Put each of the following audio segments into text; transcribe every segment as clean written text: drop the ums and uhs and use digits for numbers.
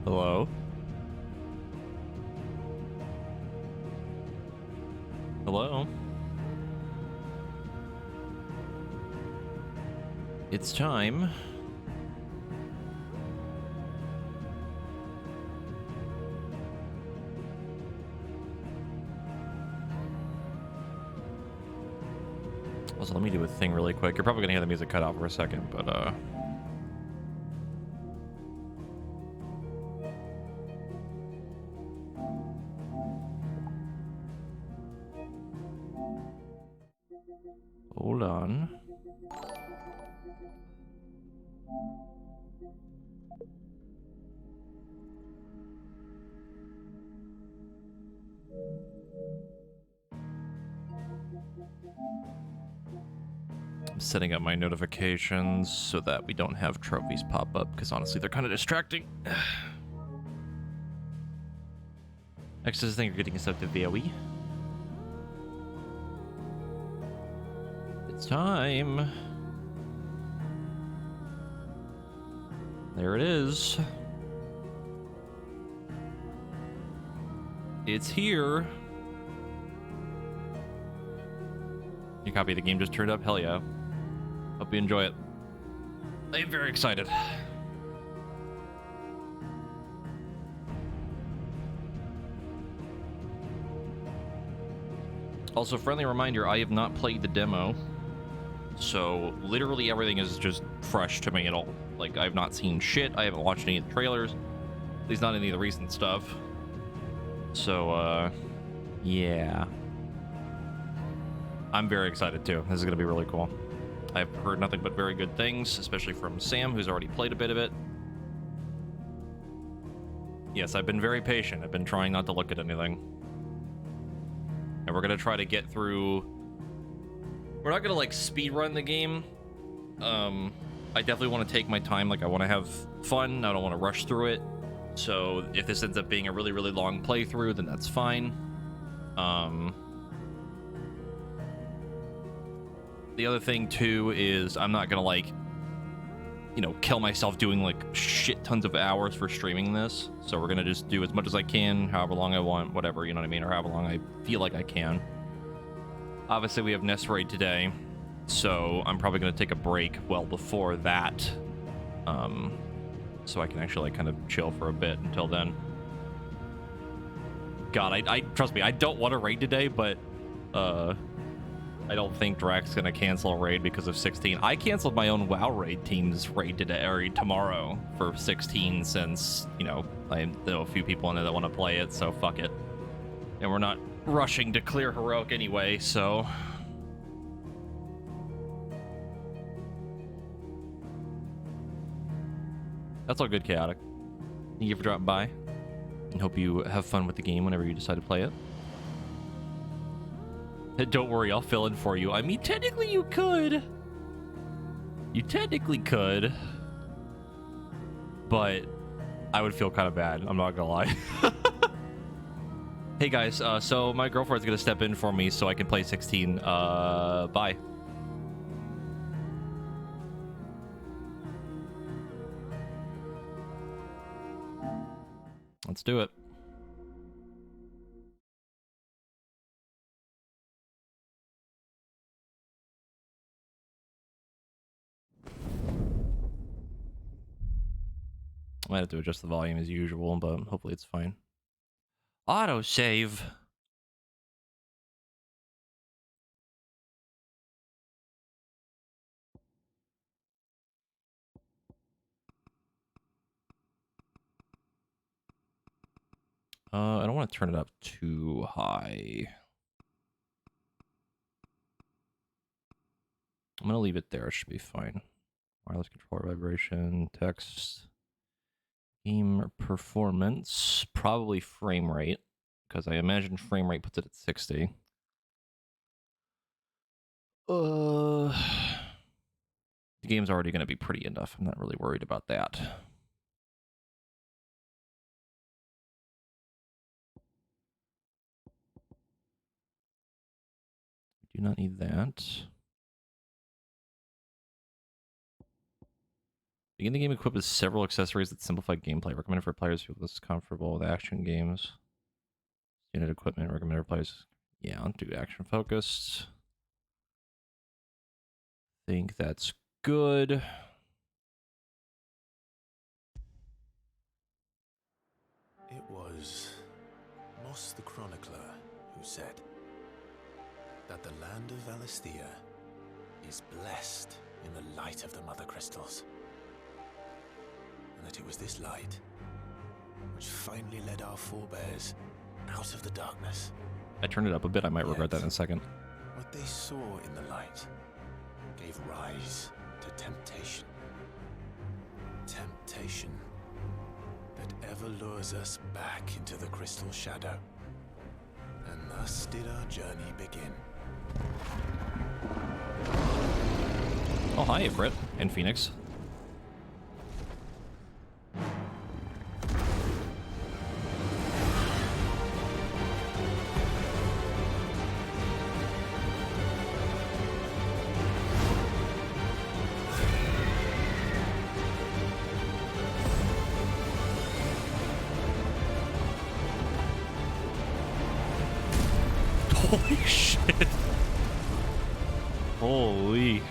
Hello? Hello? It's time. Also, let me do a thing really quick. You're probably gonna hear the music cut out for a second, but hold on. I'm setting up my notifications so that we don't have trophies pop up, because honestly, they're kind of distracting. Next is the thing you're getting yourself to VOE. It's time. There it is. It's here. Your copy of the game just turned up? Hell yeah. Hope you enjoy it. I'm very excited. Also, friendly reminder, I have not played the demo. So, literally everything is just fresh to me at all. Like, I've not seen shit. I haven't watched any of the trailers. At least not any of the recent stuff. So, yeah. I'm very excited, too. This is going to be really cool. I've heard nothing but very good things, especially from Sam, who's already played a bit of it. Yes, I've been very patient. I've been trying not to look at anything. And we're going to try to get through... We're not going to, like, speedrun the game. I definitely want to take my time. Like, I want to have fun. I don't want to rush through it. So if this ends up being a really, really long playthrough, then that's fine. The other thing, too, is I'm not going to, like, you know, kill myself doing, like, shit tons of hours for streaming this. So we're going to just do as much as I can, however long I want, whatever, you know what I mean? Or however long I feel like I can. Obviously, we have Nest Raid today, so I'm probably going to take a break well before that, so I can actually, like, kind of chill for a bit until then. God, I trust me, I don't want to raid today, but I don't think Drax's going to cancel a raid because of 16. I canceled my own WoW raid team's raid today, or tomorrow, for 16, since, you know, I know a few people in there that want to play it, so fuck it. And we're not rushing to clear Heroic anyway, so... That's all good, Chaotic. Thank you for dropping by, and hope you have fun with the game whenever you decide to play it. Don't worry, I'll fill in for you. I mean, technically you could. You technically could. But I would feel kind of bad, I'm not gonna lie. Hey guys, so my girlfriend's gonna step in for me so I can play 16. Bye. Let's do it. I might have to adjust the volume as usual, but hopefully it's fine. Auto save. I don't want to turn it up too high. I'm gonna leave it there. It should be fine. Wireless controller vibration, text, game performance, probably frame rate, because I imagine frame rate puts it at 60. The game's already going to be pretty enough. I'm not really worried about that. Do not need that. Begin the game equipped with several accessories that simplify gameplay. Recommended for players who are less comfortable with action games. Unit equipment recommended for players. Yeah, I'll do action focused. Think that's good. It was Moss the Chronicler who said that the land of Valisthea is blessed in the light of the Mother Crystals. And that it was this light which finally led our forebears out of the darkness. I turned it up a bit. I might regret that in a second. What they saw in the light gave rise to temptation. Temptation that ever lures us back into the crystal shadow. And thus did our journey begin. Oh, hi, Ifrit and Phoenix. Holy shit. Holy.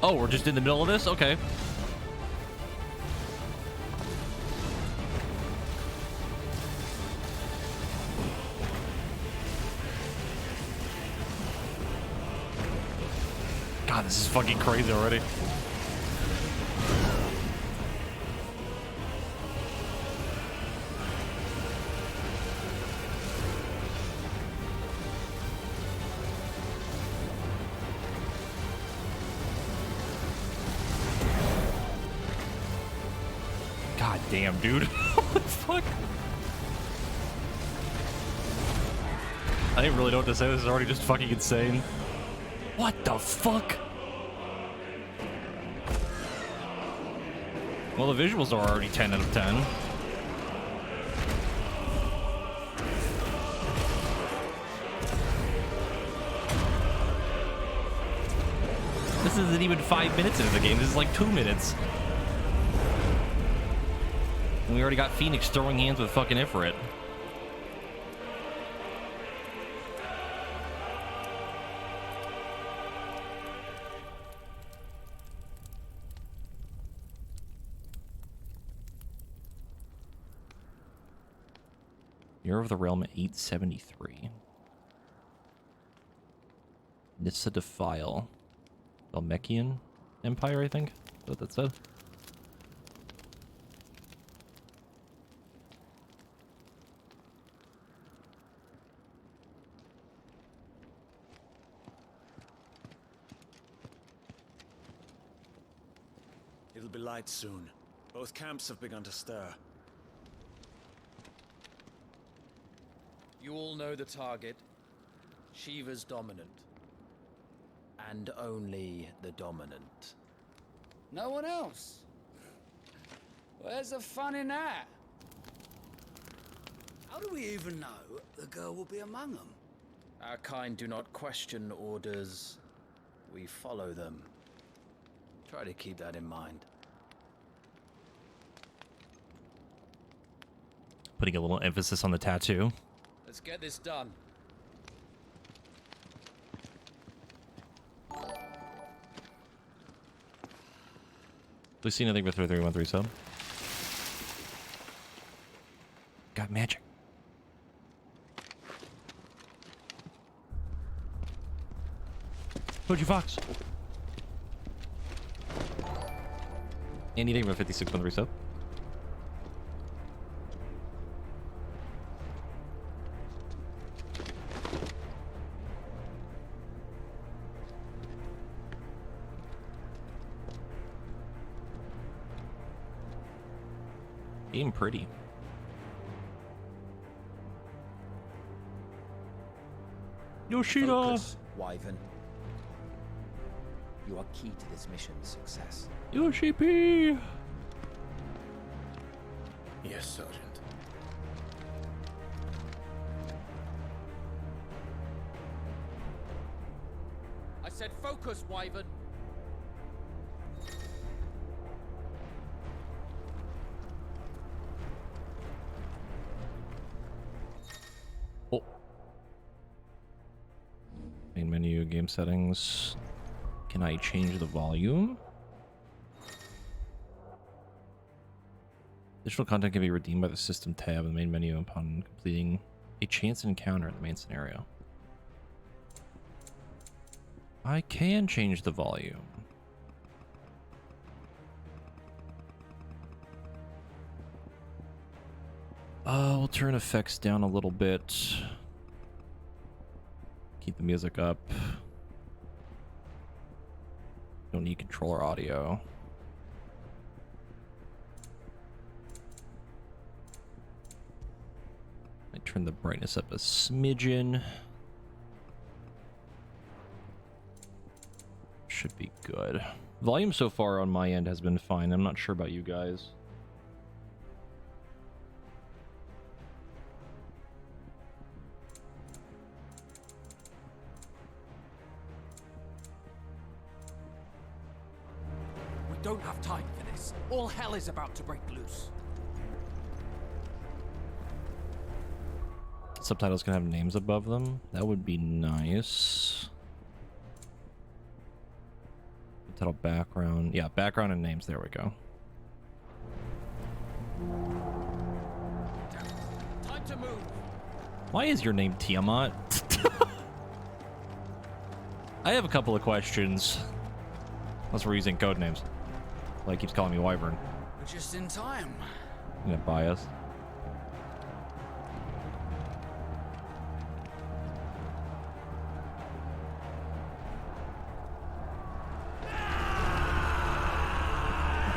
Oh, we're just in the middle of this? Okay. God, this is fucking crazy already. God damn, dude. What the fuck? I didn't really know what to say. This is already just fucking insane. What the fuck? Well, the visuals are already 10 out of 10. This isn't even 5 minutes into the game. This is like 2 minutes. And we already got Phoenix throwing hands with fucking Ifrit. Year of the Realm 873. Nissa Defile. Belmekian Empire, I think. Is what that said. It'll be light soon. Both camps have begun to stir. You all know the target. Shiva's dominant. And only the dominant. No one else? Where's the fun in that? How do we even know the girl will be among them? Our kind do not question orders. We follow them. Try to keep that in mind. Putting a little emphasis on the tattoo. Let's get this done. Please see nothing but 3313 sub. Got magic. Told you, Fox. Anything but 5613 sub. Game pretty. Yoshida! Focus, Wyvern. You are key to this mission's success. Yoshi P! Yes, Sergeant. I said focus, Wyvern. Oh. Main menu, game settings. Can I change the volume? Additional content can be redeemed by the system tab in the main menu upon completing a chance encounter in the main scenario. I can change the volume. We'll turn effects down a little bit. Keep the music up. Don't need controller audio. I turn the brightness up a smidgen. Should be good. Volume so far on my end has been fine. I'm not sure about you guys. We don't have time for this. All hell is about to break loose. Subtitles can have names above them. That would be nice. Title, background. Yeah, background and names. There we go. Time to move. Why is your name Tiamat? I have a couple of questions. Unless we're using code names. Like keeps calling me Wyvern. We're just in time. Isn't it biased?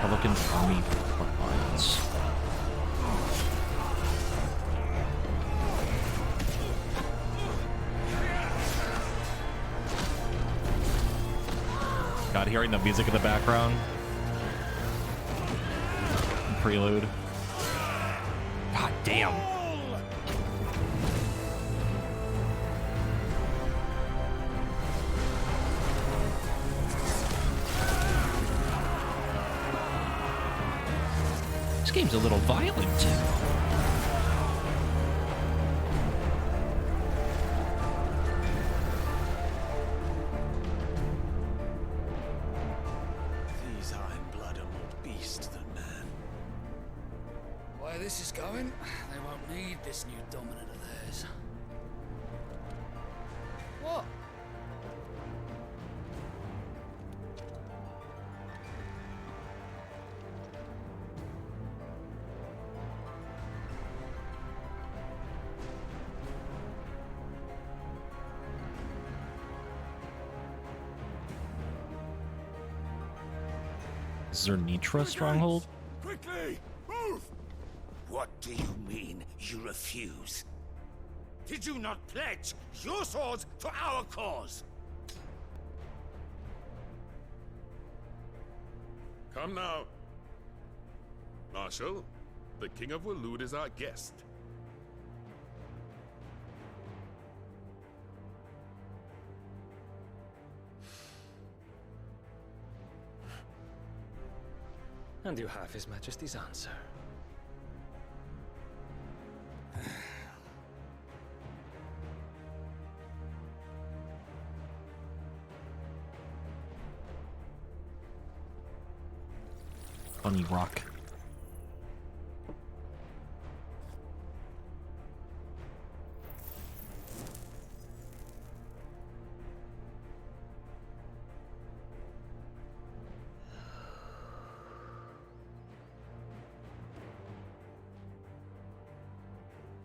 Republican Army front lines. God, hearing the music in the background. Prelude. God damn. This game's a little violent. These Iron Blood are more beast than man. Where this is going, they won't need this new dominant of theirs. What? Is there Nitra stronghold? Quickly, move! What do you mean you refuse? Did you not pledge your swords to our cause? Come now. Marshal, the King of Waloed is our guest. And you have His Majesty's answer. Bunny Rock.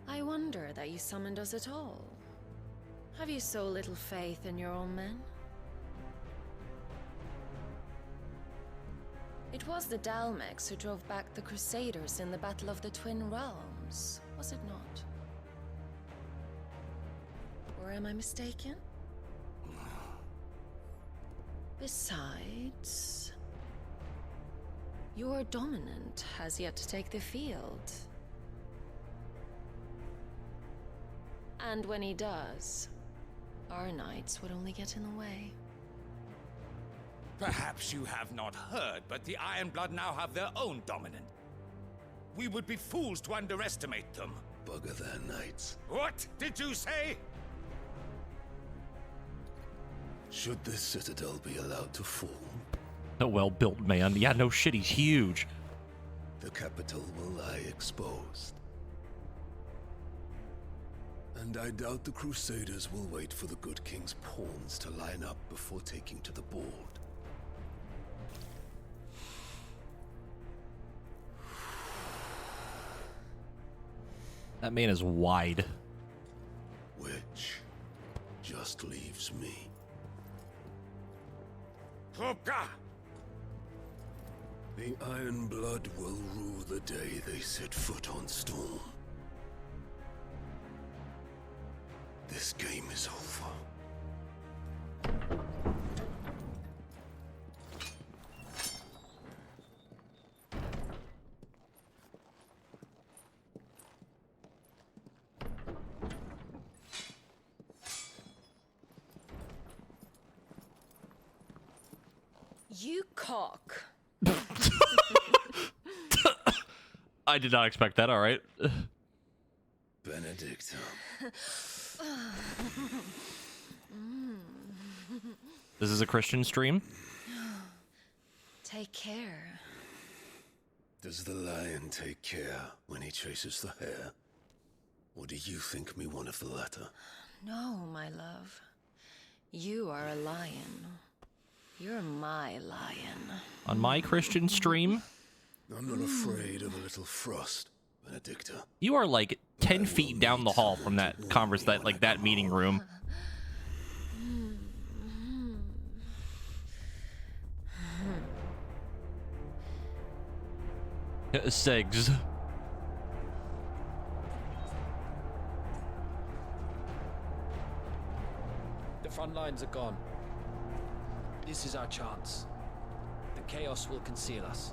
I wonder that you summoned us at all. Have you so little faith in your own men? It was the Dalmex who drove back the Crusaders in the Battle of the Twin Realms, was it not? Or am I mistaken? Besides, your dominant has yet to take the field. And when he does, our knights would only get in the way. Perhaps you have not heard, but the Ironblood now have their own dominant. We would be fools to underestimate them. Bugger their knights. What did you say? Should this citadel be allowed to fall, A well-built man. Yeah, no shit, he's huge. the capital will lie exposed. And I doubt the Crusaders will wait for the good king's pawns to line up before taking to the board. That man is wide. Which just leaves me. Hopka! The Ironblood will rue the day they set foot on Storm. This game is over. You cock. I did not expect that, all right. Benedicta. This is a Christian stream? Take care. Does the lion take care when he chases the hare? Or do you think me one of the latter? No, my love. You are a lion. You're my lion. On my Christian stream? I'm not afraid of a little frost, Benedicta. You are like 10 feet down the hall from that that meeting room. Segs. The front lines are gone. This is our chance. The chaos will conceal us.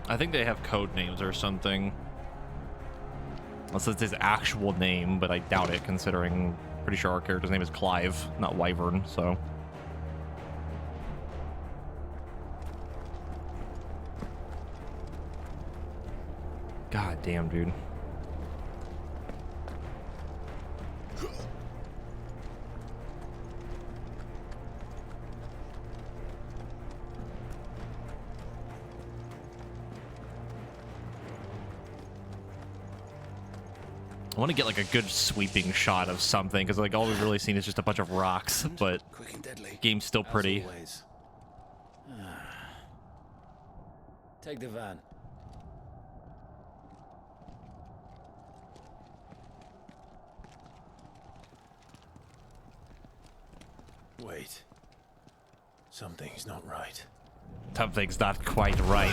I think they have code names or something. Unless it's his actual name, but I doubt it, considering pretty sure our character's name is Clive, not Wyvern, so. God damn, dude. I want to get like a good sweeping shot of something, because like all we've really seen is just a bunch of rocks, but Quick and deadly. game's still pretty. As always. Take the van. Wait. Something's not right. Something's not quite right.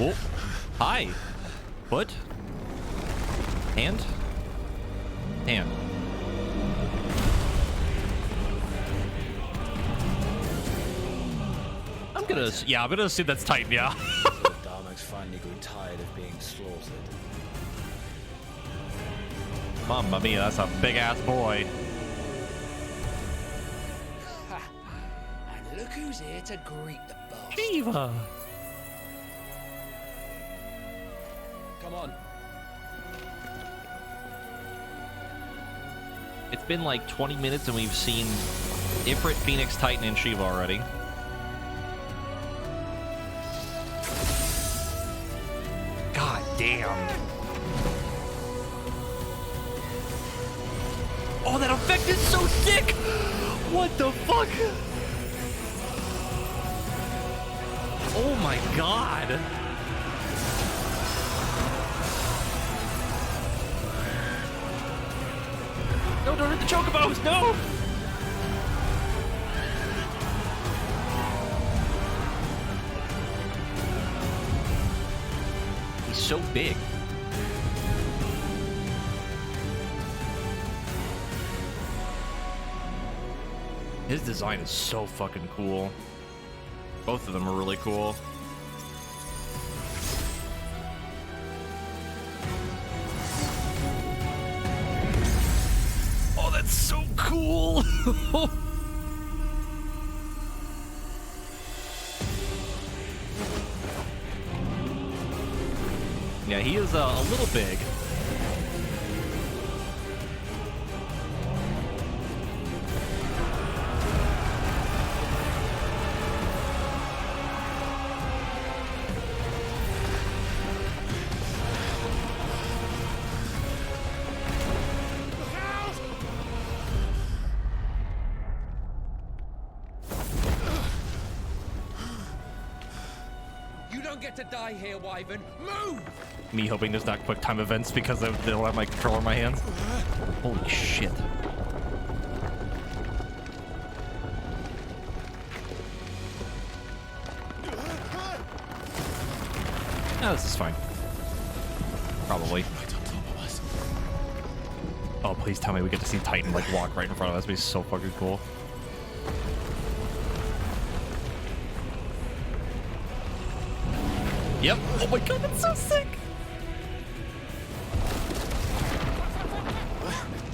Oh, hi. Foot. Hand. Hand. I'm gonna assume that's Titan, yeah. Darmax finally grew tired of being slaughtered. Mamma mia, that's a big ass boy. And look who's here to greet the boss. Shiva. Come on. It's been like 20 minutes and we've seen Ifrit, Phoenix, Titan, and Shiva already. God damn. Oh, that effect is so sick! What the fuck? Oh my god. No, don't hit the chocobos, no! He's so big. His design is so fucking cool. Both of them are really cool. Oh, that's so cool. Yeah, he is a little big. To die here, Wyvern. Move! Me hoping there's not quick time events because they don't have my controller in my hands. Holy shit. Oh, this is fine. Probably. Oh, please tell me we get to see Titan like walk right in front of us. That'd be so fucking cool. Yep. Oh my god, that's so sick.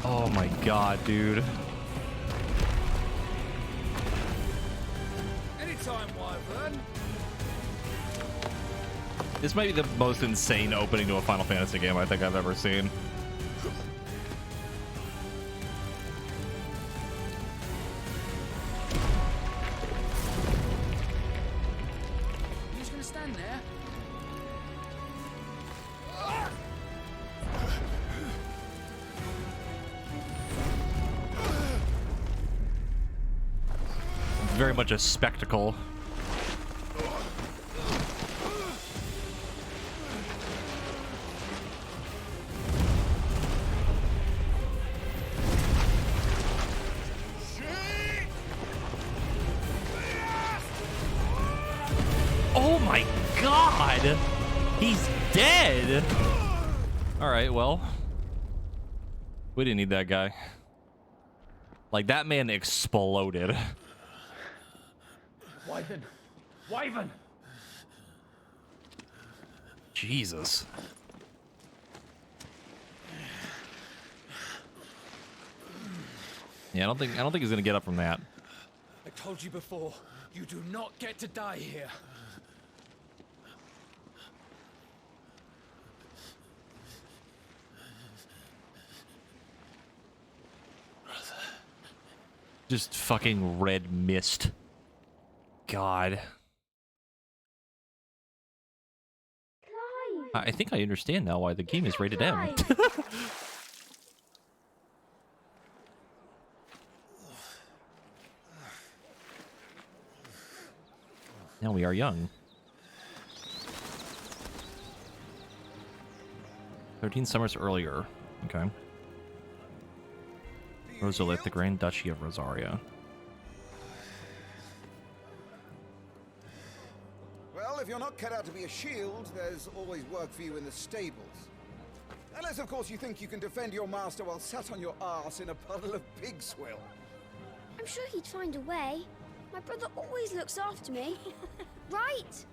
Oh my god, dude. Anytime, Wyvern. This might be the most insane opening to a Final Fantasy game I think I've ever seen. You just gonna stand there? Very much a spectacle. Oh my god! He's dead! Alright, well. We didn't need that guy. Like, that man exploded. Wyvern! Wyvern! Jesus. Yeah, I don't think he's gonna get up from that. I told you before, you do not get to die here. Just fucking red mist. God. I think I understand now why the game is rated M. Now we are young. 13 summers earlier. Okay. Rosalith, the Grand Duchy of Rosaria. Well, if you're not cut out to be a shield, there's always work for you in the stables. Unless, of course, you think you can defend your master while sat on your arse in a puddle of pig swill. I'm sure he'd find a way. My brother always looks after me. Right?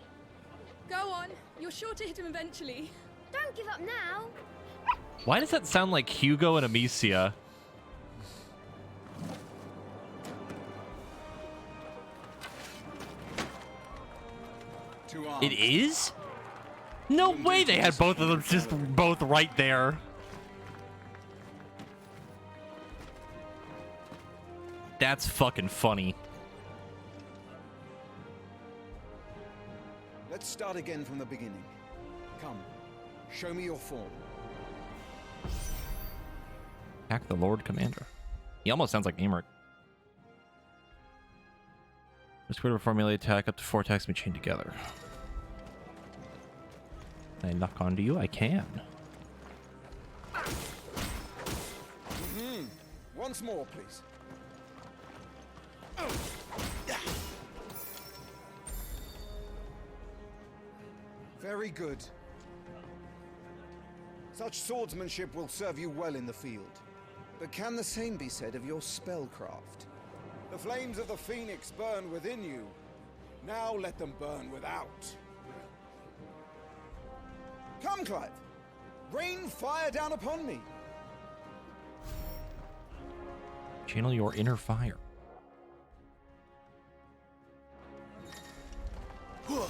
Go on. You're sure to hit him eventually. Don't give up now. Why does that sound like Hugo and Amicia? It is? No way they had both of them just both right there. That's fucking funny. Let's start again from the beginning. Come, show me your form. Attack the Lord Commander. He almost sounds like Emmerich. Just critical formula attack. Up to 4 attacks can be chained together. Can I knock onto you? I can. Once more, please. Very good. Such swordsmanship will serve you well in the field. But can the same be said of your spellcraft? The flames of the Phoenix burn within you. Now let them burn without. Come, Clive. Rain fire down upon me. Channel your inner fire. Oh,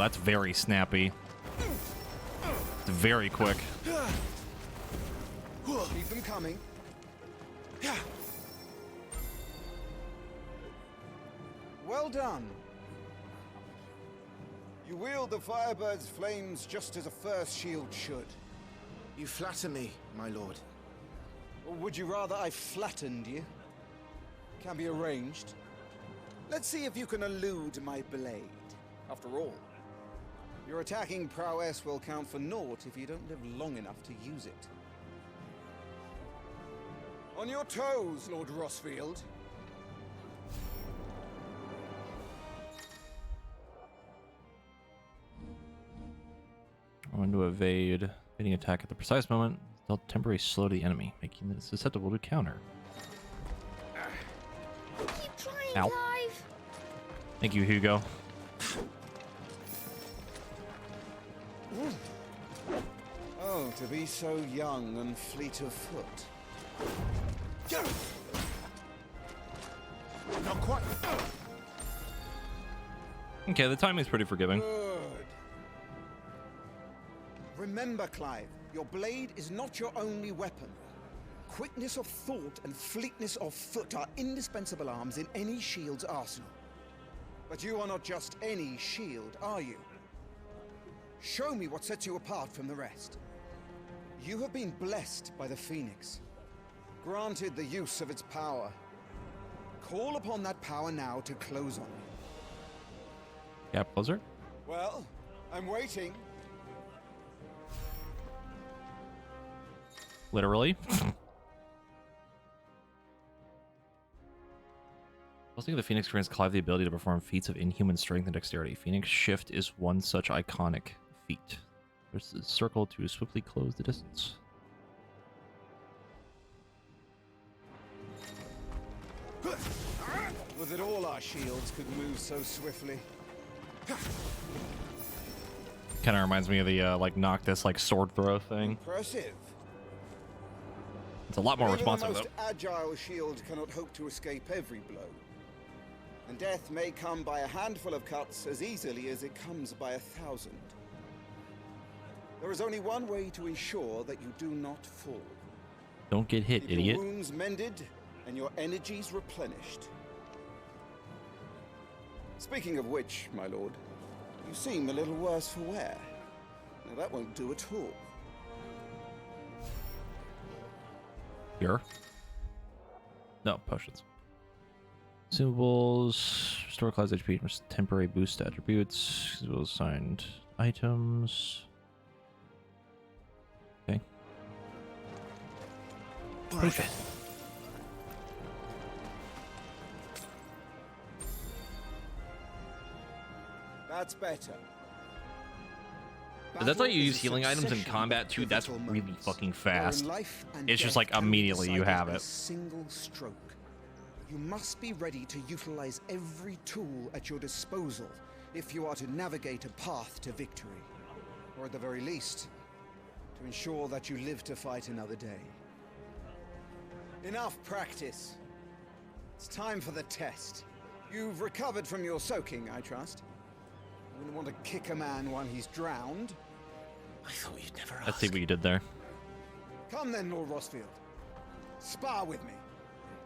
that's very snappy. It's very quick. Keep them coming. Well done. You wield the Firebird's flames just as a first shield should. You flatter me, my lord. Or would you rather I flattened you? Can be arranged. Let's see if you can elude my blade. After all, your attacking prowess will count for naught if you don't live long enough to use it. On your toes, Lord Rossfield. I want to evade. Evading attack at the precise moment. Dealt temporary slow to the enemy, making it susceptible to counter. Keep trying, Ow. Clive. Thank you, Hugo. Oh, to be so young and fleet of foot. Not quite. Okay, the timing's pretty forgiving. Good. Remember, Clive, your blade is not your only weapon. Quickness of thought and fleetness of foot are indispensable arms in any shield's arsenal. But you are not just any shield, are you? Show me what sets you apart from the rest. You have been blessed by the Phoenix, granted the use of its power. Call upon that power now to close on me. Yeah, closer. Well, I'm waiting. Literally. Posting the Phoenix grants Clive the ability to perform feats of inhuman strength and dexterity. Phoenix Shift is one such iconic feat. There's a circle to swiftly close the distance. Was it all our shields could move so swiftly? Kind of reminds me of the like Noctis like sword throw thing. Impressive. It's a lot more Even responsive the most though. agile shield cannot hope to escape every blow. And death may come by a handful of cuts as easily as it comes by 1,000. There is only one way to ensure that you do not fall. Don't get hit, Keep idiot. your wounds mended and your energies replenished. Speaking of which, my lord, you seem a little worse for wear. Now that won't do at all. Here. No, potions. Consumables. Restore Cloud's HP. Temporary boost attributes. Consumables signed items. Okay. Potion. That's better. But that's how you Battle use is a healing items in succession combat of too. That's pivotal really moments, fucking wherein fast. life and It's just death like can be immediately you decided have in a it. single stroke. You must be ready to utilize every tool at your disposal if you are to navigate a path to victory, or at the very least, to ensure that you live to fight another day. Enough practice. It's time for the test. You've recovered from your soaking, I trust. You wouldn't want to kick a man while he's drowned. I thought you'd never ask. Let's see what you did there. Come then, Lord Rossfield. Spar with me.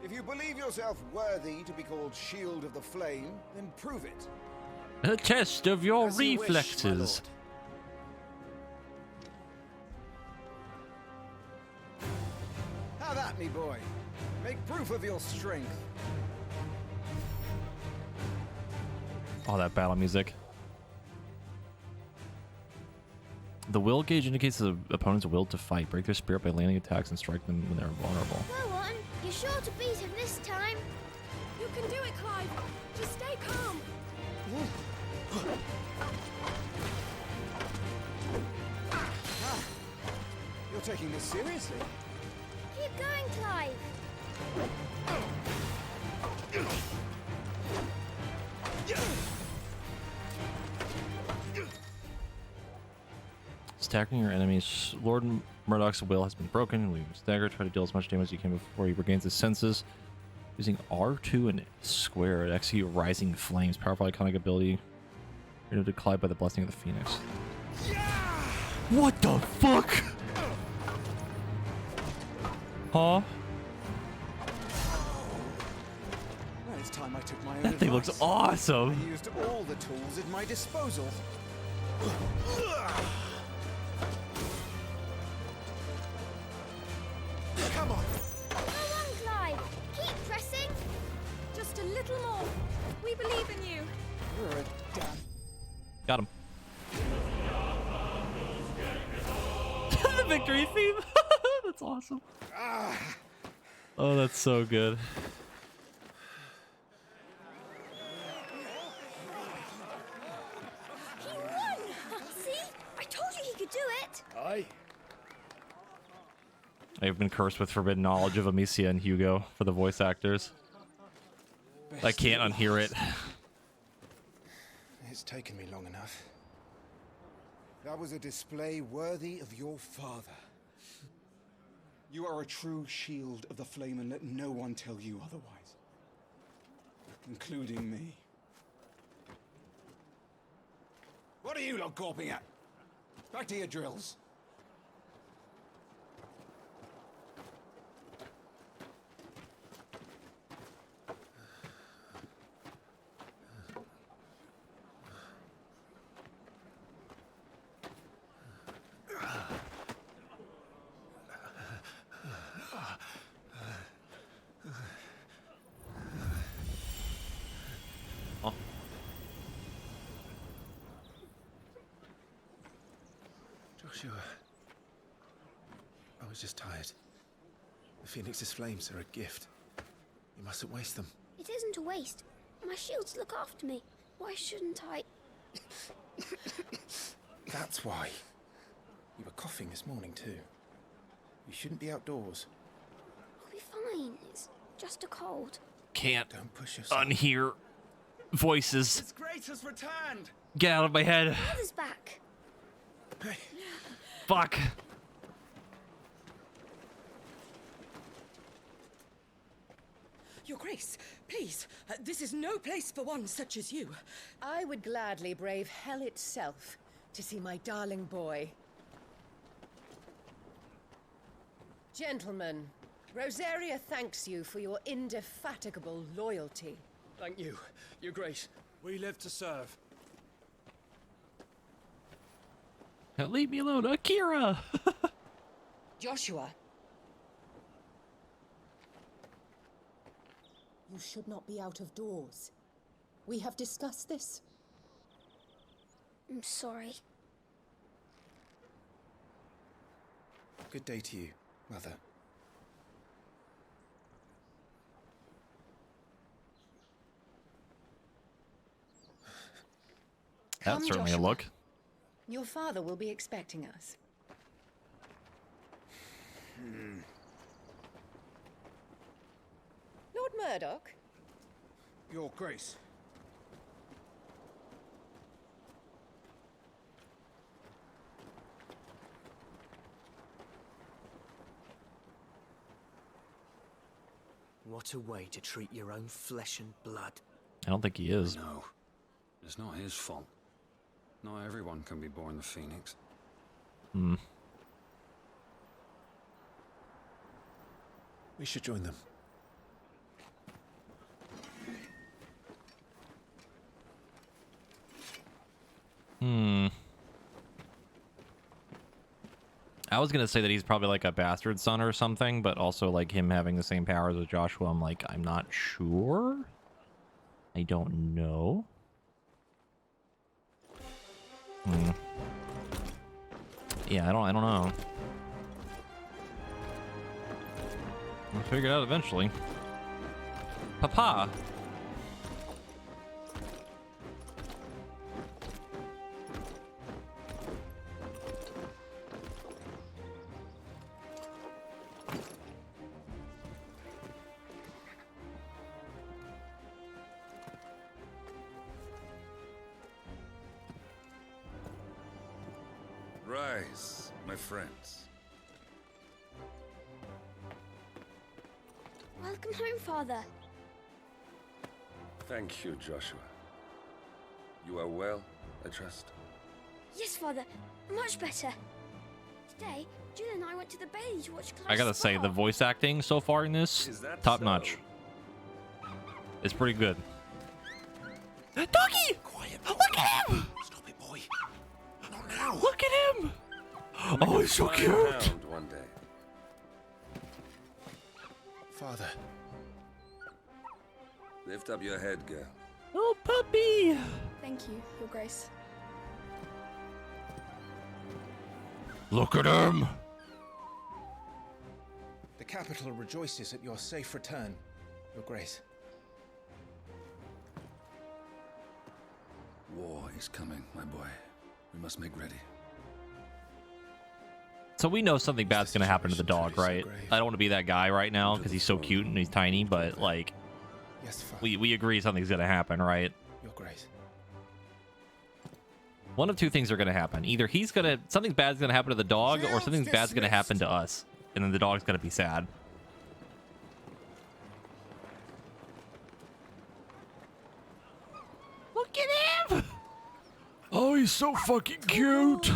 If you believe yourself worthy to be called Shield of the Flame, then prove it. A test of your As you wish, my reflexes. lord. Have at me, boy. Make proof of your strength. Oh, that battle music. The will gauge indicates the opponent's will to fight. Break their spirit by landing attacks and strike them when they're vulnerable. Go on. You're sure to beat him this time. You can do it, Clive. Just stay calm. You're taking this seriously. Keep going, Clive. Stacking your enemies. Lord Murdoch's will has been broken. Leave him stagger. Try to deal as much damage as you can before he regains his senses. Using R2 and square to execute Rising Flames. Powerful iconic ability. You're declined by the blessing of the Phoenix. What the fuck? Huh? Well, it's time I took my own That thing looks awesome. I used all the tools at my disposal. Come on. Go on, Clive. Keep pressing. Just a little more. We believe in you. You're a damn. Got him. The victory theme. That's awesome. Oh, that's so good. He won! See? I told you he could do it. Aye. I've been cursed with forbidden knowledge of Amicia and Hugo for the voice actors. I can't unhear it. It's taken me long enough. That was a display worthy of your father. You are a true shield of the flame, and let no one tell you otherwise. Including me. What are you lot gawping at? Back to your drills. Joshua. I was just tired. The Phoenix's flames are a gift. You mustn't waste them. It isn't a waste. My shields look after me. Why shouldn't I? That's why. You were coughing this morning too. You shouldn't be outdoors. I'll be fine. It's just a cold. Can't Don't push yourself. unhear voices. His Grace has returned. Get out of my head. Father's back. Hey. Fuck. Your Grace, please, this is no place for one such as you. I would gladly brave hell itself to see my darling boy. Gentlemen, Rosaria thanks you for your indefatigable loyalty. Thank you, Your Grace. We live to serve. Now leave me alone, Akira. Joshua. You should not be out of doors. We have discussed this. I'm sorry. Good day to you, Mother. That's certainly a look. Your father will be expecting us. Lord Murdoch? Your Grace. What a way to treat your own flesh and blood. I don't think he is. No, it's not his fault. Not everyone can be born the Phoenix. Hmm. We should join them. I was gonna say that he's probably like a bastard son or something, but also like him having the same powers as Joshua, I'm like, I'm not sure. I don't know. Yeah, I don't know. We'll figure it out eventually. Papa. Rise, my friends. Welcome home, Father. Thank you, Joshua. You are well, I trust? Yes, Father. Much better. Today, Jill and I went to the Bailey to watch Clive's I gotta say, the voice acting so far in this, top notch. It's pretty good. Doggy! Quiet. Look at him! Stop it, boy. Not now. Look at him! Make Oh, a he's so fine cute! hound one day. Father. Lift up your head, girl. Oh, puppy! Thank you, Your Grace. Look at him! The capital rejoices at your safe return, Your Grace. War is coming, my boy. We must make ready. So we know something bad's gonna happen to the dog, right? I don't want to be that guy right now because he's so cute and he's tiny, but like, Yes, Father. we agree something's gonna happen, right? Your Grace. One of two things are gonna happen. Either something bad's gonna happen to the dog, or something bad's gonna happen to us, and then the dog's gonna be sad. Look at him! Oh, he's so fucking cute.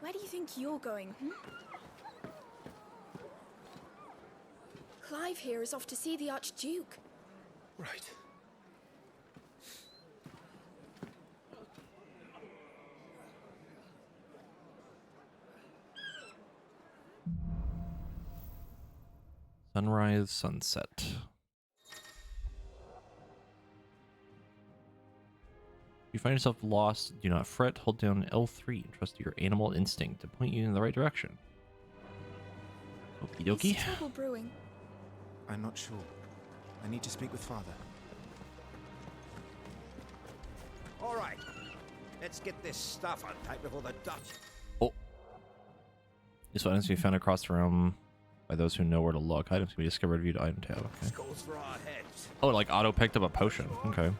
Where do you think you're going? Clive here is off to see the Archduke. Right. Sunrise, sunset. If you find yourself lost, do not fret. Hold down L3 and trust your animal instinct to point you in the right direction. Okie dokie. Is trouble brewing? I'm not sure. I need to speak with Father. All right. Let's get this stuff unpacked before the Dutch... Oh. This items can be found across the room by those who know where to look. Items can be discovered via the item tab. Okay. Scores for our heads. Oh, it like auto picked up a potion. Okay.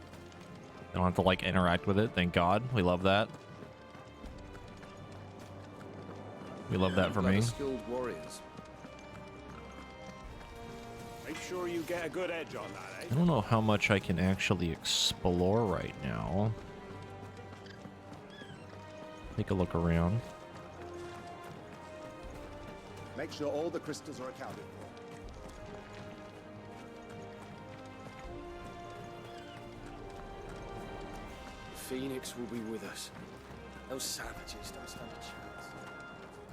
Don't have to like interact with it. Thank God. We love that. We love that for me. Skilled warriors. Make sure you get a good edge on that, I don't know how much I can actually explore right now. Take a look around. Make sure all the crystals are accounted for. Phoenix will be with us. Those savages don't stand a chance.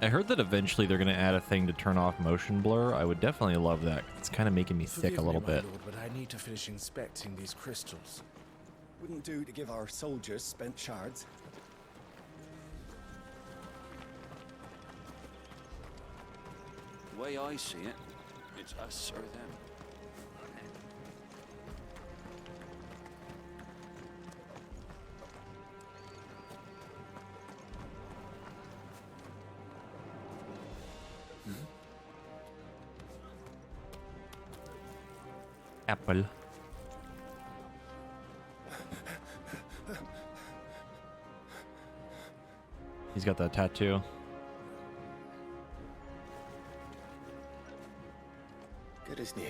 I heard that eventually they're going to add a thing to turn off motion blur. I would definitely love that. It's kind of making me sick a little bit. Lord, but I need to finish inspecting these crystals. Wouldn't do to give our soldiers spent shards. The way I see it, it's us or them. Apple. He's got that tattoo. Good as new.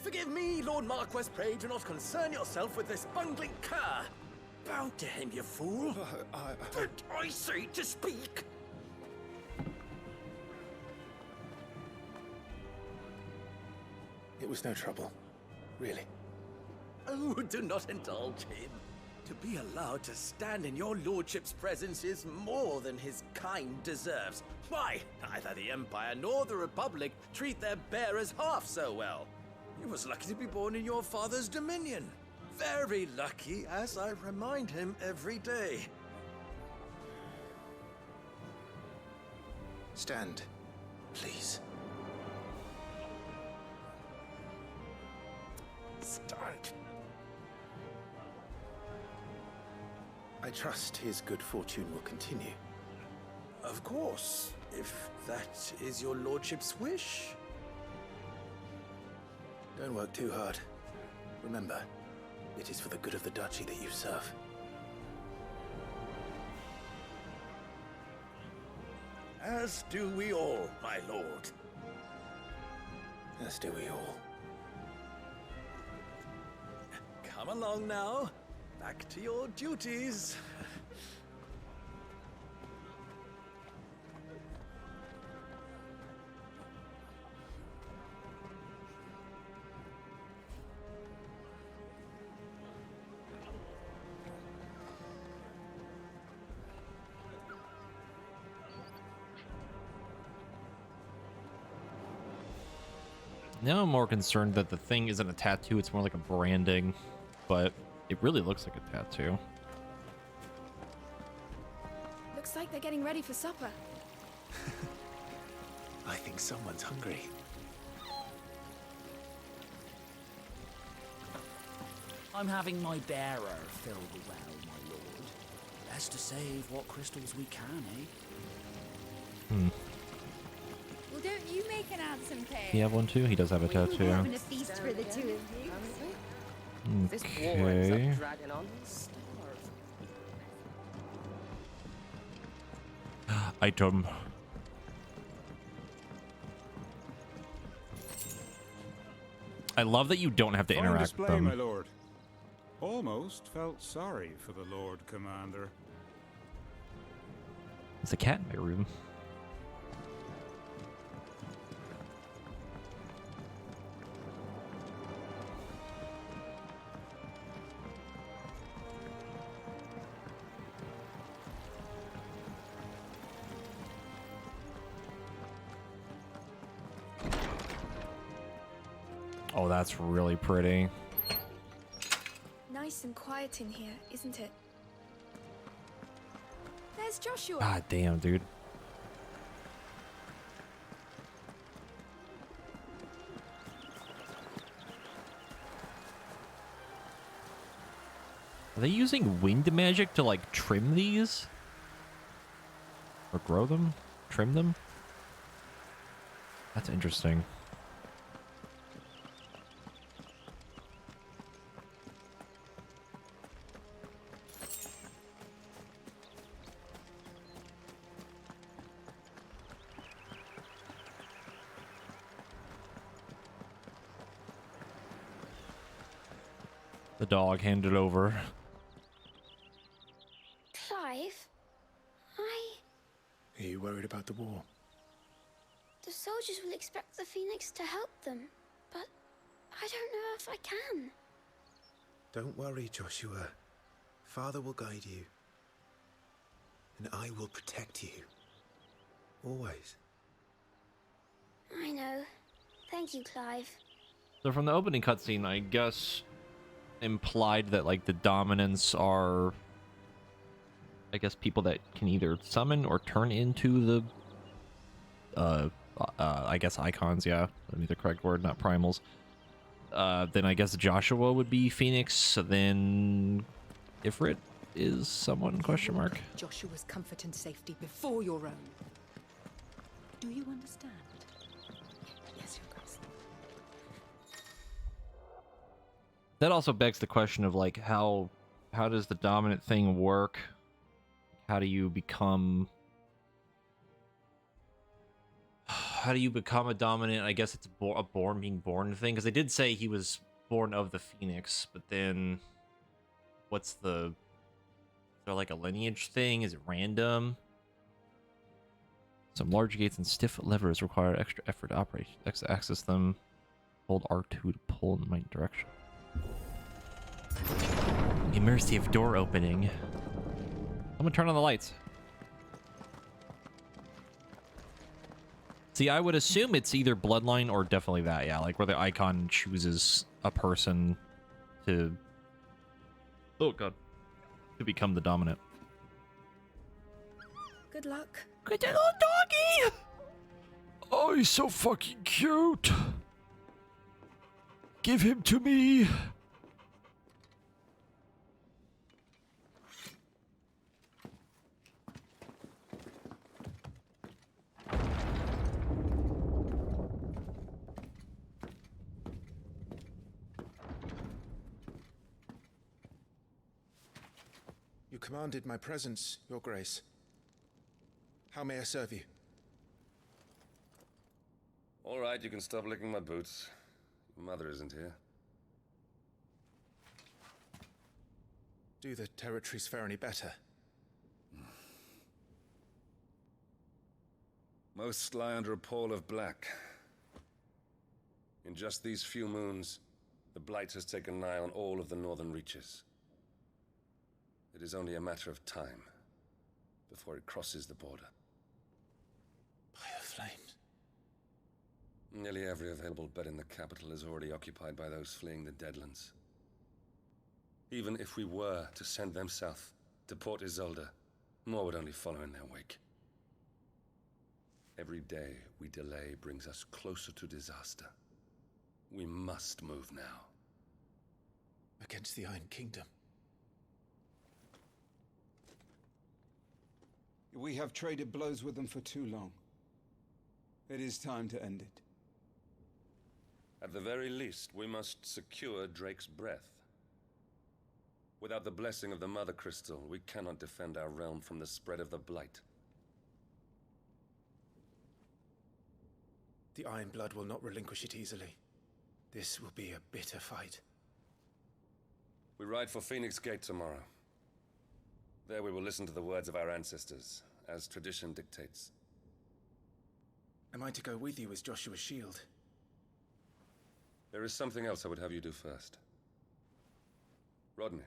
Forgive me, Lord Marquess. Pray do not concern yourself with this bungling cur. Bow to him, you fool. Did I say to speak? It was no trouble. Really. Oh, do not indulge him. To be allowed to stand in your lordship's presence is more than his kind deserves. Why, neither the Empire nor the Republic treat their bearers half so well. He was lucky to be born in your father's dominion. Very lucky, as I remind him every day. Stand, please. Stand. I trust his good fortune will continue. Of course, if that is your lordship's wish. Don't work too hard. Remember, it is for the good of the duchy that you serve. As do we all, my lord. As do we all. Come along now. Back to your duties. Now I'm more concerned that the thing isn't a tattoo, it's more like a branding, but it really looks like a tattoo. Looks like they're getting ready for supper. I think someone's hungry. I'm having my bearer fill the well, my lord. Best to save what crystals we can, eh? Well, don't you make an handsome pair? You have one too? He does have a tattoo. Having a feast for the two of you. This war ends Okay. up dragging on, starve. Item. I love that you don't have to Fine interact display, with them. my lord. Almost felt sorry for the Lord Commander. It's a cat in my room. Oh, that's really pretty. Nice and quiet in here, isn't it? There's Joshua. God damn, dude. Are they using wind magic to like trim these? Or grow them? Trim them? That's interesting. The dog handed over. Clive, Are you worried about the war? the soldiers will expect the Phoenix to help them, but I don't know if I can. Don't worry, Joshua. Father will guide you. And I will protect you. Always. I know. Thank you, Clive. So from the opening cutscene, I guess implied that like the dominants are, I guess, people that can either summon or turn into the I guess icons. Yeah, that'd be the correct word, not primals. Then I guess Joshua would be Phoenix. Then Ifrit is someone, question mark. Joshua's comfort and safety before your own. Do you understand? Yes, Your Grace. That also begs the question of like how does the dominant thing work? How do you become a dominant? I guess it's a being born thing, because they did say he was born of the Phoenix, but then what's is there like a lineage thing? Is it random? Some large gates and stiff levers require extra effort to operate. Access them. Hold R2 to pull in the right direction. Immersive door opening. I'm gonna turn on the lights. See, I would assume it's either Bloodline or definitely that, yeah, like where the icon chooses a person to, oh god, to become the dominant. Good luck. Good little doggy! Oh, he's so fucking cute. Give him to me. You commanded my presence, Your Grace. How may I serve you? All right, you can stop licking my boots. Your mother isn't here. Do the territories fare any better? Most lie under a pall of black. In just these few moons, the Blight has taken nigh on all of the northern reaches. It is only a matter of time before it crosses the border. By the flames. Nearly every available bed in the capital is already occupied by those fleeing the Deadlands. Even if we were to send them south, to Port Isolde, more would only follow in their wake. Every day we delay brings us closer to disaster. We must move now. Against the Iron Kingdom. We have traded blows with them for too long. It is time to end it. At the very least, we must secure Drake's breath. Without the blessing of the Mother Crystal, we cannot defend our realm from the spread of the Blight. The Iron Blood will not relinquish it easily. This will be a bitter fight. We ride for Phoenix Gate tomorrow. There we will listen to the words of our ancestors, as tradition dictates. Am I to go with you as Joshua's shield? There is something else I would have you do first. Rodney.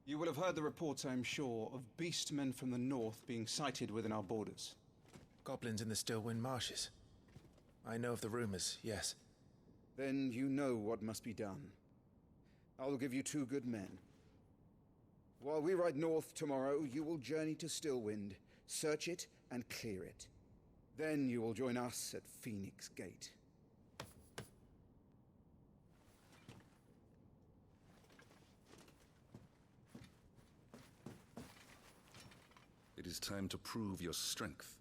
You will have heard the reports, I am sure, of beastmen from the north being sighted within our borders. Goblins in the Stillwind Marshes. I know of the rumors, yes. Then you know what must be done. I will give you 2 good men. While we ride north tomorrow, you will journey to Stillwind, search it and clear it. Then you will join us at Phoenix Gate. It is time to prove your strength.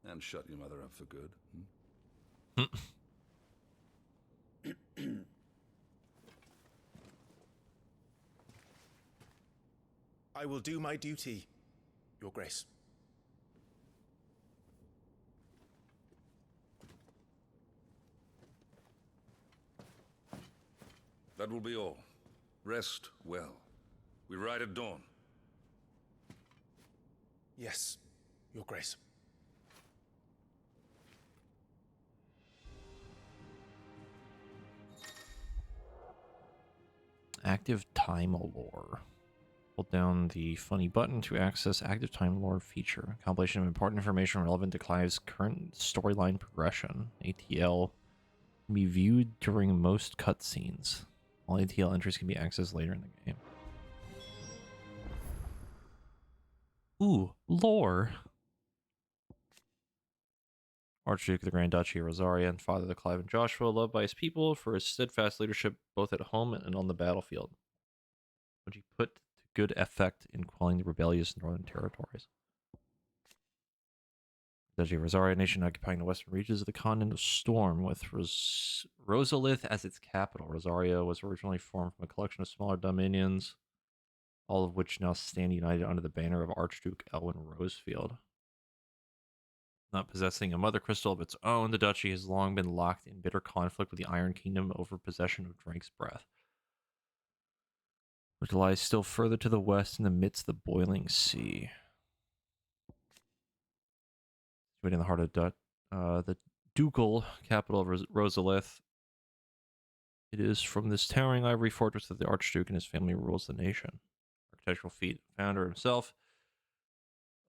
And shut your mother up for good. I will do my duty, Your Grace. That will be all. Rest well. We ride at dawn. Yes, Your Grace. Active time lore. Hold down the funny button to access active time lore feature. Compilation of important information relevant to Clive's current storyline progression. ATL can be viewed during most cutscenes. All ATL entries can be accessed later in the game. Ooh, lore. Archduke of the Grand Duchy of Rosaria and father of Clive and Joshua, loved by his people for his steadfast leadership both at home and on the battlefield, which he put to good effect in quelling the rebellious northern territories. The Duchy of Rosaria, nation occupying the western reaches of the continent of Storm, with Rosalith as its capital. Rosaria was originally formed from a collection of smaller dominions, all of which now stand united under the banner of Archduke Elwin Rosefield. Not possessing a mother crystal of its own, the duchy has long been locked in bitter conflict with the Iron Kingdom over possession of Drake's breath, which lies still further to the west in the midst of the boiling sea. Situated in the heart of the ducal capital of Rosalith, it is from this towering ivory fortress that the Archduke and his family rules the nation. Architectural feat founder himself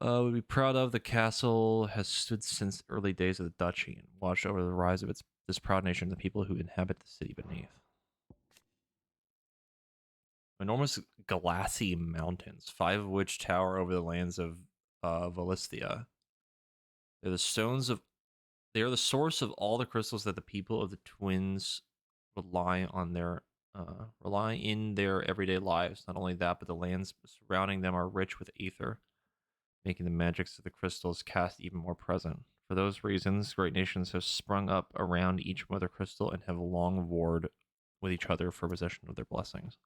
would be proud of. The castle has stood since early days of the duchy and watched over the rise of this proud nation and the people who inhabit the city beneath. Enormous glassy mountains, 5 of which tower over the lands of Valisthea. They're the stones of. They are the source of all the crystals that the people of the Twins rely in their everyday lives. Not only that, but the lands surrounding them are rich with ether, making the magics of the crystals cast even more present. For those reasons, great nations have sprung up around each mother crystal and have long warred with each other for possession of their blessings.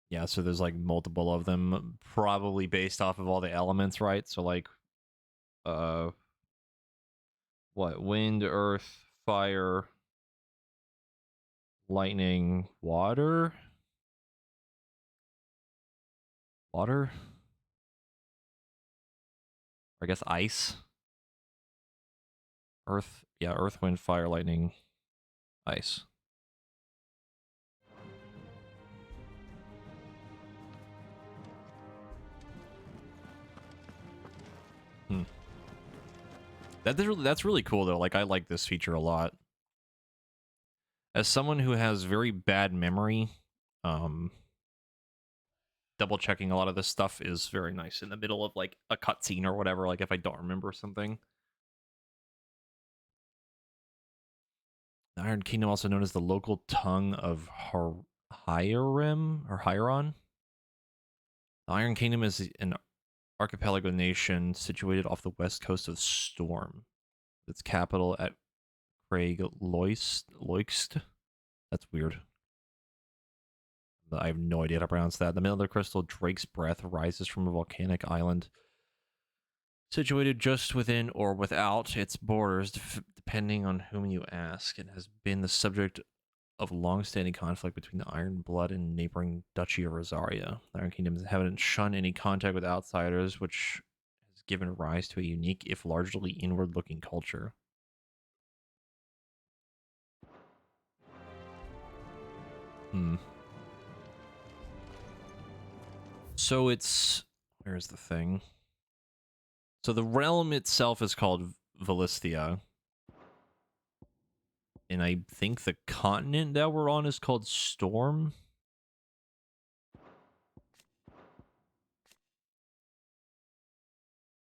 Yeah, so there's like multiple of them, probably based off of all the elements, right? So like, what? Wind, earth, fire, lightning, water? Water? Or I guess ice? Earth, yeah, earth, wind, fire, lightning, ice. Hmm. That's really cool though. Like I like this feature a lot. As someone who has very bad memory, double checking a lot of this stuff is very nice in the middle of like a cutscene or whatever. Like if I don't remember something. The Iron Kingdom, also known as the local tongue of Hierim or Hieron. The Iron Kingdom is an archipelago nation situated off the west coast of Storm. Its capital at Craig Loikst. That's weird. I have no idea how to pronounce that. The middle of the crystal, Drake's Breath, rises from a volcanic island situated just within or without its borders, depending on whom you ask. It has been the subject of long-standing conflict between the Iron Blood and neighboring Duchy of Rosaria. The Iron Kingdom's inhabitants shun any contact with outsiders, which has given rise to a unique, if largely inward-looking culture. So it's... Where's the thing? So the realm itself is called Valisthea. And I think the continent that we're on is called Storm.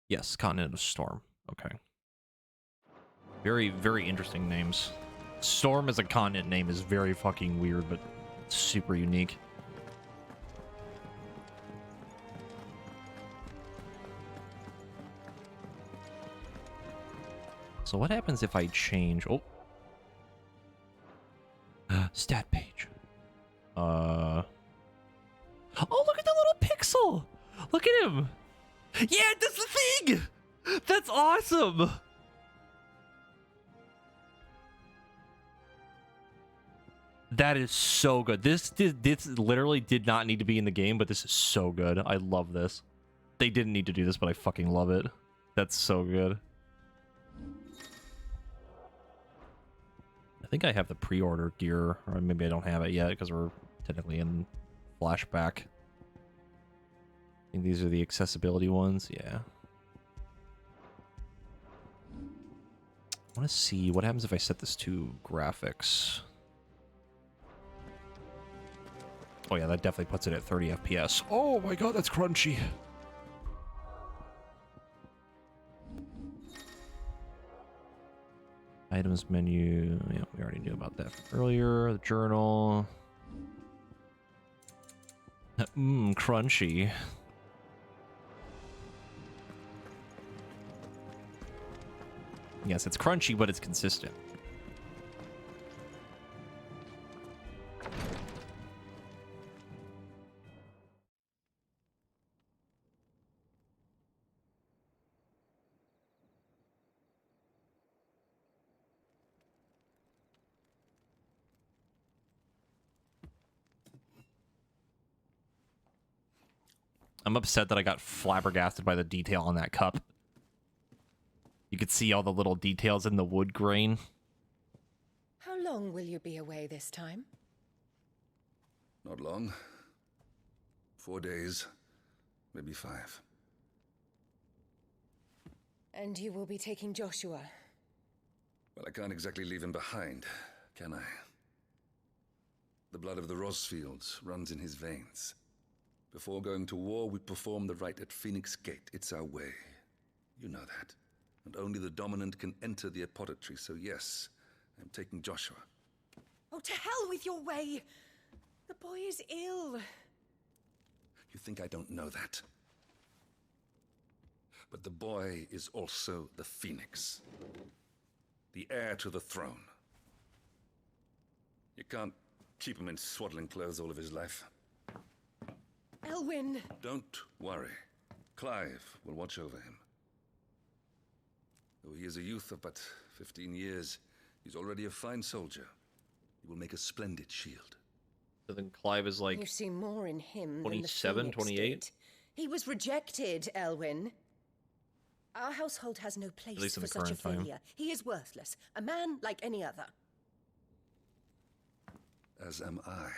Yes, Continent of Storm. Okay. Very, very interesting names. Storm as a continent name is very fucking weird, but super unique. So what happens if I change... Oh. Stat page. Oh, look at the little pixel! Look at him! Yeah, that's the thing! That's awesome! That is so good. This literally did not need to be in the game, but this is so good. I love this. They didn't need to do this, but I fucking love it. That's so good. I think I have the pre-order gear, or maybe I don't have it yet because we're technically in flashback. I think these are the accessibility ones. Yeah. I want to see what happens if I set this to graphics. Oh yeah, that definitely puts it at 30 FPS. Oh my god, that's crunchy. Items menu. Yeah, we already knew about that from earlier. The journal. Crunchy. Yes, it's crunchy, but it's consistent. I'm upset that I got flabbergasted by the detail on that cup. You could see all the little details in the wood grain. How long will you be away this time? Not long. 4 days, maybe 5. And you will be taking Joshua? Well, I can't exactly leave him behind, can I? The blood of the Rosfields runs in his veins. Before going to war, we perform the rite at Phoenix Gate. It's our way. You know that. And only the dominant can enter the apothecary, so yes, I'm taking Joshua. Oh, to hell with your way! The boy is ill. You think I don't know that? but the boy is also the Phoenix, the heir to the throne. You can't keep him in swaddling clothes all of his life. Elwyn! Don't worry. Clive will watch over him. Though he is a youth of but 15 years, he's already a fine soldier. He will make a splendid shield. So then Clive is like... You see more in him 27, than the Phoenix 28? did. He was rejected, Elwyn. Our household has no place least in for the such a current time. failure. He is worthless. A man like any other. As am I,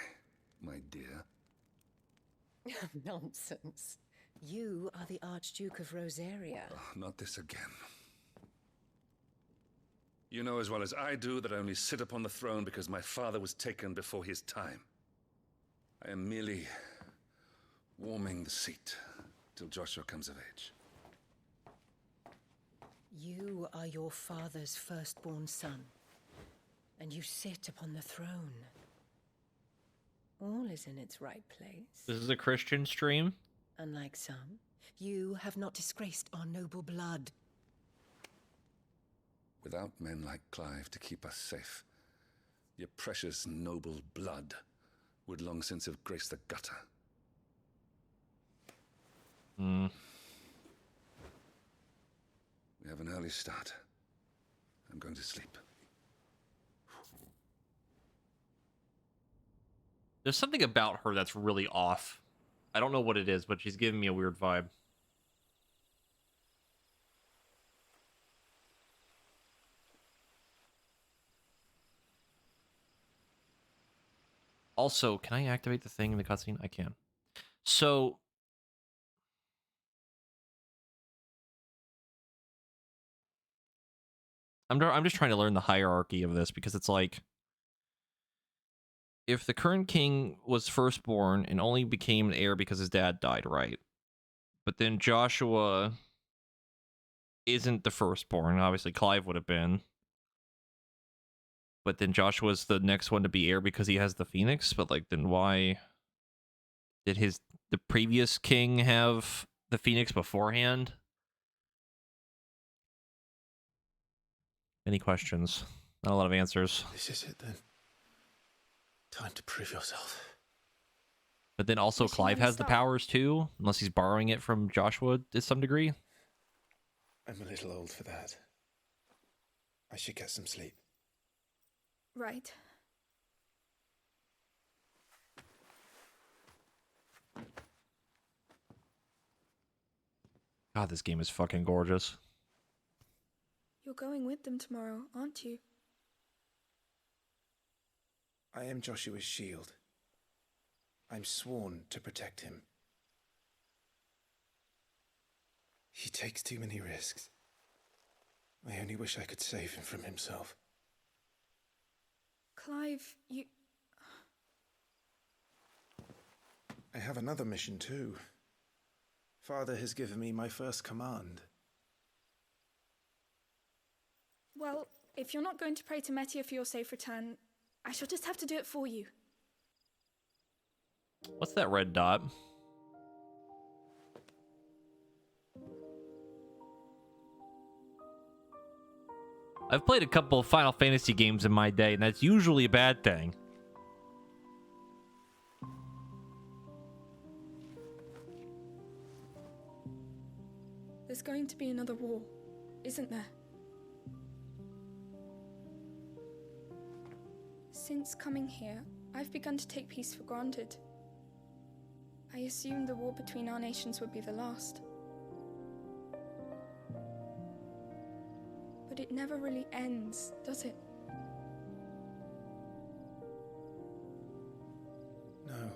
my dear. Nonsense. You are the Archduke of Rosaria. Oh, not this again. You know as well as I do that I only sit upon the throne because my father was taken before his time. I am merely warming the seat till Joshua comes of age. You are your father's firstborn son, and you sit upon the throne. All is in its right place. This is a Christian stream? Unlike some, you have not disgraced our noble blood. Without men like Clive to keep us safe, your precious noble blood would long since have graced the gutter. Hmm. We have an early start. I'm going to sleep. There's something about her that's really off. I don't know what it is, but she's giving me a weird vibe. Also, can I activate the thing in the cutscene? I can. So... I'm just trying to learn the hierarchy of this, because it's like... If the current king was firstborn and only became an heir because his dad died, right? But then Joshua isn't the firstborn. Obviously, Clive would have been. But then Joshua's the next one to be heir because he has the Phoenix. But like, then why did the previous king have the Phoenix beforehand? Any questions? Not a lot of answers. This is it then. Time to prove yourself. But then also Clive has the powers too, unless he's borrowing it from Joshua to some degree. I'm a little old for that. I should get some sleep. Right. God, this game is fucking gorgeous. You're going with them tomorrow, aren't you? I am Joshua's shield. I'm sworn to protect him. He takes too many risks. I only wish I could save him from himself. Clive, you... I have another mission too. Father has given me my first command. Well, if you're not going to pray to Metia for your safe return, I shall just have to do it for you. What's that red dot? I've played a couple of Final Fantasy games in my day, and that's usually a bad thing. There's going to be another war, isn't there? Since coming here, I've begun to take peace for granted. I assumed the war between our nations would be the last. But it never really ends, does it? No.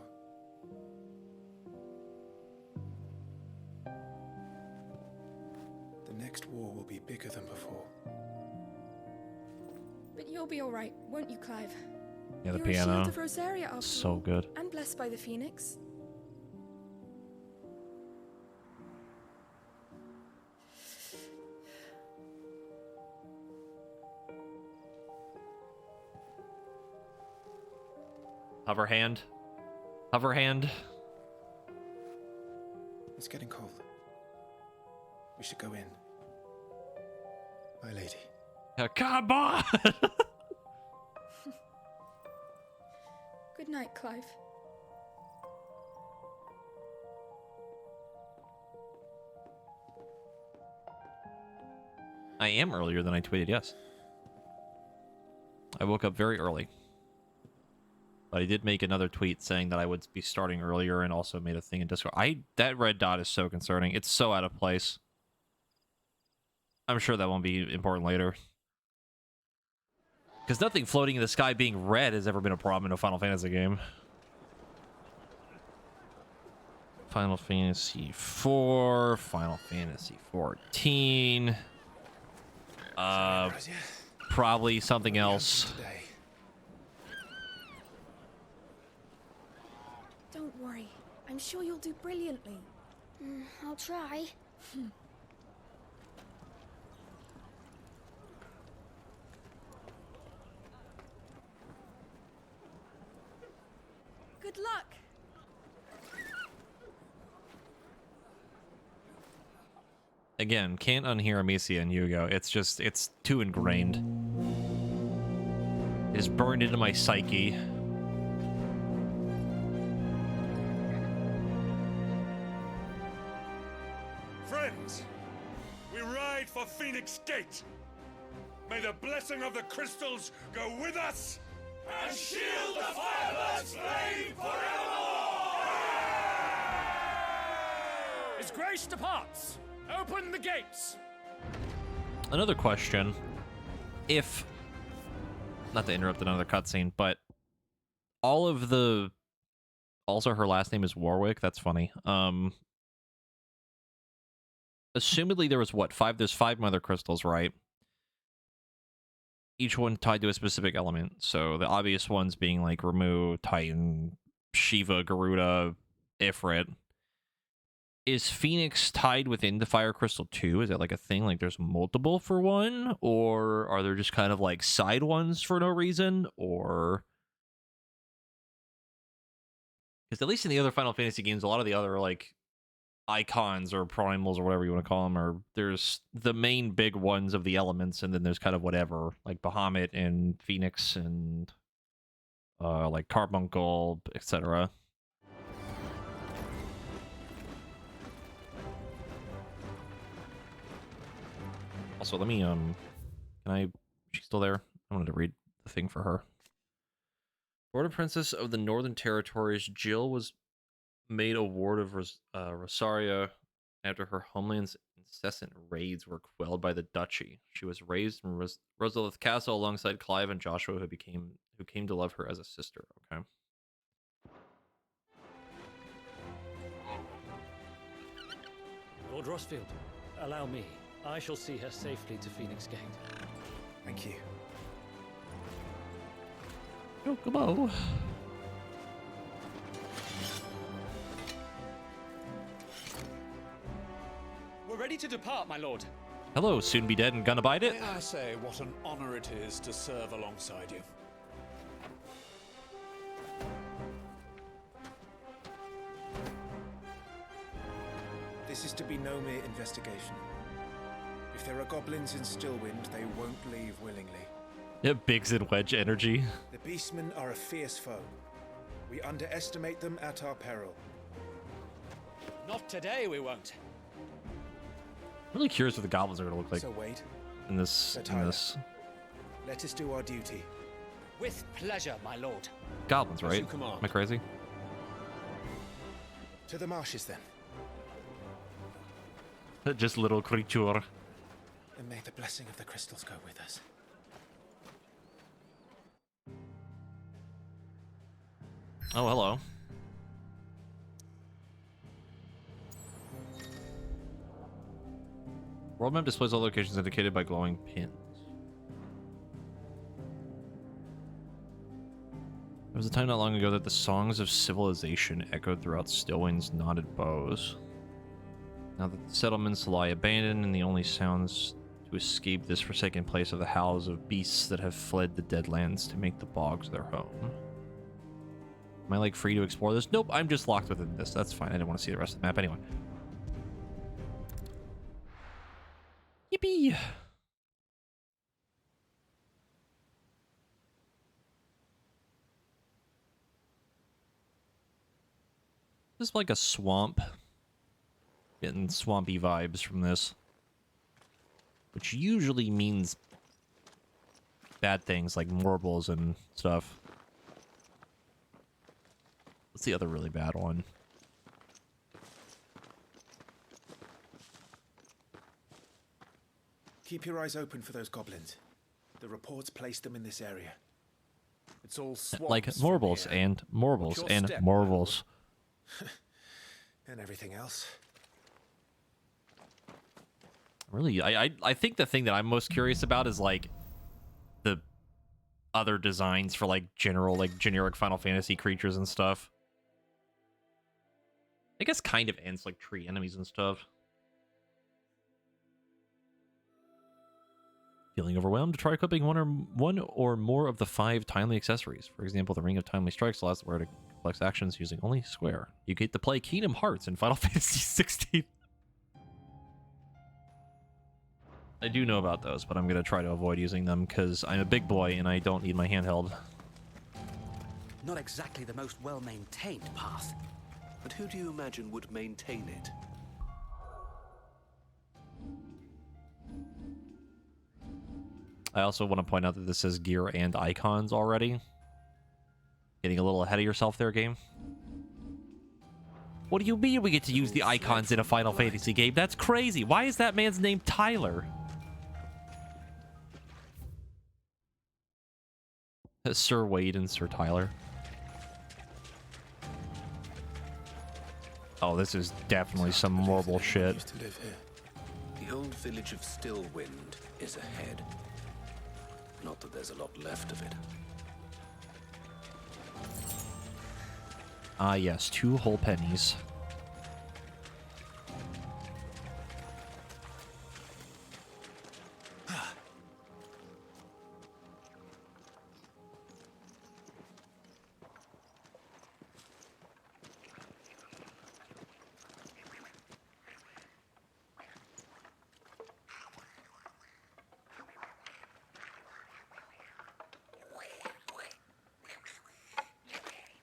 The next war will be bigger than before. But you'll be all right, won't you, Clive? Yeah, the You're a piano. shield of Rosaria after So all, good. and blessed by the Phoenix. Hover hand. Hover hand. It's getting cold. We should go in. My lady. Come on! Good night, Clive. I am earlier than I tweeted, yes. I woke up very early. But I did make another tweet saying that I would be starting earlier and also made a thing in Discord. That red dot is so concerning. It's so out of place. I'm sure that won't be important later. Because nothing floating in the sky being red has ever been a problem in a Final Fantasy game. Final Fantasy IV, Final Fantasy XIV. Probably something else. Don't worry. I'm sure you'll do brilliantly. I'll try. Good luck. Again, can't unhear Amicia and Hugo. It's just, it's too ingrained. It is burned into my psyche. Friends, we ride for Phoenix Gate. May the blessing of the crystals go with us and shield the Firebird's flame forevermore! As grace departs, open the gates. Another question. If, not to interrupt another cutscene, but all of the, also her last name is Warwick, that's funny. Assumedly there was what, there's 5 mother crystals, right? Each one tied to a specific element. So the obvious ones being like Ramu, Titan, Shiva, Garuda, Ifrit. Is Phoenix tied within the Fire Crystal too? Is it like a thing? Like there's multiple for one? Or are there just kind of like side ones for no reason? Or... Because at least in the other Final Fantasy games, a lot of the other like icons or primals or whatever you want to call them, or there's the main big ones of the elements, and then there's kind of whatever, like Bahamut and Phoenix and like Carbuncle, etc. Also, let me she's still there? I wanted to read the thing for her. Border Princess of the Northern Territories, Jill was made a ward of Rosaria after her homeland's incessant raids were quelled by the duchy. She was raised in Rosalith Castle alongside Clive and Joshua, who came to love her as a sister. Okay. Lord Rossfield, allow me. I shall see her safely to Phoenix Gate. Thank you. Oh, come on. We're ready to depart, my lord. Hello, soon be dead and gonna bite it. May I say what an honor it is to serve alongside you. This is to be no mere investigation. If there are goblins in Stillwind, they won't leave willingly. Yeah, Biggs and Wedge energy. The Beastmen are a fierce foe. We underestimate them at our peril. Not today, we won't. I'm really curious what the goblins are gonna look like. So wait. In this. Let us do our duty. With pleasure, my lord. Goblins, right? Am I crazy? To the marshes, then. Just little creature. And may the blessing of the crystals go with us. Oh, hello. World map displays all locations indicated by glowing pins. There was a time not long ago that the songs of civilization echoed throughout Stillwind's knotted bows. Now that the settlements lie abandoned, and the only sounds to escape this forsaken place are the howls of beasts that have fled the Deadlands to make the bogs their home. Am I like free to explore this? Nope, I'm just locked within this. That's fine. I didn't want to see the rest of the map anyway. Yippee! This is like a swamp. Getting swampy vibes from this. Which usually means bad things like morbals and stuff. What's the other really bad one? Keep your eyes open for those goblins. The reports placed them in this area. It's all swamps Like from morbals here. and morbals Watch your and step, morbals. And everything else. Really, I think the thing that I'm most curious about is like the other designs for like generic Final Fantasy creatures and stuff. I guess kind of ends like tree enemies and stuff. Feeling overwhelmed? Try equipping one or more of the 5 timely accessories. For example, the Ring of Timely Strikes allows the wearer to complex actions using only square. You get to play Kingdom Hearts in Final Fantasy 16. I do know about those, but I'm going to try to avoid using them because I'm a big boy and I don't need my handheld. Not exactly the most well-maintained path. But who do you imagine would maintain it? I also want to point out that this says gear and icons already. Getting a little ahead of yourself there, game. What do you mean we get to use the icons in a Final Fantasy game? That's crazy. Why is that man's name Tyler? Sir Wade and Sir Tyler. Oh, this is definitely some horrible shit. To live here. The old village of Stillwind is ahead. Not that there's a lot left of it. Ah, yes, 2 whole pennies.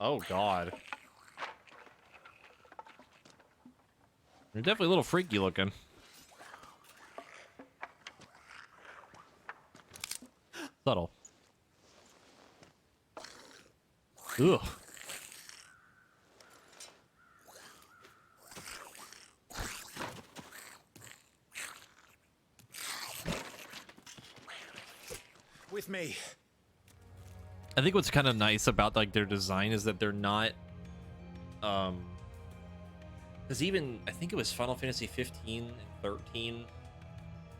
Oh, God. You're definitely a little freaky looking. Subtle. Ugh. With me. I think what's kind of nice about like their design is that they're not because even I think it was Final Fantasy 15 and 13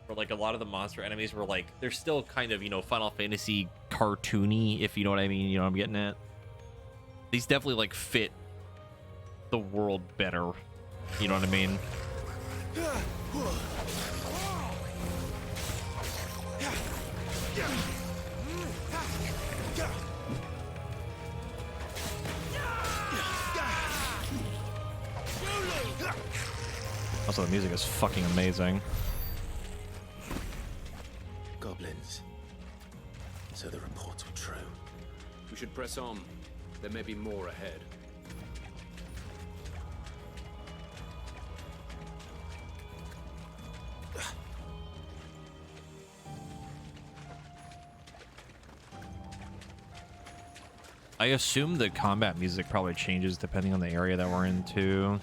where like a lot of the monster enemies were like they're still kind of, you know, Final Fantasy cartoony, if you know what I mean, you know what I'm getting at. These definitely like fit the world better, you know what I mean. Also, the music is fucking amazing. Goblins. So the reports were true. We should press on. There may be more ahead. I assume the combat music probably changes depending on the area that we're in too.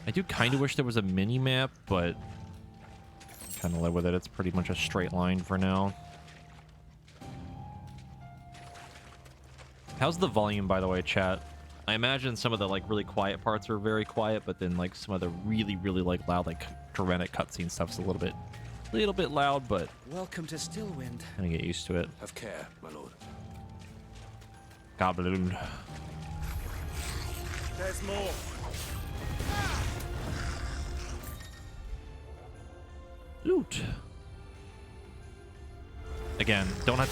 I do kind of wish there was a mini map, but kind of live with it. It's pretty much a straight line for now. How's the volume, by the way, chat? I imagine some of the like really quiet parts are very quiet, but then like some of the really like loud, like dramatic cutscene stuff's a little bit loud, but Welcome to Stillwind. kind of get used to it. Have care, my lord. Goblin. There's more. Loot. Again, don't have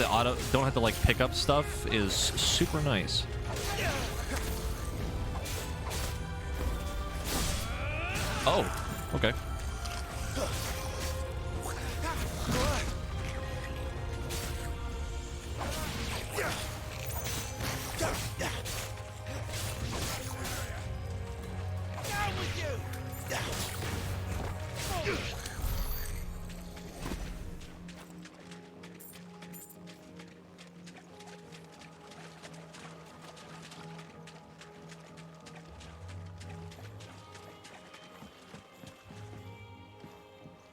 to like pick up stuff is super nice. Oh, okay.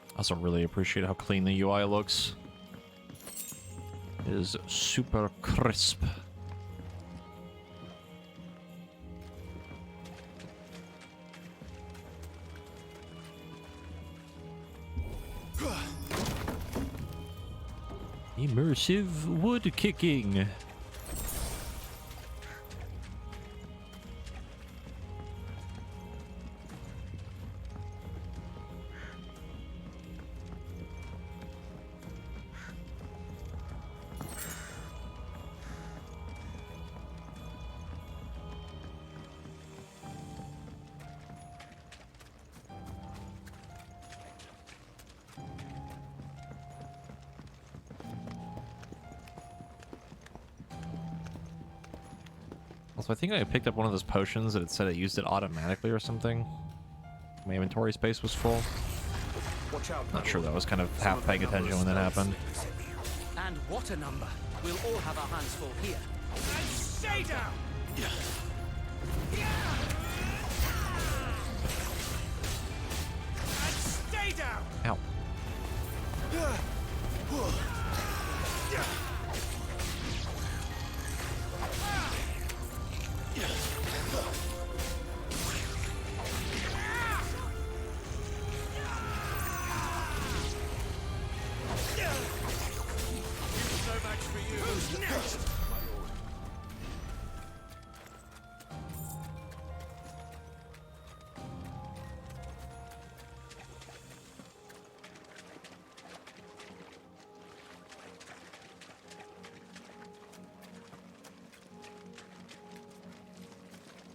I also really appreciate how clean the UI looks. It is super crisp. Immersive wood kicking. Also, I think I picked up one of those potions that it said it used it automatically or something. My inventory space was full. Watch out, Not sure, though. I was kind of half paying attention when that happened. And what a number. We'll all have our hands full here. And stay down! And stay down! Ow.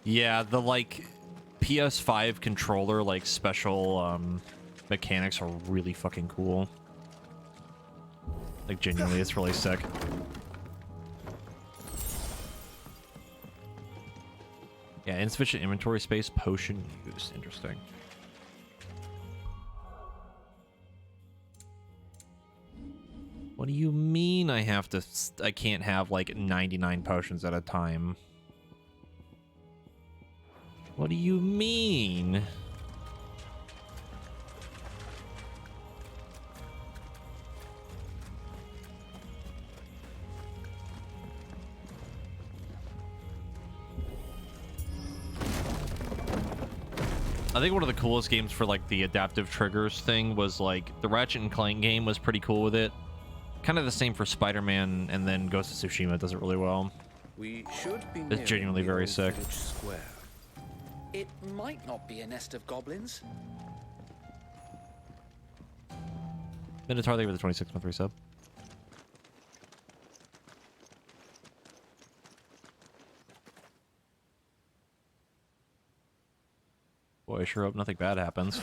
Yeah, the like PS5 controller like special mechanics are really fucking cool. Like genuinely, it's really sick. Yeah, insufficient inventory space, potion use. Interesting. What do you mean I have to... I can't have like 99 potions at a time? What do you mean? I think one of the coolest games for like the adaptive triggers thing was like the Ratchet and Clank game was pretty cool with it. Kind of the same for Spider-Man, and then Ghost of Tsushima does it really well. We should be It's genuinely very sick. Square. It might not be a nest of goblins. Minotaur, thank you for the 26 month resub. Boy, I sure hope nothing bad happens.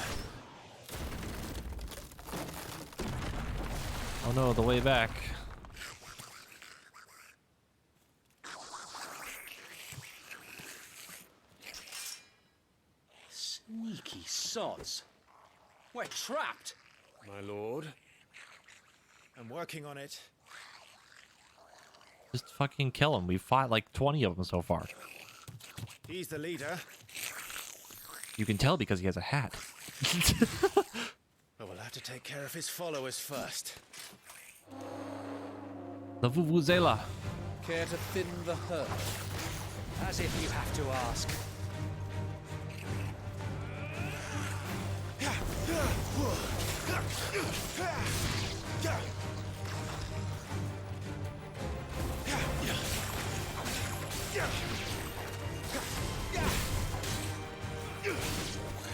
Oh no, the way back. Sneaky sods. We're trapped. My lord. I'm working on it. Just fucking kill him. We've fought like 20 of them so far. He's the leader. You can tell because he has a hat. But we'll have to take care of his followers first. The Vuvuzela. Care to thin the herd? As if you have to ask.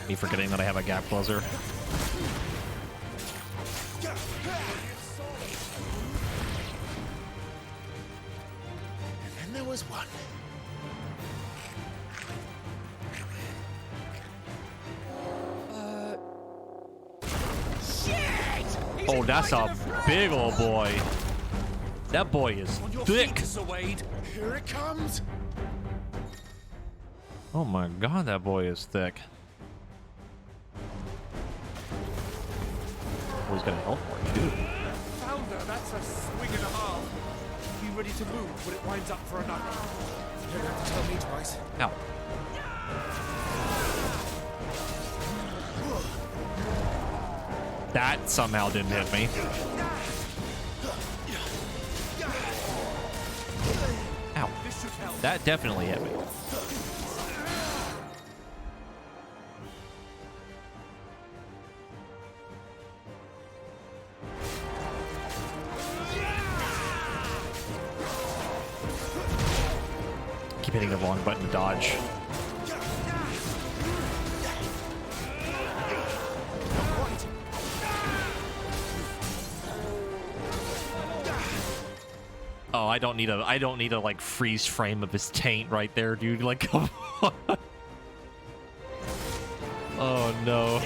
Me forgetting that I have a gap closer. And then there was one. Oh, that's a big old boy. That boy is thick. Here it comes. Oh my god, that boy is thick. Oh, he's got a health bar too. Founder, that's a swing and a half. Be ready to move when it winds up for another. You don't have to tell me twice. Ow. That somehow didn't hit me. Ow. That definitely hit me. Keep hitting the wrong button to dodge. Oh, I don't need a like freeze frame of his taint right there, dude. Like, come on. Oh no.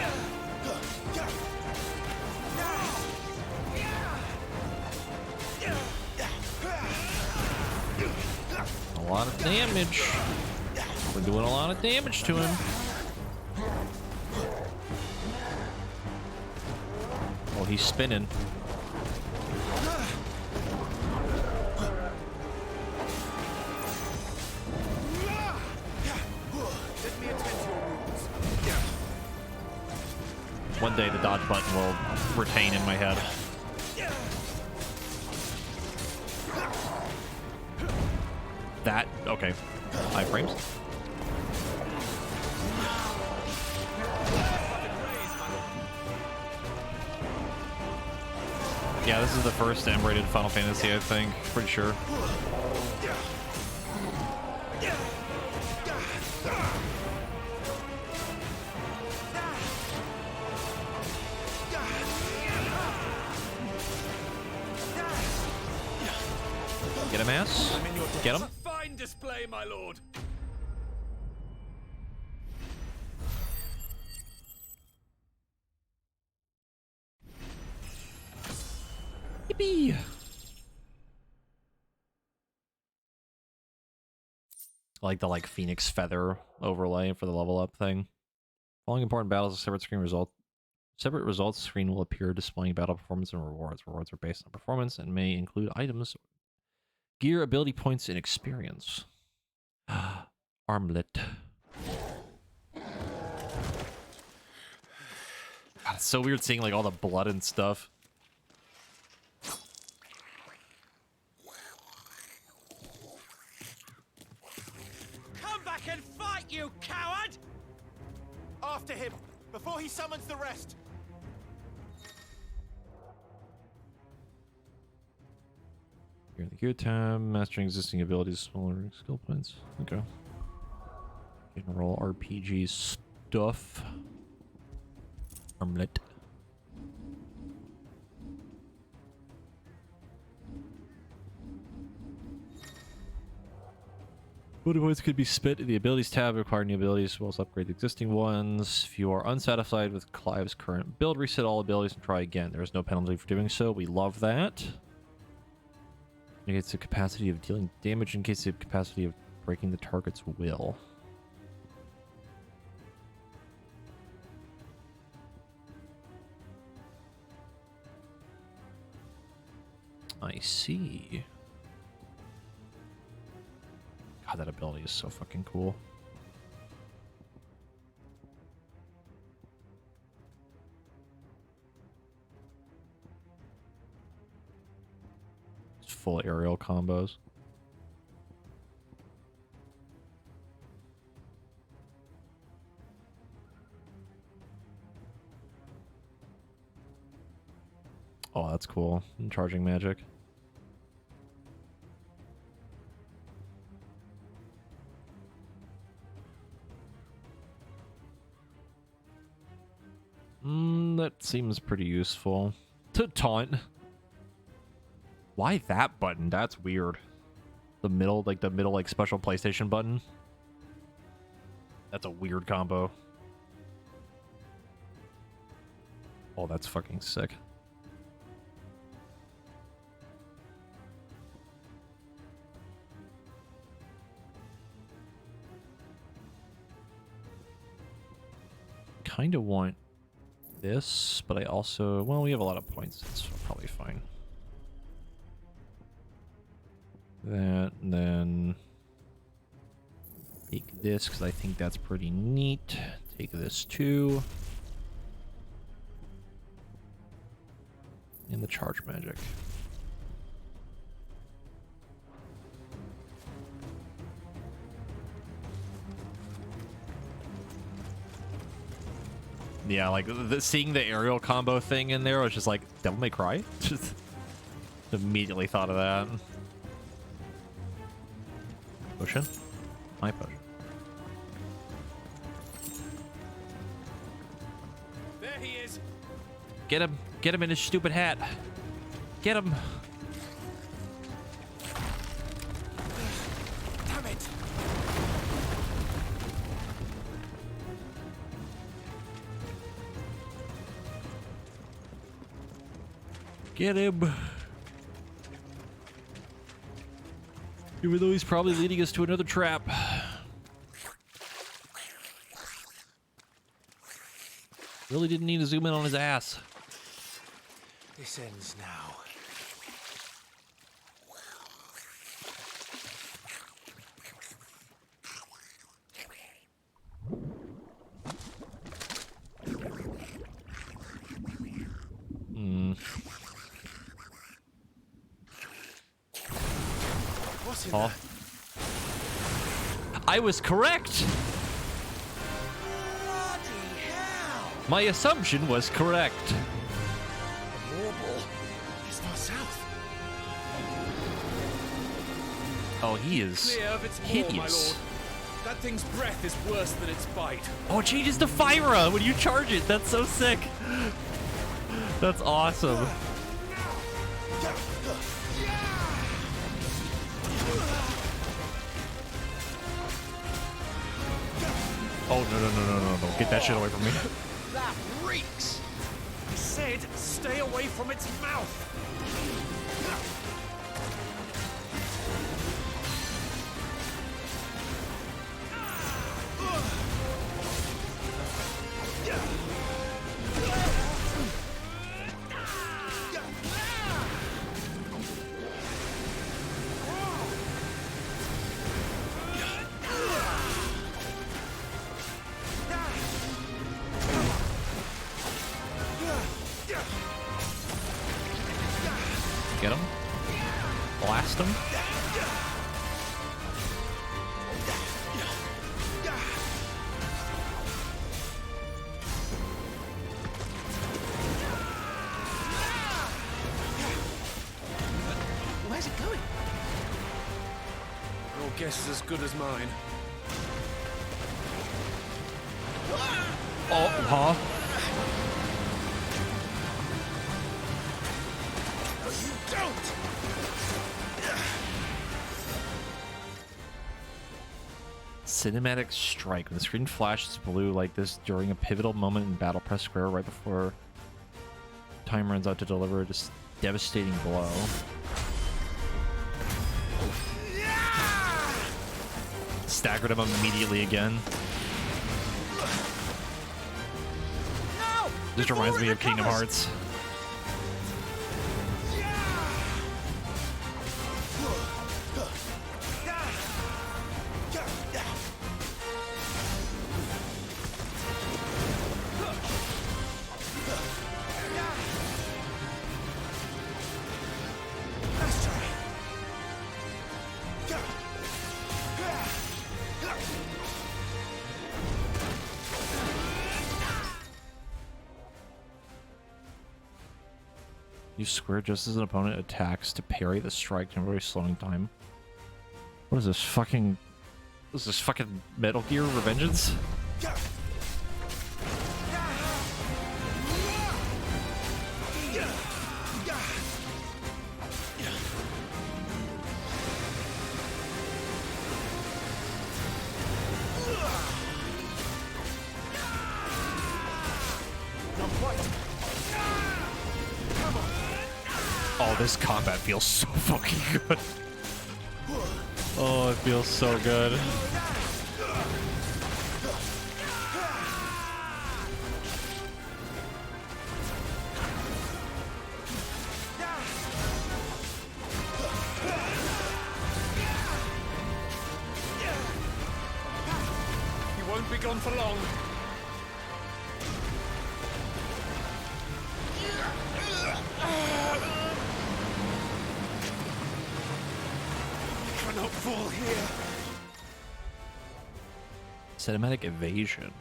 A lot of damage. We're doing a lot of damage to him. Oh, he's spinning. One day the dodge button will retain in my head. That, okay. Iframes. Yeah, this is the first M-rated Final Fantasy, I think. Pretty sure. Get him, ass. Get him. Fine display, my lord. Yippee. I like the Phoenix feather overlay for the level up thing. Following important battles, a separate results screen will appear displaying battle performance and rewards. Rewards are based on performance and may include items, gear, ability points, and experience. Armlet. God, it's so weird seeing like all the blood and stuff. Come back and fight, you coward! After him, before he summons the rest. Here in the gear tab, mastering existing abilities, smaller skill points. Okay. General RPG stuff. Armlet. Ability points could be spent in the abilities tab, require new abilities as well as upgrade the existing ones. If you are unsatisfied with Clive's current build, reset all abilities and try again. There is no penalty for doing so. We love that. Indicates the capacity of dealing damage in case the capacity of breaking the target's will. I see. God, that ability is so fucking cool. It's full aerial combos. Oh, that's cool. And charging magic. That seems pretty useful. To taunt. Why that button? That's weird. The middle special PlayStation button. That's a weird combo. Oh, that's fucking sick. kind of want this, but I also... Well, we have a lot of points. It's probably fine. That, and then... Take this, because I think that's pretty neat. Take this, too. And the charge magic. Yeah, like seeing the aerial combo thing in there was just like, Devil May Cry? Just immediately thought of that. Potion? My potion. There he is. Get him! Get him in his stupid hat! Get him! Damn it. Get him! Even though he's probably leading us to another trap. Really didn't need to zoom in on his ass. This ends now. What's in that? I was correct! My assumption was correct. Warble. It's far south. Oh, he is Clear of its maw, my hideous. lord. That thing's breath is worse than its bite. Oh, it changes to Fyra when you charge it. That's so sick. That's awesome. Oh, no. Get that shit away from me. That reeks! I said, stay away from its mouth! Get him. Blast him. Where's it going? Your guess is as good as mine. Oh, huh? Cinematic strike. When the screen flashes blue like this during a pivotal moment in battle, press square right before time runs out to deliver this devastating blow. Staggered him immediately again. This reminds me of Kingdom Hearts. Use square just as an opponent attacks to parry the strike, temporarily slowing time. What is this fucking... What is this fucking Metal Gear Revengeance? Oh, this combat feels so fucking good. Oh, it feels so good. fall here. Cinematic evasion.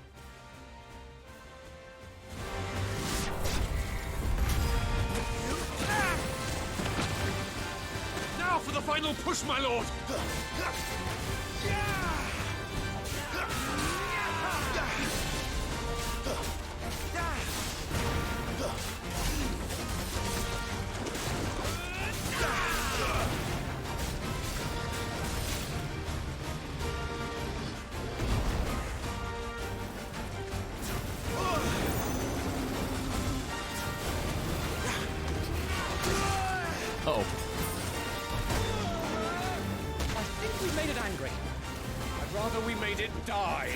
Now for the final push, my lord! Uh-oh. I think we made it angry. I'd rather we made it die.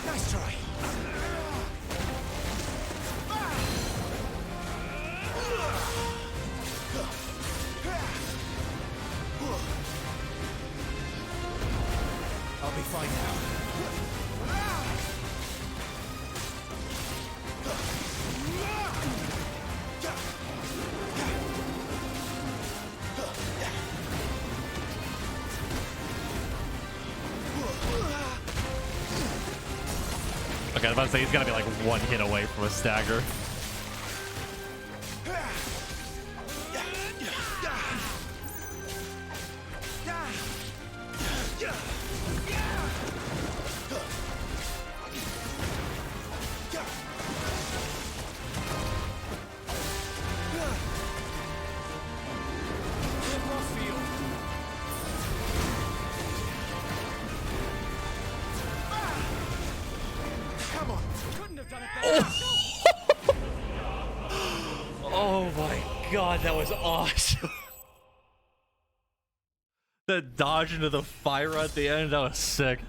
Nice try. I'll be fine Okay, I was about to say he's gotta be like one hit away from a stagger. Come on. Couldn't have done it better. Oh my god, that was awesome. The dodge into the fire at the end, that was sick.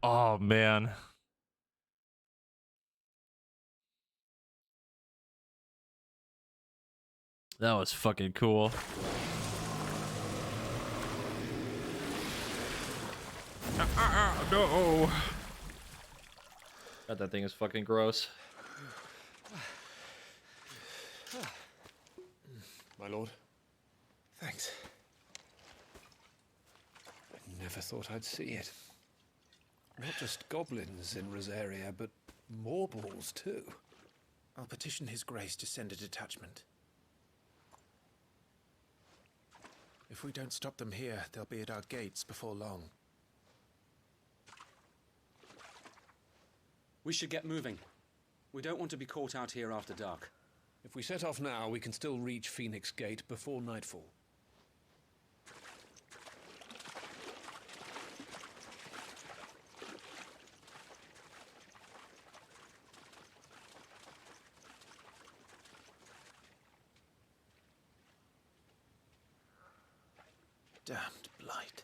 Oh man. That was fucking cool. No. God, that thing is fucking gross. My lord. Thanks. I never thought I'd see it. Not just goblins in Rosaria, but morbals too. I'll petition His Grace to send a detachment. If we don't stop them here, they'll be at our gates before long. We should get moving. We don't want to be caught out here after dark. If we set off now, we can still reach Phoenix Gate before nightfall. Damned blight.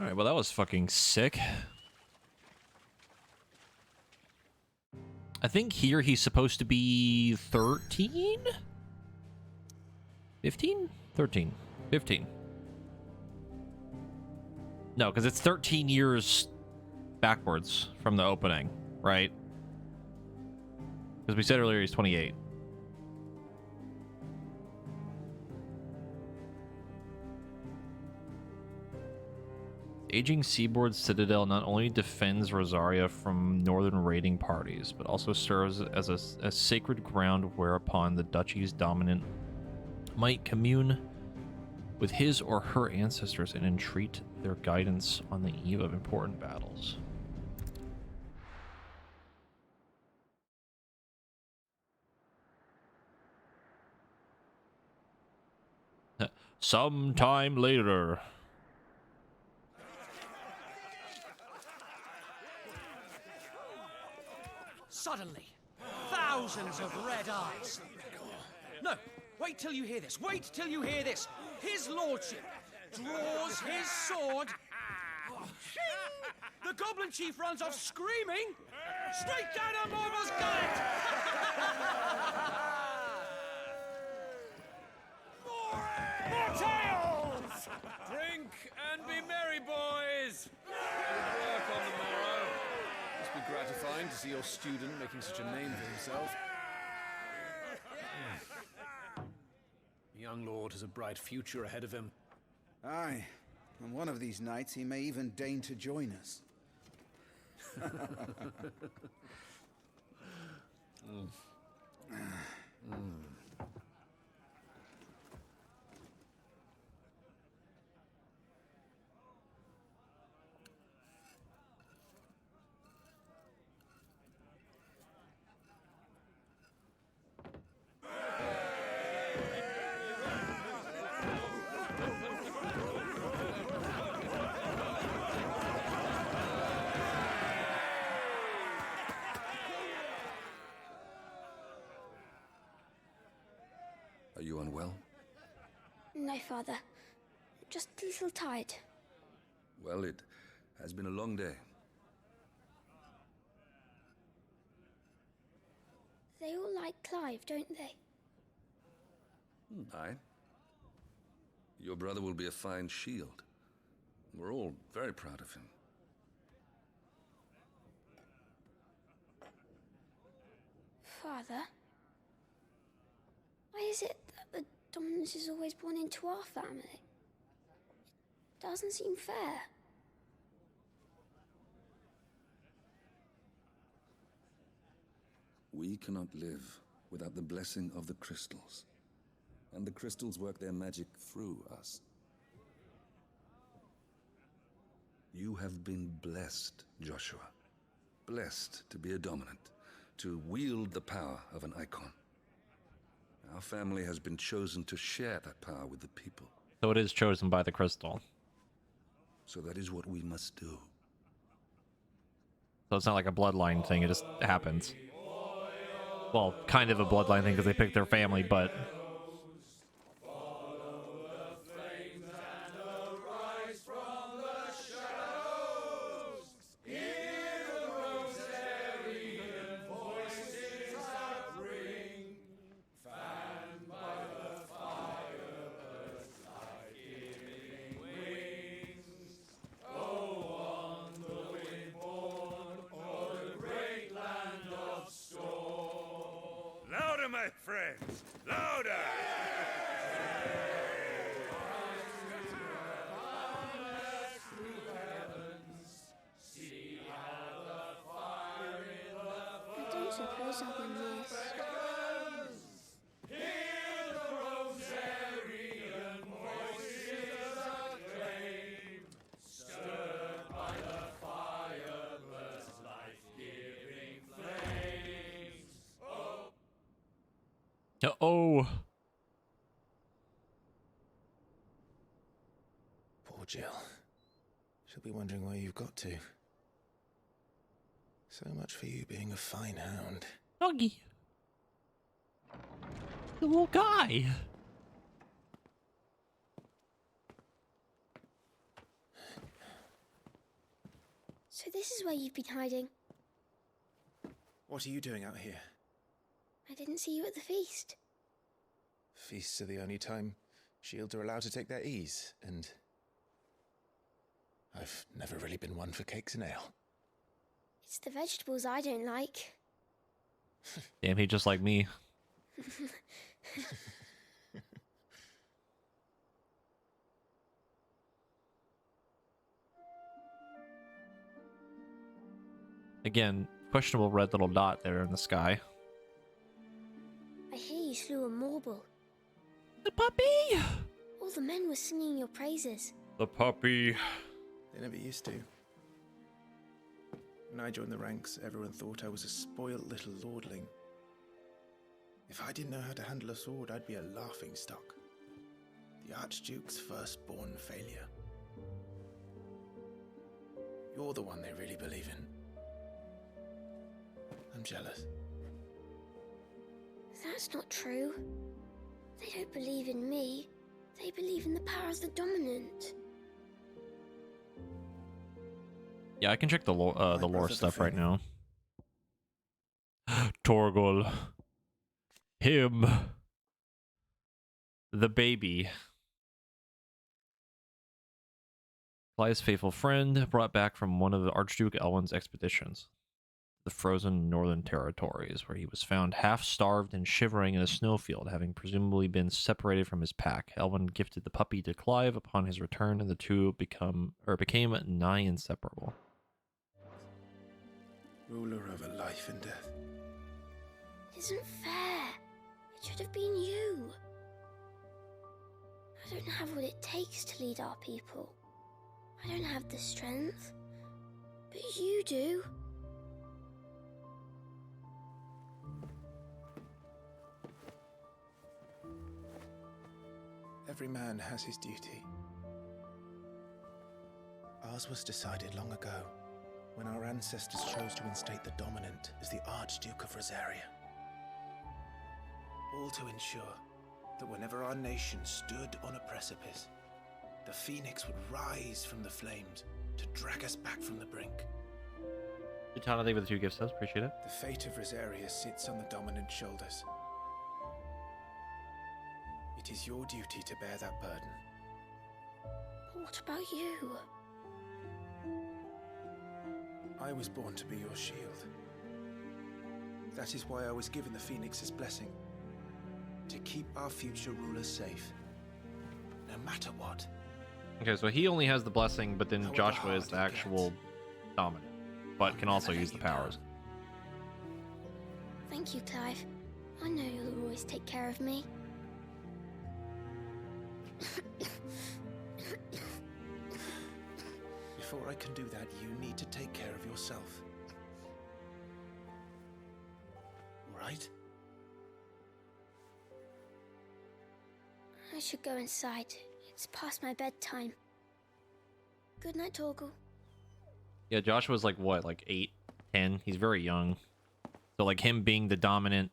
Alright, well that was fucking sick. I think here he's supposed to be 13? 15? 13. 15. No, because it's 13 years backwards from the opening, right? Because we said earlier he's 28. Aging seaboard citadel not only defends Rosaria from northern raiding parties, but also serves as a sacred ground whereupon the duchy's dominant might commune with his or her ancestors and entreat their guidance on the eve of important battles. Sometime later. Suddenly, thousands of red eyes. No, wait till you hear this. Wait till you hear this. His lordship, draws his sword. The Goblin Chief runs off screaming, straight down a Morble's gullet! More tales! Drink and be merry, boys! Good work on the morrow. Must be gratifying to see your student making such a name for himself. The young lord has a bright future ahead of him. Aye, and one of these nights he may even deign to join us. Are you unwell? No, Father. Just a little tired. Well, it has been a long day. They all like Clive, don't they? Aye. Your brother will be a fine shield. We're all very proud of him. Father? Why is it that the dominance is always born into our family? It doesn't seem fair. We cannot live without the blessing of the crystals. And the crystals work their magic through us. You have been blessed, Joshua. Blessed to be a dominant, to wield the power of an icon. Our family has been chosen to share that power with the people. So it is chosen by the crystal. So that is what we must do. So it's not like a bloodline thing, it just happens. Well, kind of a bloodline thing because they picked their family, but... Louder, my friends! Louder! I don't suppose I'll be missed. Oh. Poor Jill. She'll be wondering where you've got to. So much for you being a fine hound. Doggy. The little guy. So this is where you've been hiding. What are you doing out here? I didn't see you at the feast. Feasts are the only time shields are allowed to take their ease, and I've never really been one for cakes and ale. It's the vegetables I don't like. Damn, he just like me. Again, questionable red little dot there in the sky. I hear you slew a Morble. The puppy! All the men were singing your praises. The puppy. They never used to. When I joined the ranks, everyone thought I was a spoilt little lordling. If I didn't know how to handle a sword, I'd be a laughing stock. The Archduke's firstborn failure. You're the one they really believe in. I'm jealous. That's not true. They don't believe in me. They believe in the power of the dominant. Yeah, I can check the lore stuff right now. Torgol. Him. The baby. Clive's faithful friend, brought back from one of the Archduke Elwin's expeditions. The frozen northern territories, where he was found half-starved and shivering in a snowfield, having presumably been separated from his pack. Elwin gifted the puppy to Clive upon his return, and the two became nigh inseparable. Ruler over life and death. It isn't fair. It should have been you. I don't have what it takes to lead our people. I don't have the strength. But you do. Every man has his duty. Ours was decided long ago, when our ancestors chose to instate the dominant as the Archduke of Rosaria. All to ensure that whenever our nation stood on a precipice, the Phoenix would rise from the flames to drag us back from the brink. Thank you for the 2 gifts, appreciate it. The fate of Rosaria sits on the dominant's shoulders. It is your duty to bear that burden. But what about you? I was born to be your shield. That is why I was given the Phoenix's blessing. To keep our future rulers safe. No matter what. Okay, so he only has the blessing, but then Joshua is the actual dominant, but can also use the powers. Thank you, Clive. I know you'll always take care of me. Before I can do that, you need to take care of yourself. Right? I should go inside. It's past my bedtime. Good night, Torgal. Yeah, Joshua's like what, like 8, 10? He's very young. So like him being the dominant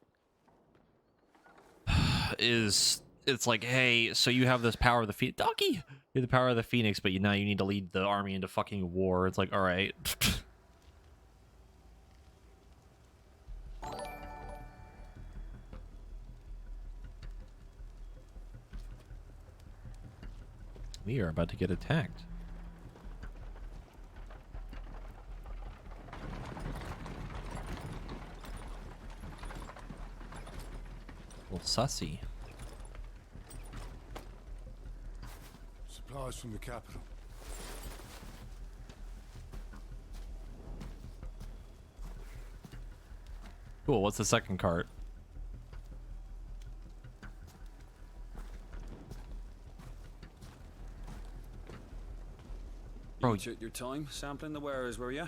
is, it's like, hey, so you have this power of the Phoenix. Doggy! You're the power of the Phoenix, but now you need to lead the army into fucking war. It's like, alright. We are about to get attacked. Well, sussy. Supplies from the capital. Cool, what's the second cart? Bro, you took your time sampling the wares, were ya?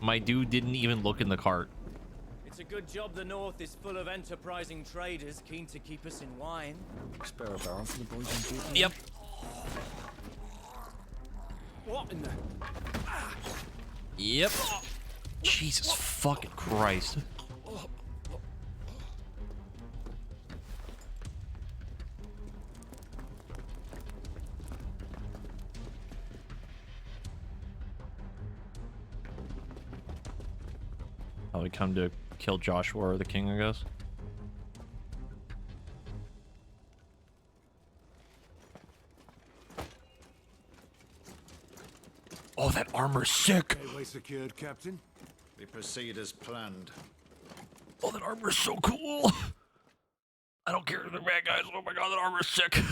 My dude didn't even look in the cart. It's a good job the North is full of enterprising traders keen to keep us in wine. Spare a barrel for the boys and people. Yep. What in the... Yep. Jesus fucking Christ. Probably come to kill Joshua or the king, I guess. Oh, that armor's sick! Gateway secured, Captain. We proceed as planned. Oh, that armor's so cool! I don't care if they're bad guys. Oh my god, that armor's sick!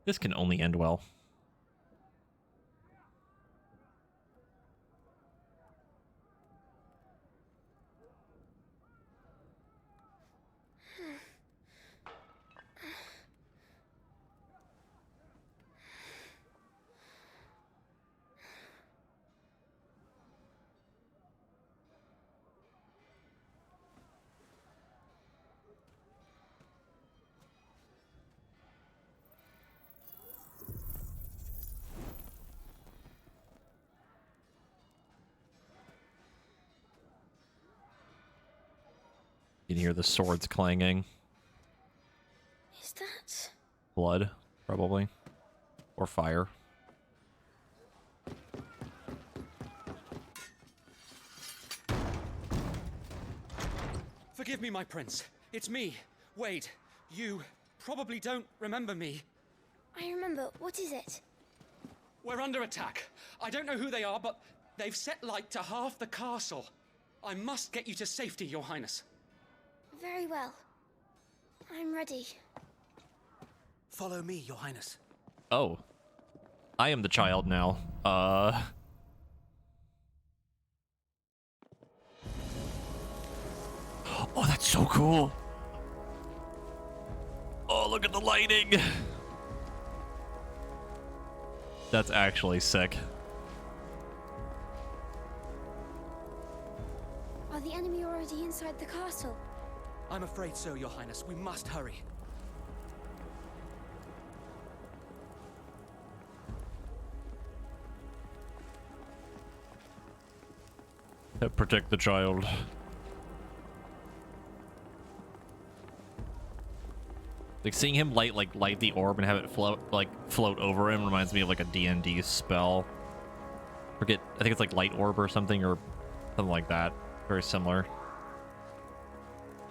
This can only end well. You can hear the swords clanging. Is that... Blood, probably. Or fire. Forgive me, my prince. It's me, Wade. You probably don't remember me. I remember. What is it? We're under attack. I don't know who they are, but they've set light to half the castle. I must get you to safety, Your Highness. Very well. I'm ready. Follow me, Your Highness. Oh. I am the child now. Oh, that's so cool. Oh, look at the lighting. That's actually sick. Are the enemy already inside the castle? I'm afraid so, Your Highness. We must hurry. Protect the child. Like seeing him light the orb and have it float over him reminds me of like a D&D spell. I think it's like light orb or something like that. Very similar.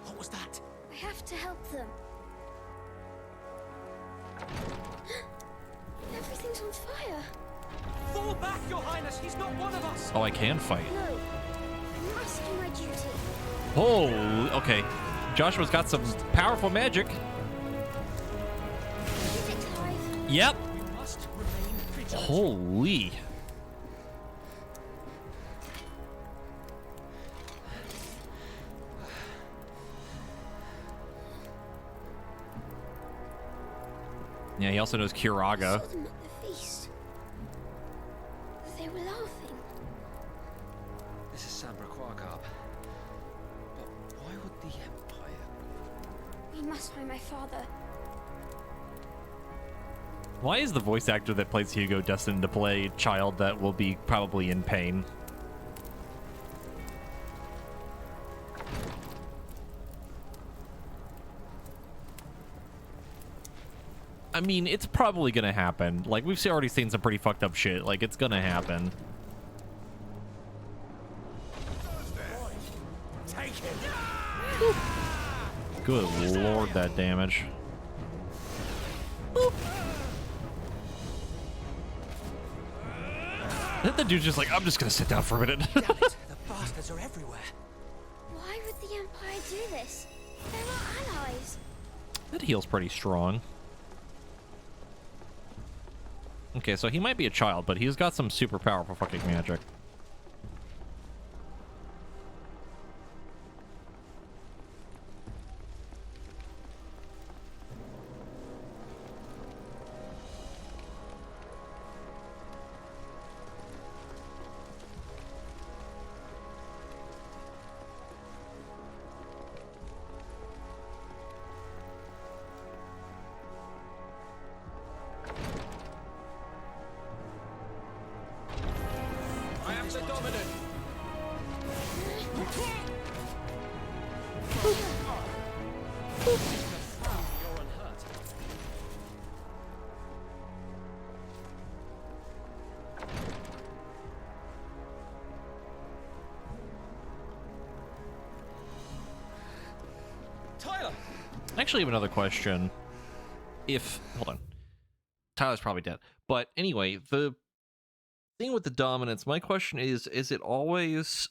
What was that? I have to help them. Everything's on fire. Fall back, Your Highness. He's not one of us. Oh, I can fight. No, I must do my duty. Oh, okay. Joshua's got some powerful magic. Is it Clive? Yep. You must remain vigilant. Holy. Yeah, he also knows I Kiraga. saw them at the feast. They were laughing. This is Sambra Quargarb. But why would the Empire... We must find my father. Why is the voice actor that plays Hugo destined to play a child that will be probably in pain? I mean, it's probably gonna happen. Like, we've already seen some pretty fucked up shit. Like, it's gonna happen. Take him. Good lord, that damage. Boop. Then the dude's just like, I'm just gonna sit down for a minute. Damn it, the bastards are everywhere. Why would the Empire do this? They're our allies. That heal's pretty strong. Okay, so he might be a child, but he's got some super powerful fucking magic. I am the dominant. You're unhurt. Tyler! I actually have another question. Hold on. Tyler's probably dead. But anyway, the thing with the dominance, my question is it always...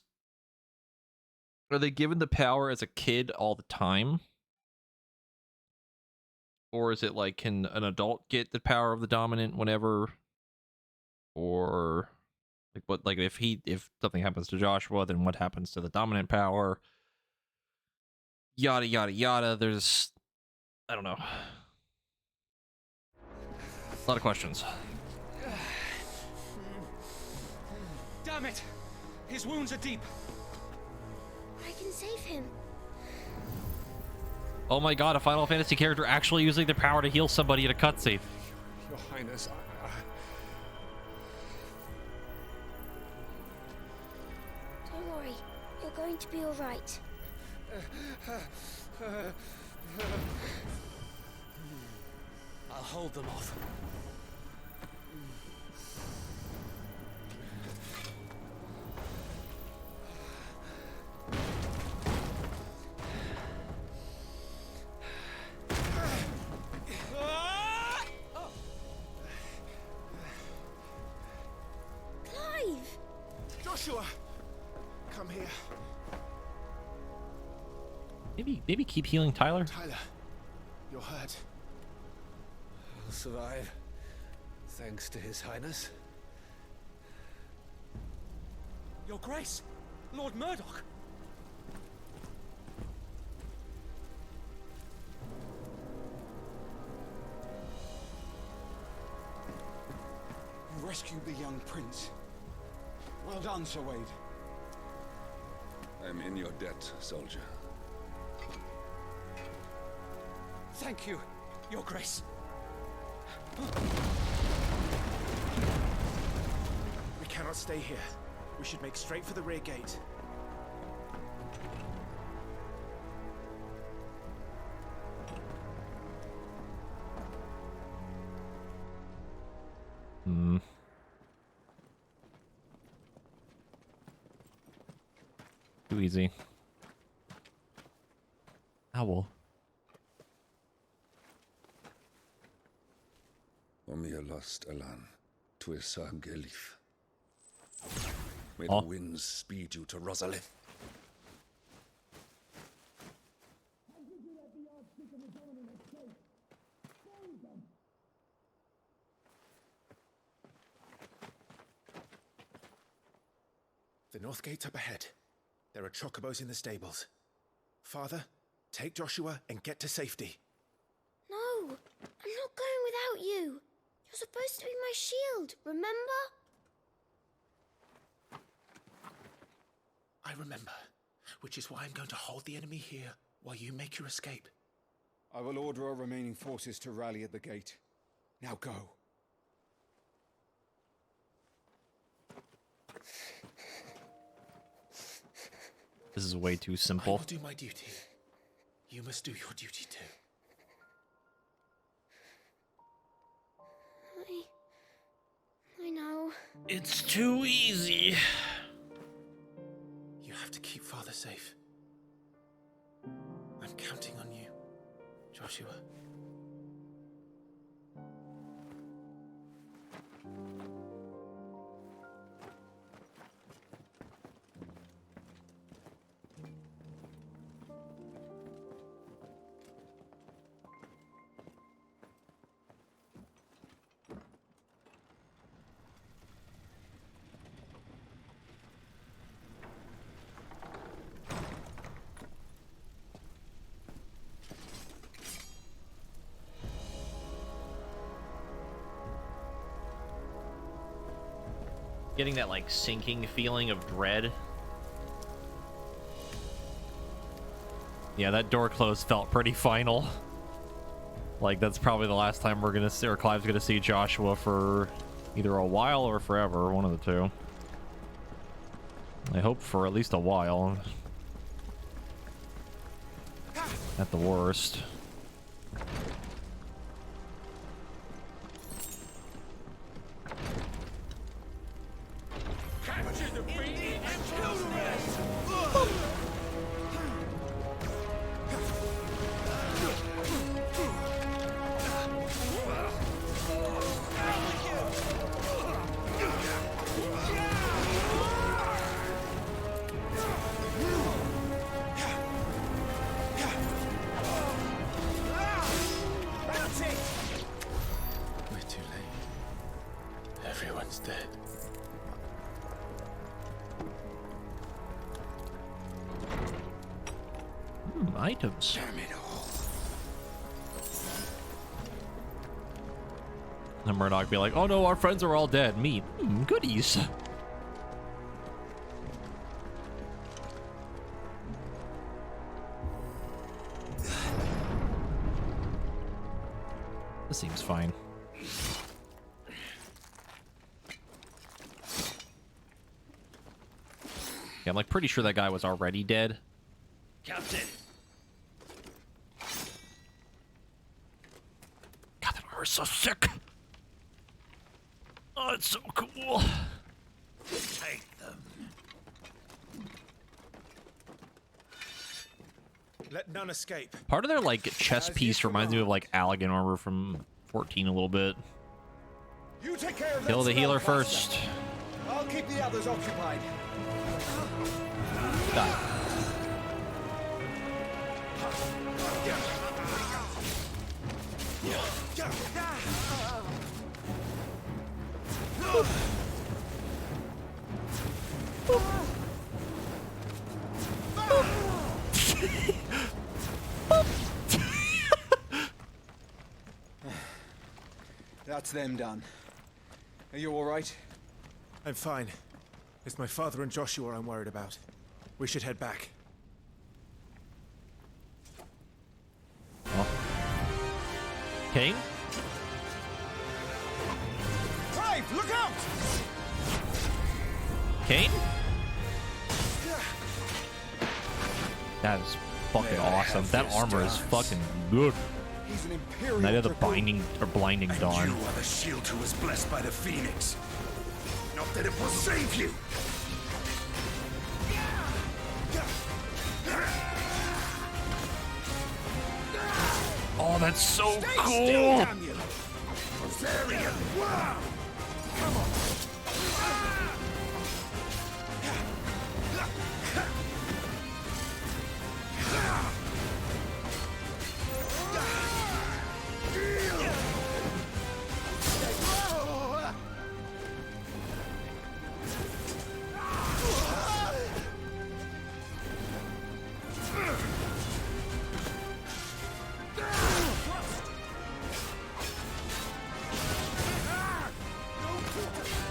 Are they given the power as a kid all the time? Or is it like, can an adult get the power of the dominant whenever? Or like what, like if something happens to Joshua, then what happens to the dominant power? Yada yada yada. There's, I don't know. A lot of questions. Damn it! His wounds are deep. I can save him. Oh my god, a Final Fantasy character actually using their power to heal somebody in a cutscene. Your Highness, Don't worry. You're going to be all right. I'll hold them off. Clive! Joshua! Come here. Maybe keep healing Tyler. Tyler, you're hurt. I'll survive. Thanks to His Highness. Your Grace, Lord Murdoch. You rescued the young prince. Well done, Sir Wade. I'm in your debt, soldier. Thank you, Your Grace. We cannot stay here. We should make straight for the rear gate. Hmm. Too easy. Owl. Omir lost Alan, Tuisa Gelif. May Oh. the winds speed you to Rosalith. The north gate's up ahead. There are chocobos in the stables. Father, take Joshua and get to safety. No, I'm not going without you. You're supposed to be my shield, remember? I remember, which is why I'm going to hold the enemy here while you make your escape. I will order our remaining forces to rally at the gate. Now go. This is way too I simple. will do my duty. You must do your duty too. I know. It's too easy. You have to keep Father safe. I'm counting on you, Joshua. Getting that like sinking feeling of dread. Yeah, that door close felt pretty final. Like that's probably the last time we're gonna see, or Clive's gonna see Joshua for either a while or forever, one of the two. I hope for at least a while. At the worst. Capture the Phoenix and kill the rest! We're too late. Everyone's dead. Items. Damn it all. And Murdoch be like, oh no, our friends are all dead. Me, goodies. This seems fine. Yeah, I'm like pretty sure that guy was already dead. Captain. God, that armor is so sick. Oh, it's so cool. Take them. Let none escape. Part of their like chest piece reminds me of like Allegan armor from 14 a little bit. You take care of Kill that the healer spell, first. Master. I'll keep the others occupied. Die. That's them done. Are you all right? I'm fine. It's my father and Joshua I'm worried about. We should head back. Kane? Clive, look out! Kane? That is fucking awesome. That armor is fucking good. He's an imperial Night of the dragoon. binding or blinding dawn. You are the shield who was blessed by the Phoenix. Not that it will save you. Oh, that's so Stay cool. still, damn you! Rosarian! Wow! Come on!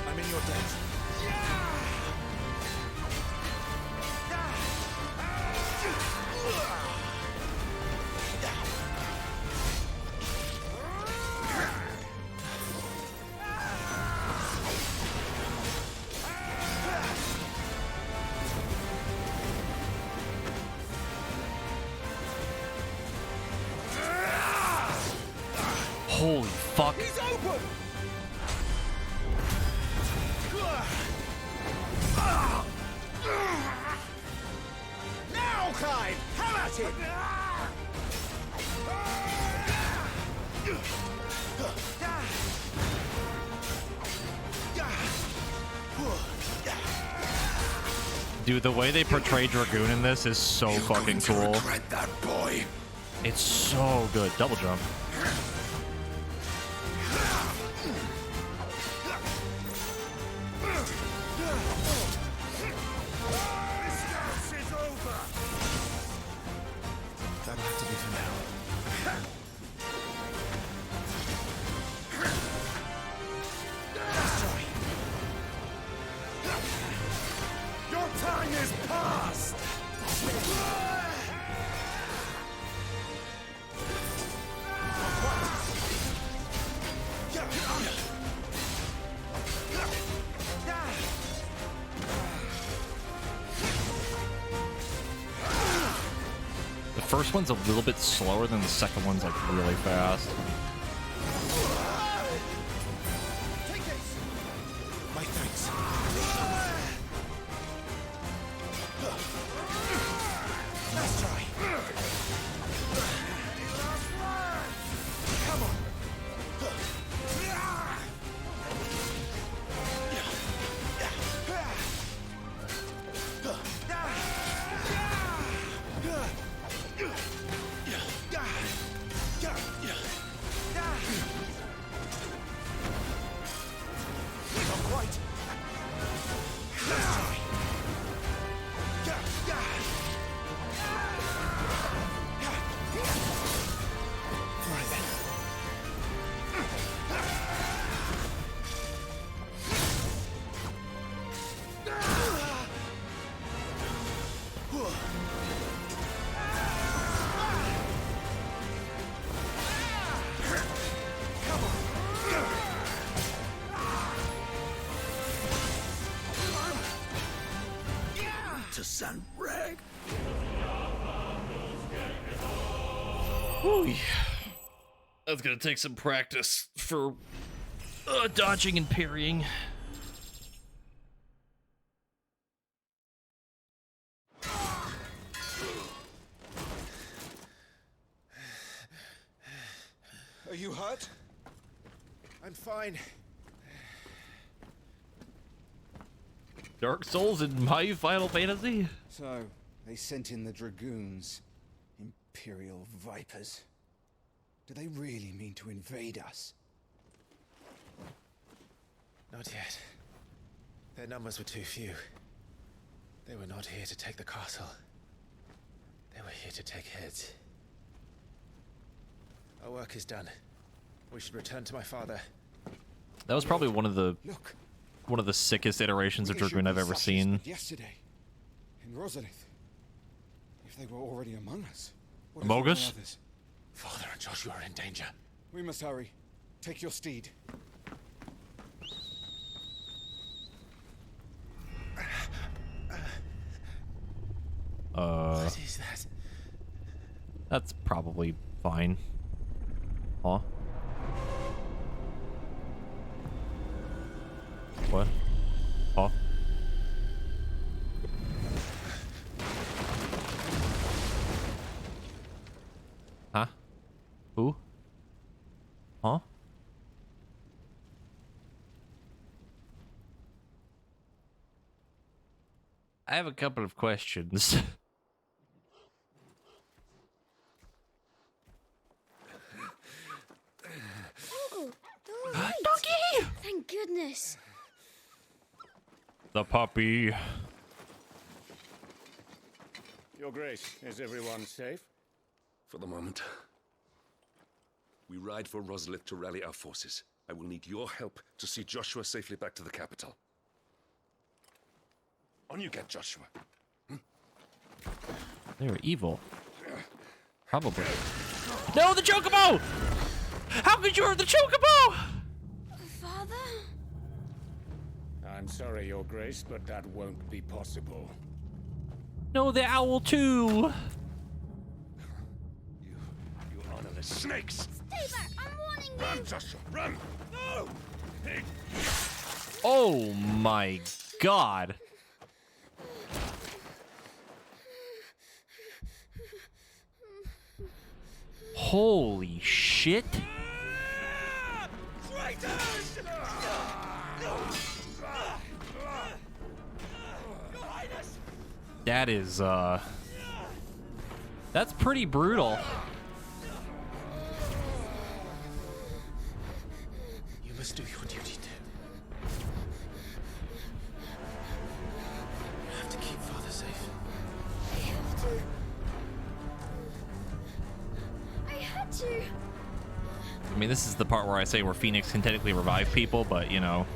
I'm in your debt. Holy fuck. He's open! Now, Clive! Have at it! Dude, the way they portray Dragoon in this is so fucking cool. Regret that, boy. It's so good. Double jump. This dance is over. That'll have to be for now. Your time is past. The first one's a little bit slower than the second one's like really fast. My thanks. Let's try. Come on. Not quite. Let's try. Right then. To San Reg. Ooh, yeah. That's gonna take some practice for dodging and parrying. Are you hurt? I'm fine. Dark Souls in my Final Fantasy? So, they sent in the Dragoons. Imperial Vipers. Do they really mean to invade us? Not yet. Their numbers were too few. They were not here to take the castle. They were here to take heads. Our work is done. We should return to my father. That was probably one of the sickest iterations of Dragoon I've ever seen. Yesterday, in Rosalith. If they were already among us. What Mogus? of the others? Father and Joshua are in danger. We must hurry. Take your steed. What is that? That's probably fine. Huh? What? Huh? Huh? Who? Huh? I have a couple of questions. Oh, they're all right. Doggy! Thank goodness. The puppy. Your Grace, is everyone safe? For the moment. We ride for Rosalith to rally our forces. I will need your help to see Joshua safely back to the capital. On you get, Joshua. They were evil. Probably. No, the Chocobo! How could you hurt the Chocobo? Father? I'm sorry, Your Grace, but that won't be possible. No, the owl too. You honor the snakes! Stay back! I'm warning you! Run, Joshua, run! No! Oh my god. Holy shit. Traitors! That is, that's pretty brutal. You must do your duty too. You have to keep Father safe. I have to. I had to. I mean, this is the part where I say where Phoenix can technically revive people, but, you know.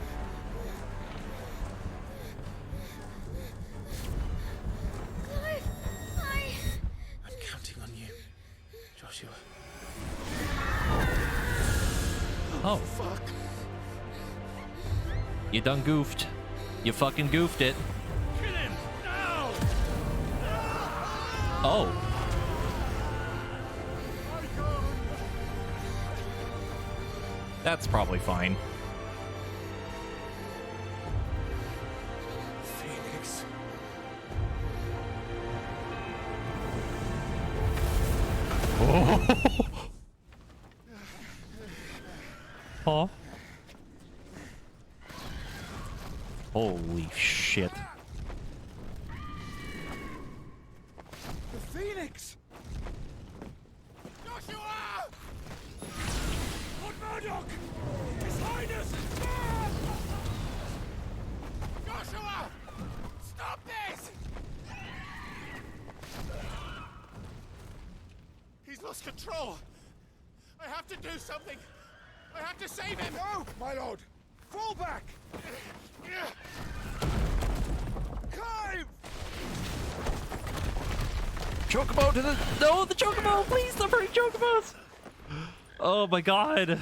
I'm counting on you, Joshua. Oh. Fuck. You done goofed. You fucking goofed it. Kill him! Now! Oh. That's probably fine. Phoenix. Oh. Huh? Holy shit. The Phoenix! Joshua! Lord Murdoch! His Highness! Joshua! Stop this! He's lost control! I have to do something! I have to save him! No, my lord! Fall back! Climb! Chocobo to the... No, the Chocobo! Please stop hurting Chocobos! Oh my god.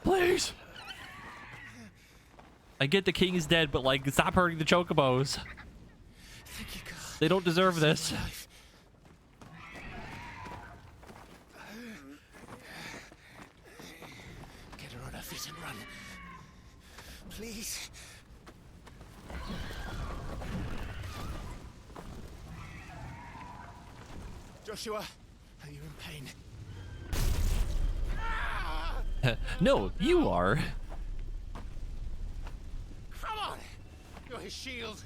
Please. I get the king is dead, but like, stop hurting the Chocobos. They don't deserve this. run. Please. Joshua, are you in pain? No, you are. Come on! You're his shield.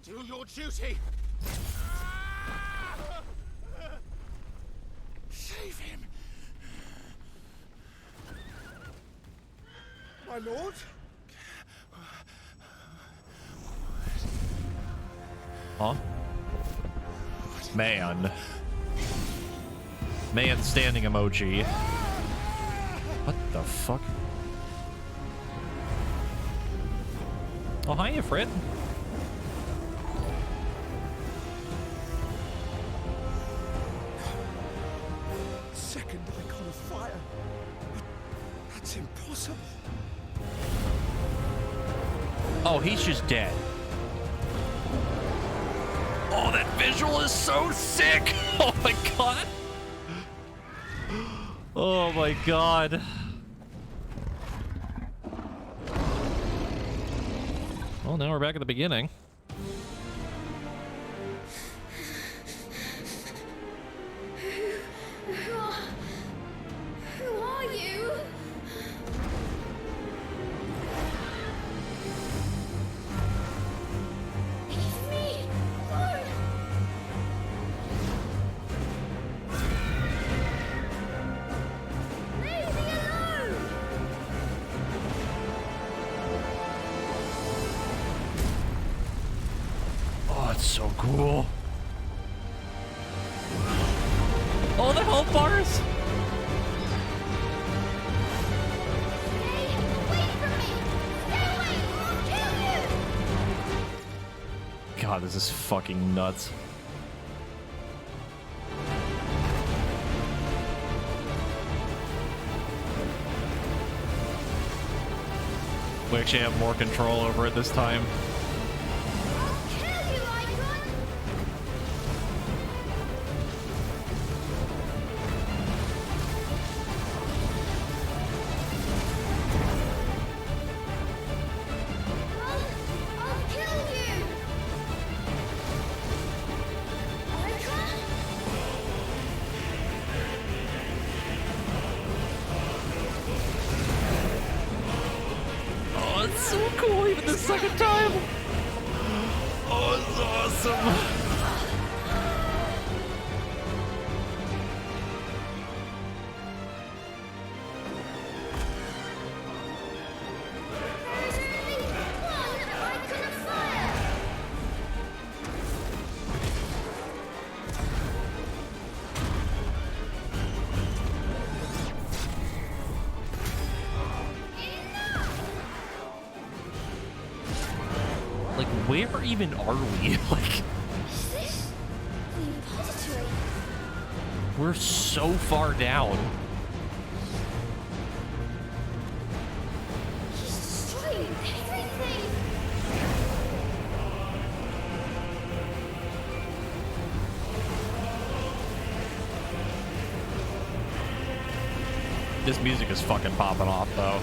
Do your duty. Save him. My lord? Huh? Man. Man standing emoji. What the fuck? Oh, hiya, Fred. Second icon of fire. That's impossible. Oh, he's just dead. Oh, that visual is so sick! Oh my god! Oh my god. Well, now we're back at the beginning. Who are you? Leave me alone. Leave me alone. Oh, it's so cool. Oh, the health bars! God, this is fucking nuts. We actually have more control over it this time. Oh, it's so cool, even the second time. Oh, it's awesome. Like, where even are we? Like, Is this the repository? we're so far down. He's destroying everything. This music is fucking popping off, though.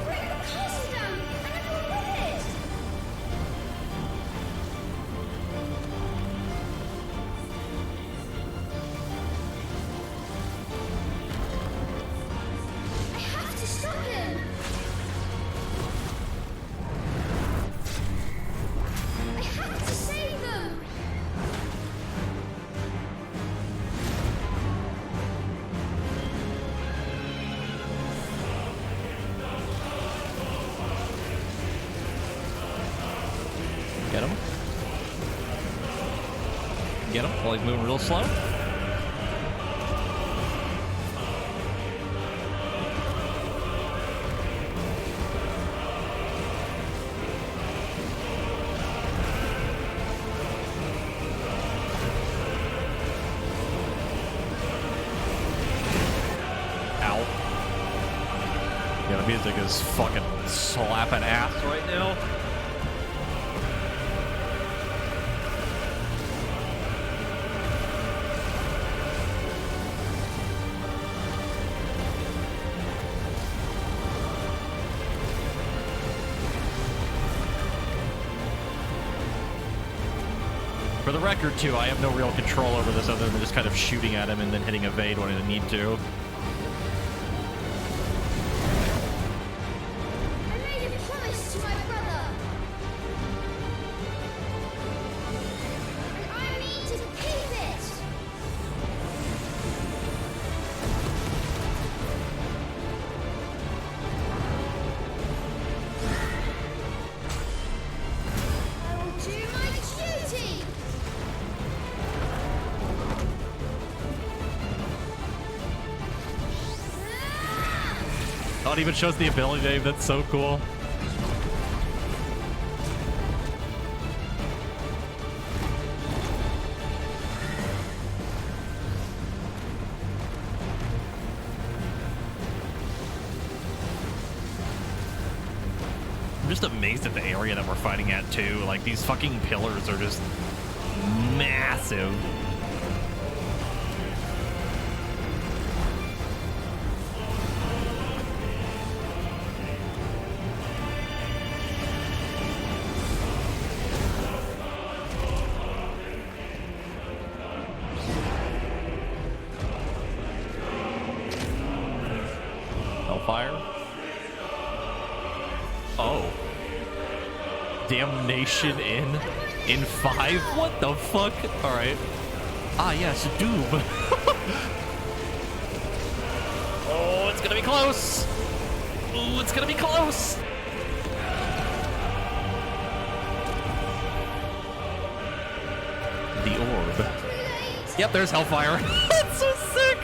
Bring the castle down and everyone with it. I have to stop him. I have to save them. Get him. Get him while he's moving real slow. Ow. Yeah, the music is fucking slapping ass right now. For the record, too, I have no real control over this other than just kind of shooting at him and then hitting evade when I need to. I made a promise to my brother. And I mean to keep it. I will do my duty. Oh, it even shows the ability name. That's so cool. I'm just amazed at the area that we're fighting at, too. Like, these fucking pillars are just massive. Hellfire. Oh. Damnation in 5? What the fuck? Alright. Ah, yes, Doom. Oh, it's gonna be close. Ooh, it's gonna be close. The orb. Yep, there's Hellfire. That's so sick.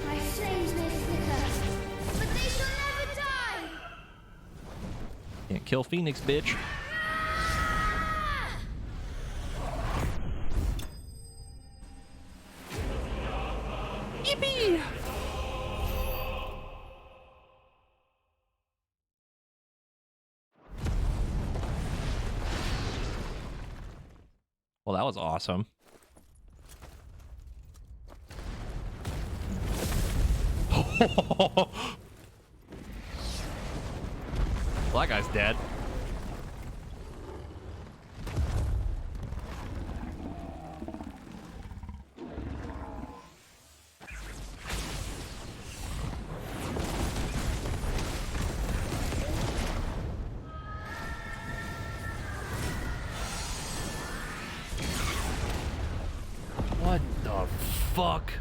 My flames may flicker, but they shall never die. Can't kill Phoenix, bitch. Yippee! Well, that was awesome. Well, that guy's dead. What the fuck?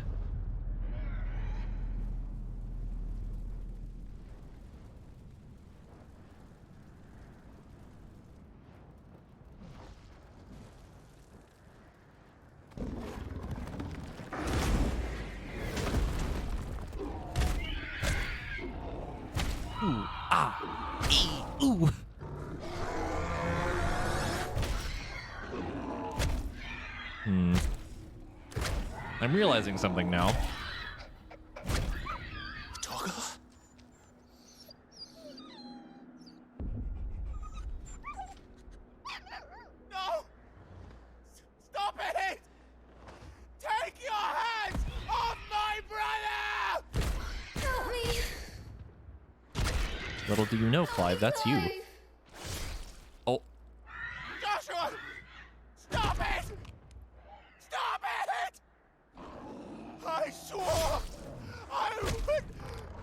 Ooh, ah, ee, ooh. I'm realizing something now. Toggle? No! Stop it! Take your hands off my brother! Help me. Little do you know, Clive, that's you. Oh, Joshua! Stop it! Stop it! I swore I would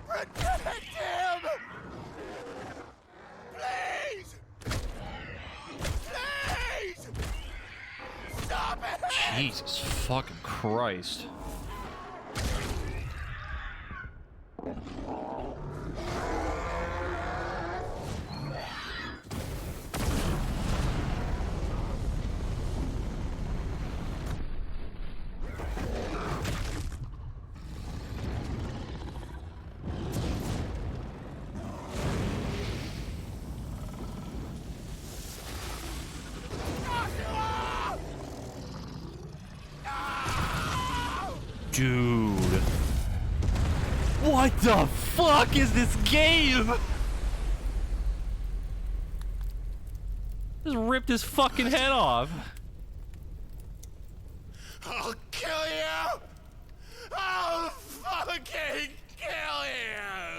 protect him! Please! Please! Stop it! Jesus fucking Christ. Dude. What the fuck is this game? Just ripped his fucking head off. I'll kill you! I'll fucking kill you!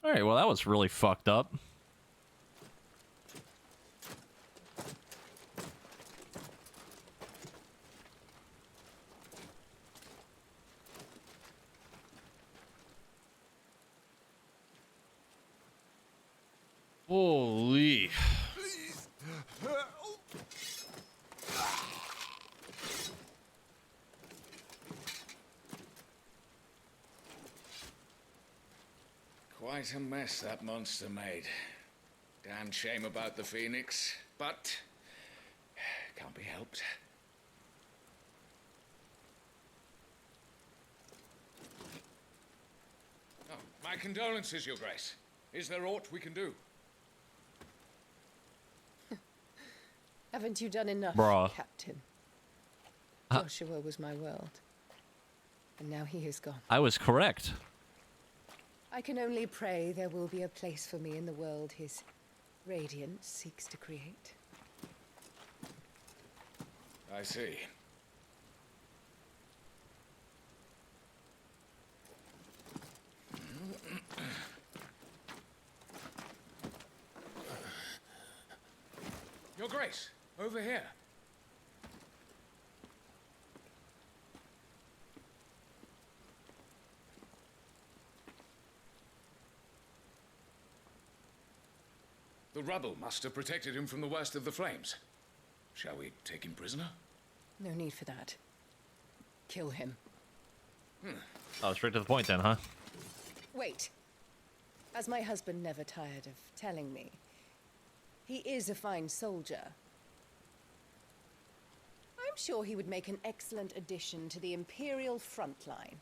All right, well, that was really fucked up. Holy. Quite a mess that monster made. Damn shame about the Phoenix, but can't be helped. Oh, my condolences, Your Grace. Is there aught we can do? Haven't you done enough, Bruh. Captain? Huh. Joshua was my world. And now he is gone. I was correct. I can only pray there will be a place for me in the world his radiance seeks to create. I see. Your Grace, over here. The rubble must have protected him from the worst of the flames. Shall we take him prisoner? No need for that. Kill him. Oh, straight to the point then, huh? Wait. As my husband never tired of telling me, he is a fine soldier. I'm sure he would make an excellent addition to the Imperial front line.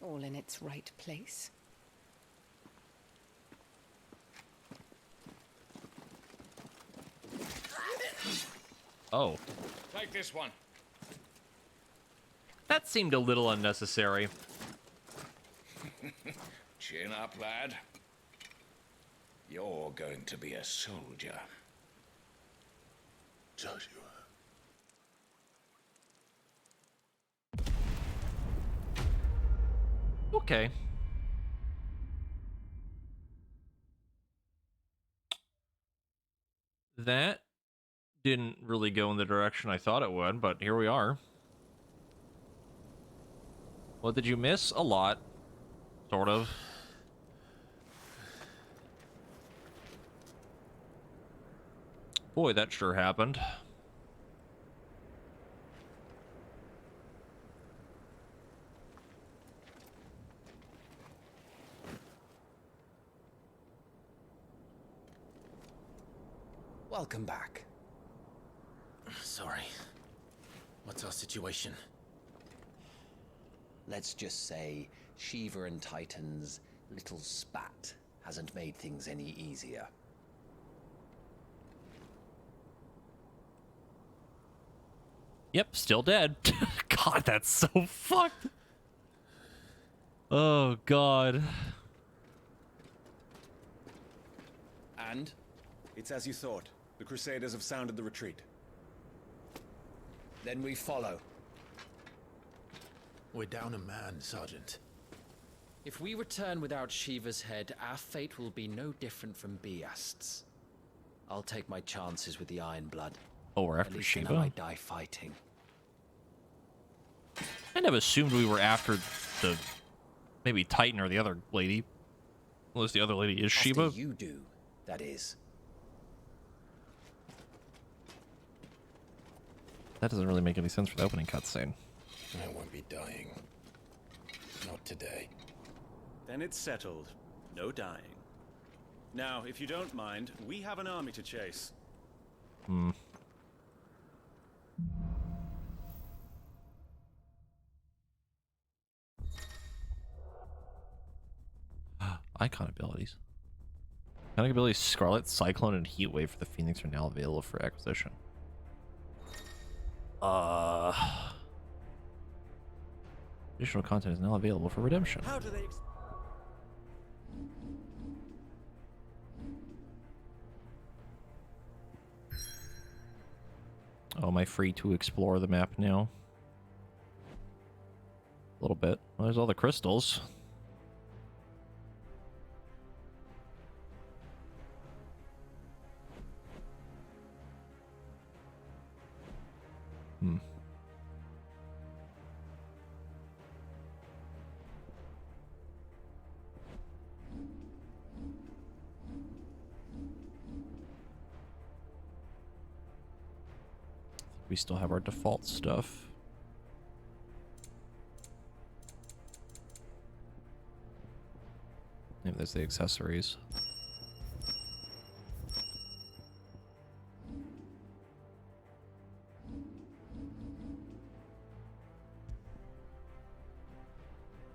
All in its right place. Oh. Take this one. That seemed a little unnecessary. Chin up, lad. You're going to be a soldier. Joshua. Okay. That didn't really go in the direction I thought it would, but here we are. What did you miss? A lot. Sort of. Boy, that sure happened. Welcome back. Sorry. What's our situation? Let's just say Shiva and Titan's little spat hasn't made things any easier. Yep, still dead. God, that's so fucked. Oh, God. And? It's as you thought. The Crusaders have sounded the retreat. Then we follow. We're down a man, Sergeant. If we return without Shiva's head, our fate will be no different from Biast's. I'll take my chances with the Iron Blood. Oh, we're At after least then Shiva? I might die fighting. I kind of assumed we were after the maybe Titan or the other lady. Unless the other lady is Shiva. After you do, that is. That doesn't really make any sense for the opening cutscene. I won't be dying. Not today. Then it's settled. No dying. Now, if you don't mind, we have an army to chase. Hmm. Icon abilities. Iconic abilities Scarlet, Cyclone, and Heat Wave for the Phoenix are now available for acquisition. Additional content is now available for redemption. How do they... Oh, am I free to explore the map now? A little bit. Well, there's all the crystals. We still have our default stuff. Maybe there's the accessories.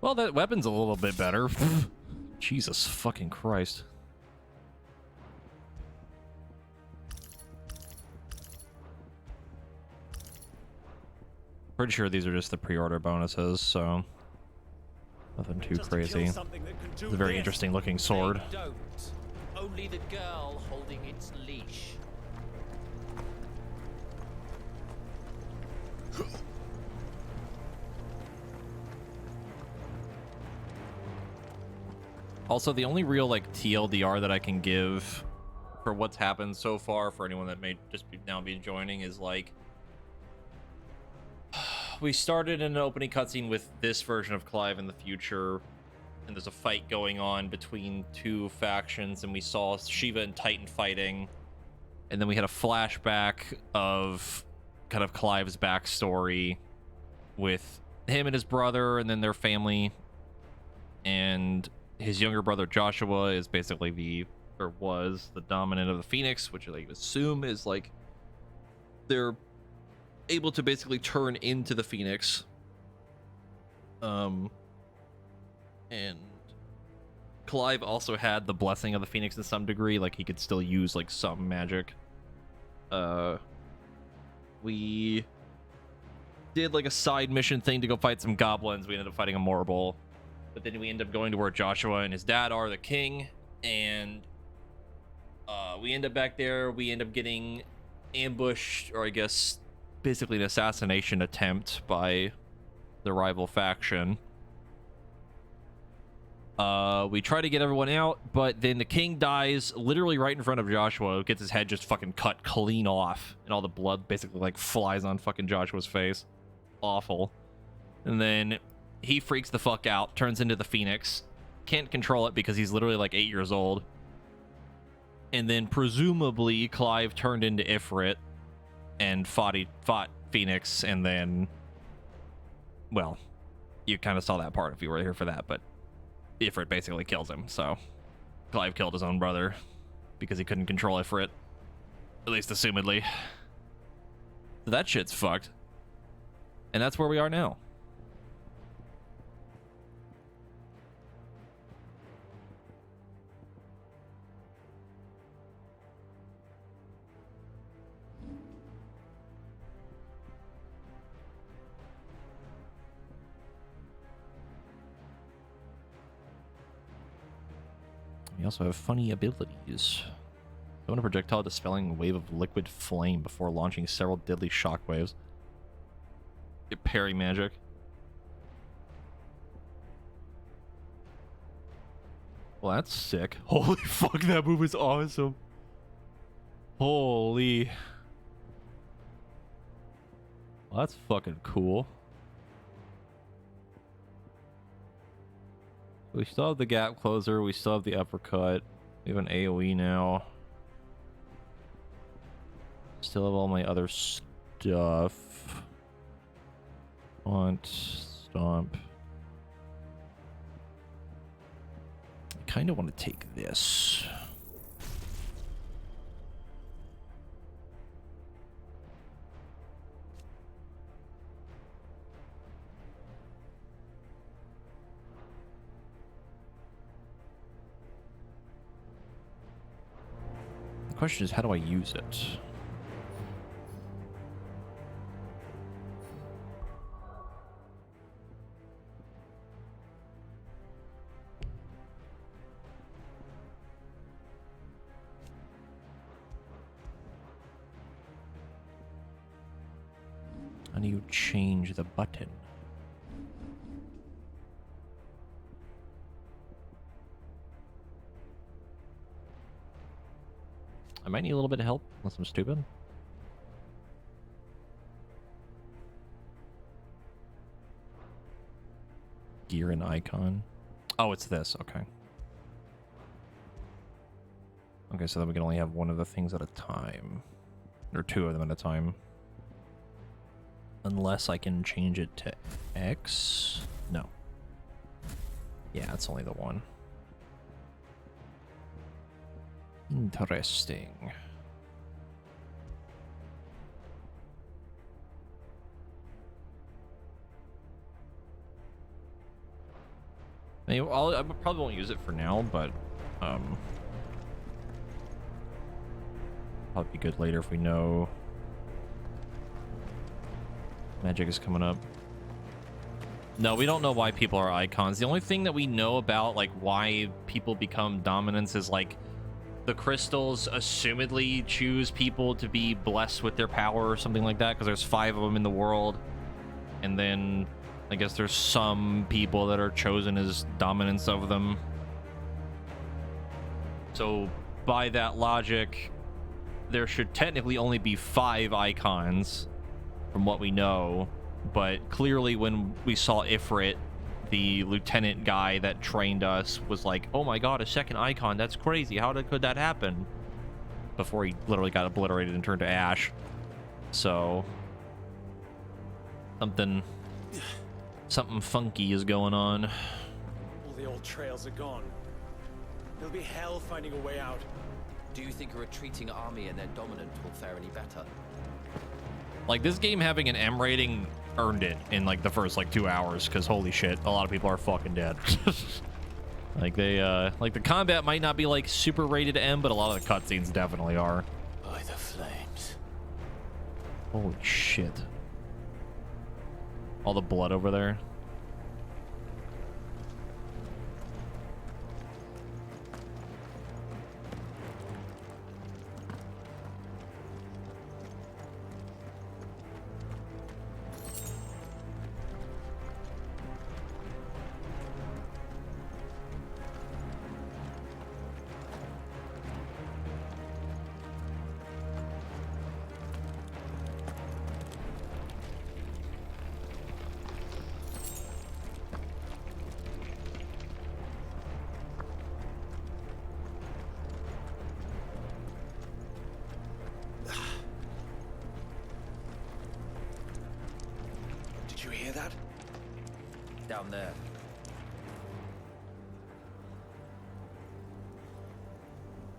Well, that weapon's a little bit better. Jesus fucking Christ. Pretty sure these are just the pre-order bonuses, so nothing too crazy. It's a very interesting looking sword. They don't. Only the girl holding its leash. Also, the only real like TLDR that I can give for what's happened so far for anyone that may just now be joining is like we started in an opening cutscene with this version of Clive in the future, and there's a fight going on between two factions, and we saw Shiva and Titan fighting, and then we had a flashback of kind of Clive's backstory with him and his brother and then their family, and his younger brother Joshua is basically was the dominant of the Phoenix, which I assume is like they're able to basically turn into the Phoenix. And Clive also had the blessing of the Phoenix to some degree, like he could still use like some magic. We did like a side mission thing to go fight some goblins. We ended up fighting a Morble, but then we ended up going to where Joshua and his dad are, the king, and we end up back there. We end up getting ambushed, or I guess basically an assassination attempt by the rival faction. We try to get everyone out, but then the king dies literally right in front of Joshua, gets his head just fucking cut clean off, and all the blood basically like flies on fucking Joshua's face. Awful. And then he freaks the fuck out, turns into the Phoenix, can't control it because he's literally like 8 years old. And then presumably Clive turned into Ifrit and fought Phoenix, and then, well, you kind of saw that part if you were here for that, but Ifrit basically kills him, so Clive killed his own brother because he couldn't control Ifrit, at least assumedly. So that shit's fucked. And that's where we are now. We also have funny abilities. Summon a projectile dispelling a wave of liquid flame before launching several deadly shockwaves. Get parry magic. Well, that's sick. Holy fuck, that move is awesome. Holy. Well, that's fucking cool. We still have the gap closer. We still have the uppercut. We have an AoE now. Still have all my other stuff. Taunt, stomp. I kind of want to take this. The question is, how do I use it? How do you change the button? I might need a little bit of help, unless I'm stupid. gear and icon. Oh, it's this. Okay. Okay, so then we can only have one of the things at a time. Or two of them at a time. Unless I can change it to X. No. Yeah, it's only the one. Interesting. I mean, I probably won't use it for now, but probably be good later if we know magic is coming up. No, we don't know why people are icons. The only thing that we know about, like, why people become dominants is, like, the crystals assumedly choose people to be blessed with their power or something like that, because there's 5 of them in the world. And then I guess there's some people that are chosen as dominants of them. So by that logic, there should technically only be 5 icons from what we know. But clearly when we saw Ifrit, the lieutenant guy that trained us was like, oh my god, a second icon, that's crazy, could that happen? Before he literally got obliterated and turned to ash. So something funky is going on. All the old trails are gone. It'll be hell finding a way out. Do you think a retreating army and their dominant will fare any better? Like, this game having an M rating earned it in, like, the first, like, 2 hours, because holy shit, a lot of people are fucking dead. Like, they, like, the combat might not be, like, super rated M, but a lot of the cutscenes definitely are. By the flames. Holy shit. All the blood over there. Did you hear that? Down there.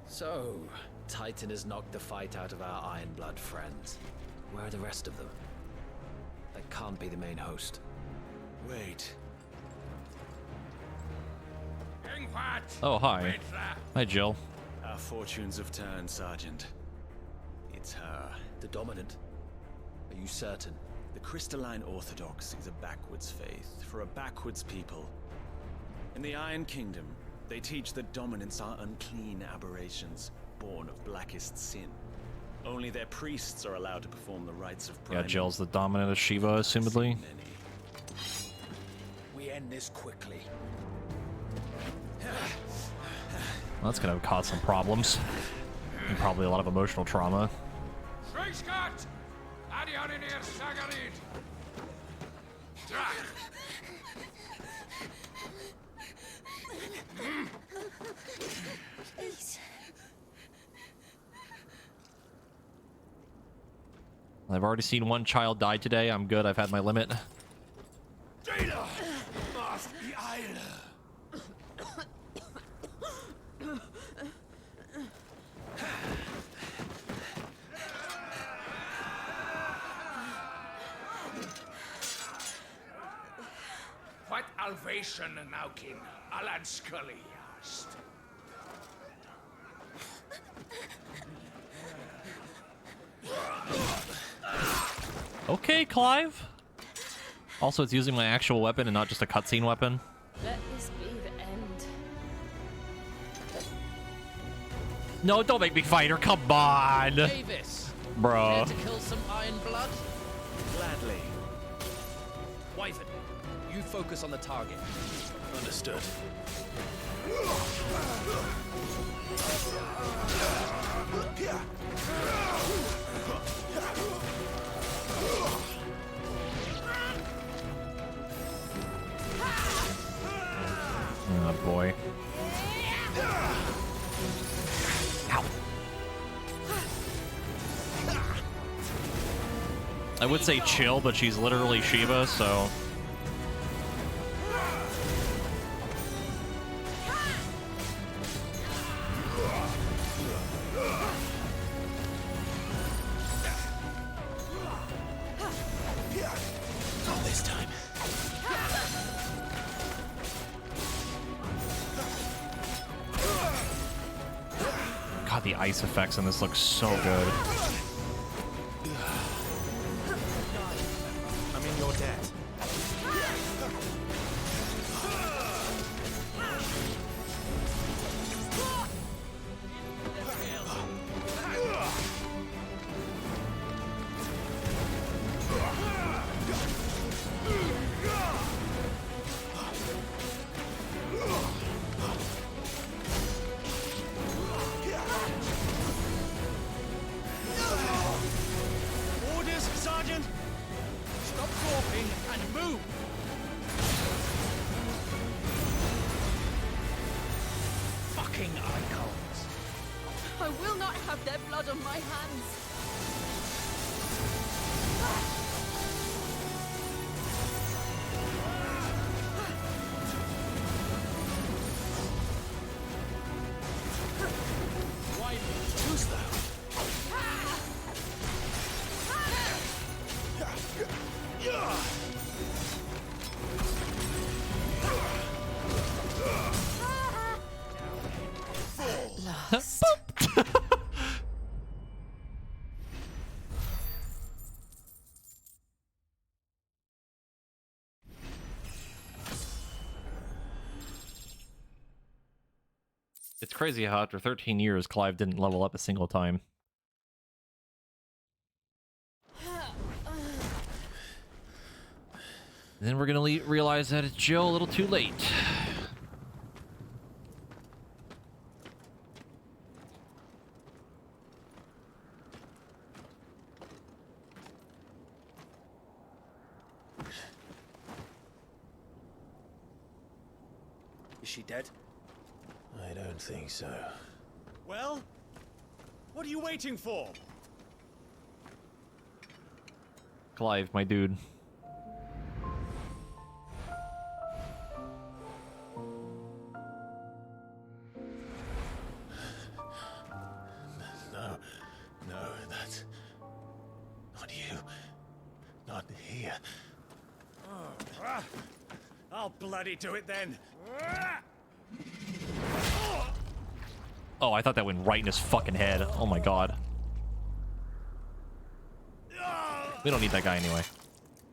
So, Titan has knocked the fight out of our Ironblood friends. Where are the rest of them? That can't be the main host. Wait. Oh, hi. Hi, Jill. Our fortunes have turned, Sergeant. It's her. The dominant? Are you certain? The Crystalline Orthodox is a backwards faith for a backwards people. In the Iron Kingdom, they teach that dominants are unclean aberrations, born of blackest sin. Only their priests are allowed to perform the rites of Yeah, Jill's the dominant of Shiva, assumedly. We end this quickly. Well, that's gonna cause some problems. And probably a lot of emotional trauma. Please. I've already seen one child die today. I'm good. I've had my limit. What Alvation Naukin, Alan Scully asked. Okay, Clive. Also, it's using my actual weapon and not just a cutscene weapon. Let this be the end. No, don't make me fight her. Come on. Davis! Bro. Care to kill some Ironblood? Gladly. Wyvern, you focus on the target. Understood. I would say chill, but she's literally Shiva, so... Not this time. God, the ice effects in this look so good. I'm in your debt. Orders, Sergeant! Stop gawping and move! Fucking icons! I will not have their blood on my hands. Why Who's that? Last. It's crazy how after 13 years, Clive didn't level up a single time. Then we're gonna realize that it's Jill a little too late. Is she dead? I don't think so. Well? What are you waiting for? Clive, my dude. No, no, that's not you. Not here. I'll bloody do it then. Oh, I thought that went right in his fucking head. Oh my god. We don't need that guy anyway.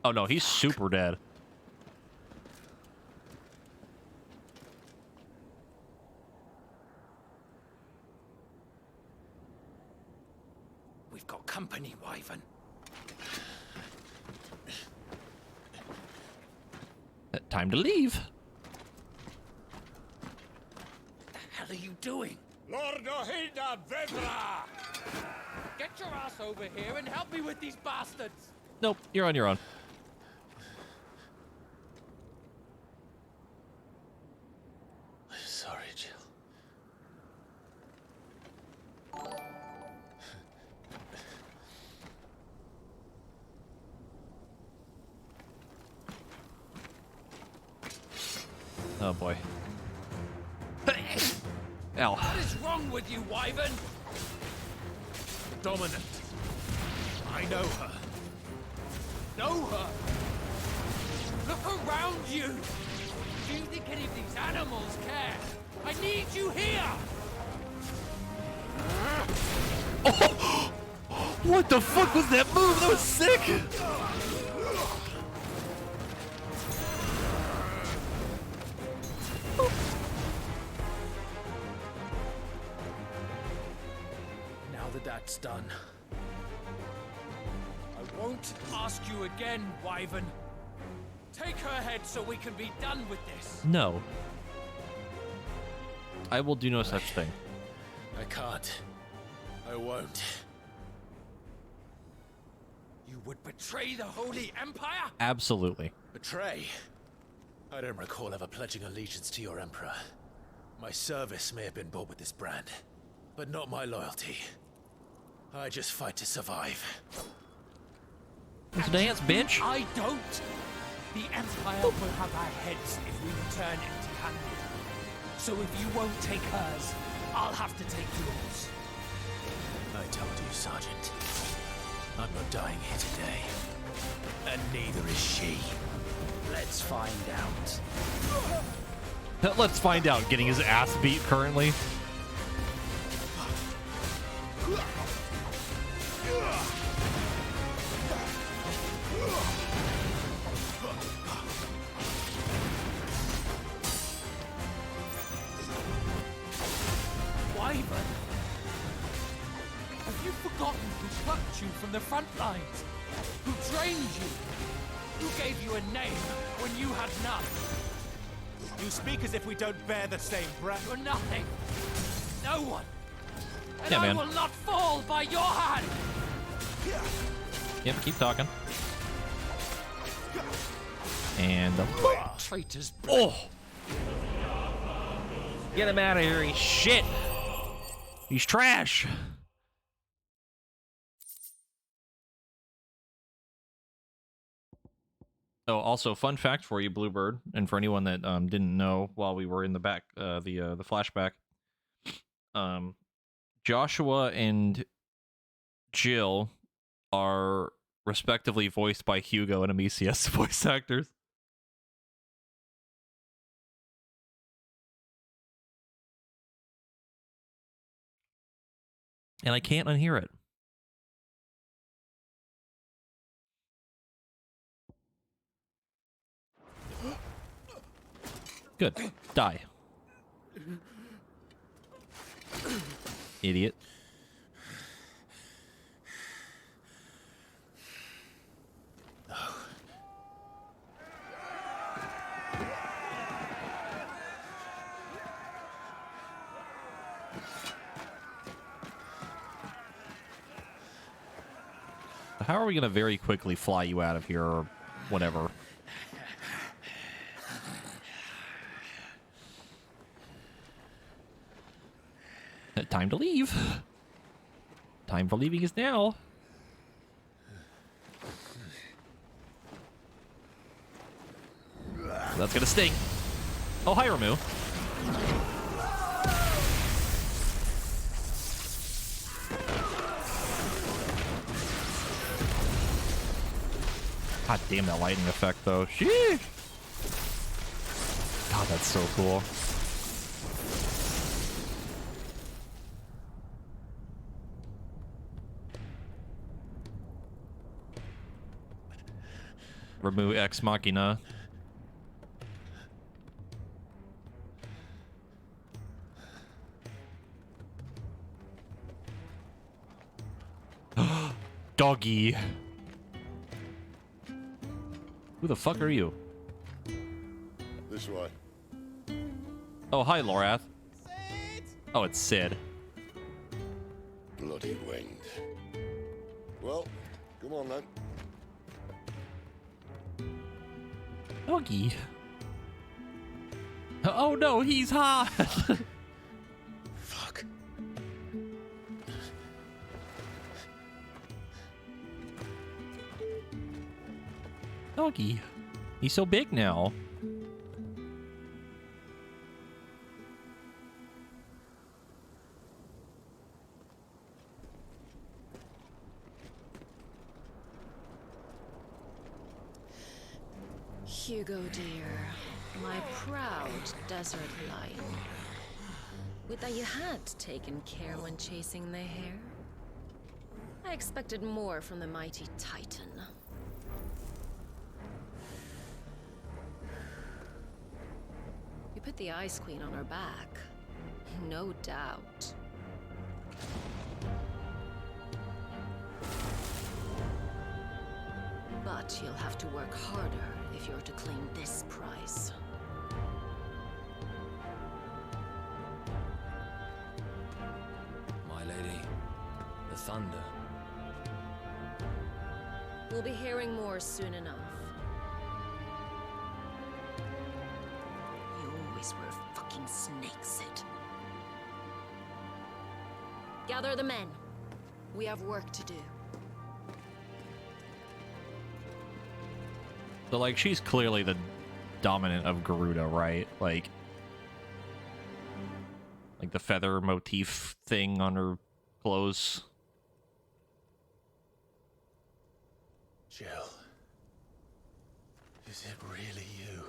Oh no, he's super dead. We've got company, Wyvern. Time to leave. What the hell are you doing? Lord Ohida Vedra! Get your ass over here and help me with these bastards! Nope, you're on your own. I'm sorry, Jill. Oh boy. Ow. What is wrong with you, Wyvern? Dominant. I know her. Know her? Look around you! Do you think any of these animals care? I need you here! What the fuck was that move? That was sick! Now that that's done, I won't ask you again, Wyvern. Take her head so we can be done with this. No. I will do no such thing. I can't. I won't. You would betray the Holy Empire? Absolutely. Betray? I don't recall ever pledging allegiance to your Emperor. My service may have been bought with this brand, but not my loyalty. I just fight to survive. Let's dance, bitch. I don't. The Empire will have our heads if we return empty-handed. So if you won't take hers, I'll have to take yours. I told you, Sergeant. I'm not dying here today. And neither is she. Let's find out. Let's find out. Getting his ass beat currently. Wyvern? Have you forgotten who plucked you from the front lines? Who trained you? Who gave you a name when you had none? You speak as if we don't bear the same breath. You're nothing. No one. And Yeah, I man. will not fall by your hand. Yep, keep talking. And Traitors. oh, get him out of here. He's shit. He's trash. Oh, also, fun fact for you, Bluebird, and for anyone that didn't know while we were in the back, the flashback, Joshua and Jill are respectively voiced by Hugo and Amicius voice actors. And I can't unhear it. Good. Die. Idiot. How are we going to very quickly fly you out of here or whatever? Time to leave. Time for leaving is now. That's going to sting. Oh, hi, Ramu. God damn that lightning effect, though. Sheesh. God, that's so cool. Remove Ex Machina. Doggy. Who the fuck are you? This way. Oh, hi, Lorath. Oh, it's Sid. Bloody wind. Well, come on then. Doggy. Oh no, he's hot. Fuck. Doggy. He's so big now. Hugo, dear, my proud desert lion. Would that you had taken care when chasing the hare. I expected more from the mighty Titan. You put the Ice Queen on her back, no doubt. But you'll have to work harder if you're to claim this prize. My lady, the thunder. We'll be hearing more soon enough. You always were a fucking snake, Sid. Gather the men. We have work to do. So, like, she's clearly the dominant of Garuda, right? Like the feather motif thing on her clothes. Jill. Is it really you?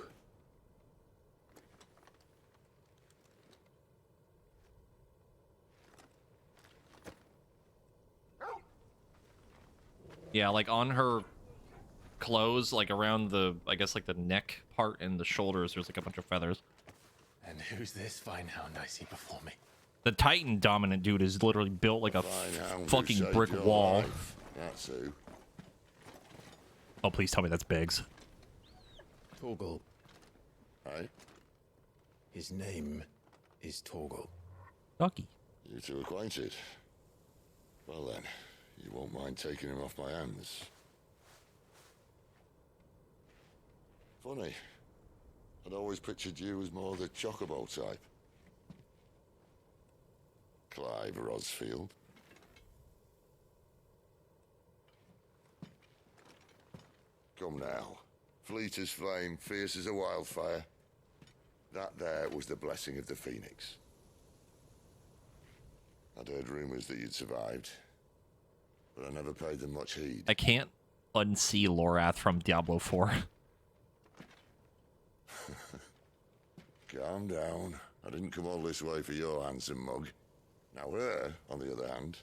Yeah, like on her clothes, like around the, I guess, like the neck part and the shoulders, there's like a bunch of feathers. And who's this fine hound I see before me? The Titan dominant dude is literally built like a fucking brick wall. That's who. Oh, please tell me that's Biggs. Torgal. Aye? His name is Torgal. Ducky. You two acquainted? Well then, you won't mind taking him off my hands. Funny. I'd always pictured you as more the chocobo type. Clive Rosfield. Come now. Fleet as flame, fierce as a wildfire. That there was the blessing of the Phoenix. I'd heard rumors that you'd survived, but I never paid them much heed. I can't unsee Lorath from Diablo 4. Calm down. I didn't come all this way for your handsome mug. Now her, on the other hand,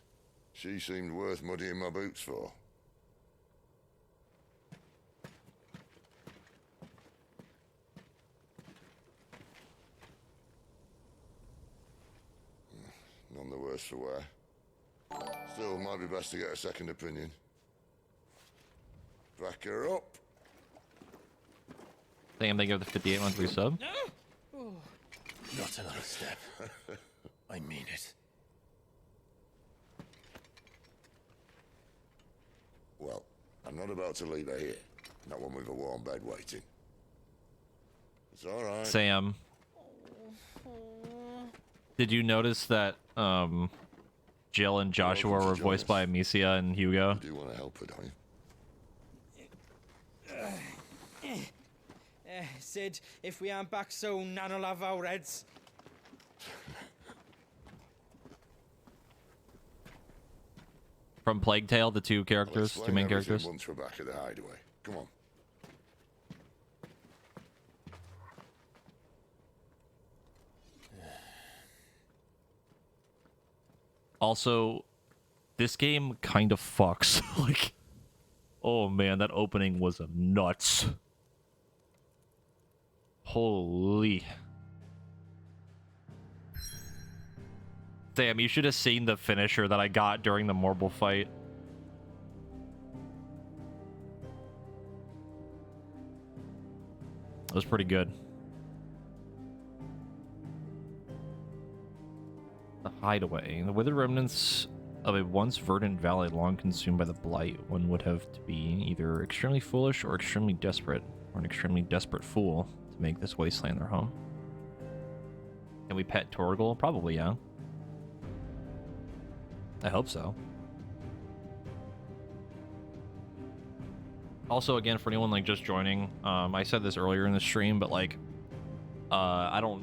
she seemed worth muddying my boots for. None the worse for wear. Still, might be best to get a second opinion. Back her up. Damn, they give the 58 month resub. Not another step. I mean it. Well, I'm not about to leave her here. Not one with a warm bed waiting. It's all right. Sam, did you notice that Jill and Joshua were voiced by Amicia and Hugo? You do want to help her, don't you? Sid, if we aren't back soon, Nan'll have our heads. From Plague Tale, the two characters, two main characters. Once we're back at the hideaway. Come on. Also, this game kind of fucks. Like, oh man, that opening was nuts. Holy. Damn, you should have seen the finisher that I got during the Morble fight. It was pretty good. The hideaway. The withered remnants of a once verdant valley long consumed by the blight. One would have to be either extremely foolish or extremely desperate, or an extremely desperate fool to make this wasteland their home. Can we pet Torgal? Probably, yeah. I hope so. Also, again, for anyone like just joining, I said this earlier in the stream, but like, I don't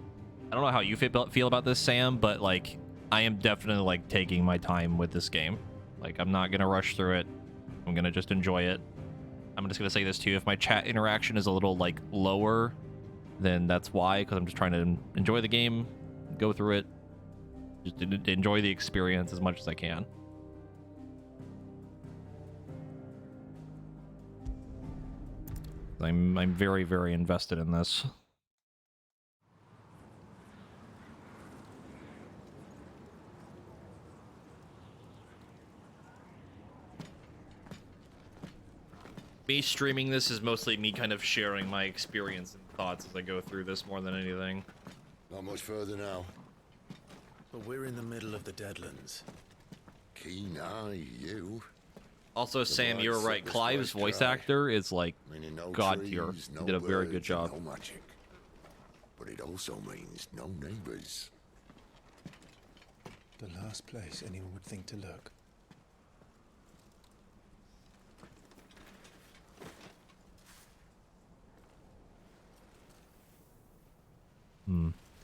know how you feel about this, Sam, but like, I am definitely like taking my time with this game. Like, I'm not gonna rush through it. I'm gonna just enjoy it. I'm just gonna say this too: if my chat interaction is a little like lower, then that's why, because I'm just trying to enjoy the game, go through it, just enjoy the experience as much as I can. I'm very, very invested in this. Me streaming this is mostly me kind of sharing my experience and thoughts as I go through this more than anything. Not much further now. But we're in the middle of the Deadlands. Keen eye, you. Also, Sam, you were right. Clive's voice actor is like god tier. He did a very good job. No magic. But it also means no neighbors. The last place anyone would think to look.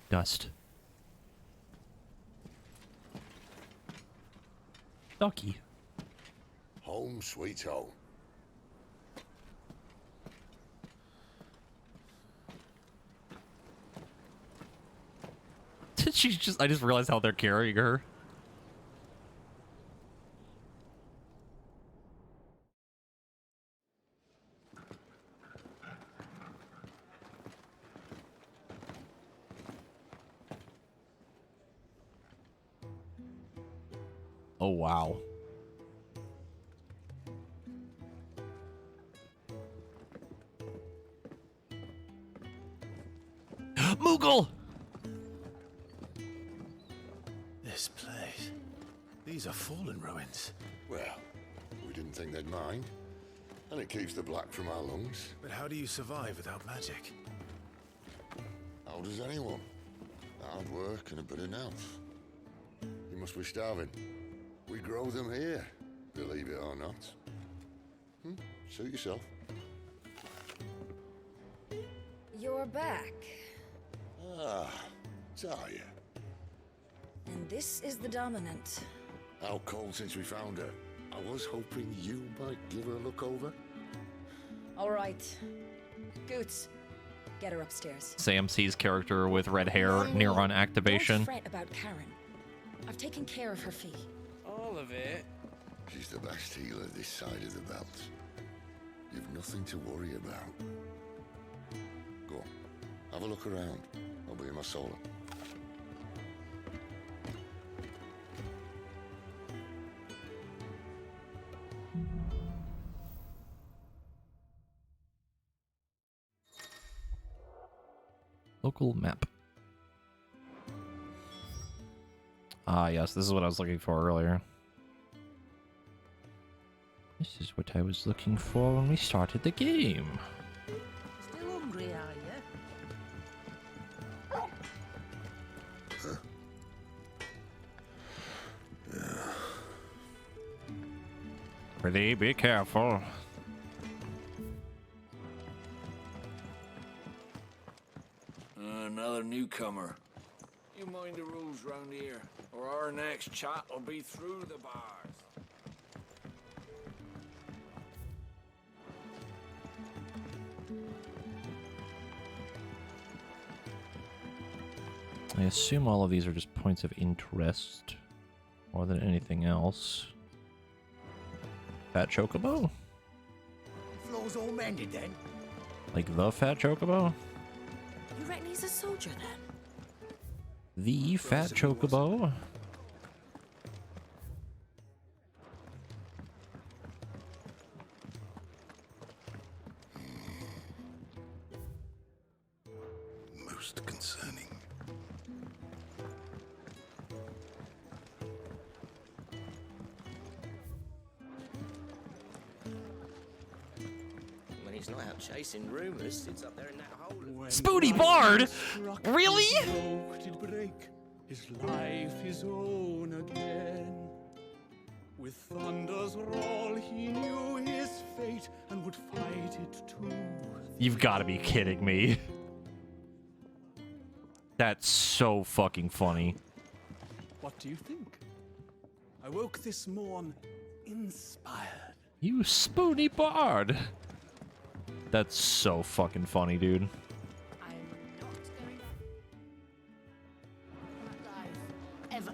Dust. Ducky. Home sweet home. I just realized how they're carrying her. Oh, wow. Moogle! This place. These are fallen ruins. Well, we didn't think they'd mind. And it keeps the black from our lungs. But how do you survive without magic? How does anyone? Hard work and a bit of nerve. You must be starving. We grow them here, believe it or not. Suit yourself. You're back. Ah, Talia. And this is the Dominant. How cold since we found her. I was hoping you might give her a look over. All right. Goots, get her upstairs. Sam sees character with red hair, neuron activation. Don't fret about Karen. I've taken care of her fee. All of it? She's the best healer this side of the belt. You've nothing to worry about. Go on, have a look around. I'll be in my solar. Local map. Ah, yes, this is what I was looking for earlier. This is what I was looking for when we started the game. Still hungry, are you? Pretty, be careful. Another newcomer. You mind the rules round here, or our next chat will be through the bars. I assume all of these are just points of interest more than anything else. Fat Chocobo? Floor's all mended then? Like the Fat Chocobo? You reckon he's a soldier then? The Fat Chocobo? Most concerning. When he's not out chasing rumors, sits up there in that hole. Spoony Bard? Really? Did break. His life his own again. With thunder's roll, he knew his fate and would fight it too. You've got to be kidding me. That's so fucking funny. What do you think? I woke this morn inspired. You Spoony Bard. That's so fucking funny, dude.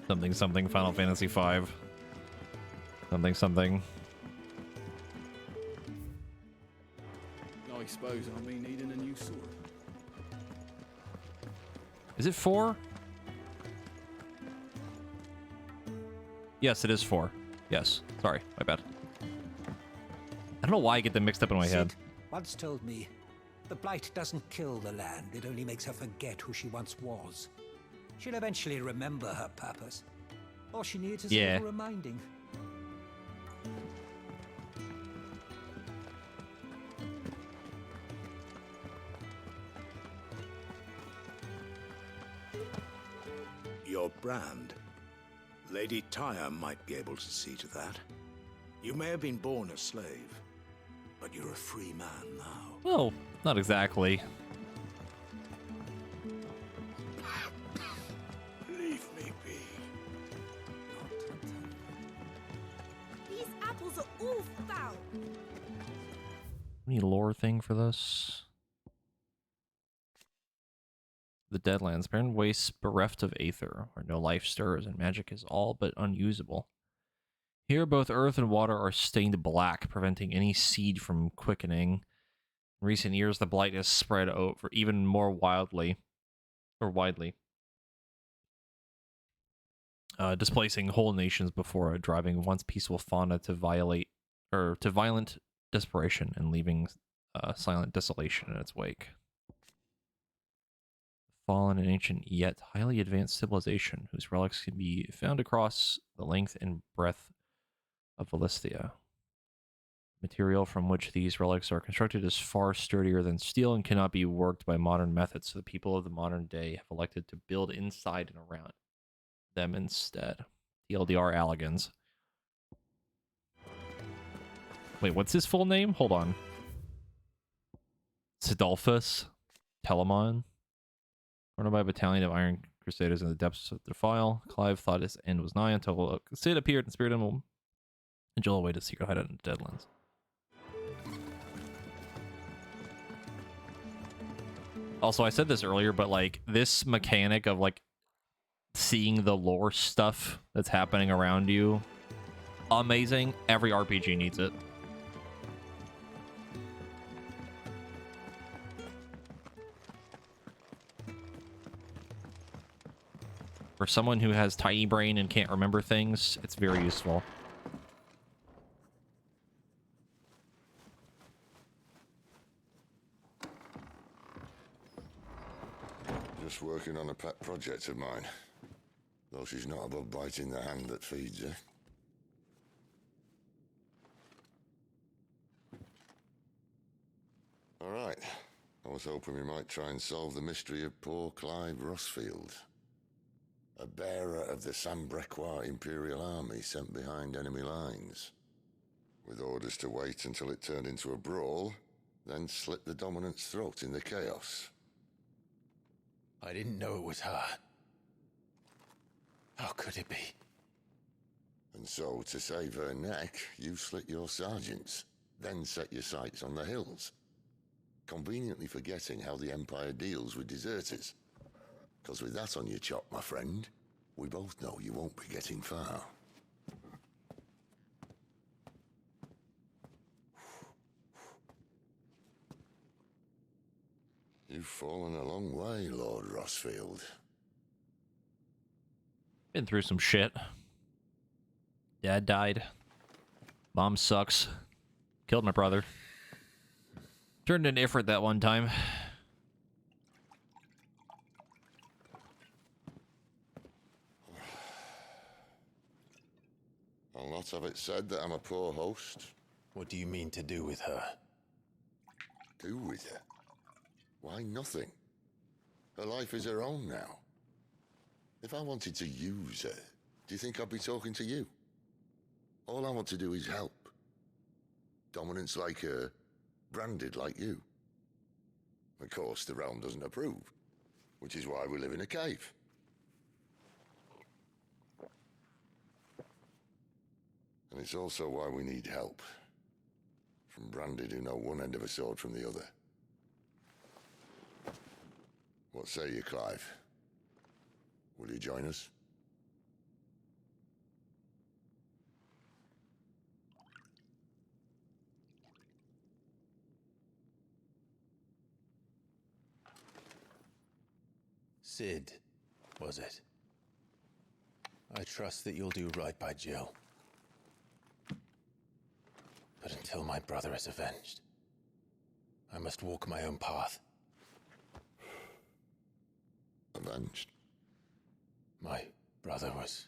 Something something Final Fantasy V. Something something. I suppose I'll be needing a new sword. Is it 4? Yes, it is 4. Yes. Sorry, my bad. I don't know why I get them mixed up in my head. Once told me, the blight doesn't kill the land, it only makes her forget who she once was. She'll eventually remember her purpose. All she needs is a little reminding. Your brand. Lady Tyre might be able to see to that. You may have been born a slave, but you're a free man now. Well, not exactly. all foul. Any lore thing for this? The Deadlands, barren wastes bereft of aether, where no life stirs and magic is all but unusable. Here, both earth and water are stained black, preventing any seed from quickening. In recent years, the blight has spread over even more widely, displacing whole nations before it, driving once peaceful fauna to violent desperation and leaving silent desolation in its wake. Fallen and ancient yet highly advanced civilization, whose relics can be found across the length and breadth of Valisthea. Material from which these relics are constructed is far sturdier than steel and cannot be worked by modern methods, so the people of the modern day have elected to build inside and around them instead. TLDR Alligans. Wait, what's his full name? Hold on. Sidolphus Telamon. Cornered by a battalion of Iron Crusaders in the depths of the defile, Clive thought his end was nigh until Sid appeared and speared him, and Joel awaited a secret hideout in the Deadlands. Also, I said this earlier, but like this mechanic of like seeing the lore stuff that's happening around you, amazing. Every RPG needs it. For someone who has tiny brain and can't remember things, it's very useful. Just working on a pet project of mine. Though she's not above biting the hand that feeds her. All right. I was hoping we might try and solve the mystery of poor Clive Rossfield. A bearer of the Sambrequois Imperial Army sent behind enemy lines. With orders to wait until it turned into a brawl, then slit the dominant's throat in the chaos. I didn't know it was her. How could it be? And so, to save her neck, you slit your sergeants, then set your sights on the hills. Conveniently forgetting how the Empire deals with deserters. Because with that on your chop, my friend, we both know you won't be getting far. You've fallen a long way, Lord Rossfield. Been through some shit. Dad died. Mom sucks. Killed my brother. Turned into Ifrit that one time. I'll not have it said that I'm a poor host. What do you mean to do with her? Do with her? Why, nothing. Her life is her own now. If I wanted to use her, do you think I'd be talking to you? All I want to do is help. Dominants like her, branded like you. Of course, the realm doesn't approve, which is why we live in a cave. And it's also why we need help. From branded who know one end of a sword from the other. What say you, Clive? Will you join us? Sid, was it? I trust that you'll do right by Jill. But until my brother is avenged, I must walk my own path. Avenged? My brother was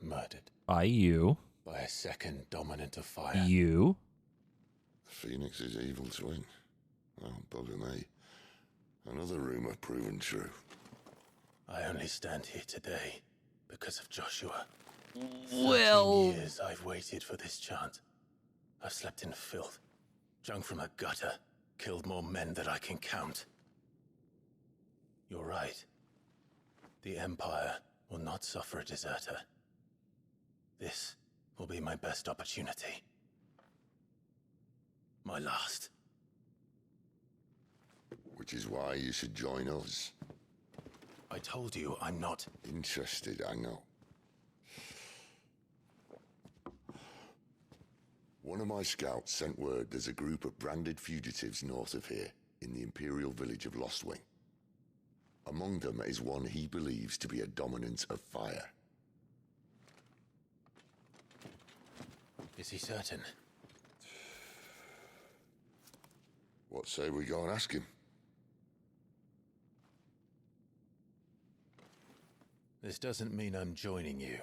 murdered. By you. By a second dominant of fire. You. The Phoenix's evil twin. Oh, bugger me. Another rumor proven true. I only stand here today because of Joshua. Well... 13 years I've waited for this chance. I've slept in filth, drunk from a gutter, killed more men than I can count. You're right. The Empire will not suffer a deserter. This will be my best opportunity. My last. Which is why you should join us. I told you I'm not interested, I know. One of my scouts sent word there's a group of branded fugitives north of here, in the Imperial village of Lostwing. Among them is one he believes to be a dominant of fire. Is he certain? What say we go and ask him? This doesn't mean I'm joining you.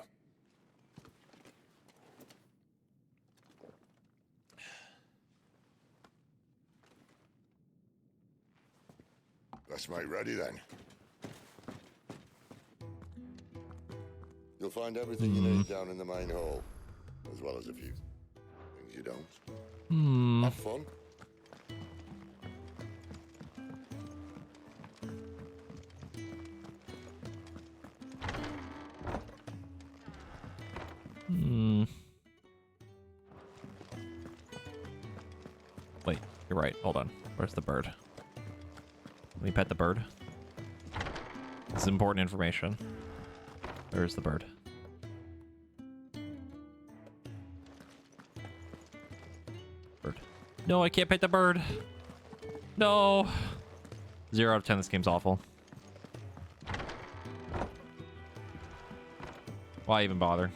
Let's make ready then. You'll find everything you need down in the main hall, as well as a few things you don't. Have fun. Wait, you're right. Hold on. Where's the bird? Let me pet the bird. This is important information. Where's the bird? Bird. No, I can't pet the bird. No. 0 out of 10. This game's awful. Why even bother?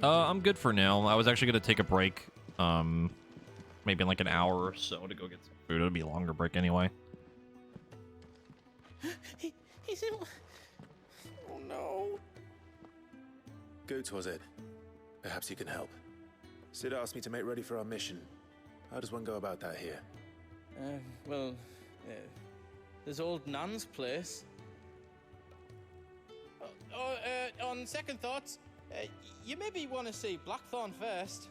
I'm good for now. I was actually going to take a break. Maybe in like an hour or so to go get some food. It'll be a longer break anyway. He's in... Oh no. Goots, was it? Perhaps you can help. Sid asked me to make ready for our mission. How does one go about that here? Well, there's old Nan's place. On second thoughts, you maybe want to see Blackthorn first.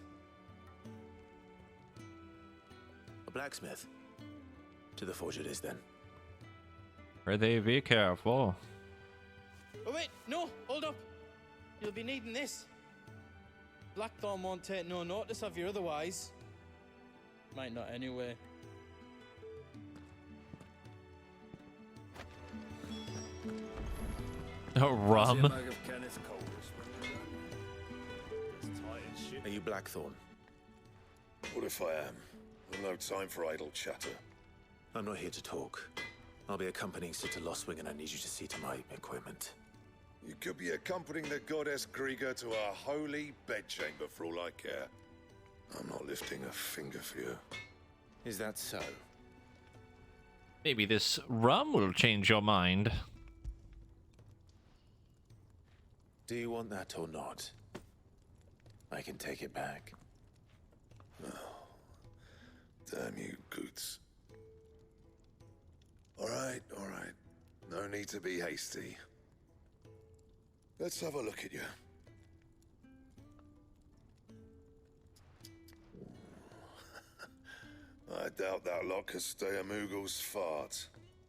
A blacksmith? To the forge it is then. Ready, be careful. Oh wait, no, hold up. You'll be needing this. Blackthorn won't take no notice of you otherwise. Might not anyway. Oh, rum. Are you Blackthorn? What if I am? I've no time for idle chatter. I'm not here to talk. I'll be accompanying Sid to Lostwing, and I need you to see to my equipment. You could be accompanying the goddess Krieger to our holy bedchamber for all I care. I'm not lifting a finger for you. Is that so? Maybe this rum will change your mind. Do you want that or not? I can take it back. Oh, damn you, Goots. All right. No need to be hasty. Let's have a look at you. I doubt that lot could stay a Moogle's fart.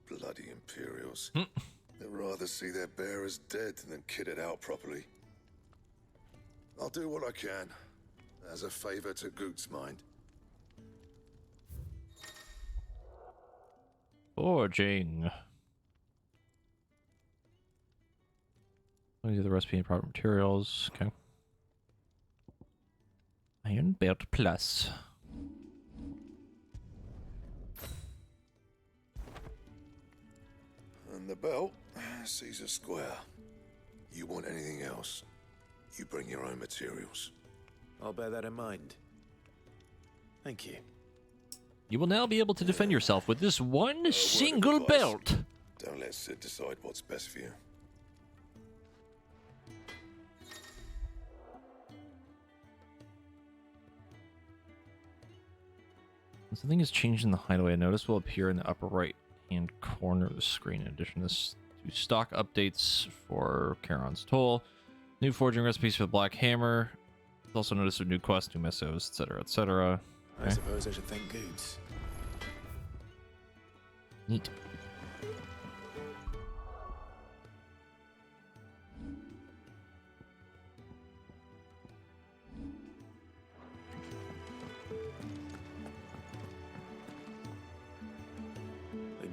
Bloody Imperials. They'd rather see their bearers dead than kitted out properly. I'll do what I can, as a favor to Goot's mind. Forging. Let me do the recipe and proper materials. Okay. Iron Belt Plus. And the belt sees a square. You want anything else, you bring your own materials. I'll bear that in mind. Thank you. You will now be able to defend yourself with this one single belt. Don't let Sid decide what's best for you. Something has changed in the hideaway. A notice will appear in the upper right-hand corner of the screen. In addition to stock updates for Charon's Toll, new forging recipes for the Black Hammer. There's also notice of new quests, new missives, etc., etc. I suppose I should thank Goots. Neat.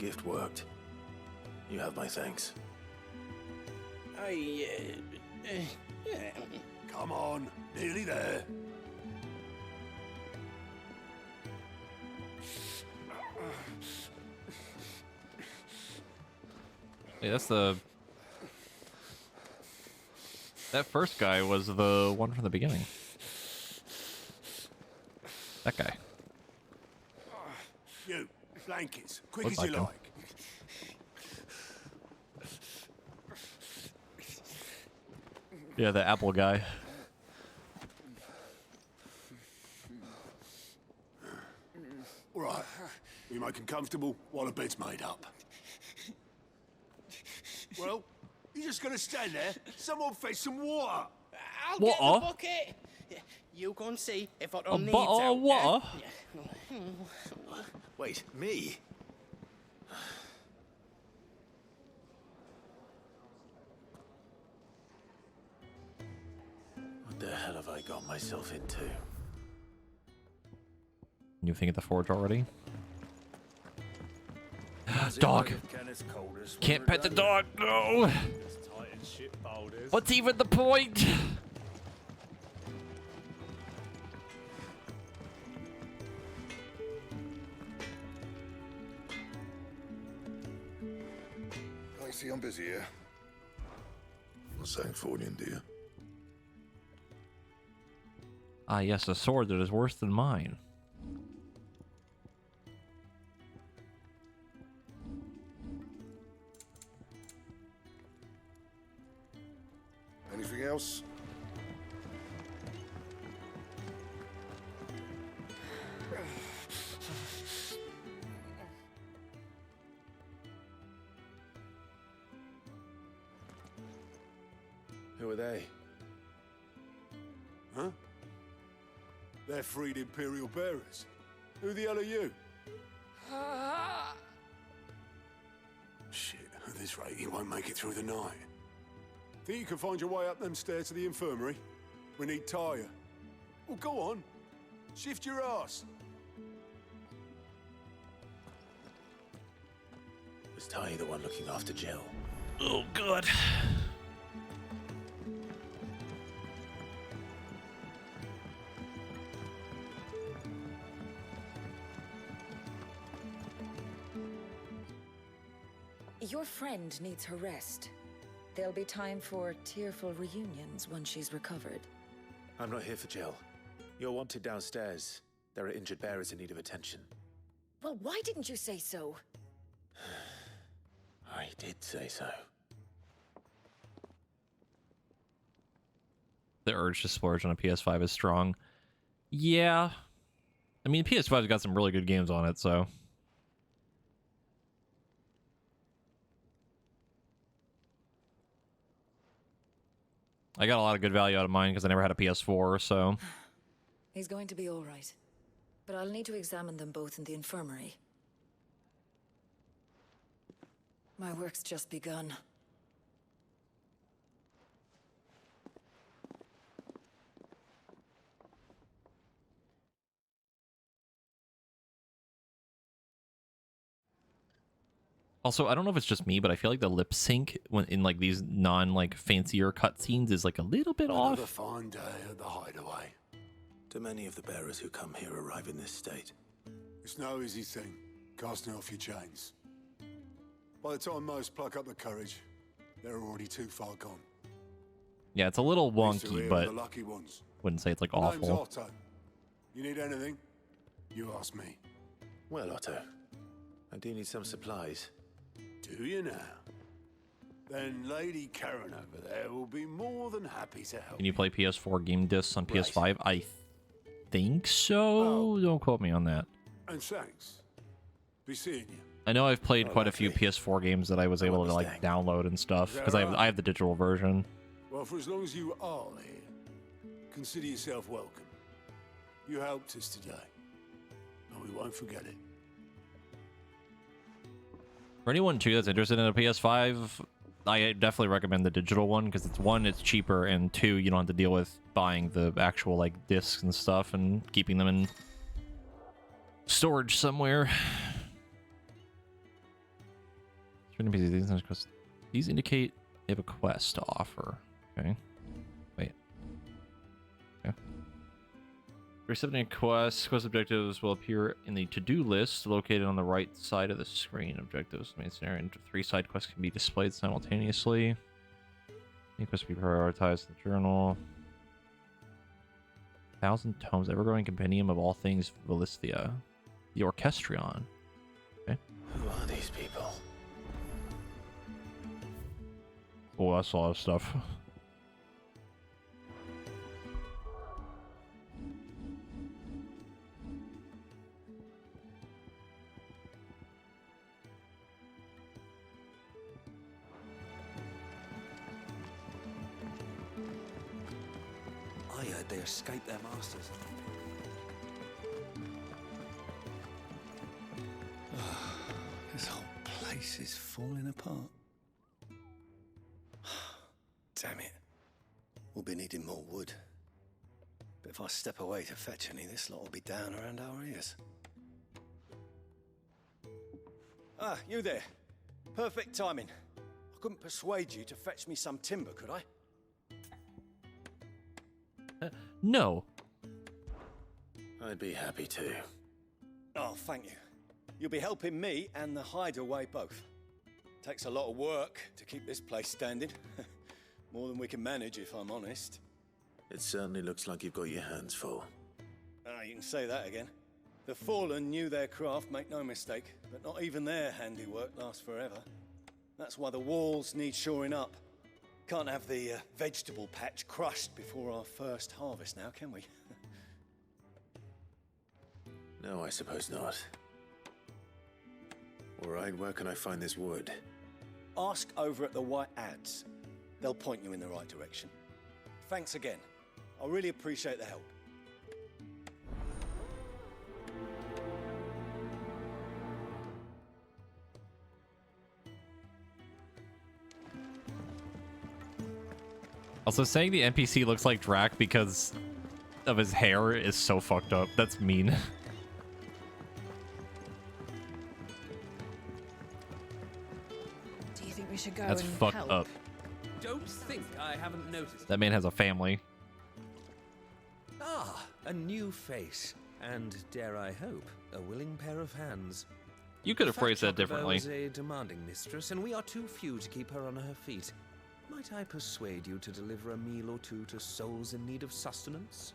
gift worked. You have my thanks. Come on, nearly there. Hey, that's the... That first guy was the one from the beginning. That guy. You, blankets, quick Looks as you like him. like. Yeah, the apple guy. All right, we make him comfortable while the bed's made up. Well, you just gonna stand there? Someone fetch some water. I'll What? get the bucket. You go and see if I A don't need bottle of water? Wait, me? What the hell have I got myself into? You think at the forge already? Dog! Can't pet the dog! No! What's even the point? I see I'm busy here. Not saying Fordian, do you? Ah, yes, a sword that is worse than mine. Anything else? Who are they? Huh? They're freed Imperial bearers. Who the hell are you? Shit, at this rate, you won't make it through the night. Think you can find your way up them stairs to the infirmary? We need Tyre. Well, go on. Shift your ass. Was Ty the one looking after Jill? Oh, God. Your friend needs her rest. There'll be time for tearful reunions once she's recovered. I'm not here for Jill. You're wanted downstairs. There are injured bearers in need of attention. Well, why didn't you say so? I did say so. The urge to splurge on a PS5 is strong. Yeah. I mean, PS5's got some really good games on it, so... I got a lot of good value out of mine because I never had a PS4, so... He's going to be all right. But I'll need to examine them both in the infirmary. My work's just begun. Also, I don't know if it's just me, but I feel like the lip sync when in like these fancier cutscenes is like a little bit Another off. fine day at the hideaway. Do many of the bearers who come here arrive in this state? It's no easy thing, casting off your chains. By the time most pluck up the courage, they're already too far gone. Yeah, it's a little These two wonky, here are but the lucky ones. wouldn't say it's like My name's awful. Otto. You need anything? You ask me. Well, Otto, I do need some supplies. Do you now? Then Lady Karen over there will be more than happy to help. Can you play PS4 game discs on PS5? I think so. Don't quote me on that. And thanks. Be seeing you. I know I've played quite a few PS4 games that I was able to like download and stuff Is that because I have the digital version. Well, for as long as you are here, consider yourself welcome. You helped us today, and we won't forget it. For anyone too that's interested in a PS5, I definitely recommend the digital one because it's one, it's cheaper, and two, you don't have to deal with buying the actual like discs and stuff and keeping them in storage somewhere. These indicate they have a quest to offer. Okay. Wait. Okay. Accepting quests. Quest objectives will appear in the to-do list located on the right side of the screen. Objectives, main scenario, and 3 side quests can be displayed simultaneously. Any quests be prioritized in the journal. 1,000 tomes, ever-growing compendium of all things Valisthea. The Orchestrion. Okay. Who are these people? Oh, that's a lot of stuff. I heard they escaped their masters. This whole place is falling apart. Damn it. We'll be needing more wood. But if I step away to fetch any, this lot will be down around our ears. Ah, you there. Perfect timing. I couldn't persuade you to fetch me some timber, could I? No. I'd be happy to. Oh, thank you. You'll be helping me and the hideaway both. Takes a lot of work to keep this place standing. More than we can manage, if I'm honest. It certainly looks like you've got your hands full. Ah, you can say that again. The Fallen knew their craft, make no mistake, but not even their handiwork lasts forever. That's why the walls need shoring up. Can't have the vegetable patch crushed before our first harvest now, can we? No, I suppose not. All right, where can I find this wood? Ask over at the White Ads. They'll point you in the right direction. Thanks again. I really appreciate the help. Also, saying the NPC looks like Drac because of his hair is so fucked up. That's mean. Do you think we should go That's and fucked help? up. Don't think I haven't noticed. That man has a family. Ah, a new face. And, dare I hope, a willing pair of hands. You could have phrased that differently. Is a demanding mistress, and we are too few to keep her on her feet. Might I persuade you to deliver a meal or two to souls in need of sustenance?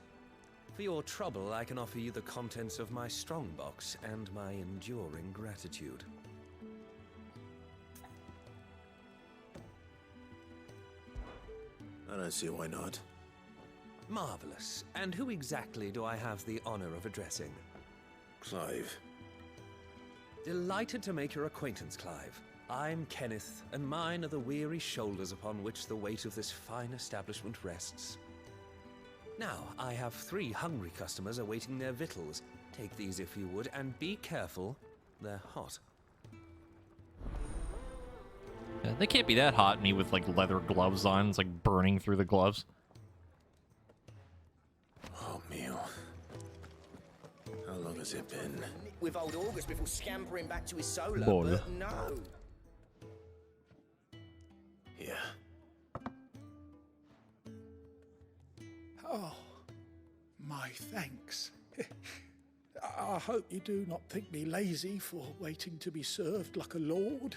For your trouble, I can offer you the contents of my strongbox and my enduring gratitude. I don't see why not. Marvelous. And who exactly do I have the honor of addressing? Clive. Delighted to make your acquaintance, Clive. I'm Kenneth, and mine are the weary shoulders upon which the weight of this fine establishment rests. Now, I have 3 hungry customers awaiting their victuals. Take these if you would, and be careful, they're hot. Yeah, they can't be that hot, me with like leather gloves on. It's like burning through the gloves. Oh, meal. How long has it been? With old August before scampering back to his solar, Bol. but no. Here. Oh, my thanks. I hope you do not think me lazy for waiting to be served like a lord.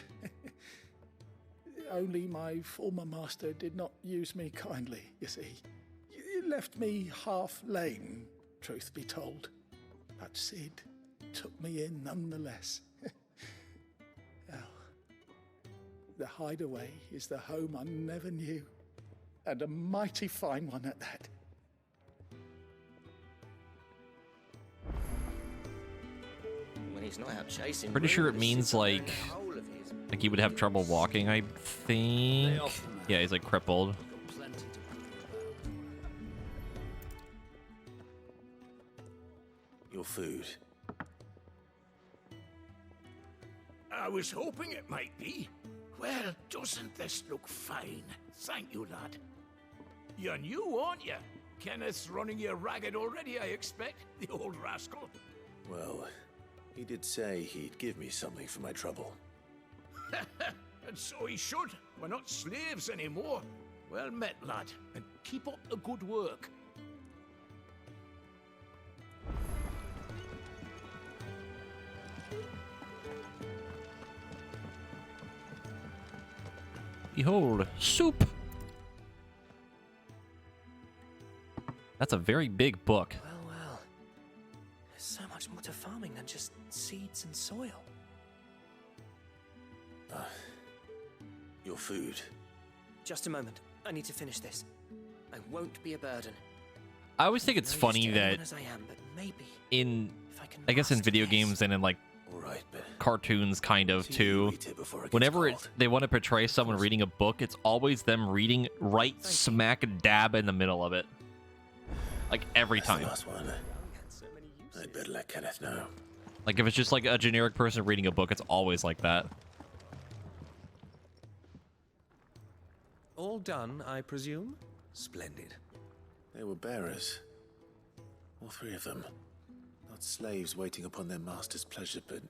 Only my former master did not use me kindly, you see. He left me half lame, truth be told. But Sid took me in nonetheless. Well, the hideaway is the home I never knew, and a mighty fine one at that. When he's not out chasing. Pretty sure it rumors, means sits like around the whole of his he would have trouble walking, I think. Yeah, he's like crippled. Your food. I was hoping it might be. Well, doesn't this look fine? Thank you, lad. You're new, aren't you? Kenneth's running you ragged already, I expect, the old rascal. Well, he did say he'd give me something for my trouble. And so he should. We're not slaves anymore. Well met, lad, and keep up the good work. Behold, soup. That's a very big book. Well. There's so much more to farming than just seeds and soil. Your food. Just a moment. I need to finish this. I won't be a burden. I always think it's funny that As I am, but maybe in, I guess in video games and in like cartoons kind of too, whenever they want to portray someone reading a book, it's always them reading right smack dab in the middle of it. Like every time. Last one. I'd better let Kenneth know. Like if it's just like a generic person reading a book, it's always like that. All done, I presume? Splendid. They were bearers. All three of them. Not slaves waiting upon their master's pleasure, but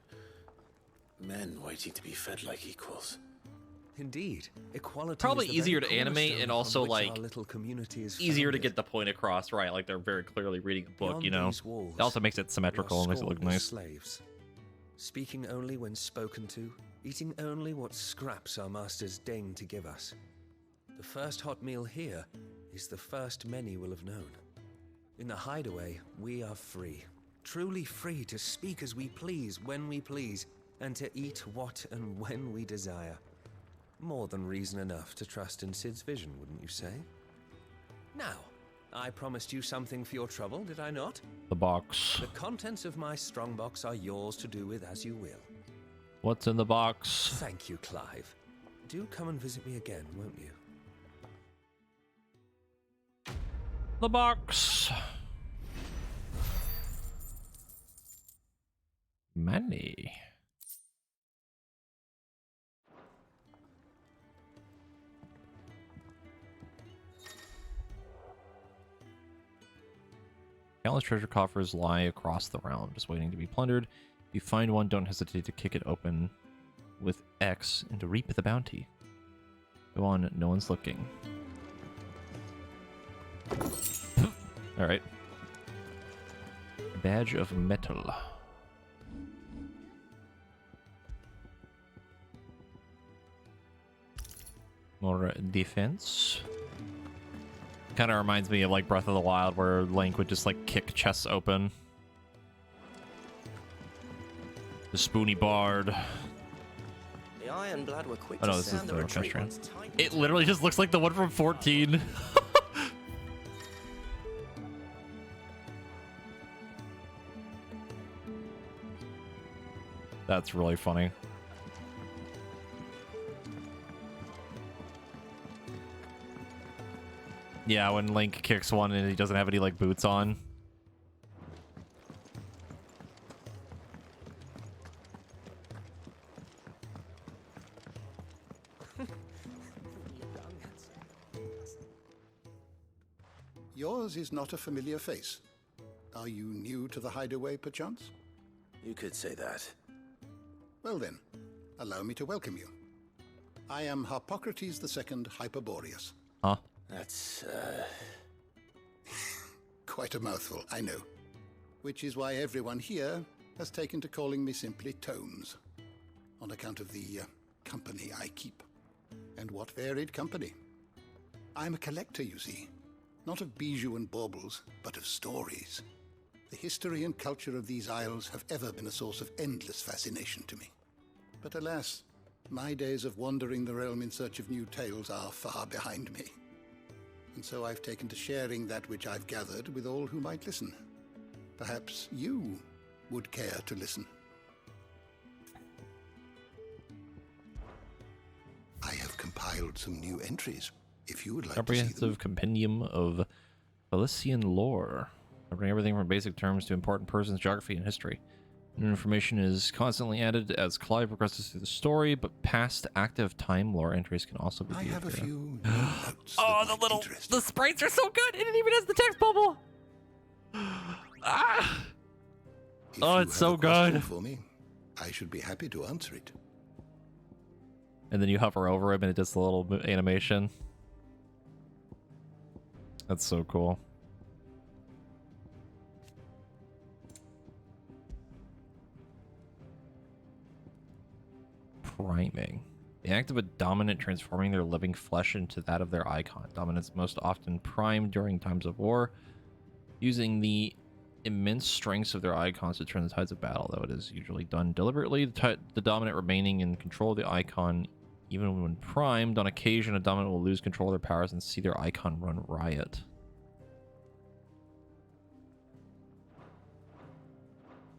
men waiting to be fed like equals. Indeed. Equality Probably is the easier very to animate cornerstone and on also which like our little community is easier to founded. get the point across, right? Like they're very clearly reading a book, Beyond you know. these walls, It also makes it we are symmetrical and makes it look scorned as nice. Slaves, speaking only when spoken to, eating only what scraps our masters deign to give us. The first hot meal here is the first many will have known. In the hideaway, we are free. Truly free to speak as we please, when we please, and to eat what and when we desire. More than reason enough to trust in Sid's vision, wouldn't you say? Now, I promised you something for your trouble, did I not? The box. The contents of my strongbox are yours to do with as you will. What's in the box? Thank you, Clive. Do come and visit me again, won't you? The box. Money. Countless treasure coffers lie across the realm, just waiting to be plundered. If you find one, don't hesitate to kick it open with X and to reap the bounty. Go on, no one's looking. Alright. Badge of metal. More defense. Kind of reminds me of like Breath of the Wild, where Link would just like kick chests open. The Spoony Bard. The Iron Blood were quick Oh no, to this is sound the the retreat Orchestra. once tight. It literally just looks like the one from 14. That's really funny. Yeah, when Link kicks one and he doesn't have any like boots on. Yours is not a familiar face. Are you new to the hideaway, perchance? You could say that. Well then, allow me to welcome you. I am Harpocrates II Hyperboreus. Huh? That's, Quite a mouthful, I know. Which is why everyone here has taken to calling me simply Tomes, on account of the company I keep. And what varied company. I'm a collector, you see. Not of bijou and baubles, but of stories. The history and culture of these isles have ever been a source of endless fascination to me. But alas, my days of wandering the realm in search of new tales are far behind me. And so I've taken to sharing that which I've gathered with all who might listen. Perhaps you would care to listen. I have compiled some new entries, if you would like to see them. Comprehensive compendium of Felician lore, covering everything from basic terms to important persons, geography, and history. New information is constantly added as Clive progresses through the story, but past active time lore entries can also be viewed. I have a here. few notes. Oh, the sprites are so good, and it even has the text bubble. Ah! If Oh, you it's have so a question good. for me, I should be happy to answer it. And then you hover over him and it does the little animation. That's so cool. Priming. The act of a dominant transforming their living flesh into that of their icon. Dominants most often prime during times of war, using the immense strengths of their icons to turn the tides of battle, though it is usually done deliberately. The dominant remaining in control of the icon, even when primed. On occasion, a dominant will lose control of their powers and see their icon run riot.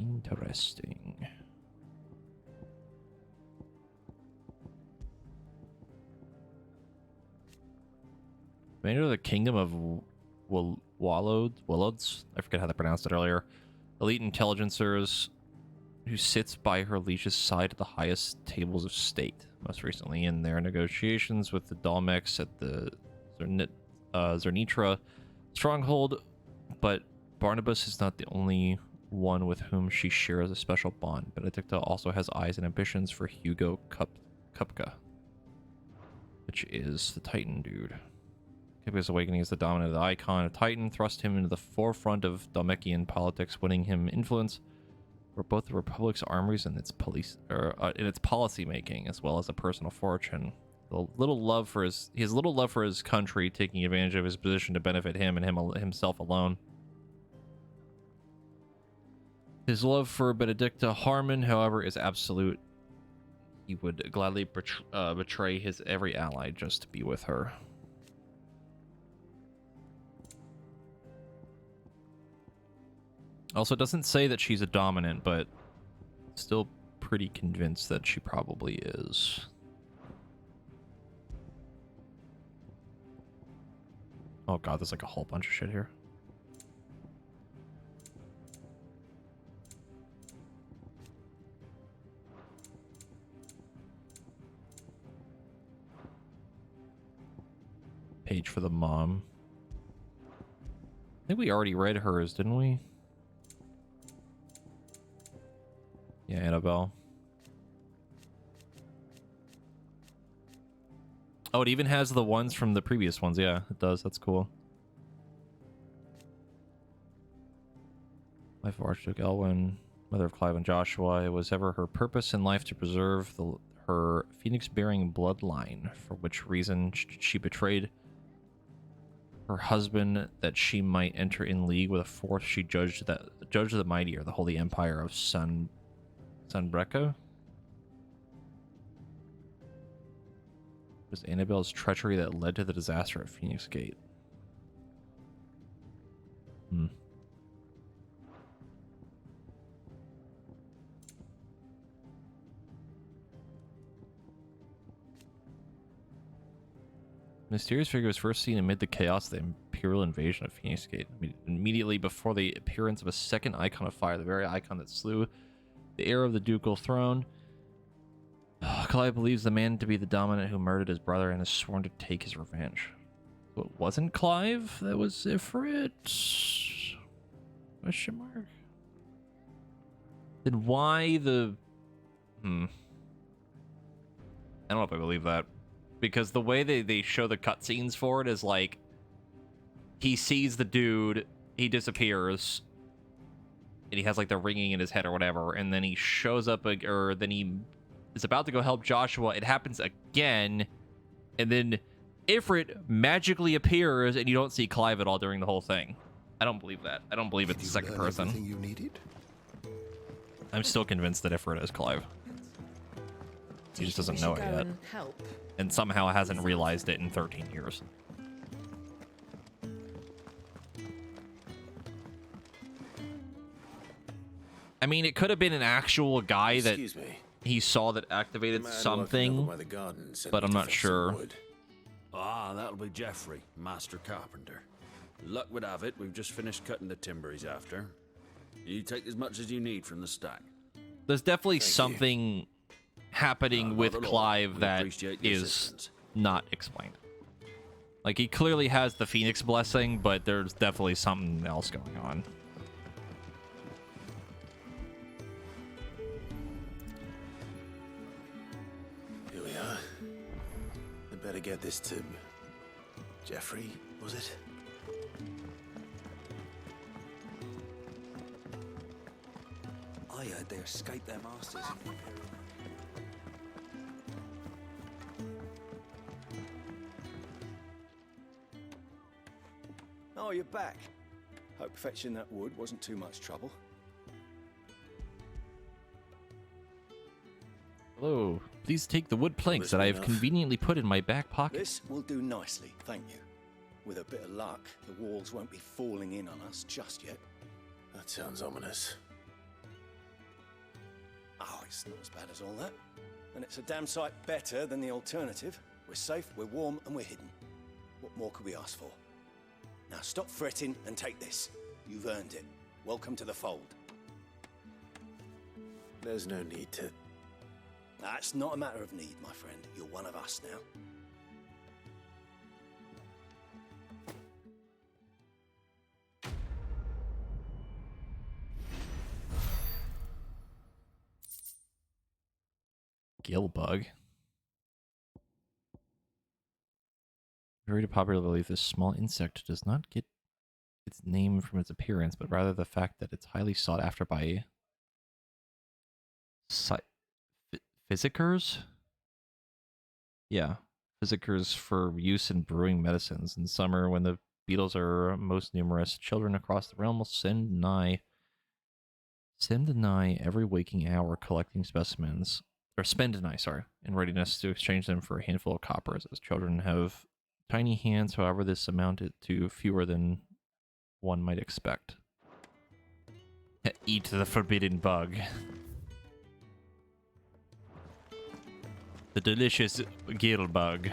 Interesting. Commander of the Kingdom of Wallods, I forget how they pronounced it earlier. Elite intelligencers who sits by her liege's side at the highest tables of state. Most recently in their negotiations with the Dalmex at the Zernitra stronghold, but Barnabas is not the only one with whom she shares a special bond. Benedicta also has eyes and ambitions for Hugo Kupka, which is the Titan dude. Kupka's awakening as the dominant of the icon of Titan thrust him into the forefront of Dalmekian politics, winning him influence for both the Republic's armies and its in its policy making, as well as a personal fortune. He has little love for his country, taking advantage of his position to benefit him and himself alone. His love for Benedicta Harmon, however, is absolute. He would gladly betray his every ally just to be with her. Also, it doesn't say that she's a dominant, but still pretty convinced that she probably is. Oh god, there's like a whole bunch of shit here. Page for the mom. I think we already read hers, didn't we? Yeah, Annabelle. Oh, it even has the ones from the previous ones. Yeah, it does. That's cool. Life of Archduke Elwyn, mother of Clive and Joshua. It was ever her purpose in life to preserve her phoenix-bearing bloodline, for which reason she betrayed her husband that she might enter in league with a force she judged the mightier, the Holy Empire of Sunbreca. It was Annabelle's treachery that led to the disaster at Phoenix Gate. Mysterious figure was first seen amid the chaos of the Imperial invasion of Phoenix Gate. Immediately before the appearance of a second icon of fire, the very icon that slew the heir of the ducal throne. Clive believes the man to be the dominant who murdered his brother and has sworn to take his revenge. So it wasn't Clive, that was Ifrit? Question mark? Then why the... I don't know if I believe that. Because the way they show the cutscenes for it is like, he sees the dude, he disappears, and he has like the ringing in his head or whatever, and then he shows up, or then he is about to go help Joshua. It happens again, and then Ifrit magically appears, and you don't see Clive at all during the whole thing. I don't believe that. I don't believe it's the second person. You needed? I'm still convinced that Ifrit is Clive. He just doesn't know it yet. And somehow hasn't realized it in 13 years. I mean, it could have been an actual guy that he saw that activated something, but I'm not sure. Ah, that'll be Geoffrey, master carpenter. Luck would have it, we've just finished cutting the timber he's after. You take as much as you need from the stack. There's definitely something happening with Clive that is not explained. Like, he clearly has the Phoenix blessing, but there's definitely something else going on. Here we are. Better get this to Jeffrey, was it? I heard they escaped their masters in the Imperial. Oh, you're back. Hope fetching that wood wasn't too much trouble. Hello. Please take the wood planks that I have conveniently put in my back pocket. This will do nicely, thank you. With a bit of luck, the walls won't be falling in on us just yet. That sounds ominous. Oh, it's not as bad as all that. And it's a damn sight better than the alternative. We're safe, we're warm, and we're hidden. What more could we ask for? Now stop fretting and take this. You've earned it. Welcome to the fold. There's no need to... That's not a matter of need, my friend. You're one of us now. Gill bug. Very popular belief, this small insect does not get its name from its appearance, but rather the fact that it's highly sought after by physicers? Yeah, physicers for use in brewing medicines. In summer, when the beetles are most numerous, children across the realm will spend nigh every waking hour collecting specimens, or spend a night, sorry, in readiness to exchange them for a handful of coppers, as children have tiny hands. However, this amounted to fewer than one might expect. Eat the forbidden bug. The delicious gill bug.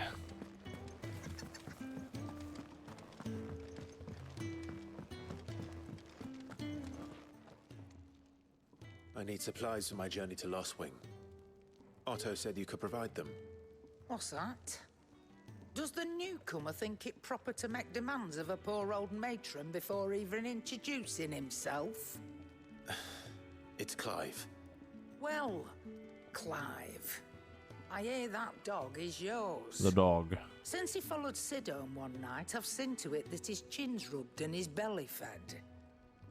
I need supplies for my journey to Lost Wing. Otto said you could provide them. What's that? Does the newcomer think it proper to make demands of a poor old matron before even introducing himself? It's Clive. Well, Clive, I hear that dog is yours. The dog. Since he followed Sid home one night, I've seen to it that his chin's rubbed and his belly fed.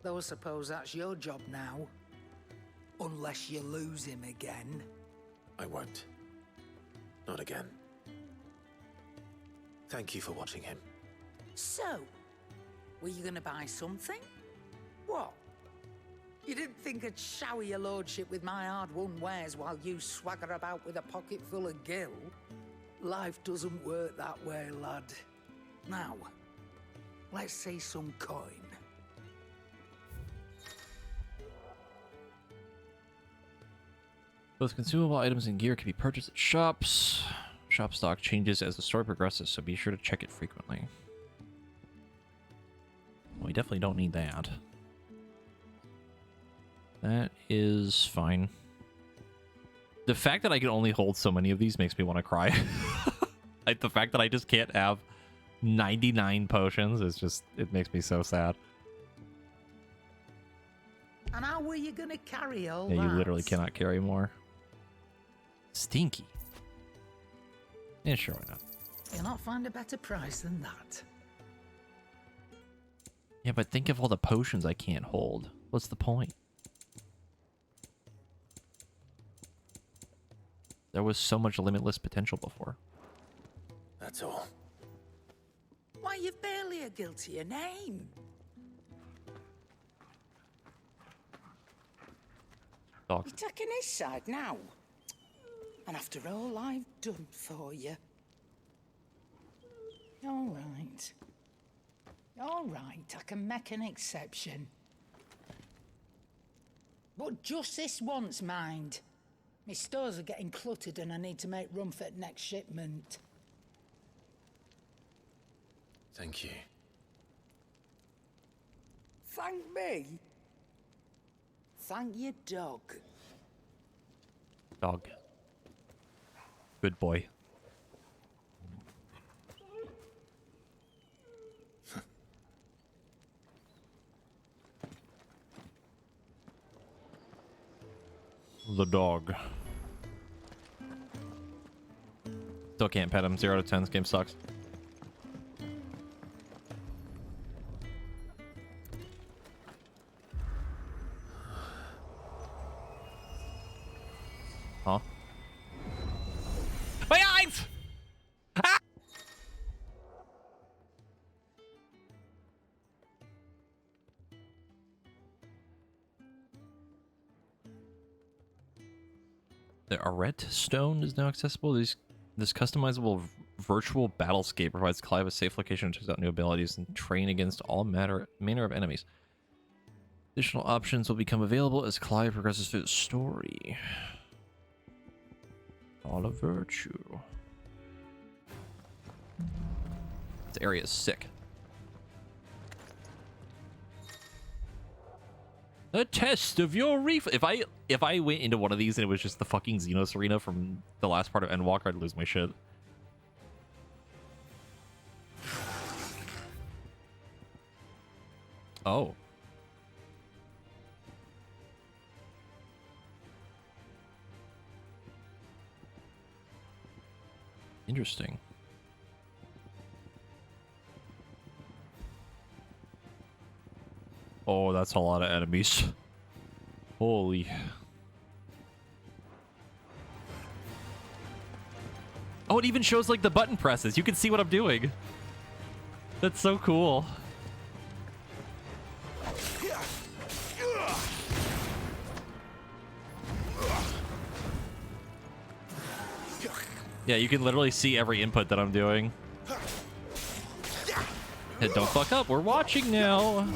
Though I suppose that's your job now. Unless you lose him again. I won't. Not again. Thank you for watching him. So, were you gonna buy something? What? You didn't think I'd shower your lordship with my hard-won wares while you swagger about with a pocket full of gill? Life doesn't work that way, lad. Now, let's see some coin. Both consumable items and gear can be purchased at shops. Shop stock changes as the story progresses, so be sure to check it frequently. We definitely don't need that. That is fine. The fact that I can only hold so many of these makes me want to cry. Like, the fact that I just can't have 99 potions is just, it makes me so sad. And how were you gonna carry all Yeah, that? you literally cannot carry more. Stinky. Yeah, sure, why not? You'll not find a better price than that. Yeah, but think of all the potions I can't hold. What's the point? There was so much limitless potential before. That's all. Why, you've barely a guilty a name. Dog. You're taking his side now. And after all I've done for you. All right. All right, I can make an exception. But just this once, mind. My stores are getting cluttered and I need to make room for the next shipment. Thank you. Thank me? Thank your dog. Dog. Good boy. The dog. Still can't pet him. 0 to 10. This game sucks. Huh? My eyes! Ah! The Arete Stone is now accessible. This customizable virtual battlescape provides Clive a safe location to test out new abilities and train against all manner of enemies. Additional options will become available as Clive progresses through the story. All of virtue. This area is sick. A test of your if I went into one of these and it was just the fucking Xenos arena from the last part of Endwalker, I'd lose my shit. Oh. Interesting. Oh, that's a lot of enemies. Holy. Oh, it even shows like the button presses. You can see what I'm doing. That's so cool. Yeah, you can literally see every input that I'm doing. Hey, don't fuck up. We're watching now.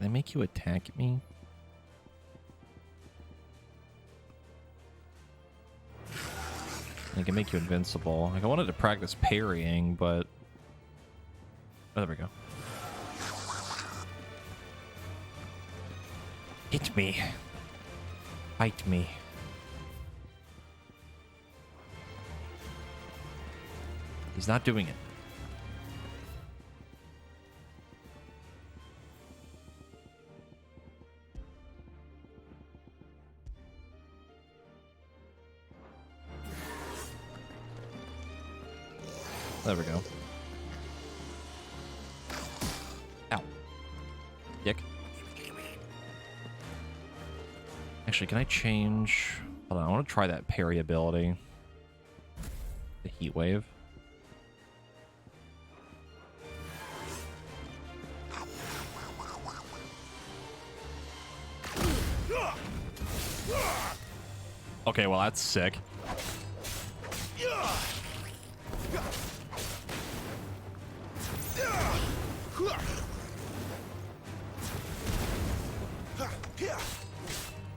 They make you attack me? They can make you invincible. Like, I wanted to practice parrying, but... Oh, there we go. Hit me. Fight me. He's not doing it. There we go. Ow. Dick. Actually, can I change... Hold on, I want to try that parry ability. The heat wave. Okay, well, that's sick.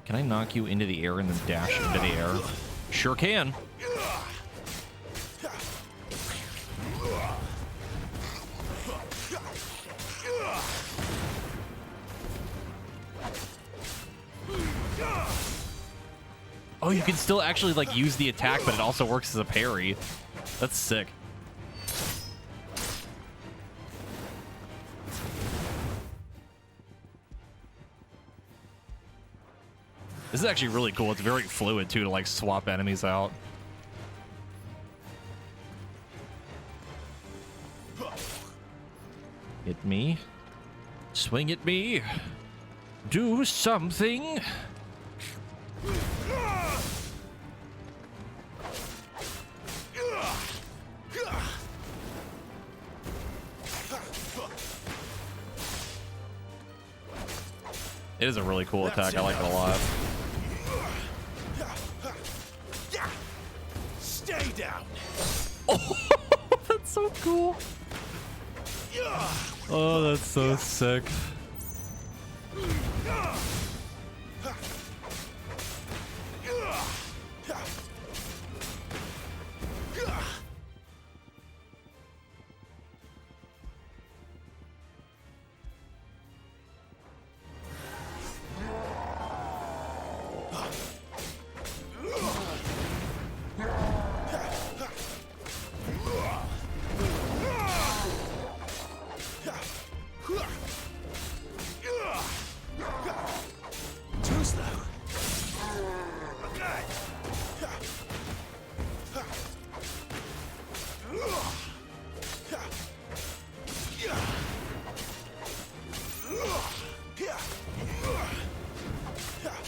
Can I knock you into the air and then dash into the air? Sure can. Oh, you can still actually like use the attack, but it also works as a parry. That's sick. This is actually really cool. It's very fluid too to like swap enemies out. Hit me. Swing at me. Do something. It is a really cool attack. I like it a lot. Stay down. Oh, that's so cool. Oh, that's so sick.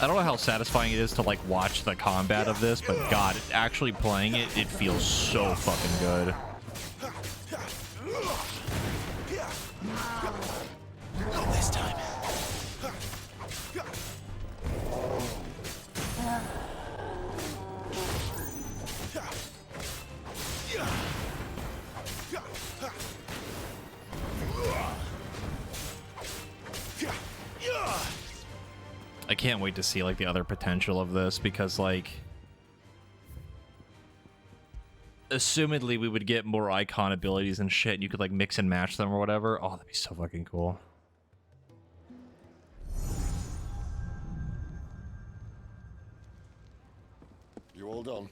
I don't know how satisfying it is to like watch the combat of this, but God, actually playing it, it feels so fucking good. Not this time. I can't wait to see like the other potential of this because like assumedly we would get more icon abilities and shit and you could like mix and match them or whatever. Oh, that'd be so fucking cool. You all done?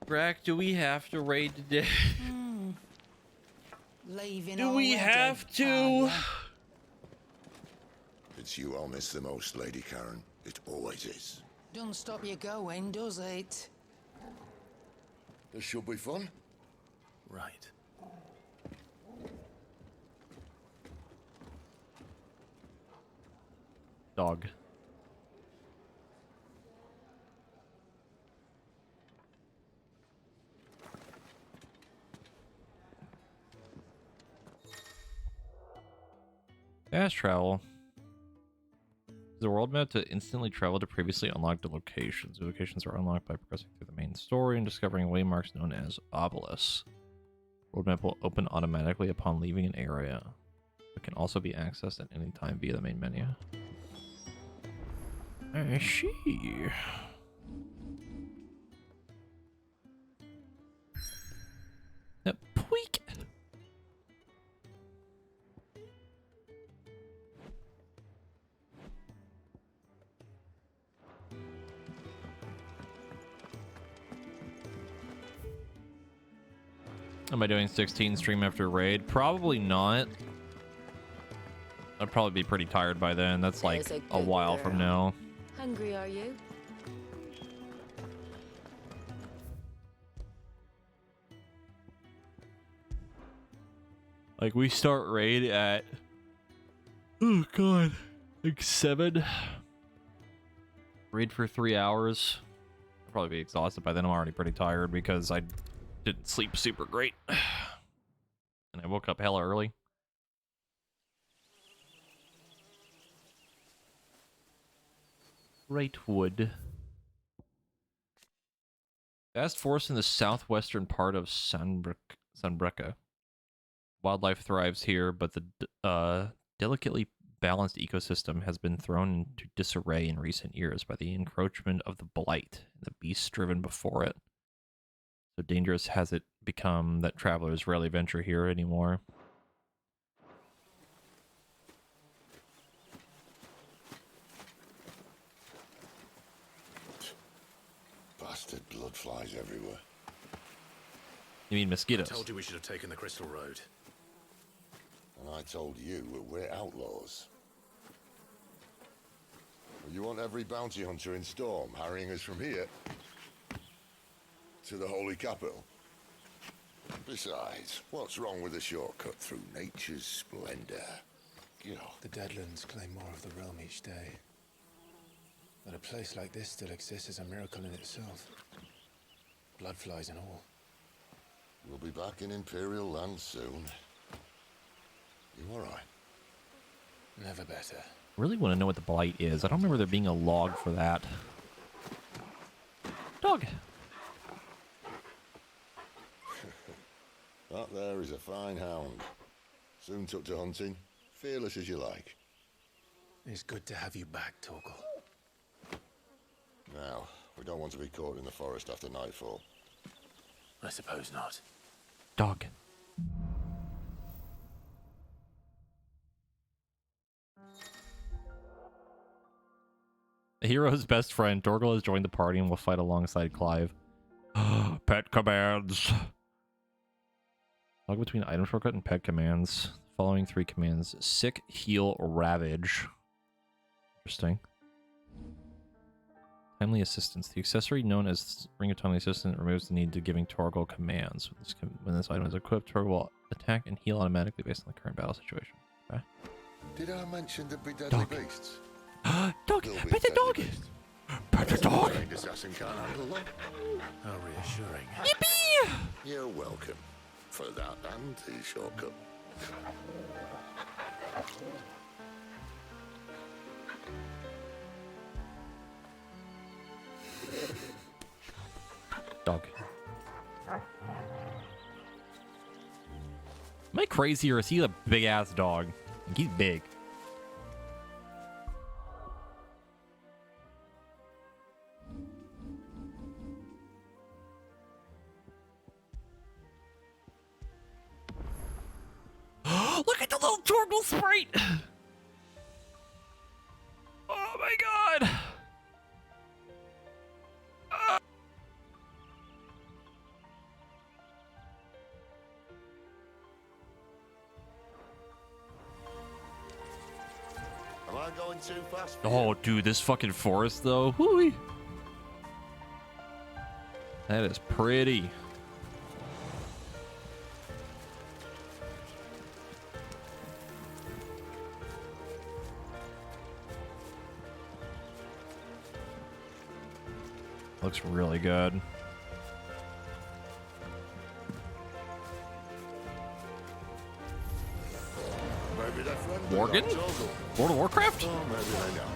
Brack, do we have to raid today? Leaving Do we already, have to? are ya? It's you I'll miss the most, Lady Karen. It always is. Don't stop you going, does it? This should be fun. Right. Dog. Fast travel. The world map to instantly travel to previously unlocked locations. The locations are unlocked by progressing through the main story and discovering waymarks known as obelisks. World map will open automatically upon leaving an area. It can also be accessed at any time via the main menu. I see. Tweak. Am I doing 16 stream after raid? Probably not. I'd probably be pretty tired by then. That's like There's a while girl. from now. Hungry, are you? Like we start raid at, oh god, like 7. Raid for 3 hours. I'll probably be exhausted by then. I'm already pretty tired because I didn't sleep super great. And I woke up hella early. Wrightwood. Vast forest in the southwestern part of Sunbreca. Wildlife thrives here, but the delicately balanced ecosystem has been thrown into disarray in recent years by the encroachment of the blight and the beasts driven before it. So dangerous has it become that travelers rarely venture here anymore. Bastard blood flies everywhere. You mean mosquitoes? I told you we should have taken the Crystal Road. And I told you we're outlaws. Well, you want every bounty hunter in Storm harrying us from here to the Holy Capital? Besides, what's wrong with a shortcut through nature's splendor? The Deadlands claim more of the realm each day. That a place like this still exists is a miracle in itself. Bloodflies and all. We'll be back in Imperial land soon. You all right? Never better. I really want to know what the blight is. I don't remember there being a log for that. Dog. That there is a fine hound. Soon took to hunting. Fearless as you like. It's good to have you back, Torgal. Now, we don't want to be caught in the forest after nightfall. I suppose not. Dog. The hero's best friend, Torgal, has joined the party and will fight alongside Clive. Pet commands. Log between item shortcut and pet commands. Following 3 commands: sick, heal, ravage. Interesting. Timely assistance. The accessory known as Ring of Timely Assistance removes the need to giving Torgal commands. When this item is equipped, Torgal will attack and heal automatically based on the current battle situation. Okay. Did I mention there'd be deadly beasts? Dog, There'll be pet the deadly dog. beasts. Pet the dog. Trained assassin can't handle them. How reassuring. Yippee! You're welcome for that and the shortcut. Dog. Am I crazy or is he a big ass dog? Like, he's big. Look at the little turtle sprite! Oh my god! Am I going too fast? Oh, dude, this fucking forest, though. Whoo-wee. That is pretty. Looks really good. Maybe they're friendly. Morgan? like Torgal. World of Warcraft? Oh, maybe they don't.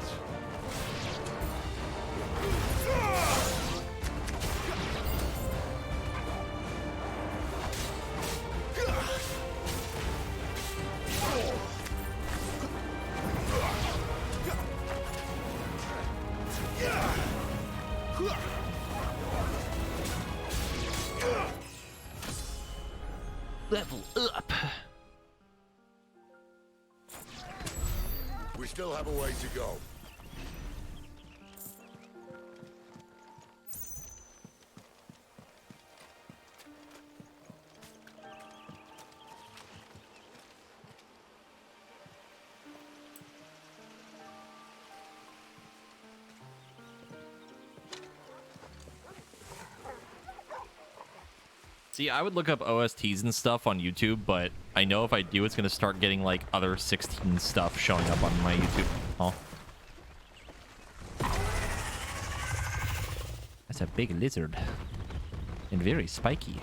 Level up. We still have a way to go. See, I would look up OSTs and stuff on YouTube, but I know if I do, it's going to start getting, like, other 16 stuff showing up on my YouTube. Oh. That's a big lizard. And very spiky.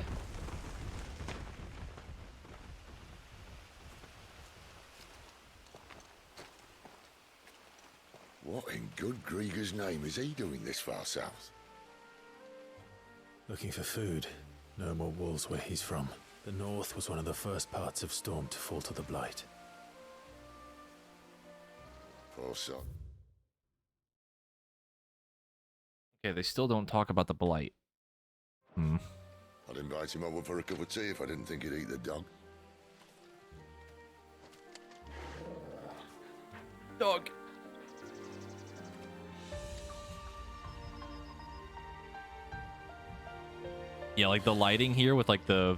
What in good Grieger's name is he doing this far south? Looking for food. No more wolves where he's from. The north was one of the first parts of Storm to fall to the Blight. Poor son. Okay, they still don't talk about the Blight. Hmm. I'd invite him over for a cup of tea if I didn't think he'd eat the dog. Dog. Yeah, like the lighting here with like the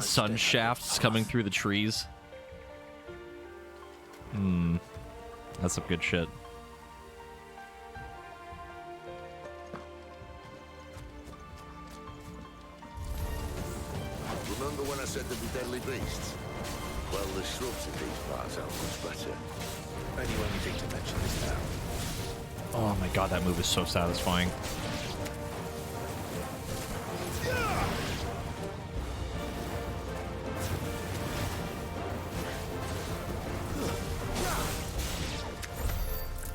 sun shafts coming through the trees. Hmm. That's some good shit. Remember when I said there'd be deadly beasts? Well, the shrubs in these parts are much better. Only when we think to mention this now. Oh my god, that move is so satisfying.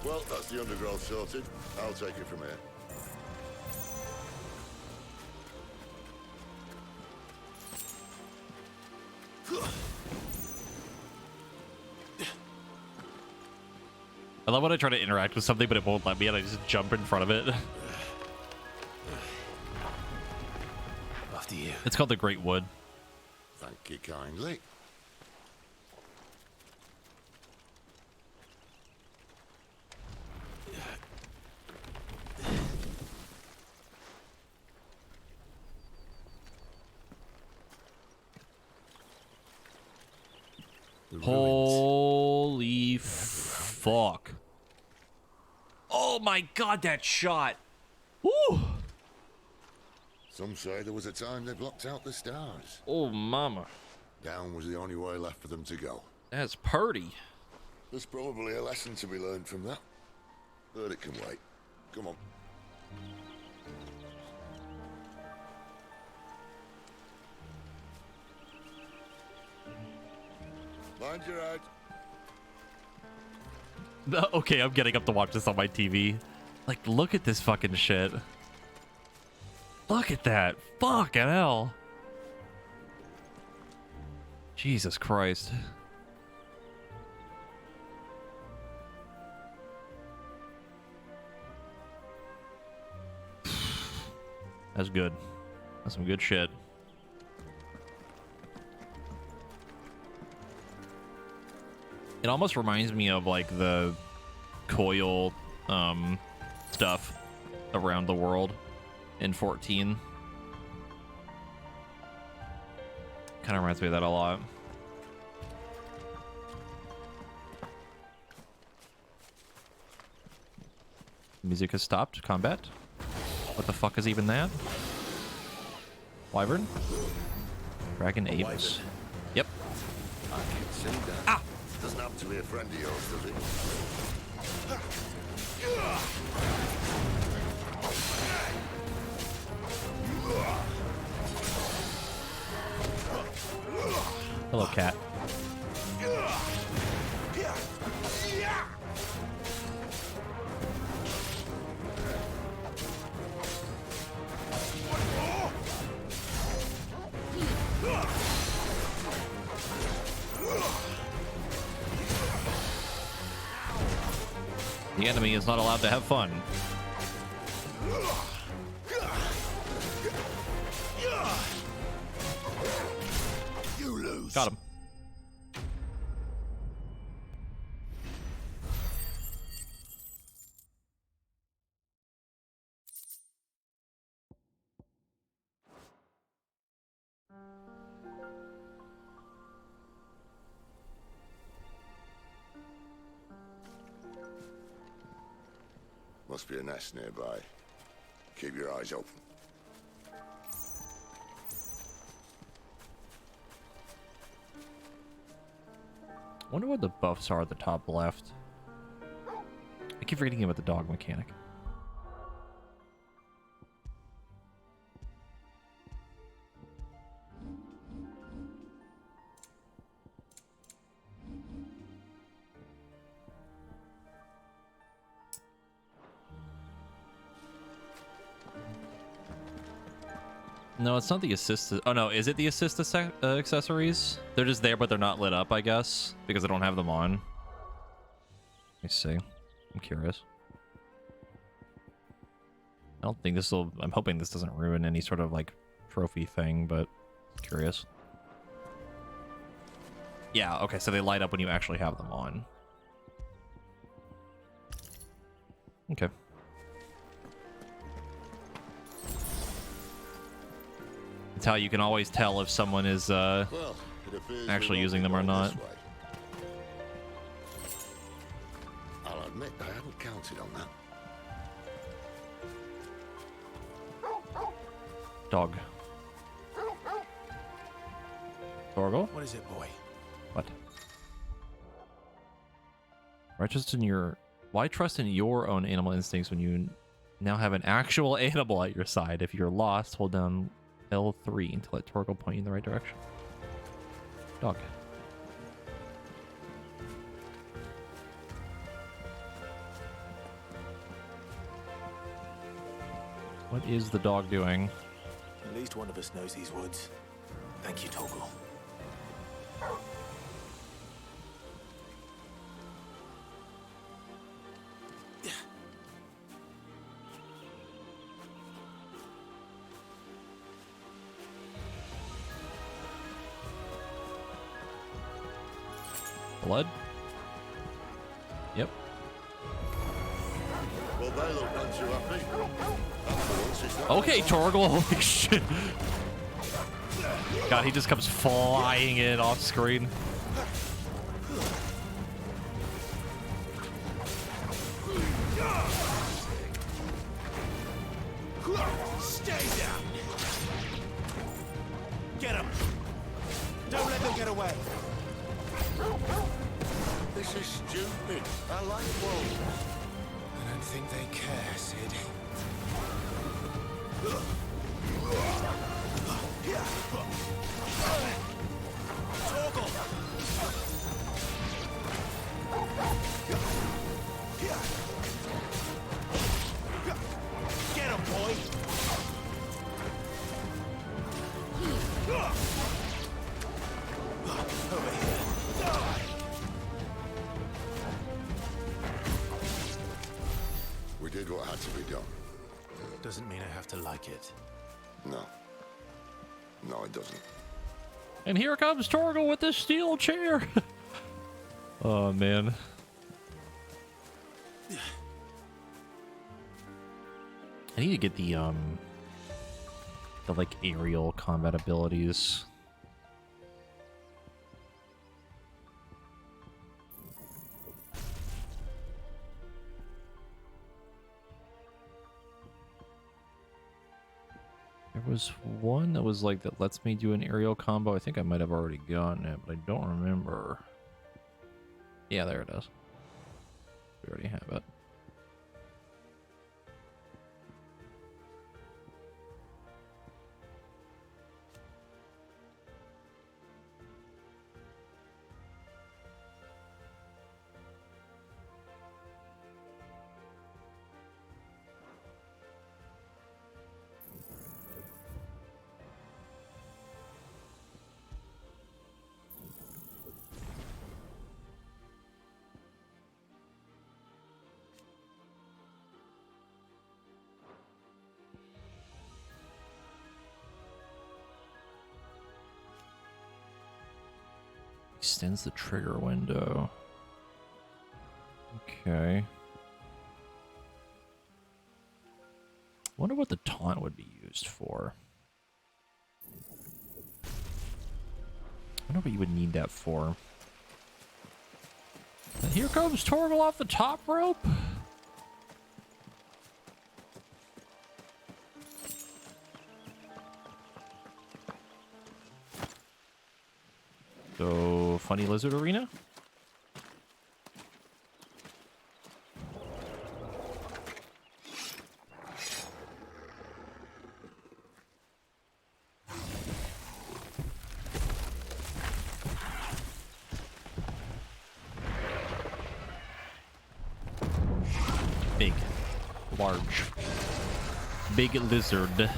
Well, that's the undergrowth sorted. I'll take it from here. I love when I try to interact with something, but it won't let me, and I just jump in front of it. After you. It's called the Great Wood. Thank you kindly. Holy fuck. Oh my god, that shot. Woo! Some say there was a time they blocked out the stars. Oh, mama. Down was the only way left for them to go. That's purty. There's probably a lesson to be learned from that. But it can wait. Come on. Mind your eye. Okay, I'm getting up to watch this on my TV. Like, look at this fucking shit. Look at that. Fucking hell. Jesus Christ. That's good. That's some good shit. It almost reminds me of like the coil stuff around the world in 14. Kind of reminds me of that a lot. Music has stopped. Combat. What the fuck is even that? Wyvern? Dragon apes. Yep. I can see that. Ah! Doesn't happen to be a friend of yours, does it? Hello, cat. The enemy is not allowed to have fun. You lose. Got him. Must be a nest nearby. Keep your eyes open. I wonder what the buffs are at the top left. I keep forgetting about the dog mechanic. No, it's not the assist. Oh no, is it the assist accessories? They're just there, but they're not lit up, I guess, because I don't have them on. Let me see. I'm curious. I don't think this will. I'm hoping this doesn't ruin any sort of like trophy thing, but curious. Yeah. Okay, so they light up when you actually have them on. Okay. It's how you can always tell if someone is actually using them or not. I'll admit I hadn't counted on that. Dog. Torgal? What is it, boy? What? Why trust in your own animal instincts when you now have an actual animal at your side? If you're lost, hold down L3 to let Torgal point you in the right direction. Dog. What is the dog doing? At least one of us knows these woods. Thank you, Torgal. Blood? Yep. Well, they look none too happy. Okay, Torgal. Holy shit. God, he just comes flying in off screen. Stay down. Get him. Don't let them get away. This is stupid. I like wolves. I don't think they care, Sid. Get him, boy! Over here. We did what had to be done. Doesn't mean I have to like it. No. No, it doesn't. And here comes Torgal with this steel chair. Oh, man. I need to get the like aerial combat abilities. There was one that was like that lets me do an aerial combo. I think I might have already gotten it, but I don't remember. Yeah, there it is. We already have it. Extends the trigger window. Okay. Wonder what the taunt would be used for. I wonder what you would need that for. And here comes Torgal off the top rope. So, funny lizard arena? Big. Large. Big lizard. That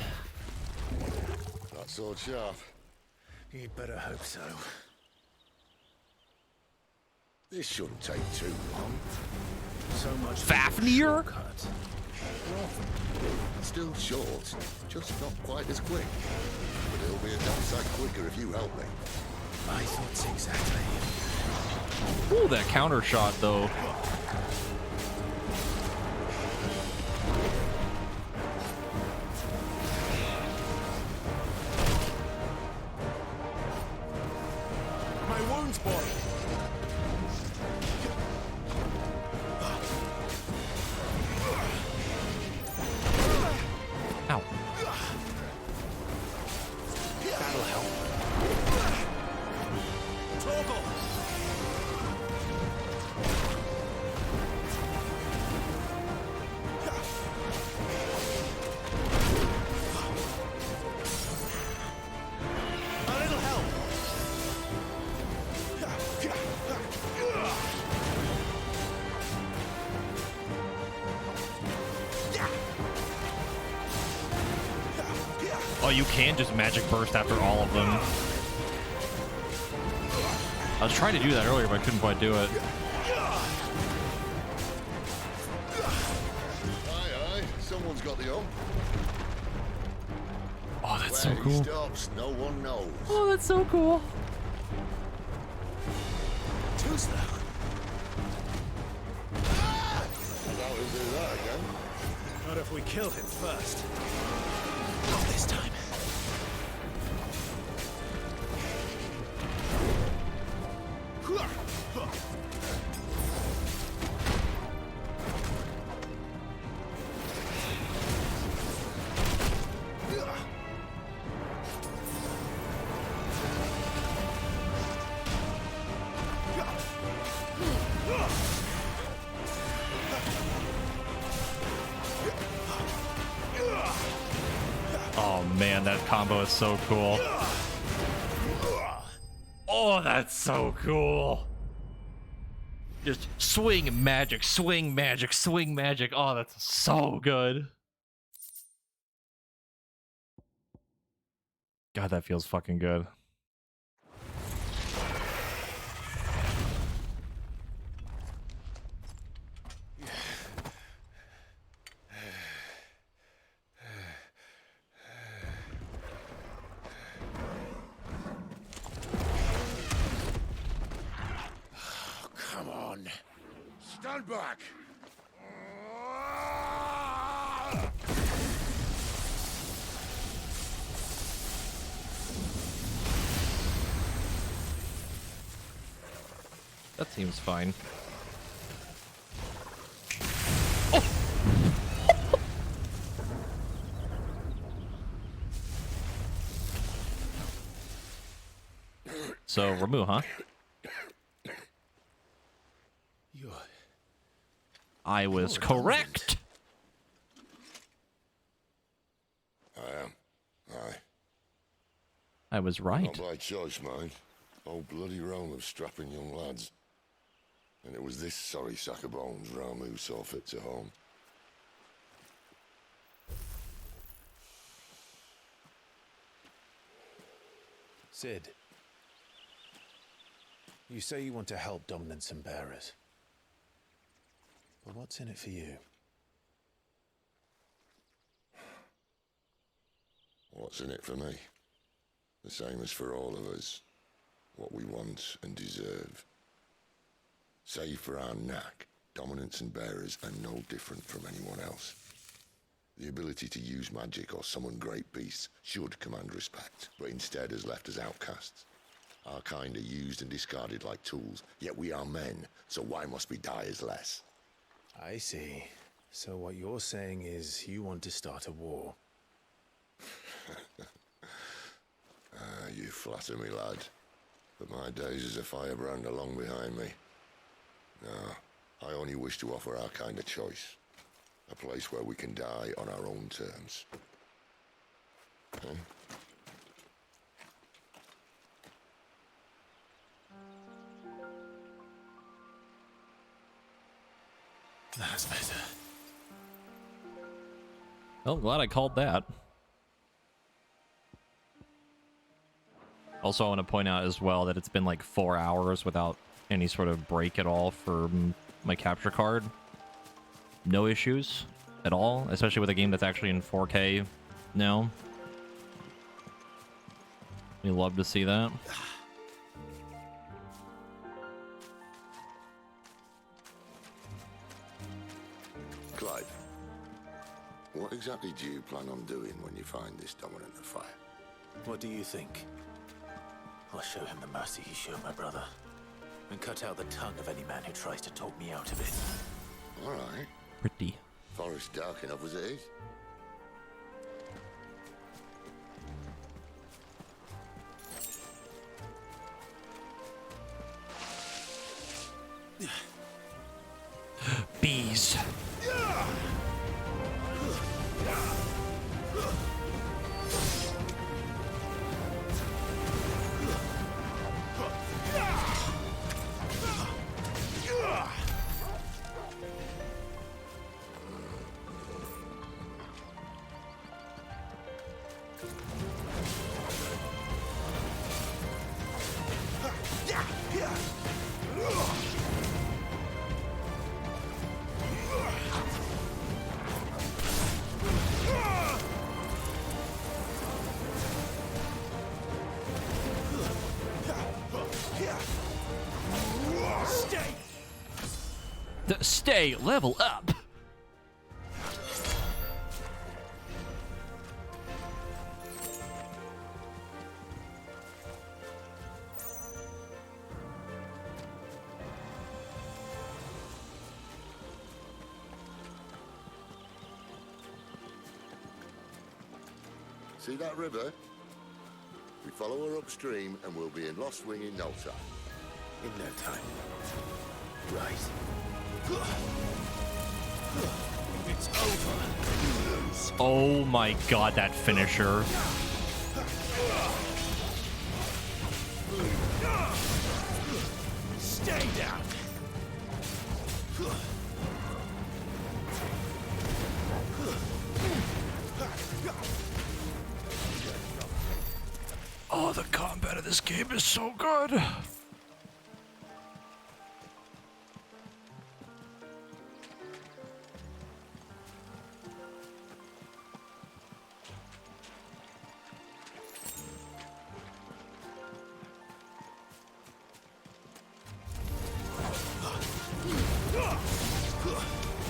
sword sharp. You'd better hope so. This shouldn't take too long. So much Fafnir? Still short, just not quite as quick. But it'll be a damn sight quicker if you help me. My thoughts exactly. Ooh, that counter shot though. My wounds, boy! Ow. That'll help. Torgal! A little help! Oh, you can just magic burst after all of them. I was trying to do that earlier, but I couldn't quite do it. Aye, aye, someone's got the ump. Oh, that's so Where cool. he stops, no one knows. Oh, that's so cool. Too slow. I doubt he'll do that again. Not if we kill him first. Not this time. Oh man, that combo is so cool. Oh, that's so cool. Just swing magic, swing magic, swing magic. Oh, that's so good. God, that feels fucking good. Come on. Stand back. That seems fine. So, Ramu, huh? I was correct. I am. Aye. I was right. Not by choice, mind. Whole bloody roll of strapping young lads. And it was this sorry sack of bones Ramu saw fit to home. Sid, you say you want to help dominants and bearers. But what's in it for you? What's in it for me? The same as for all of us. What we want and deserve. Save for our knack, dominants and bearers are no different from anyone else. The ability to use magic or summon great beasts should command respect, but instead has left us outcasts. Our kind are used and discarded like tools, yet we are men, so why must we die as less? I see. So what you're saying is you want to start a war. You flatter me, lad. But my days as a firebrand are long behind me. No, I only wish to offer our kind a choice. A place where we can die on our own terms. Huh? That's better. Well, glad I called that. Also, I want to point out as well that it's been like 4 hours without any sort of break at all for my capture card. No issues at all, especially with a game that's actually in 4K now. We love to see that. Clive, what exactly do you plan on doing when you find this dominant of fire? What do you think? I'll show him the mercy he showed my brother, and cut out the tongue of any man who tries to talk me out of it. All right. Pretty. Forest dark enough as it is. Bees. Stay, level up. See that river? We follow her upstream and we'll be in Lost Wing in no time. In no time. Right. If it's over, you lose. Oh my god, that finisher. Stay down. Oh, the combat of this game is so good.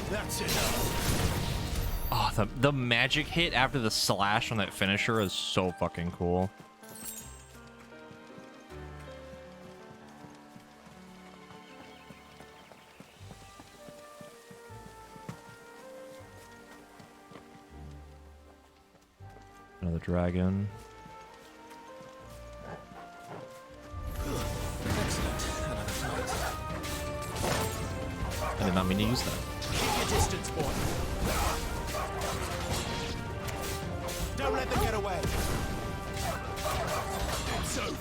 That's enough. Oh, the magic hit after the slash on that finisher is so fucking cool. Another dragon. I did not mean to use that. Keep your distance, boy. Don't let them get away. It's over.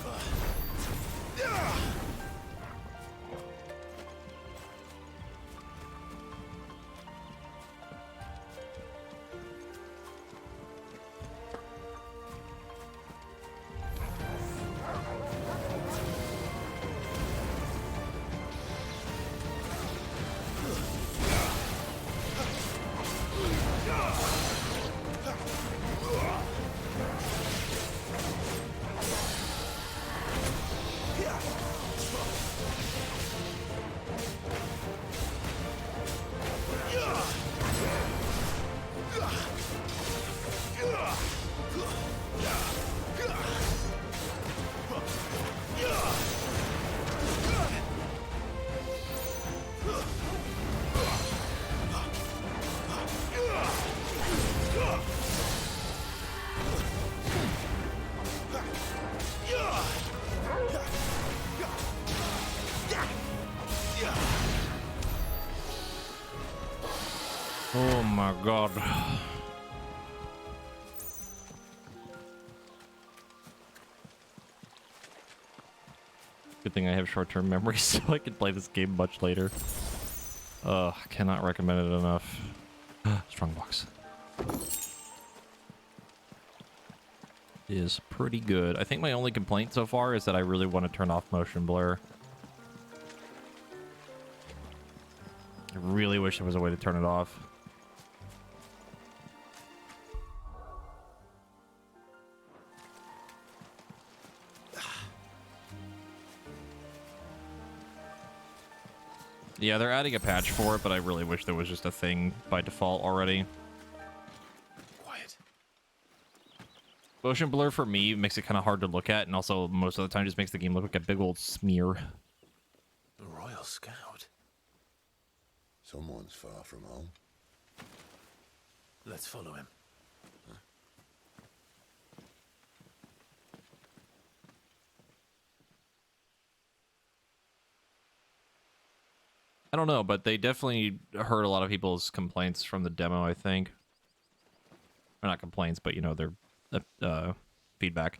Oh my god. Good thing I have short-term memory so I can play this game much later. Cannot recommend it enough. Strongbox. Is pretty good. I think my only complaint so far is that I really want to turn off motion blur. I really wish there was a way to turn it off. Yeah, they're adding a patch for it, but I really wish there was just a thing by default already. Quiet. Motion blur for me makes it kind of hard to look at, and also most of the time just makes the game look like a big old smear. The Royal Scout. Someone's far from home. Let's follow him. I don't know, but they definitely heard a lot of people's complaints from the demo, I think. Or not complaints, but, you know, their feedback.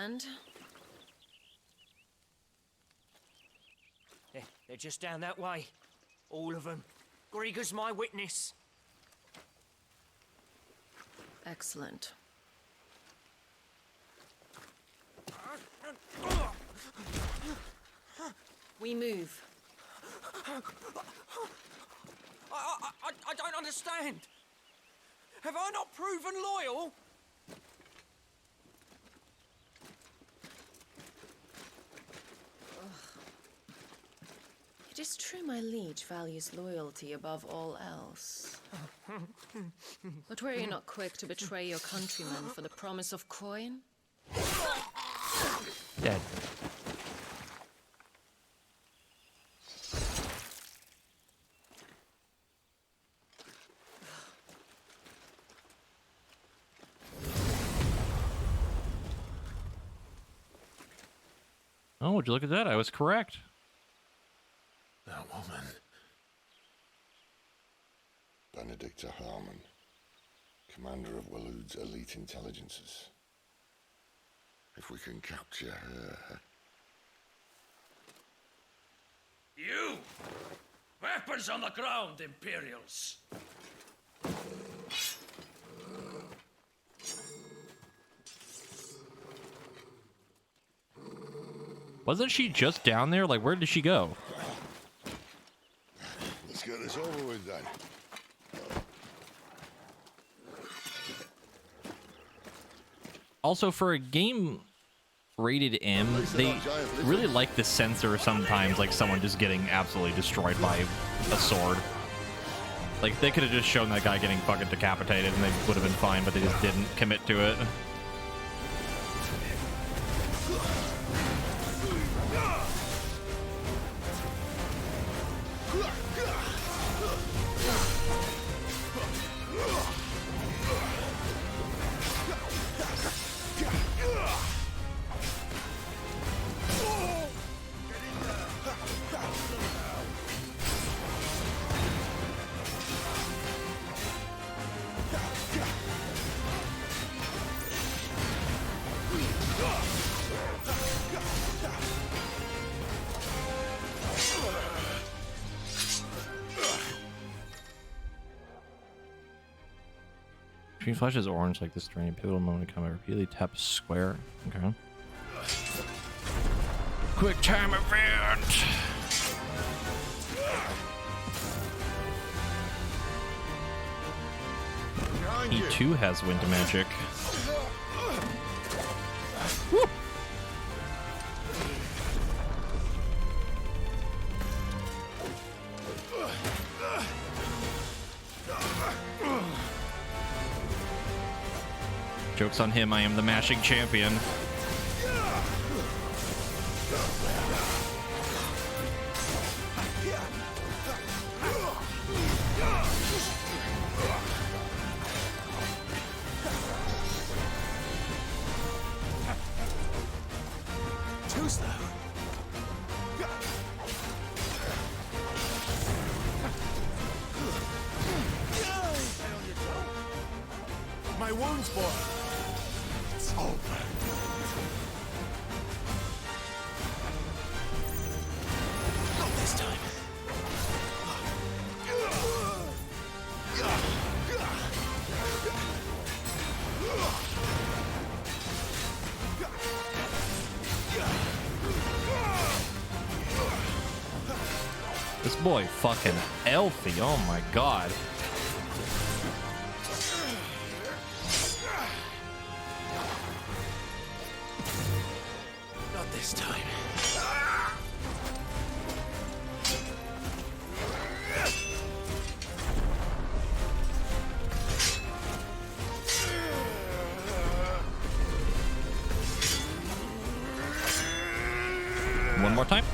And? They're just down that way. All of them. Grieger's my witness. Excellent. We move. I don't understand. Have I not proven loyal? It is true my liege values loyalty above all else. But were you not quick to betray your countrymen for the promise of coin? Dead. Oh, would you look at that? I was correct. That woman. Benedicta Harmon. commander of Waloed's elite intelligences. If we can capture her... You! Weapons on the ground, Imperials! Wasn't she just down there? Like, where did she go? Let's get this over with then. Also, for a game rated M, they really like the censor sometimes, like someone just getting absolutely destroyed by a sword. Like, they could have just shown that guy getting fucking decapitated and they would have been fine, but they just didn't commit to it. Green flash is orange like this during a pivotal moment of combat. Repeatedly tap square. Okay. Quick time event! He too has wind magic. Woo! Joke's on him, I am the mashing champion. Too slow. My wounds, boy. It's over. Not this time. This boy fucking Elfie, oh my god. Not this time. One more time.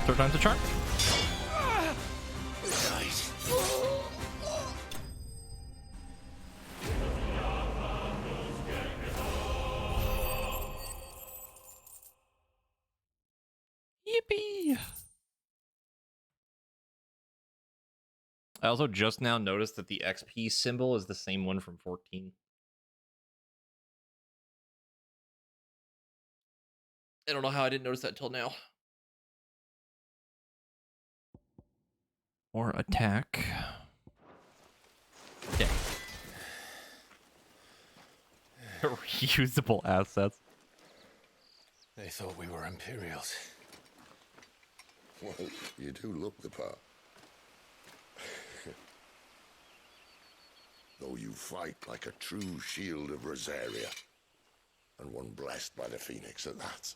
Third time's a charm. Yippee! I also just now noticed that the XP symbol is the same one from 14. I don't know how I didn't notice that till now. Or attack. Yeah. Reusable assets. They thought we were Imperials. Well, you do look the part. Though you fight like a true shield of Rosaria, and one blessed by the Phoenix at that.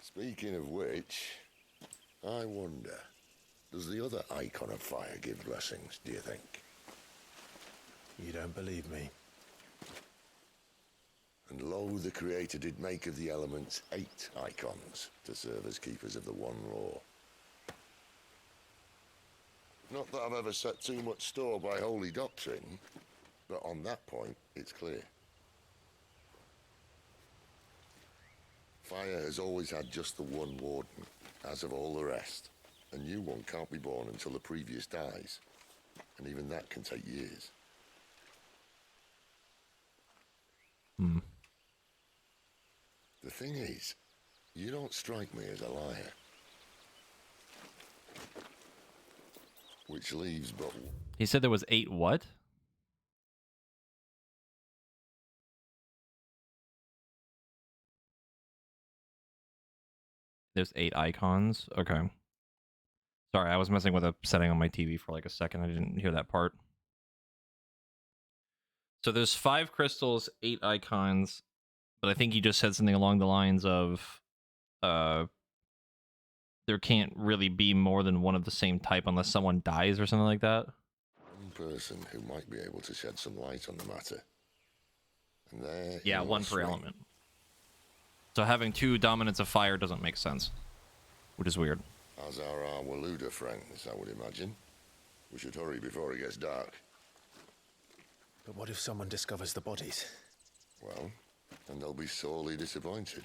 Speaking of which, I wonder, does the other icon of fire give blessings, do you think? You don't believe me? And lo, the Creator did make of the elements 8 icons to serve as keepers of the one law. Not that I've ever set too much store by holy doctrine, but on that point, it's clear. Fire has always had just the one warden, as of all the rest. A new one can't be born until the previous dies, and even that can take years. The thing is, you don't strike me as a liar. Which leaves but... He said there was 8 what? There's 8 icons? Okay. Sorry, I was messing with a setting on my TV for like a second. I didn't hear that part. So there's 5 crystals, 8 icons, but I think you just said something along the lines of there can't really be more than one of the same type unless someone dies or something like that. One person who might be able to shed some light on the matter. And there Yeah, 1 per element. So having 2 dominants of fire doesn't make sense, which is weird. As are our Waluda friends, I would imagine. We should hurry before it gets dark. But what if someone discovers the bodies? Well, then they'll be sorely disappointed.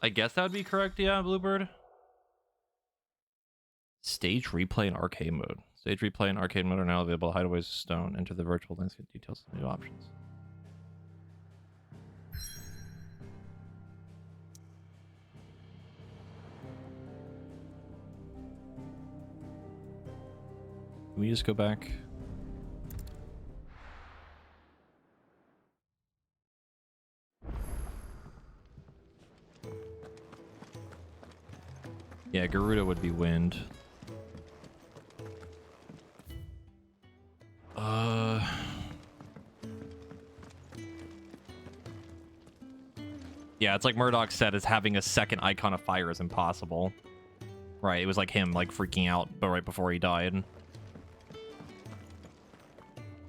I guess that would be correct, yeah, Bluebird. Stage replay and arcade mode. Stage replay and arcade mode are now available. Hideaways of Stone. Enter the virtual landscape details and new options. Can we just go back? Yeah, Garuda would be wind. Yeah, it's like Murdoch said, is having a second icon of fire is impossible. Right, it was like him like freaking out, but right before he died.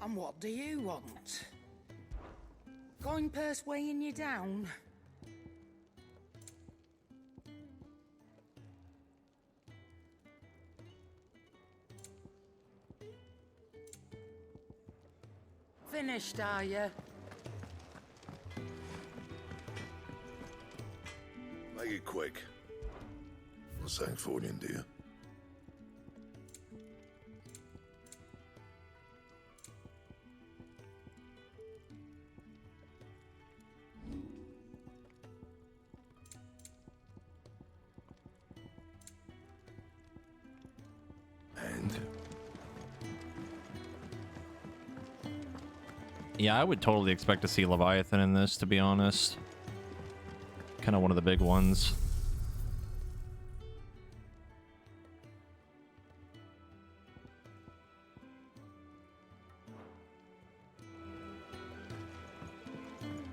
And what do you want? Coin purse weighing you down? Finished, are you? Make it quick. Not saying fortune, do you? Yeah, I would totally expect to see Leviathan in this, to be honest. Kind of one of the big ones.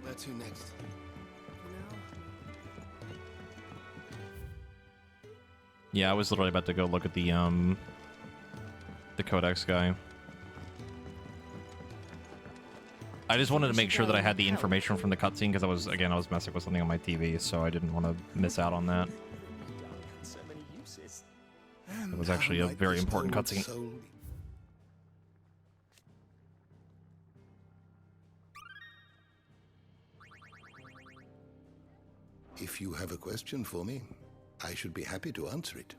Where to next? Yeah, I was literally about to go look at the Codex guy. I just wanted to make sure that I had the information from the cutscene because I was messing with something on my TV, so I didn't want to miss out on that. It was actually a very important cutscene. If you have a question for me, I should be happy to answer it.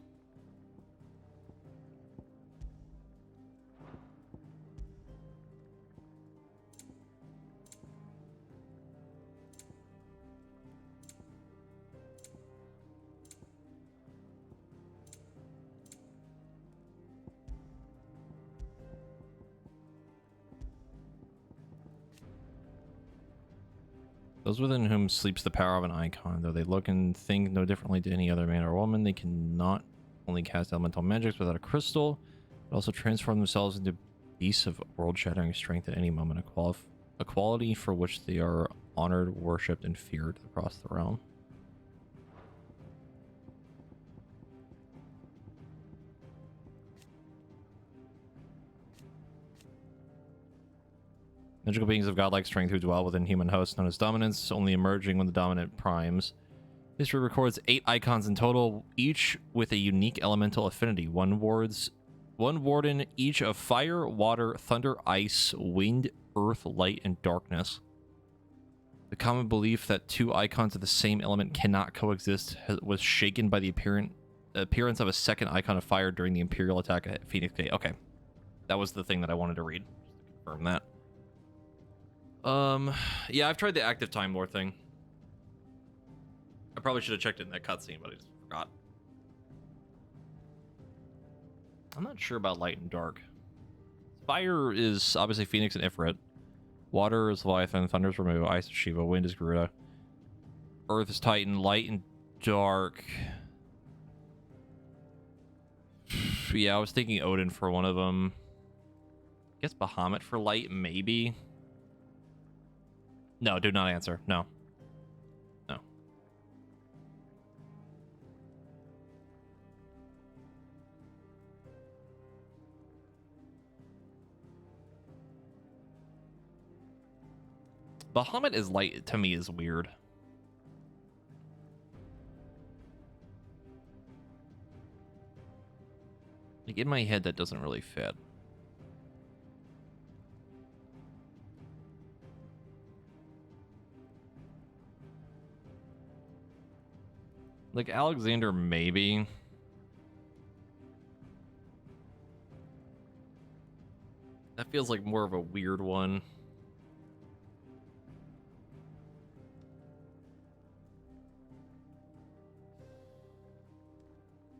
Those within whom sleeps the power of an icon, though they look and think no differently to any other man or woman, they can not only cast elemental magics without a crystal, but also transform themselves into beasts of world-shattering strength at any moment, a quality for which they are honored, worshipped, and feared across the realm. Magical beings of godlike strength who dwell within human hosts known as dominants, only emerging when the dominant primes. History records 8 icons in total, each with a unique elemental affinity. One One warden, each of fire, water, thunder, ice, wind, earth, light, and darkness. The common belief that two icons of the same element cannot coexist was shaken by the appearance of a second icon of fire during the Imperial attack at Phoenix Gate. Okay. That was the thing that I wanted to read. Just to confirm that. Yeah, I've tried the active Time Lord thing. I probably should have checked it in that cutscene, but I just forgot. I'm not sure about light and dark. Fire is obviously Phoenix and Ifrit. Water is Leviathan. Thunder is Ramu. Ice is Shiva. Wind is Garuda. Earth is Titan. Light and dark. Yeah, I was thinking Odin for one of them. I guess Bahamut for light, maybe. No, do not answer. No. No. Bahamut is light to me is weird. Like in my head, that doesn't really fit. Like Alexander, maybe. That feels like more of a weird one.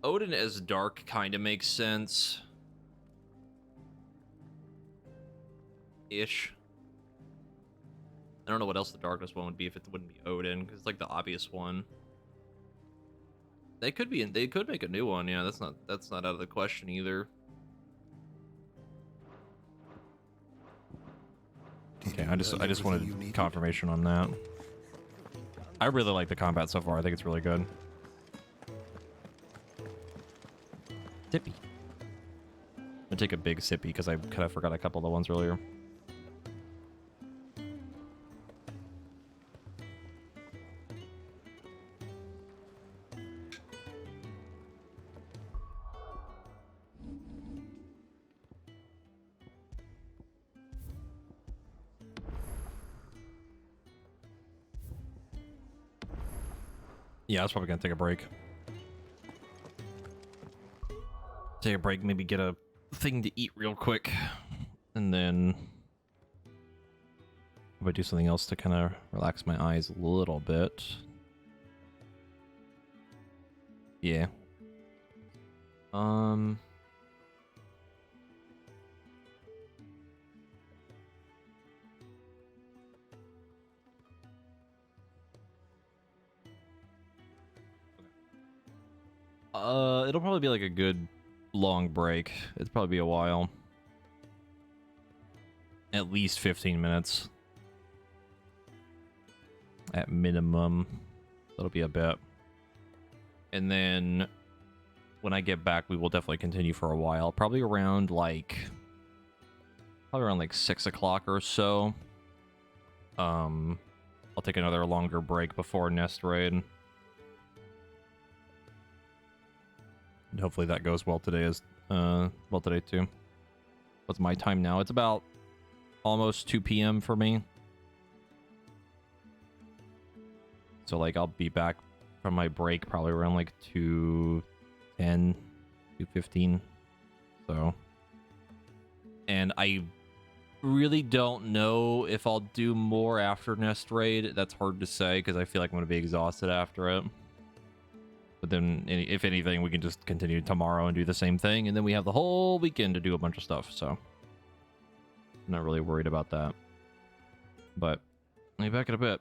Odin as dark kind of makes sense. Ish. I don't know what else the darkness one would be if it wouldn't be Odin, because it's like the obvious one. They could make a new one, yeah, that's not out of the question either. Okay, I just wanted confirmation on that. I really like the combat so far. I think it's really good. Sippy. I'm gonna take a big sippy because I kind of forgot a couple of the ones earlier. Yeah, I was probably gonna take a break. Take a break, maybe get a thing to eat real quick, and then if I do something else to kind of relax my eyes a little bit. Yeah. It'll probably be like a good long break. It'll probably be a while. At least 15 minutes. At minimum. That'll be a bit. And then when I get back, we will definitely continue for a while. Probably around like 6 o'clock or so. I'll take another longer break before Nest Raid. And hopefully that goes well today today too. What's my time now? It's about almost 2 p.m. for me. So like I'll be back from my break probably around like 2:10, 2:15. So, and I really don't know if I'll do more after Nest Raid. That's hard to say because I feel like I'm going to be exhausted after it. But then, if anything, we can just continue tomorrow and do the same thing. And then we have the whole weekend to do a bunch of stuff. So, I'm not really worried about that. But, I'll be back in a bit.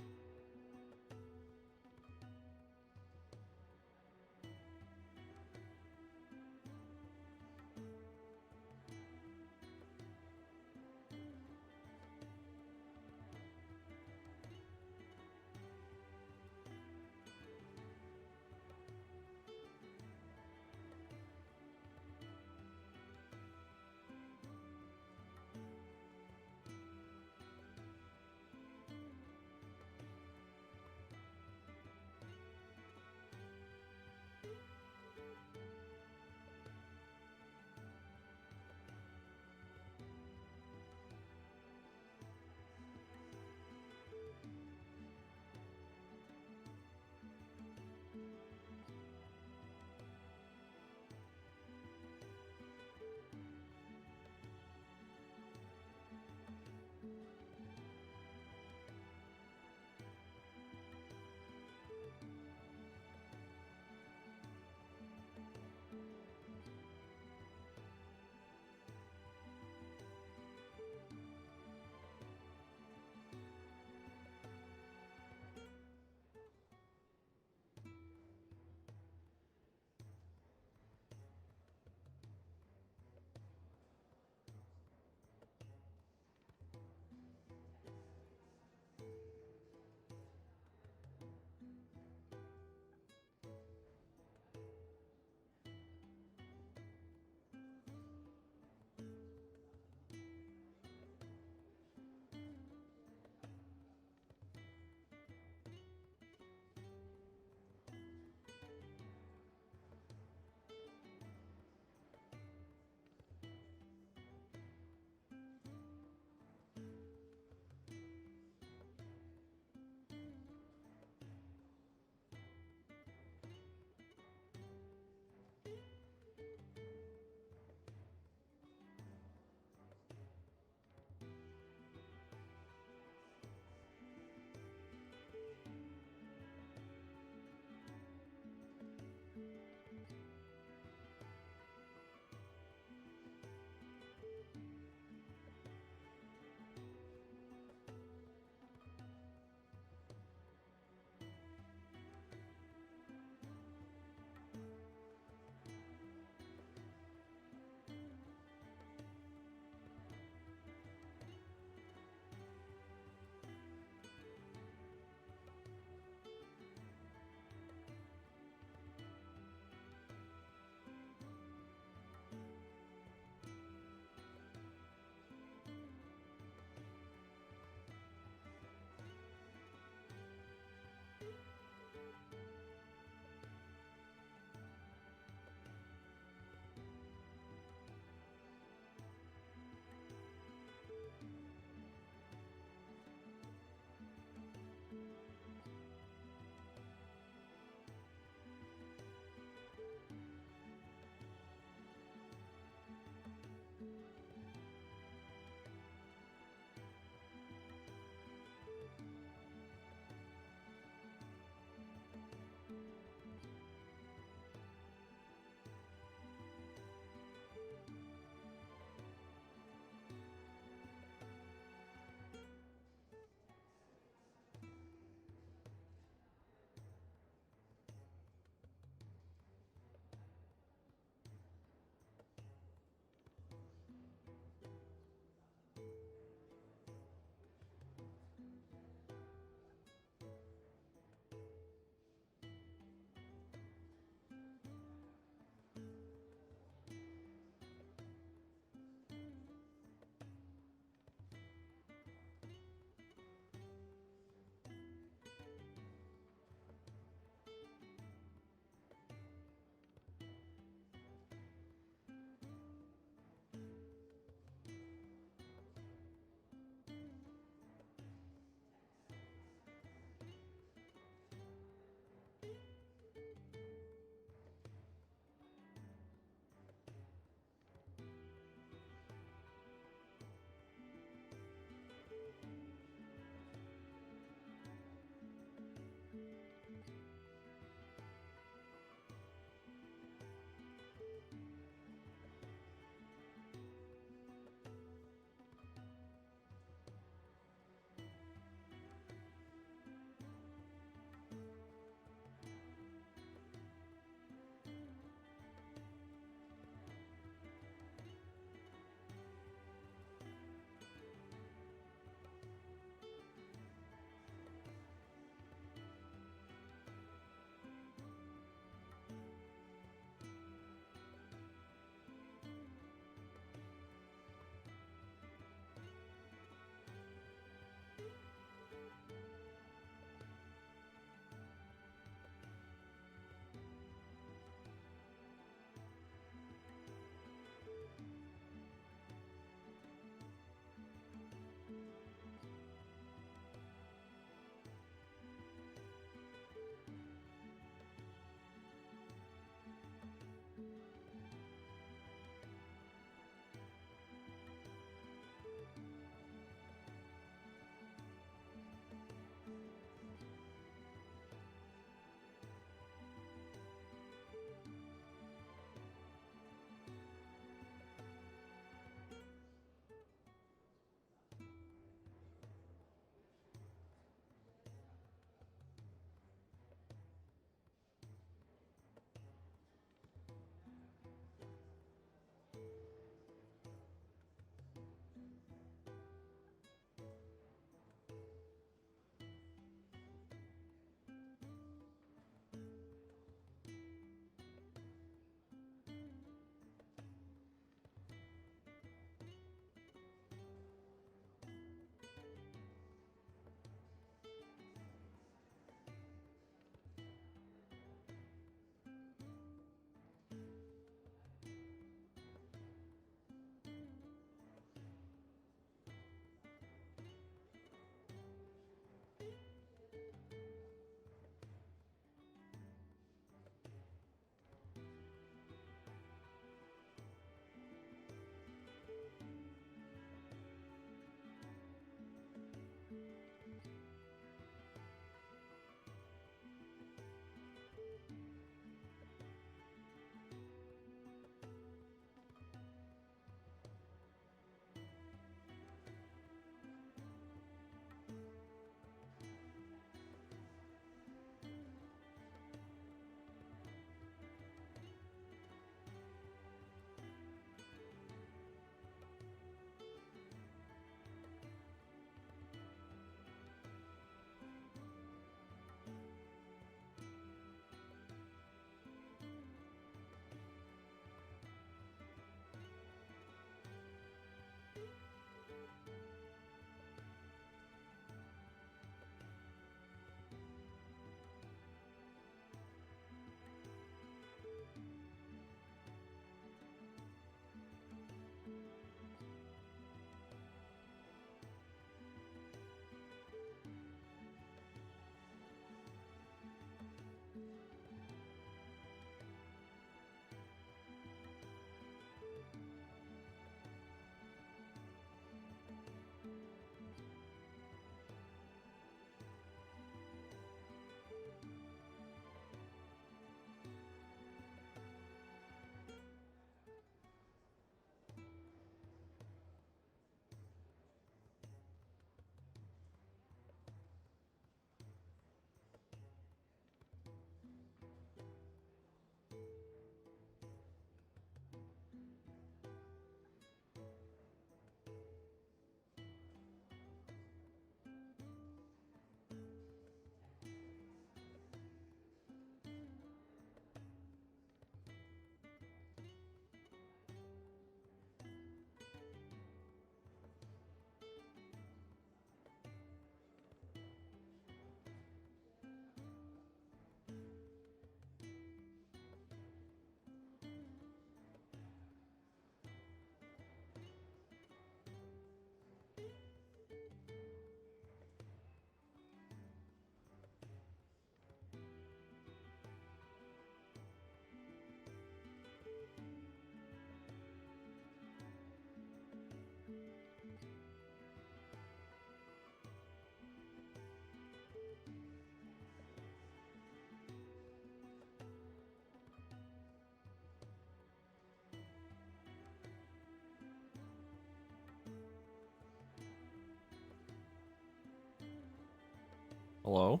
Hello?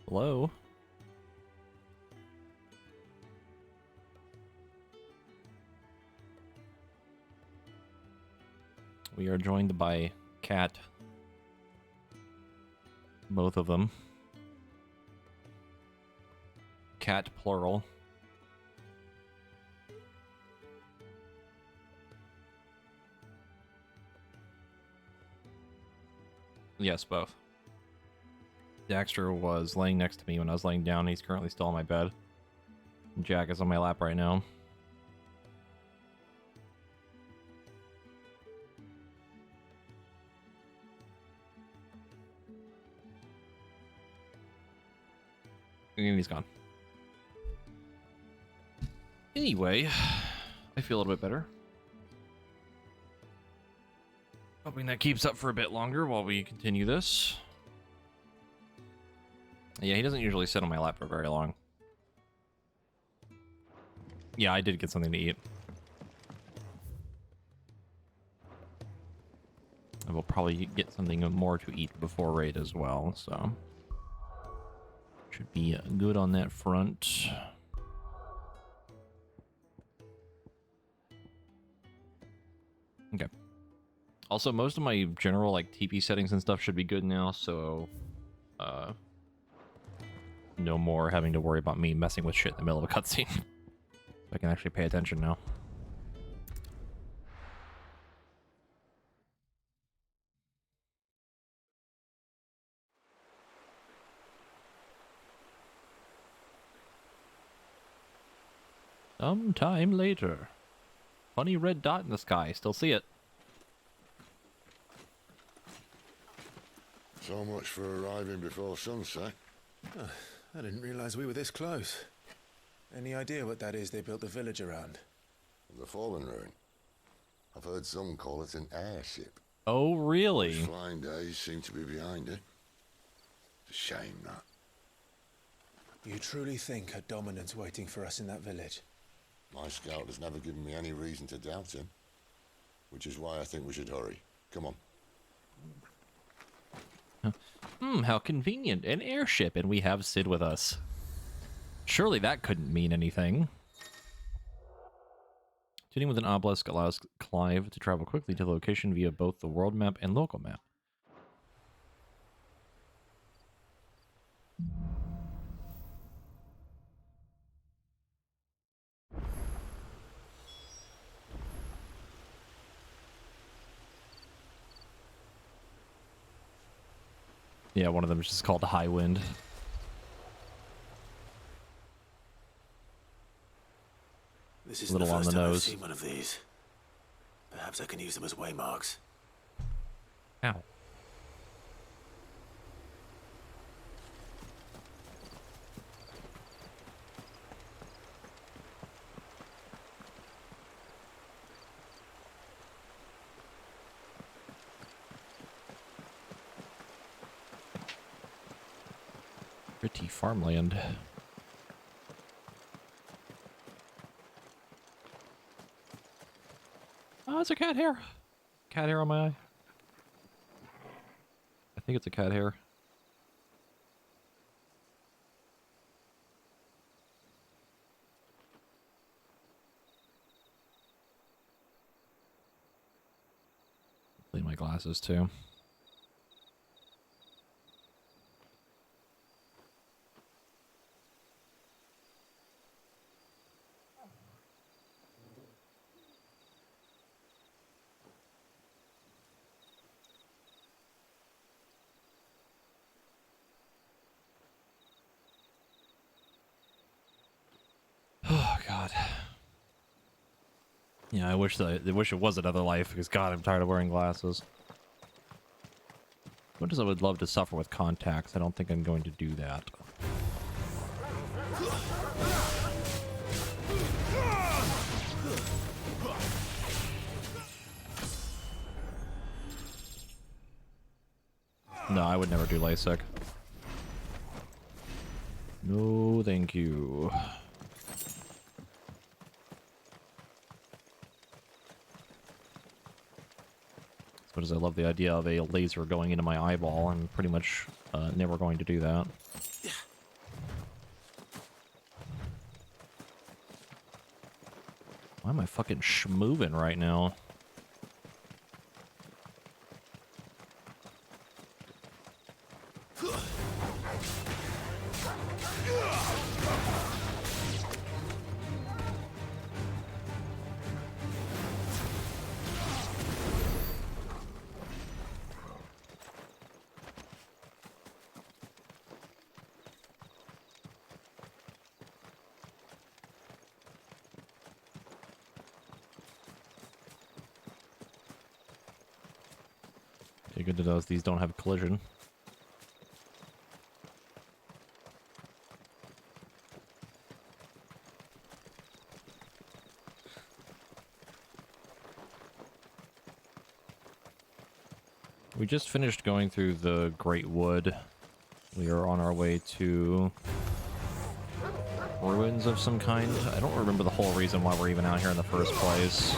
Hello? We are joined by Cat. Both of them. Cat plural. Yes, both. Daxter was laying next to me when I was laying down. He's currently still on my bed. Jack is on my lap right now. And he's gone. Anyway, I feel a little bit better. Hoping that keeps up for a bit longer while we continue this. Yeah, he doesn't usually sit on my lap for very long. Yeah, I did get something to eat. I will probably get something more to eat before raid as well, so... should be good on that front. Okay. Also, most of my general, like, TP settings and stuff should be good now, so... no more having to worry about me messing with shit in the middle of a cutscene. I can actually pay attention now. Sometime later. Funny red dot in the sky. Still see it. So much for arriving before sunset. Oh, I didn't realize we were this close. Any idea what that is they built the village around? The fallen ruin. I've heard some call it an airship. Oh, really? Those flying days seem to be behind it. It's a shame, that. You truly think a dominant's waiting for us in that village? My scout has never given me any reason to doubt him. Which is why I think we should hurry. Come on. How convenient. An airship, and we have Sid with us. Surely that couldn't mean anything. Tuning with an obelisk allows Clive to travel quickly to the location via both the world map and local map. Yeah, one of them is just called High Wind. This is a little the on first the time I've nose. seen one of these. Perhaps I can use them as waymarks. Ow. Pretty farmland. Oh, it's a cat hair. Cat hair on my eye. I think it's a cat hair. Clean my glasses too. Oh God. Yeah, I wish it was another life because God, I'm tired of wearing glasses. Much as I would love to suffer with contacts, I don't think I'm going to do that. No, I would never do LASIK. No, thank you. Let's go much as I love the idea of a laser going into my eyeball, I'm pretty much never going to do that. Why am I fucking schmoving right now? Okay, good to know these don't have collision. We just finished going through the Great Wood. We are on our way to ruins of some kind. I don't remember the whole reason why we're even out here in the first place.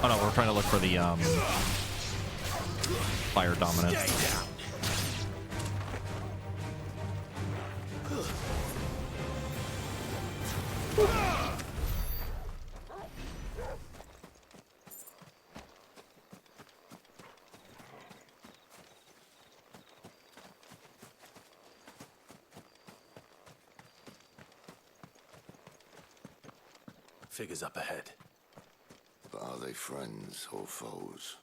Oh no, we're trying to look for the fire dominant. Figures up ahead. But are they friends or foes?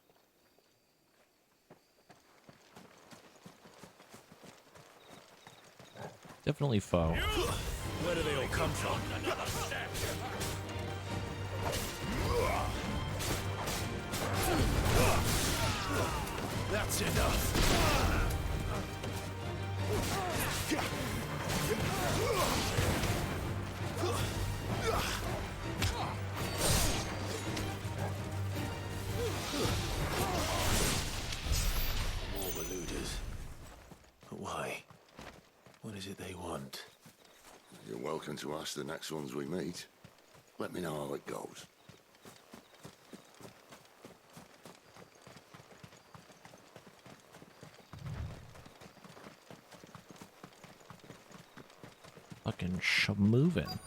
Definitely foe. Where do they all come from? That's enough. More eluders. But why? What is it they want? You're welcome to ask the next ones we meet. Let me know how it goes. Fucking schmovin'.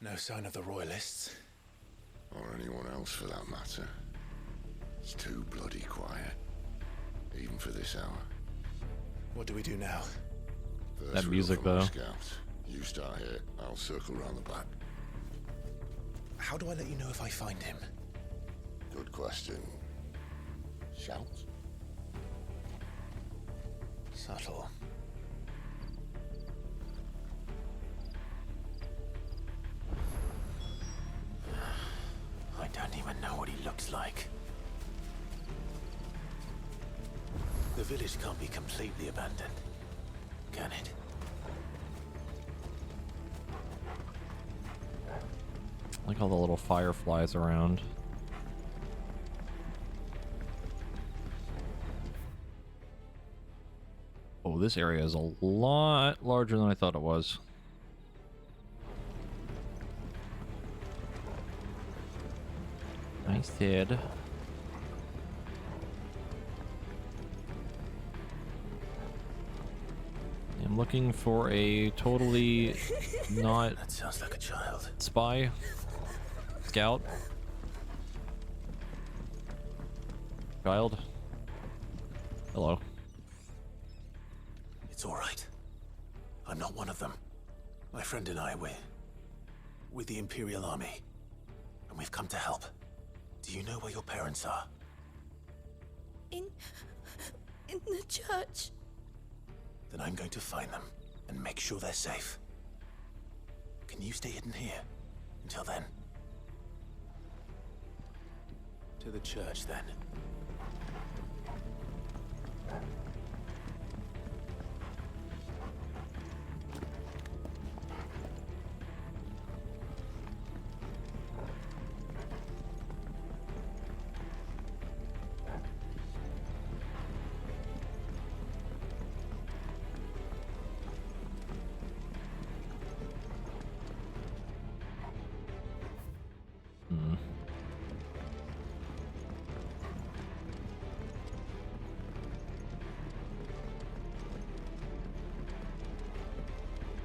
No sign of the Royalists. Or anyone else for that matter. It's too bloody quiet. Even for this hour. What do we do now? First That we'll music, go for my though. Scouts. You start here, I'll circle around the back. How do I let you know if I find him? Good question. Shout? Subtle. I don't even know what he looks like. The village can't be completely abandoned, can it? I like all the little fireflies around. Oh, this area is a lot larger than I thought it was. Nice head. I'm looking for a totally not That sounds like a child. spy. Scout. Child. Hello. It's all right. I'm not one of them. My friend and I, we're with the Imperial Army, and we've come to help. Do you know where your parents are? In the church. Then I'm going to find them and make sure they're safe. Can you stay hidden here until then? To the church, then.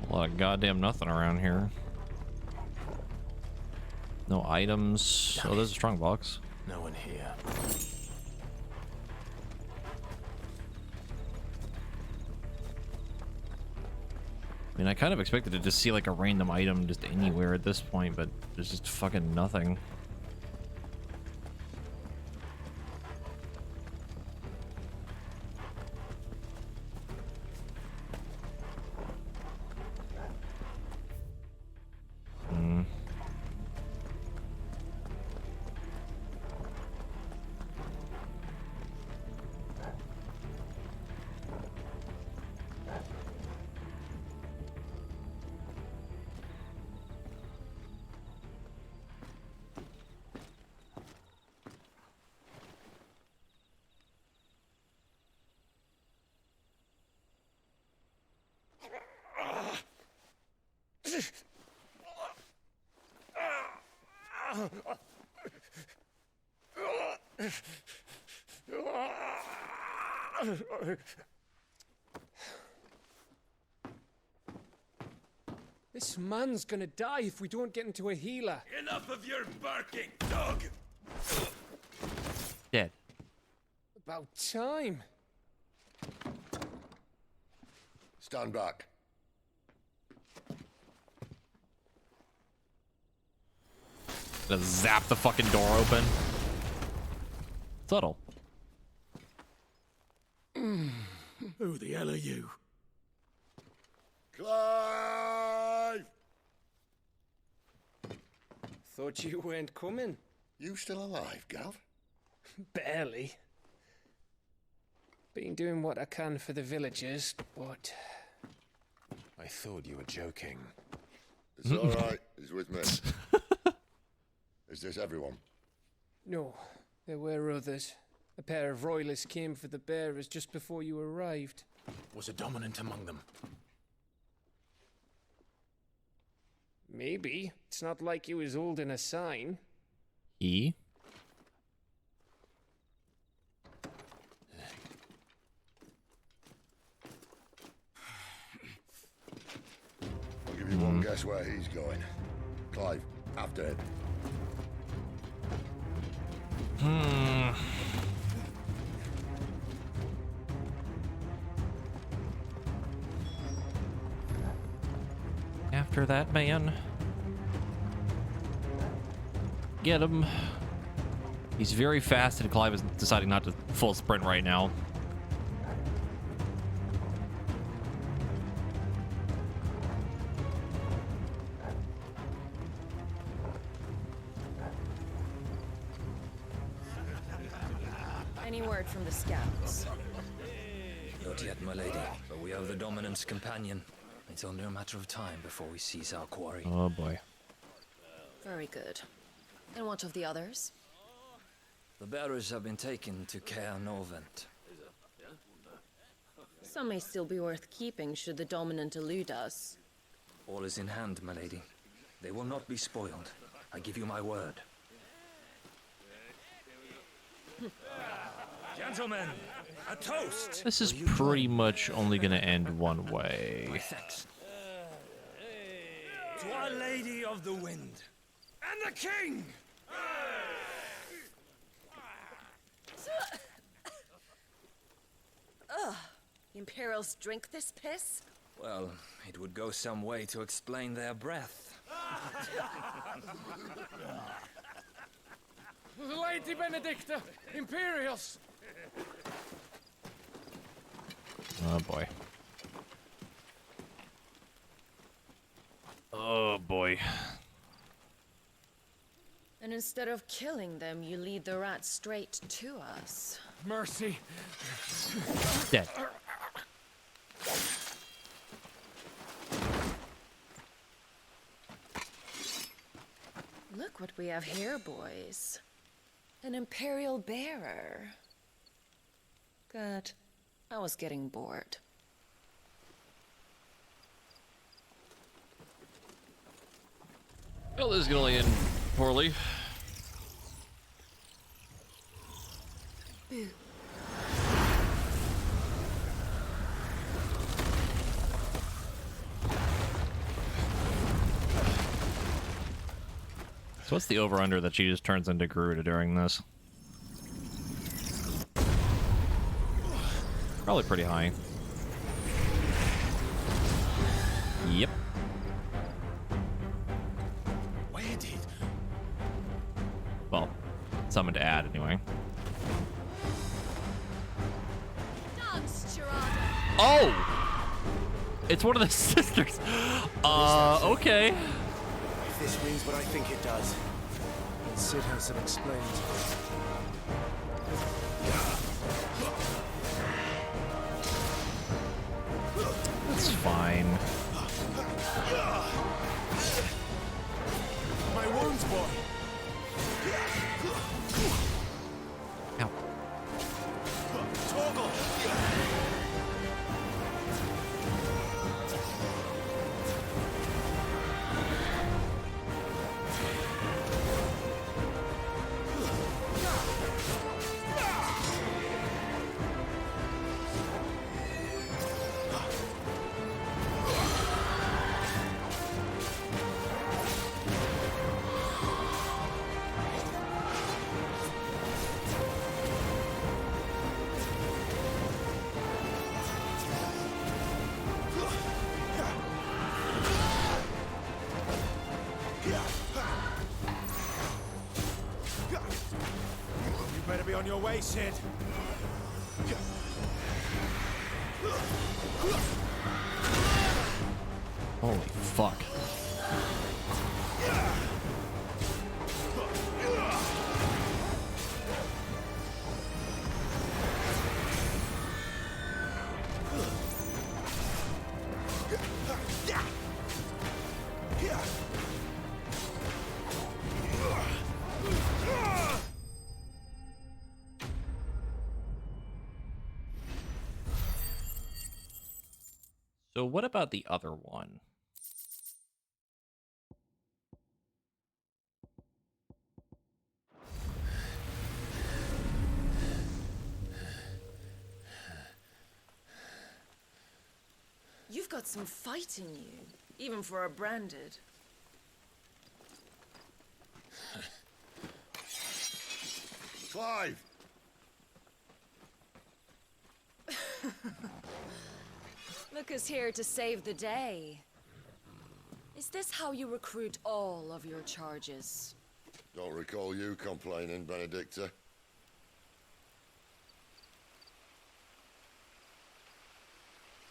A lot of goddamn nothing around here. No items. Oh, there's a strong box. No one here. I mean, I kind of expected to just see like a random item just anywhere at this point, but there's just fucking nothing. This man's gonna die if we don't get into a healer. Enough of your barking, dog! Dead. About time. Stand back. Just zap the fucking door open. Subtle. Who the hell are you? Clive! Thought you weren't coming. You still alive, Gav? Barely. Been doing what I can for the villagers, but... I thought you were joking. It's all right. He's with me. Is this everyone? No, there were others. A pair of royalists came for the bearers just before you arrived. Was a dominant among them? Maybe. It's not like he was holding a sign. E? I'll give you one guess where he's going. Clive, after him. After that man. Get him. He's very fast and Clive is deciding not to full sprint right now. Any word from the scouts? Not yet, my lady, but we have the Dominant's companion. It's only a matter of time before we seize our quarry. Oh boy. Very good. And what of the others? The bearers have been taken to Caer Novent. Some may still be worth keeping should the Dominant elude us. All is in hand, my lady. They will not be spoiled. I give you my word. Gentlemen, a toast! This is pretty much only gonna end one way. My thanks. To Our Lady of the Wind and the King! Ugh. The Imperials drink this piss? Well, it would go some way to explain their breath. Lady Benedicta! Imperials! Oh boy. Oh boy. And instead of killing them, you lead the rats straight to us. Mercy. Dead. Look what we have here, boys. An Imperial bearer. Good. I was getting bored. Well, this is gonna end poorly. Boo. So what's the over-under that she just turns into Garuda during this? Probably pretty high. Yep. Where did? Well, something to add anyway. Oh! It's one of the sisters. Okay. If this means what I think it does, then Sid has some explaining to do. That's fine. My wounds, boy. Ow. Toggle. You better be on your way, Sid. Holy fuck. So what about the other one? You've got some fight in you, even for a branded. Clive! Look who's here to save the day. Is this how you recruit all of your charges? Don't recall you complaining, Benedicta.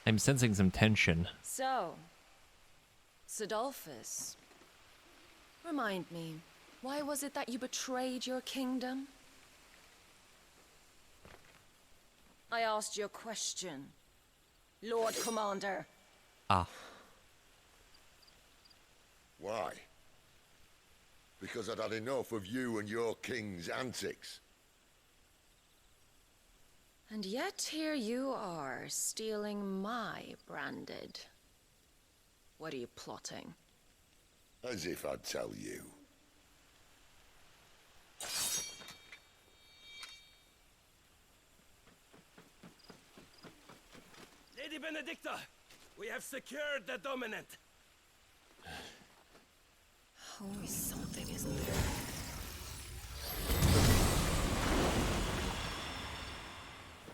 I'm sensing some tension. So, Sidolphus, remind me, why was it that you betrayed your kingdom? I asked you a question, Lord Commander. Ah. Why? Because I'd had enough of you and your king's antics. And yet here you are, stealing my branded. What are you plotting? As if I'd tell you. Lady Benedicta, we have secured the dominant. Always something, isn't there?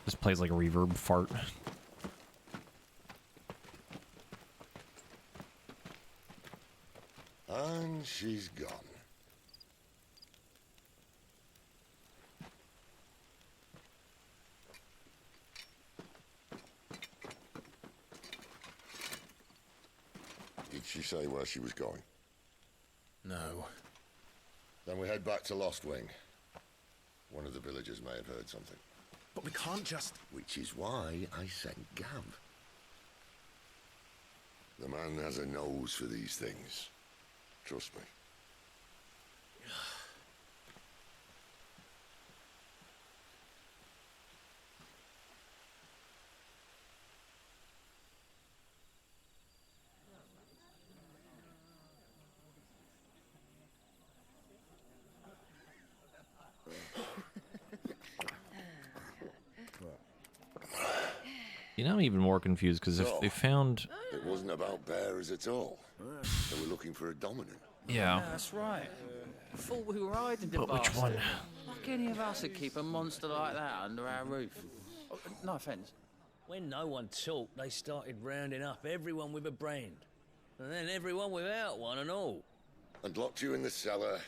This plays like a reverb fart. And she's gone. Did she say where she was going? No. Then we head back to Lost Wing. One of the villagers may have heard something. But we can't just... Which is why I sent Gav. The man has a nose for these things. Trust me. You know, I'm even more confused because if they found... It wasn't about bearers at all. They were looking for a dominant. Yeah. That's right. Thought we were hiding the But which bastard. one? Like any of us would keep a monster like that under our roof. Oh, no offence. When no one talked, they started rounding up everyone with a brand. And then everyone without one and all. And locked you in the cellar,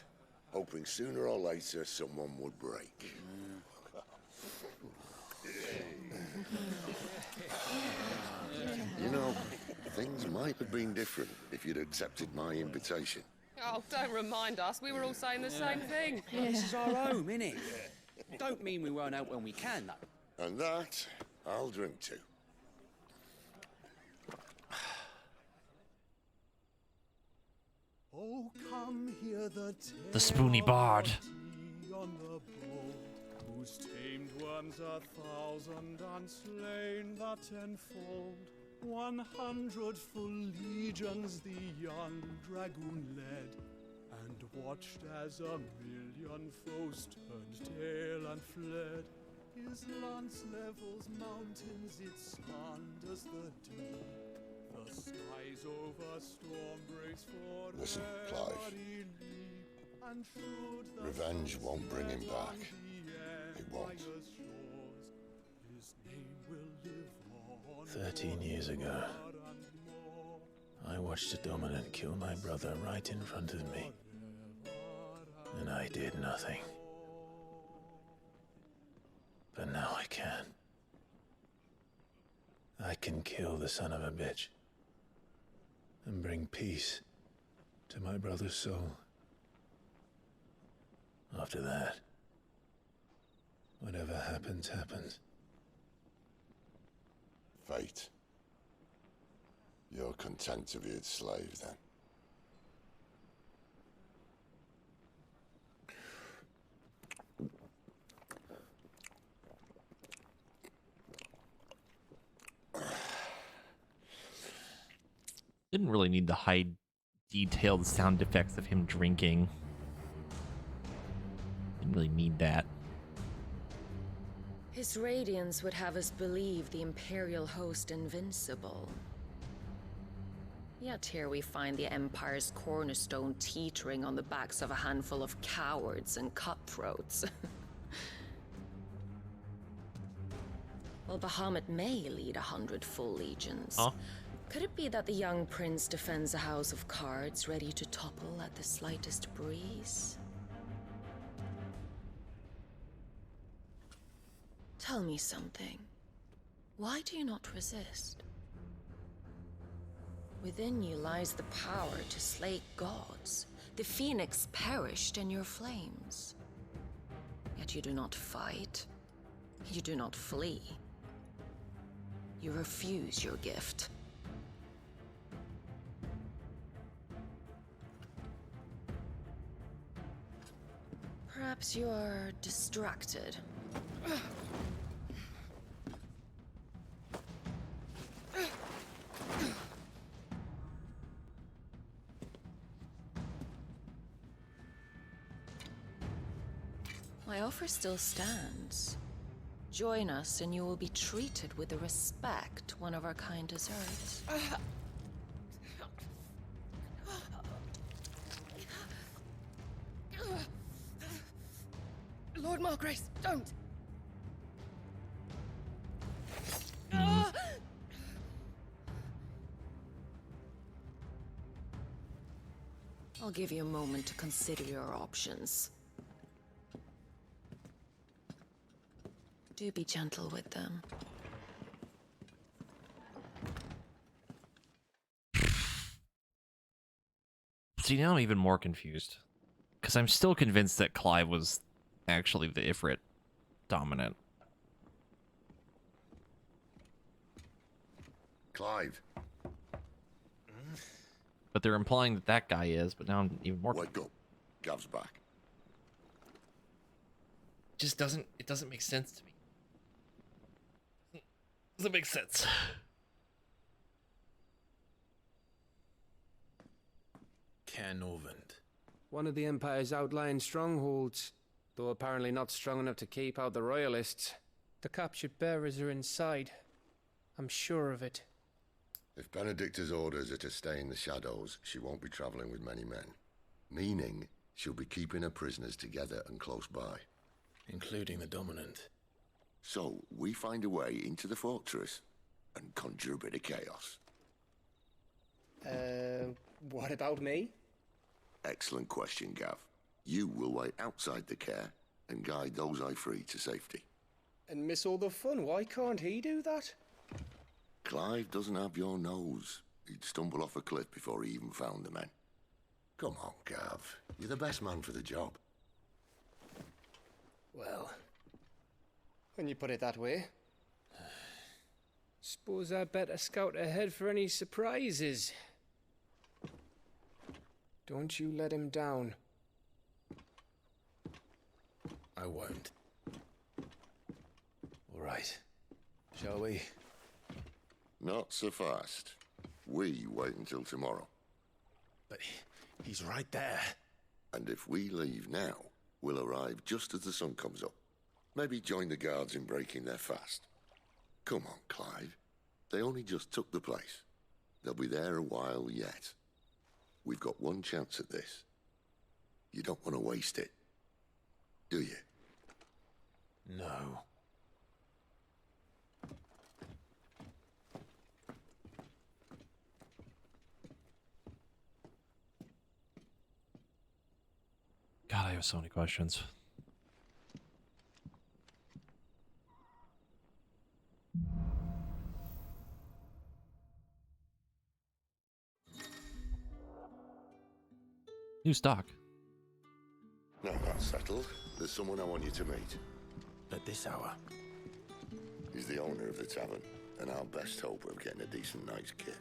hoping sooner or later someone would break. You know, things might have been different if you'd accepted my invitation. Oh, don't remind us. We were all saying the same thing. This is our home, innit? Don't mean we won't out when we can, though. And that, I'll drink to. Oh, come hear The Spoony Bard. on the bold, whose tamed worms 1,000 and slain the tenfold. 100 full legions the young dragoon led, and watched as 1,000,000 foes turned tail and fled. His lance levels mountains, it slanders the deep. The skies over storm breaks for Listen, Clive. Revenge won't bring him back. It won't. 13 years ago, I watched a dominant kill my brother right in front of me. And I did nothing. But now I can. I can kill the son of a bitch. And bring peace to my brother's soul. After that, whatever happens, happens. Fate. You're content to be its slave, then? Didn't really need the high detailed sound effects of him drinking. Didn't really need that. His radiance would have us believe the Imperial host invincible. Yet here we find the Empire's cornerstone teetering on the backs of a handful of cowards and cutthroats. Well, Bahamut may lead 100 full legions. Huh? Could it be that the young prince defends a house of cards ready to topple at the slightest breeze? Tell me something. Why do you not resist? Within you lies the power to slay gods. The phoenix perished in your flames. Yet you do not fight. You do not flee. You refuse your gift. Perhaps you are distracted. My offer still stands. Join us and you will be treated with the respect one of our kind deserves. Lord Margrace, don't! I'll give you a moment to consider your options. Do be gentle with them. See, now I'm even more confused. Because I'm still convinced that Clive was actually the Ifrit dominant. Clive. But they're implying that that guy is, but now I'm even more... Wake up. Gav's back. It doesn't make sense to me. Doesn't make sense. Canovant. One of the Empire's outlying strongholds, though apparently not strong enough to keep out the Royalists. The captured bearers are inside. I'm sure of it. If Benedicta's orders are to stay in the shadows, she won't be traveling with many men. Meaning, She'll be keeping her prisoners together and close by. Including the Dominant. So, we find a way into the fortress and conjure a bit of chaos. What about me? Excellent question, Gav. You will wait outside the care and guide those I free to safety. And miss all the fun. Why can't he do that? Clive doesn't have your nose. He'd stumble off a cliff before he even found the men. Come on, Gav. You're the best man for the job. Well, when you put it that way. Suppose I better scout ahead for any surprises. Don't you let him down. I won't. All right. Shall we? Not so fast. We wait until tomorrow. But he's right there. And if we leave now, we'll arrive just as the sun comes up. Maybe join the guards in breaking their fast. Come on, Clive. They only just took the place. They'll be there a while yet. We've got one chance at this. You don't want to waste it, do you? No. God, I have so many questions. New stock. Now that's settled. There's someone I want you to meet. At this hour? He's the owner of the tavern, and our best hope of getting a decent night's kip.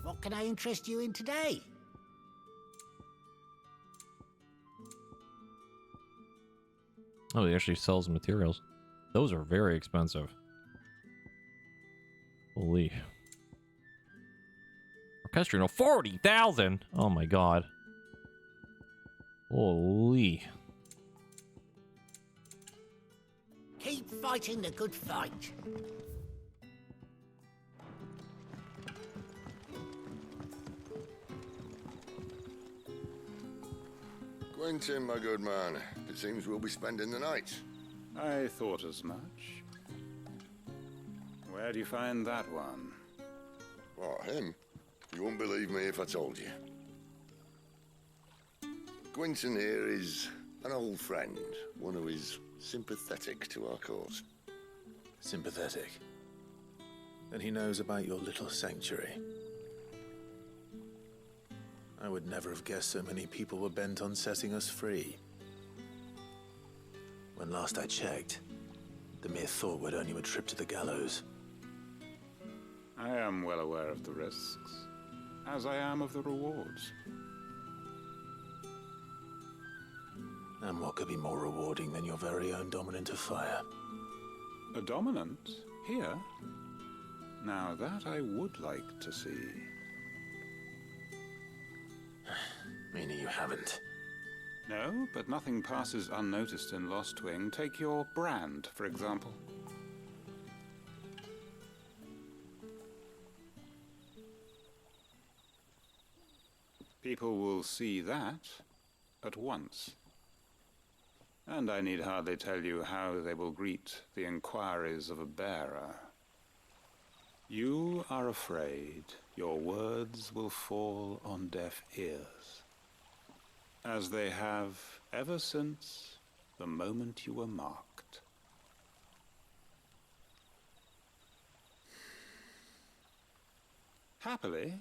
What can I interest you in today? Oh, he actually sells materials. Those are very expensive. Holy. Orchestrion, 40,000! Oh my god. Holy. Keep fighting the good fight. Quentin, my good man. It seems we'll be spending the night. I thought as much. Where do you find that one? What, him? You wouldn't believe me if I told you. Quentin here is an old friend, one who is sympathetic to our cause. Sympathetic? And he knows about your little sanctuary. I would never have guessed so many people were bent on setting us free. When last I checked, the mere thought would earn you a trip to the gallows. I am well aware of the risks, as I am of the rewards. And what could be more rewarding than your very own Dominant of Fire? A Dominant? Here? Now that I would like to see. Meaning you haven't? No, but nothing passes unnoticed in Lost Wing. Take your brand, for example. People will see that at once. And I need hardly tell you how they will greet the inquiries of a bearer. You are afraid your words will fall on deaf ears, as they have ever since the moment you were marked. Happily,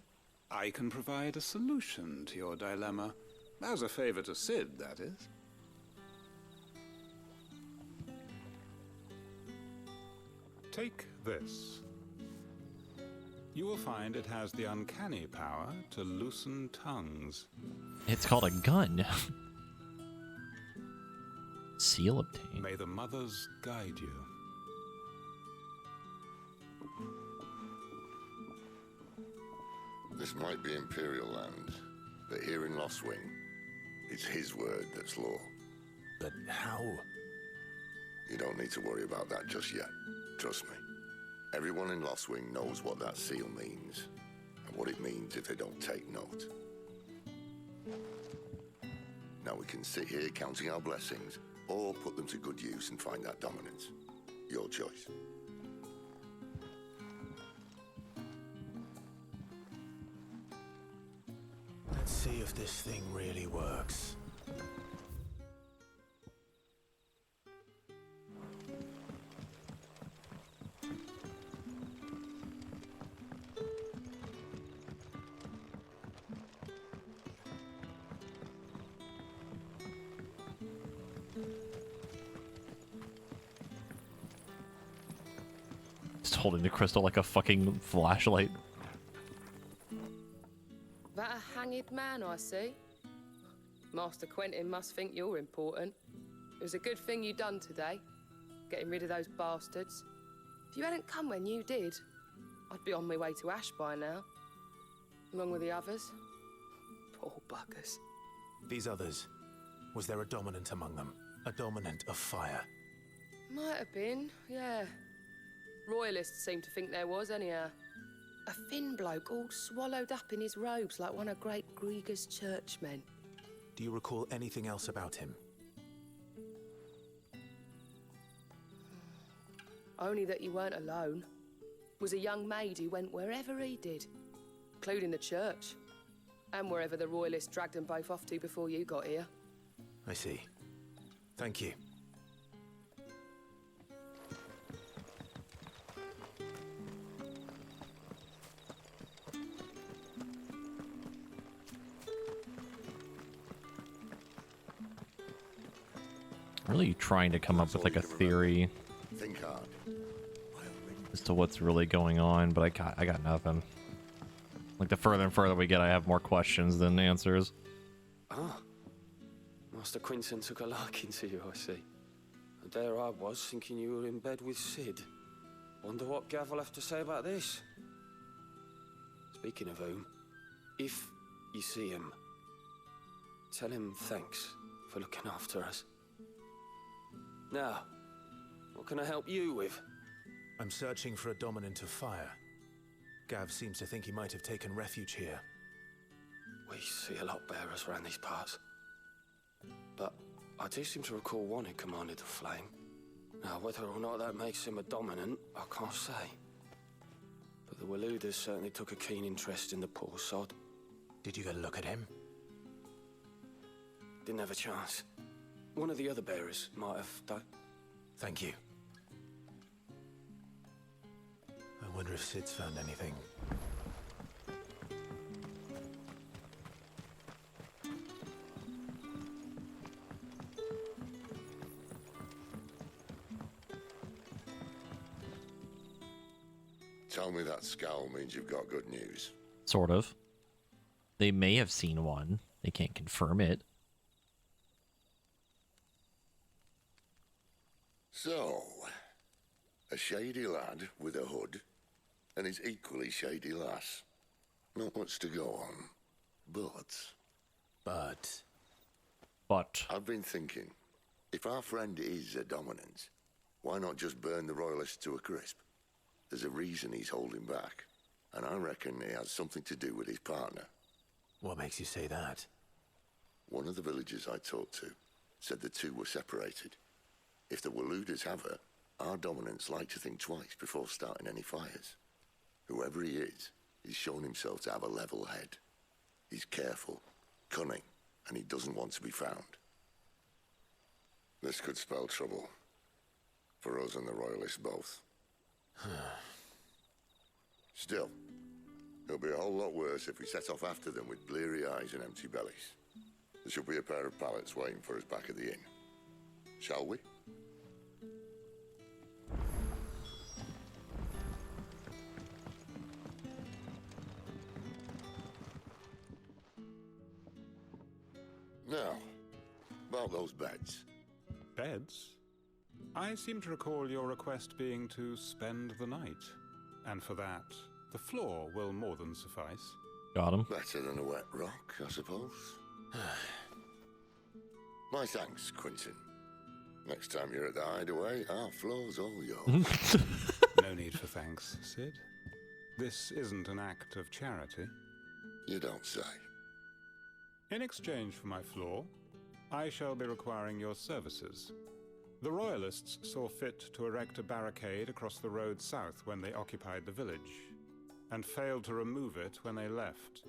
I can provide a solution to your dilemma, as a favor to Sid, that is. Take this. You will find it has the uncanny power to loosen tongues. It's called a gun. Seal obtained. May the mothers guide you. This might be Imperial land, but here in Lost Wing, It's his word that's law. But how? You don't need to worry about that just yet. Trust me. Everyone in Lostwing knows what that seal means, and what it means if they don't take note. Now we can sit here counting our blessings, or put them to good use and find that dominance. Your choice. Let's see if this thing really works. Just holding the crystal like a fucking flashlight. That a hanged man I see? Master Quentin must think you're important. It was a good thing you done today, getting rid of those bastards. If you hadn't come when you did, I'd be on my way to Ash by now, along with the others. Poor buggers. These others, was there a dominant among them? A dominant of fire? Might have been, yeah. Royalists seem to think there was, anyhow. A thin bloke all swallowed up in his robes like one of Great Grieger's churchmen. Do you recall anything else about him? Only that he weren't alone. Was a young maid who went wherever he did, including the church, and wherever the Royalists dragged them both off to before you got here. I see. Thank you. Really trying to come up with like a theory as to what's really going on, but I got nothing. Like the further and further we get, I have more questions than answers. Ah, Master Quentin took a liking to you, I see. And there I was, thinking you were in bed with Sid. Wonder what Gav will have to say about this. Speaking of whom, if you see him, tell him thanks for looking after us. Now, what can I help you with? I'm searching for a dominant of fire. Gav seems to think he might have taken refuge here. We see a lot bearers around these parts. But I do seem to recall one who commanded the flame. Now, whether or not that makes him a dominant, I can't say. But the Waluders certainly took a keen interest in the poor sod. Did you get a look at him? Didn't have a chance. One of the other bearers might have done. Thank you. I wonder if Sid's found anything. Tell me that scowl means you've got good news. Sort of. They may have seen one. They can't confirm it. So, a shady lad with a hood, and his equally shady lass. Not much to go on, but... I've been thinking, if our friend is a dominant, why not just burn the Royalists to a crisp? There's a reason he's holding back, and I reckon it has something to do with his partner. What makes you say that? One of the villagers I talked to said the two were separated. If the Waluders have her, our dominants like to think twice before starting any fires. Whoever he is, he's shown himself to have a level head. He's careful, cunning, and he doesn't want to be found. This could spell trouble. For us and the Royalists both. Still, it'll be a whole lot worse if we set off after them with bleary eyes and empty bellies. There should be a pair of pallets waiting for us back at the inn. Shall we? Now, about those beds. Beds? I seem to recall your request being to spend the night. And for that, the floor will more than suffice. Got him. Better than a wet rock, I suppose. My thanks, Quentin. Next time you're at the hideaway, our floor's all yours. No need for thanks, Sid. This isn't an act of charity. You don't say. In exchange for my floor, I shall be requiring your services. The Royalists saw fit to erect a barricade across the road south when they occupied the village, and failed to remove it when they left.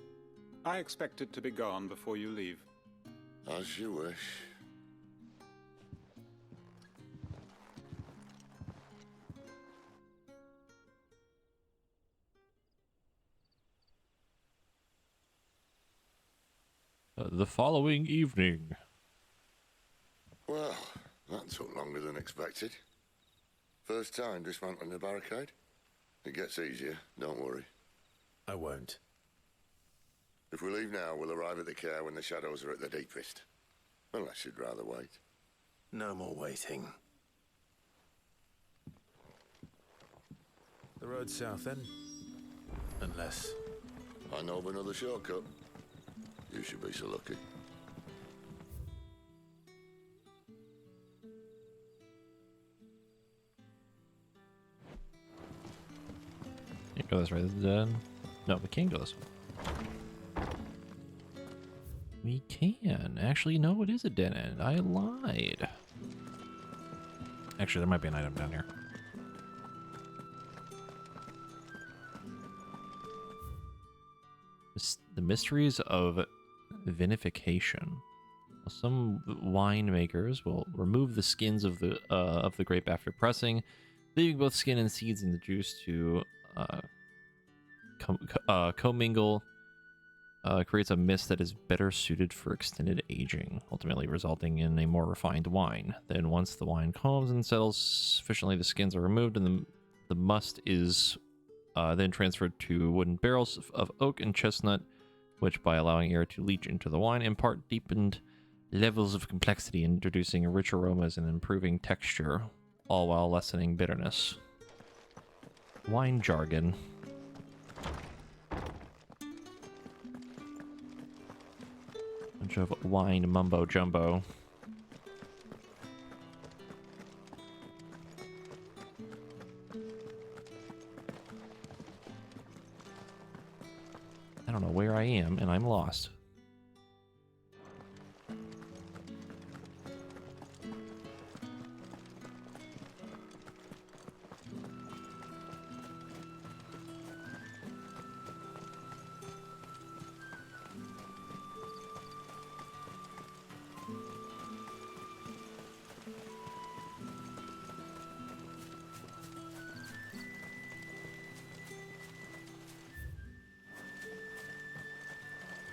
I expect it to be gone before you leave. As you wish. The following evening. Well, that took longer than expected. First time dismantling the barricade? It gets easier, don't worry. I won't. If we leave now, we'll arrive at the care when the shadows are at their deepest. Unless you'd rather wait. No more waiting. The road south, then? Unless... I know of another shortcut. You should be so lucky. Can't go this way. This is dead. No, we can go this way. We can. Actually, no, it is a dead end. I lied. Actually, there might be an item down here. The mysteries of vinification. Some winemakers will remove the skins of the grape after pressing, leaving both skin and seeds in the juice to commingle. Creates a mist that is better suited for extended aging, ultimately resulting in a more refined wine. Then once the wine calms and settles sufficiently, the skins are removed and the must is then transferred to wooden barrels of oak and chestnut, which, by allowing air to leach into the wine, impart deepened levels of complexity, introducing rich aromas and improving texture, all while lessening bitterness. Wine jargon. Bunch of wine mumbo jumbo. I don't know where I am, and I'm lost.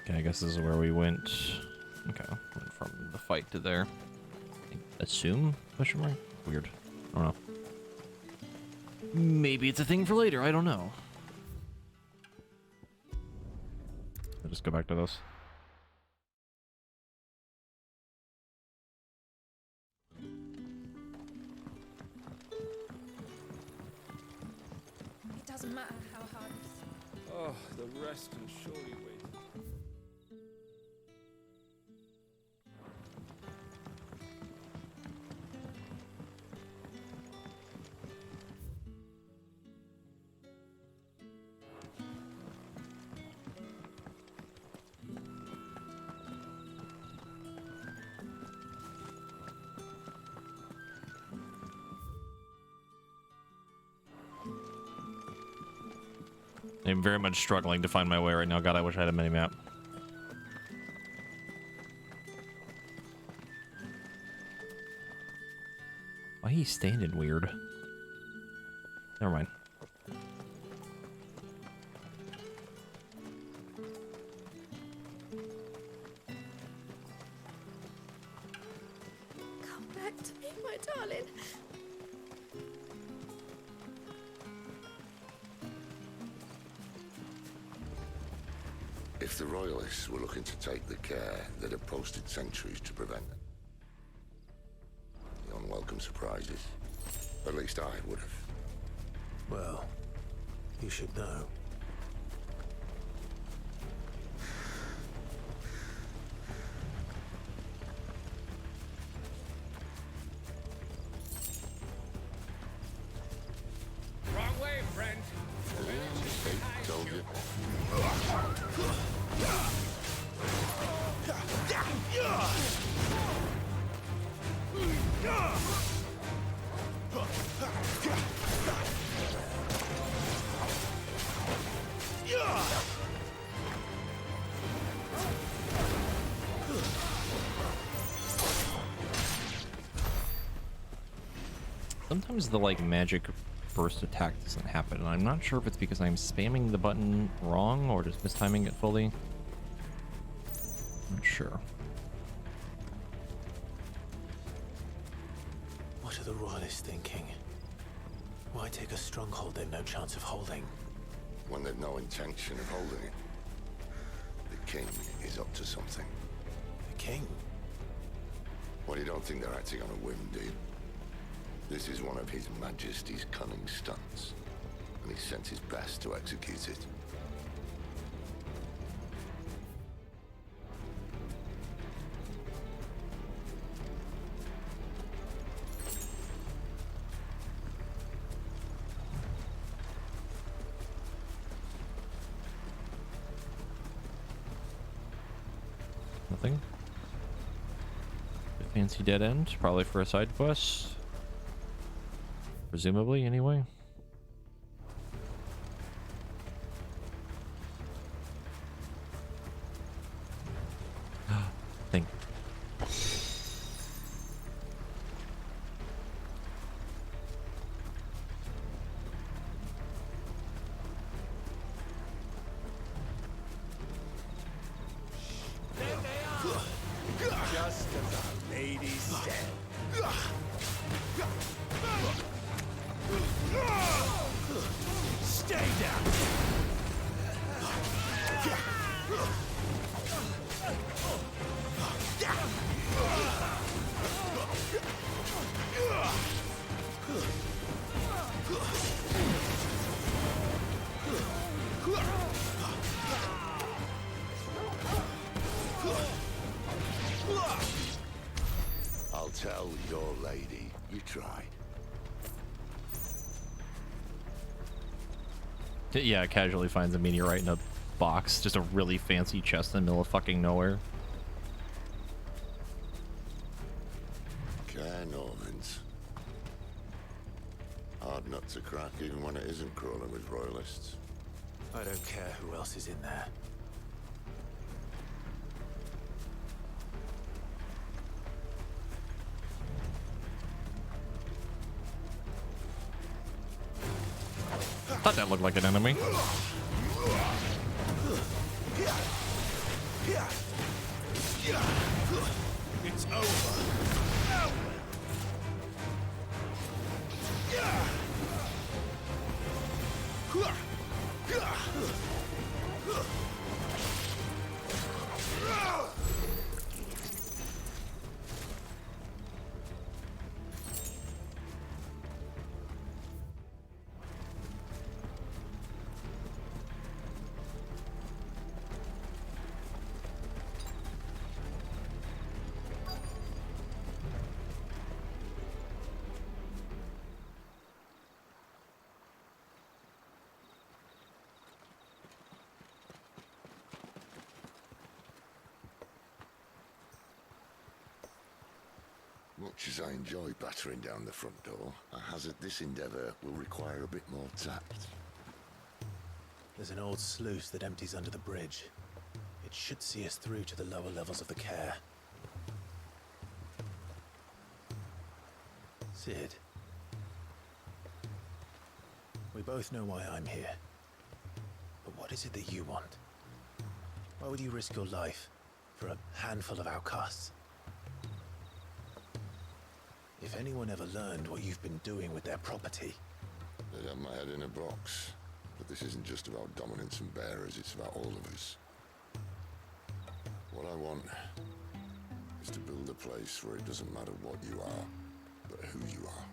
Okay, I guess this is where we went. Okay, went from the fight to there. Assume? Question mark? Weird. I don't know. Maybe it's a thing for later. I don't know. I'll just go back to this. It doesn't matter how hard. Oh, the rest and surely wait. I'm very much struggling to find my way right now. God, I wish I had a mini-map. Why he's standing weird? Never mind. Come back to me, my darling. If the Royalists were looking to take the care, they'd have posted sentries to prevent it. The unwelcome surprises. At least I would have. Well, you should know. Okay, told you. Sometimes the like magic burst attack doesn't happen, and I'm not sure if it's because I'm spamming the button wrong or just mistiming it fully. Not sure. What are the royalists thinking? Why take a stronghold they've no chance of holding? When they've no intention of holding it. The king is up to something. The king? Well, you don't think they're acting on a whim, do you? This is one of His Majesty's cunning stunts, and he sent his best to execute it. Nothing. A fancy dead end, probably for a side quest. Presumably, anyway. Think. Just as our lady said. Stay down. I'll tell your lady you tried. Yeah, casually finds a meteorite in a box. Just a really fancy chest in the middle of fucking nowhere. Care Normans. Hard nut to crack even when it isn't crawling with royalists. I don't care who else is in there. Thought that looked like an enemy. It's over. Much as I enjoy battering down the front door, I hazard this endeavour will require a bit more tact. There's an old sluice that empties under the bridge. It should see us through to the lower levels of the care. Sid. We both know why I'm here. But what is it that you want? Why would you risk your life for a handful of outcasts? If anyone ever learned what you've been doing with their property... They'd have my head in a box. But this isn't just about dominance and bearers, it's about all of us. What I want is to build a place where it doesn't matter what you are, but who you are.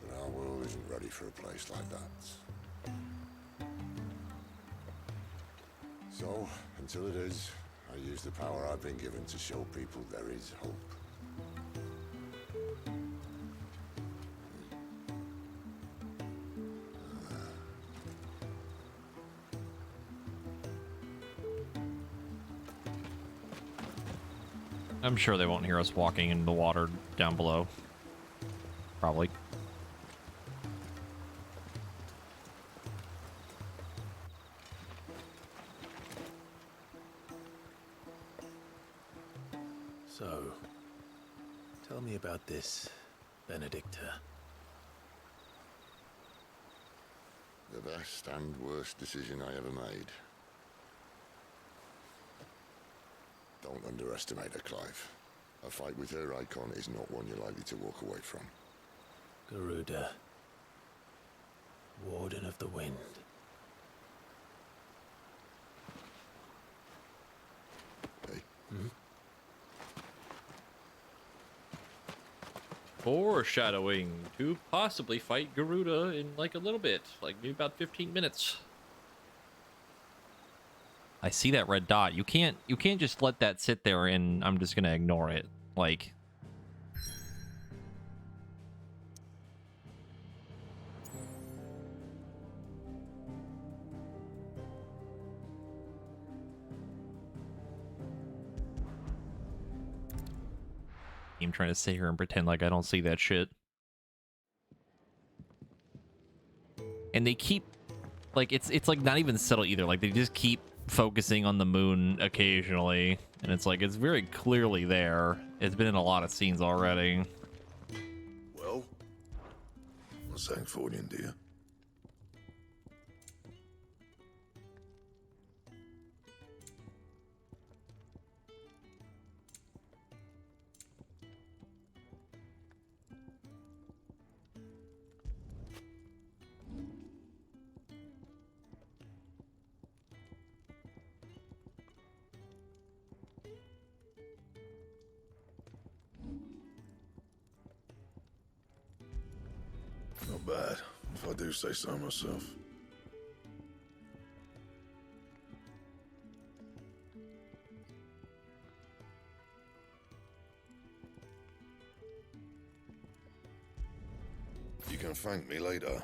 But our world isn't ready for a place like that. So, until it is, I use the power I've been given to show people there is hope. I'm sure they won't hear us walking in the water down below. Probably. So, tell me about this Benedicta. The best and worst decision I ever made. Don't underestimate her, Clive. A fight with her icon is not one you're likely to walk away from. Garuda. Warden of the Wind. Hey. Foreshadowing to possibly fight Garuda in like a little bit, like maybe about 15 minutes. I see that red dot. You can't just let that sit there and I'm just gonna ignore it. Like, I'm trying to sit here and pretend like I don't see that shit. And they keep, like, it's like not even subtle either. Like, they just keep focusing on the moon occasionally, and it's like it's very clearly there. It's been in a lot of scenes already. Well, what's that for you, dear? Not bad, if I do say so myself. You can thank me later.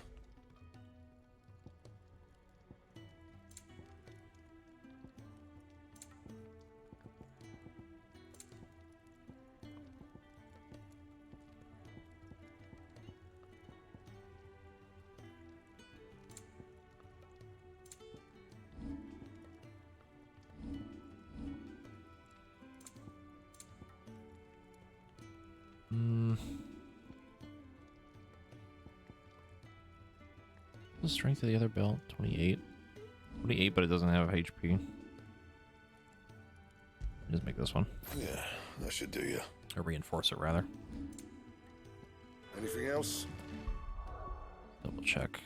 The strength of the other belt, 28. 28, but it doesn't have HP. Just make this one. Yeah, that should do you. Or reinforce it, rather. Anything else? Double check.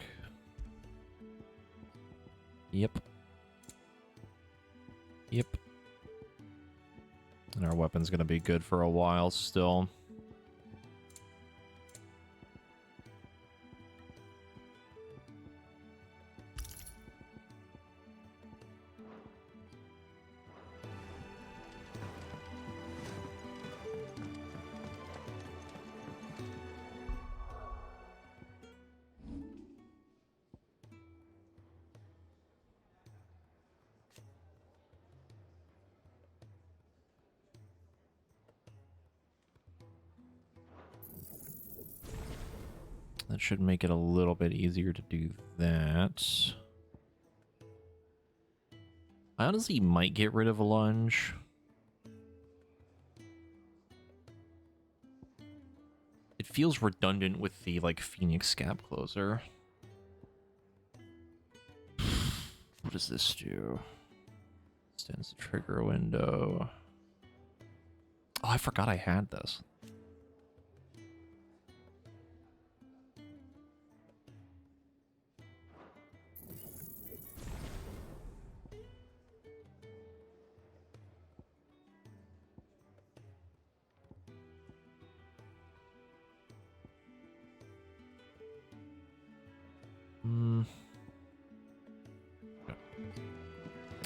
Yep. Yep. And our weapon's gonna be good for a while still. That should make it a little bit easier to do that. I honestly might get rid of a lunge. It feels redundant with the, like, Phoenix Scab Closer. What does this do? Extends the trigger window. Oh, I forgot I had this.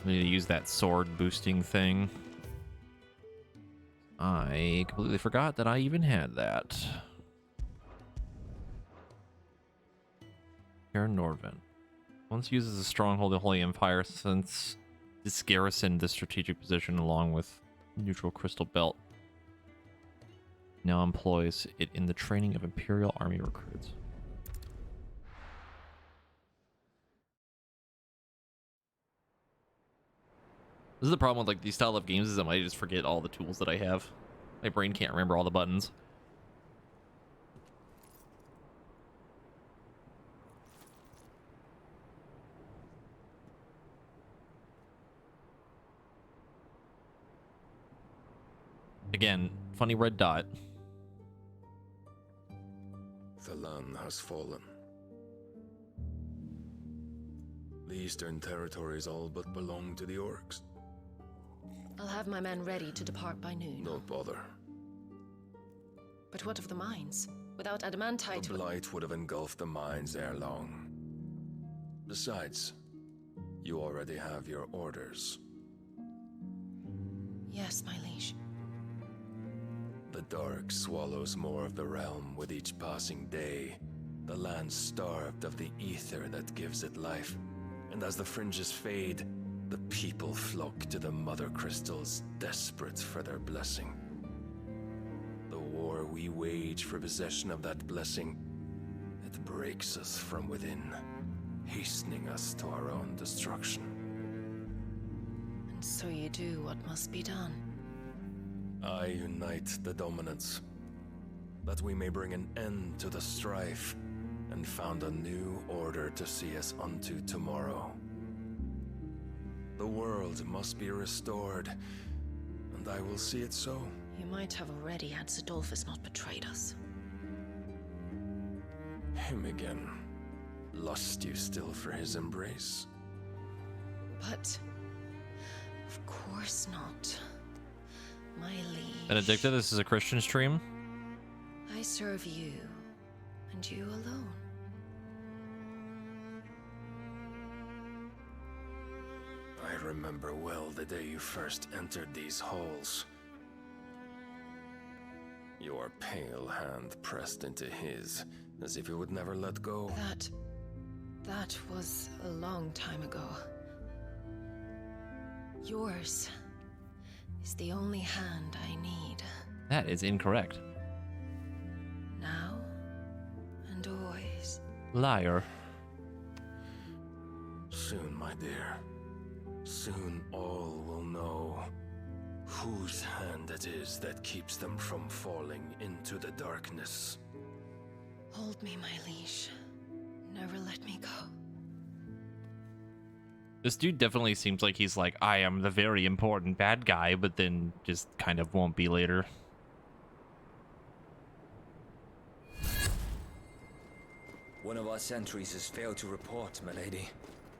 I need to use that sword boosting thing. I completely forgot that I even had that. Karen Norvin. Once uses a stronghold of Holy Empire, since this garrison the strategic position along with neutral crystal belt now employs it in the training of Imperial Army recruits. This is the problem with like these style of games is I might just forget all the tools that I have. My brain can't remember all the buttons. Again, funny red dot. The land has fallen. The Eastern Territories all but belong to the orcs. I'll have my men ready to depart by noon. Don't bother. But what of the mines? Without adamantite... The blight would have engulfed the mines ere long. Besides, you already have your orders. Yes, my liege. The dark swallows more of the realm with each passing day. The land starved of the ether that gives it life. And as the fringes fade, the people flock to the mother crystals, desperate for their blessing. The war we wage for possession of that blessing, it breaks us from within, hastening us to our own destruction. And so you do what must be done. I unite the dominants, that we may bring an end to the strife, and found a new order to see us unto tomorrow. The world must be restored, and I will see it so. You might have already had Zidolphus not betrayed us. Him again. Lust you still for his embrace? But... of course not. My liege. Benedicta, this is a Christian stream. I serve you, and you alone. I remember well the day you first entered these halls. Your pale hand pressed into his, as if you would never let go. That was a long time ago. Yours is the only hand I need. That is incorrect. Now and always. Liar. Soon, my dear. Soon all will know whose hand it is that keeps them from falling into the darkness. Hold me, my liege. Never let me go. This dude definitely seems like he's like, I am the very important bad guy, but then just kind of won't be later. One of our sentries has failed to report, milady.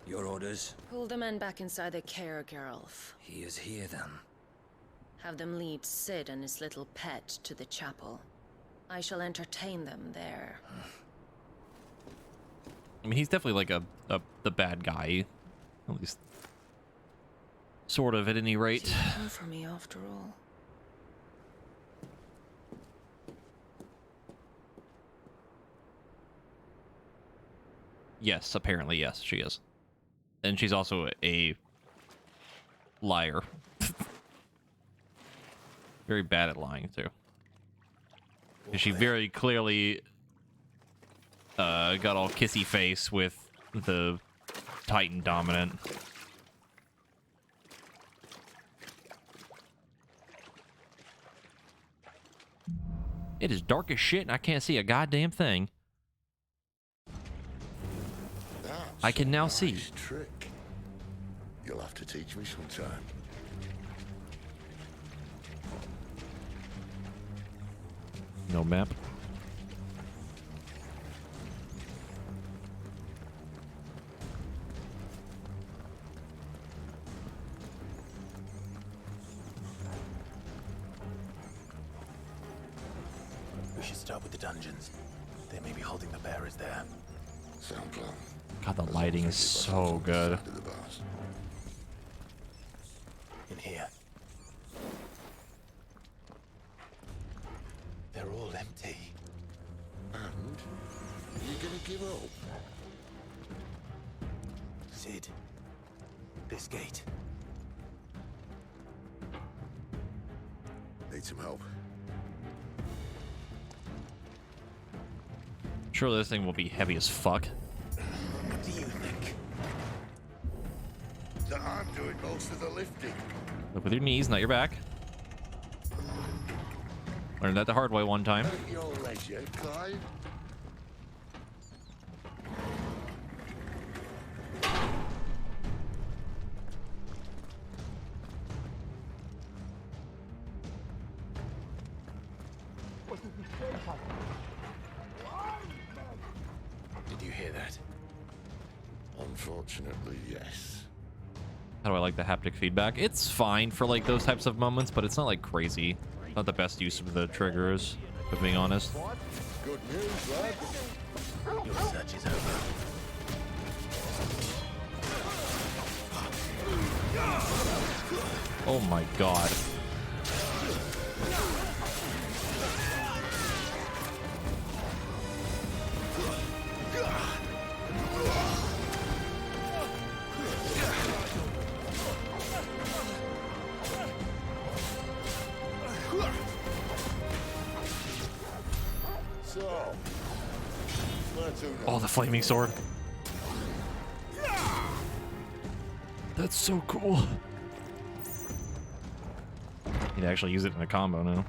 Your orders? Pull the men back inside their care, Geralf. He is here, then. Have them lead Sid and his little pet to the chapel. I shall entertain them there. I mean, he's definitely like the bad guy. At least, sort of, at any rate. You come for me after all. Yes, apparently, yes, she is. And she's also a liar. Very bad at lying, too. And she very clearly got all kissy face with the Titan dominant. It is dark as shit and I can't see a goddamn thing. I can now see. Trick. You'll have to teach me sometime. No map. We should start with the dungeons. They may be holding the bearers there. Sound plan. God, the lighting is so good. In here. They're all empty. And? Are you gonna give up? Sid. This gate. Need some help. Sure, this thing will be heavy as fuck. What do you think? That I'm doing most of the lifting. Look with your knees, not your back. Learned that the hard way one time. At your leisure, Clive. Did you hear that? Unfortunately, yes. How do I like the haptic feedback? It's fine for like those types of moments, but it's not like crazy. Not the best use of the triggers, if being honest. Good news, lad. Your search is over. Oh my god. So, Oh, the flaming sword. That's so cool. You'd actually use it in a combo now.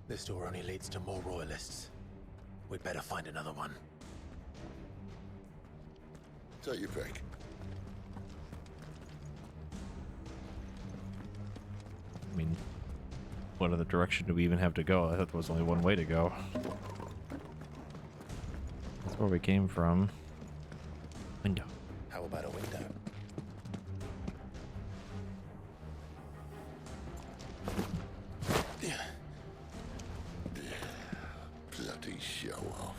This door only leads to more royalists. We'd better find another one. take your pick. I mean, what other direction do we even have to go? I thought there was only one way to go. That's where we came from. Window. How about a window? Bloody show off.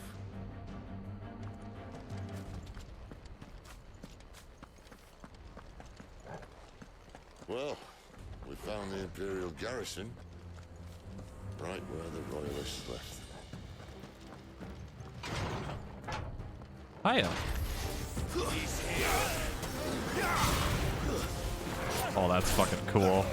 Well, we found the Imperial garrison, right where the Royalists left. Hiya. Oh, that's fucking cool.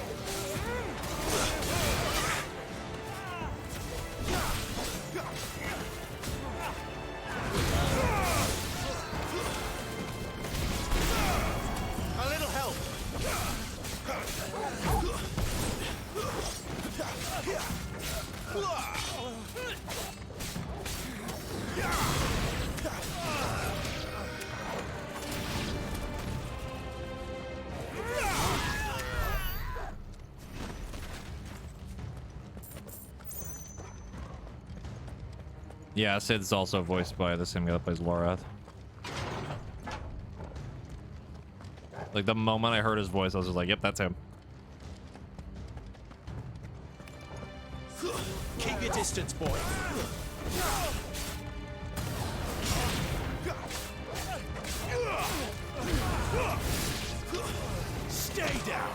A little help. Yeah, Sid's also voiced by the same guy that plays Lorath. Like, the moment I heard his voice, I was just like, yep, that's him. Keep your distance, boy. Stay down.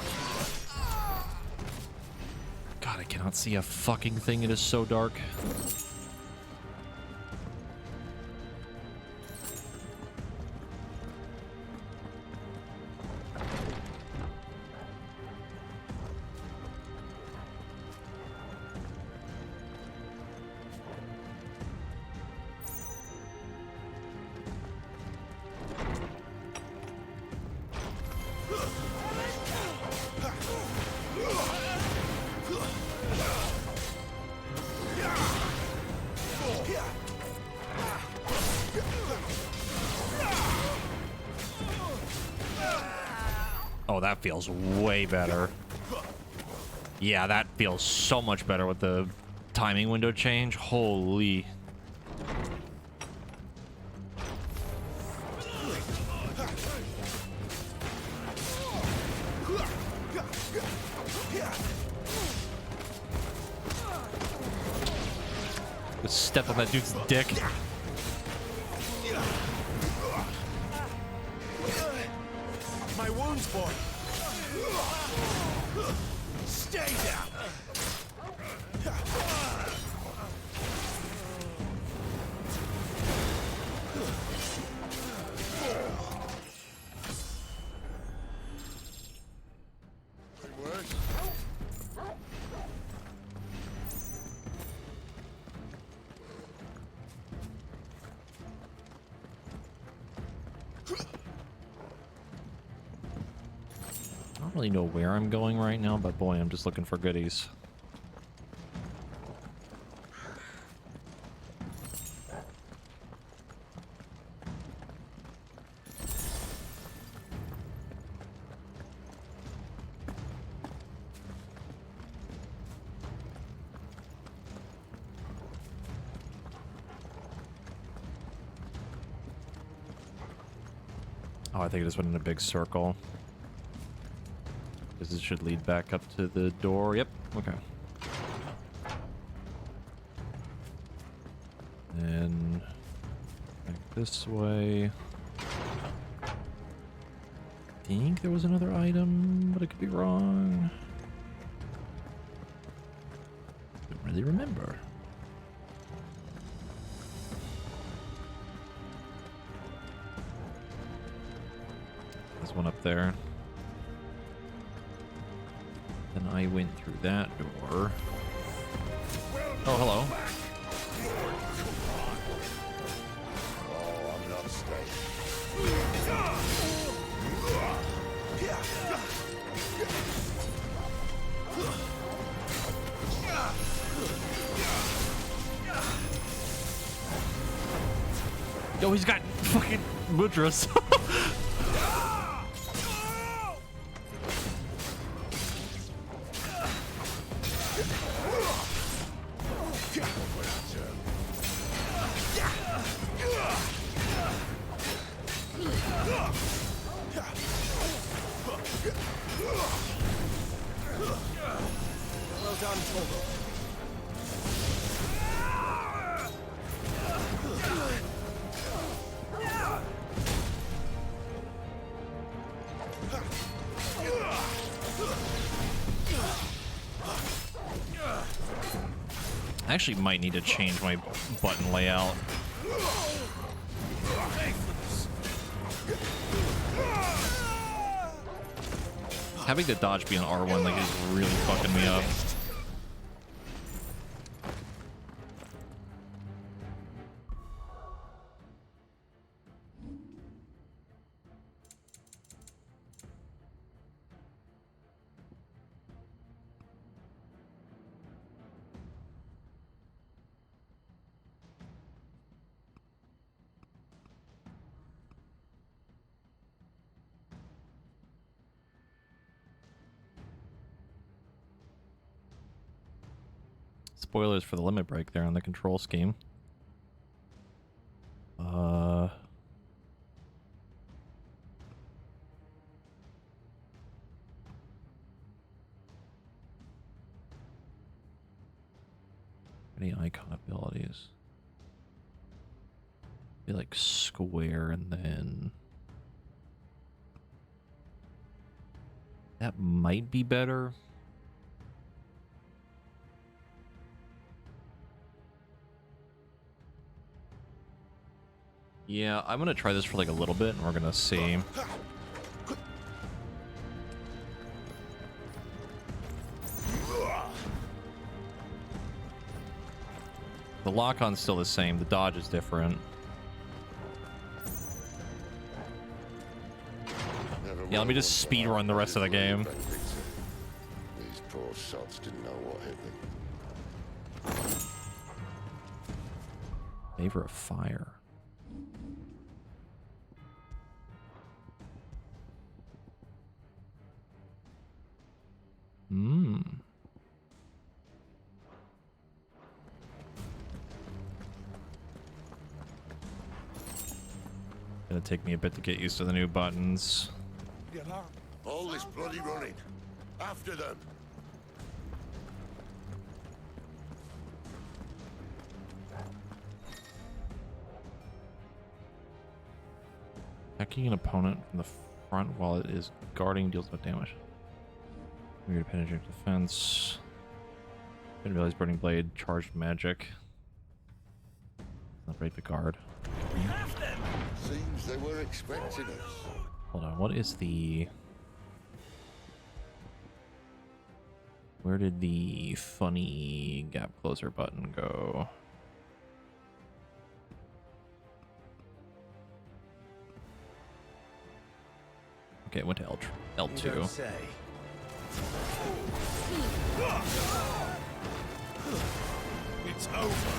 God, I cannot see a fucking thing. It is so dark. Oh, that feels way better. Yeah, that feels so much better with the timing window change. Holy. Just stepped on that dude's dick. My wounds, boy. Stay down. really know where I'm going right now, but boy, I'm just looking for goodies. Oh, I think I just went in a big circle. This should lead back up to the door. Yep. Okay. And back this way. I think there was another item, but I could be wrong. Don't really remember. There's one up there. Then I went through that door. Oh, hello. Oh, I'm not staying. Yo, he's got fucking mudras. Well done, Togo. I actually might need to change my button layout. Having the dodge be an R1 like is really fucking me up. Spoilers for the limit break there on the control scheme. Any icon abilities? Be like square and then that might be better. Yeah, I'm gonna try this for like a little bit and we're gonna see. The lock-on's still the same, the dodge is different. Yeah, let me just speed run the rest of the game. These poor sods didn't know what hit them. Favor of fire. Gonna take me a bit to get used to the new buttons. All this bloody running. After them. Attacking an opponent from the front while it is guarding deals no damage. Weird penetrating defense. Didn't realize burning blade, charged magic. Not break the guard. Seems they were expecting us. Hold on, what is the... Where did the funny gap closer button go? Okay, it went to L2. It's over.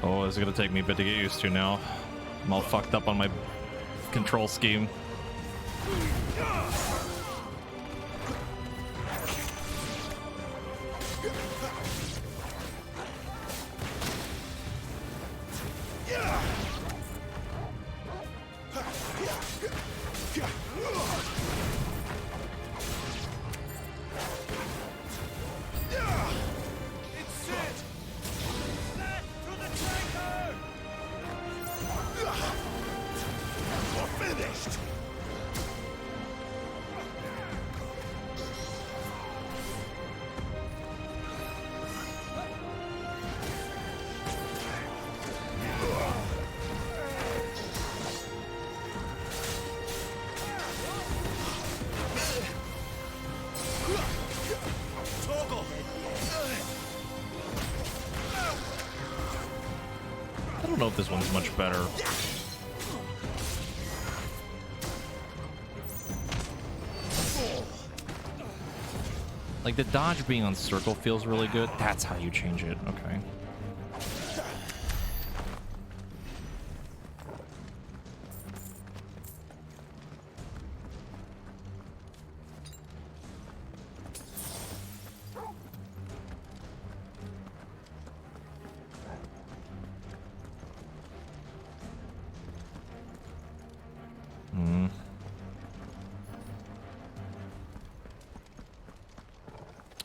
Oh, it's gonna take me a bit to get used to now. I'm all fucked up on my control scheme. I don't know if this one's much better. Like, the dodge being on circle feels really good. That's how you change it. Okay.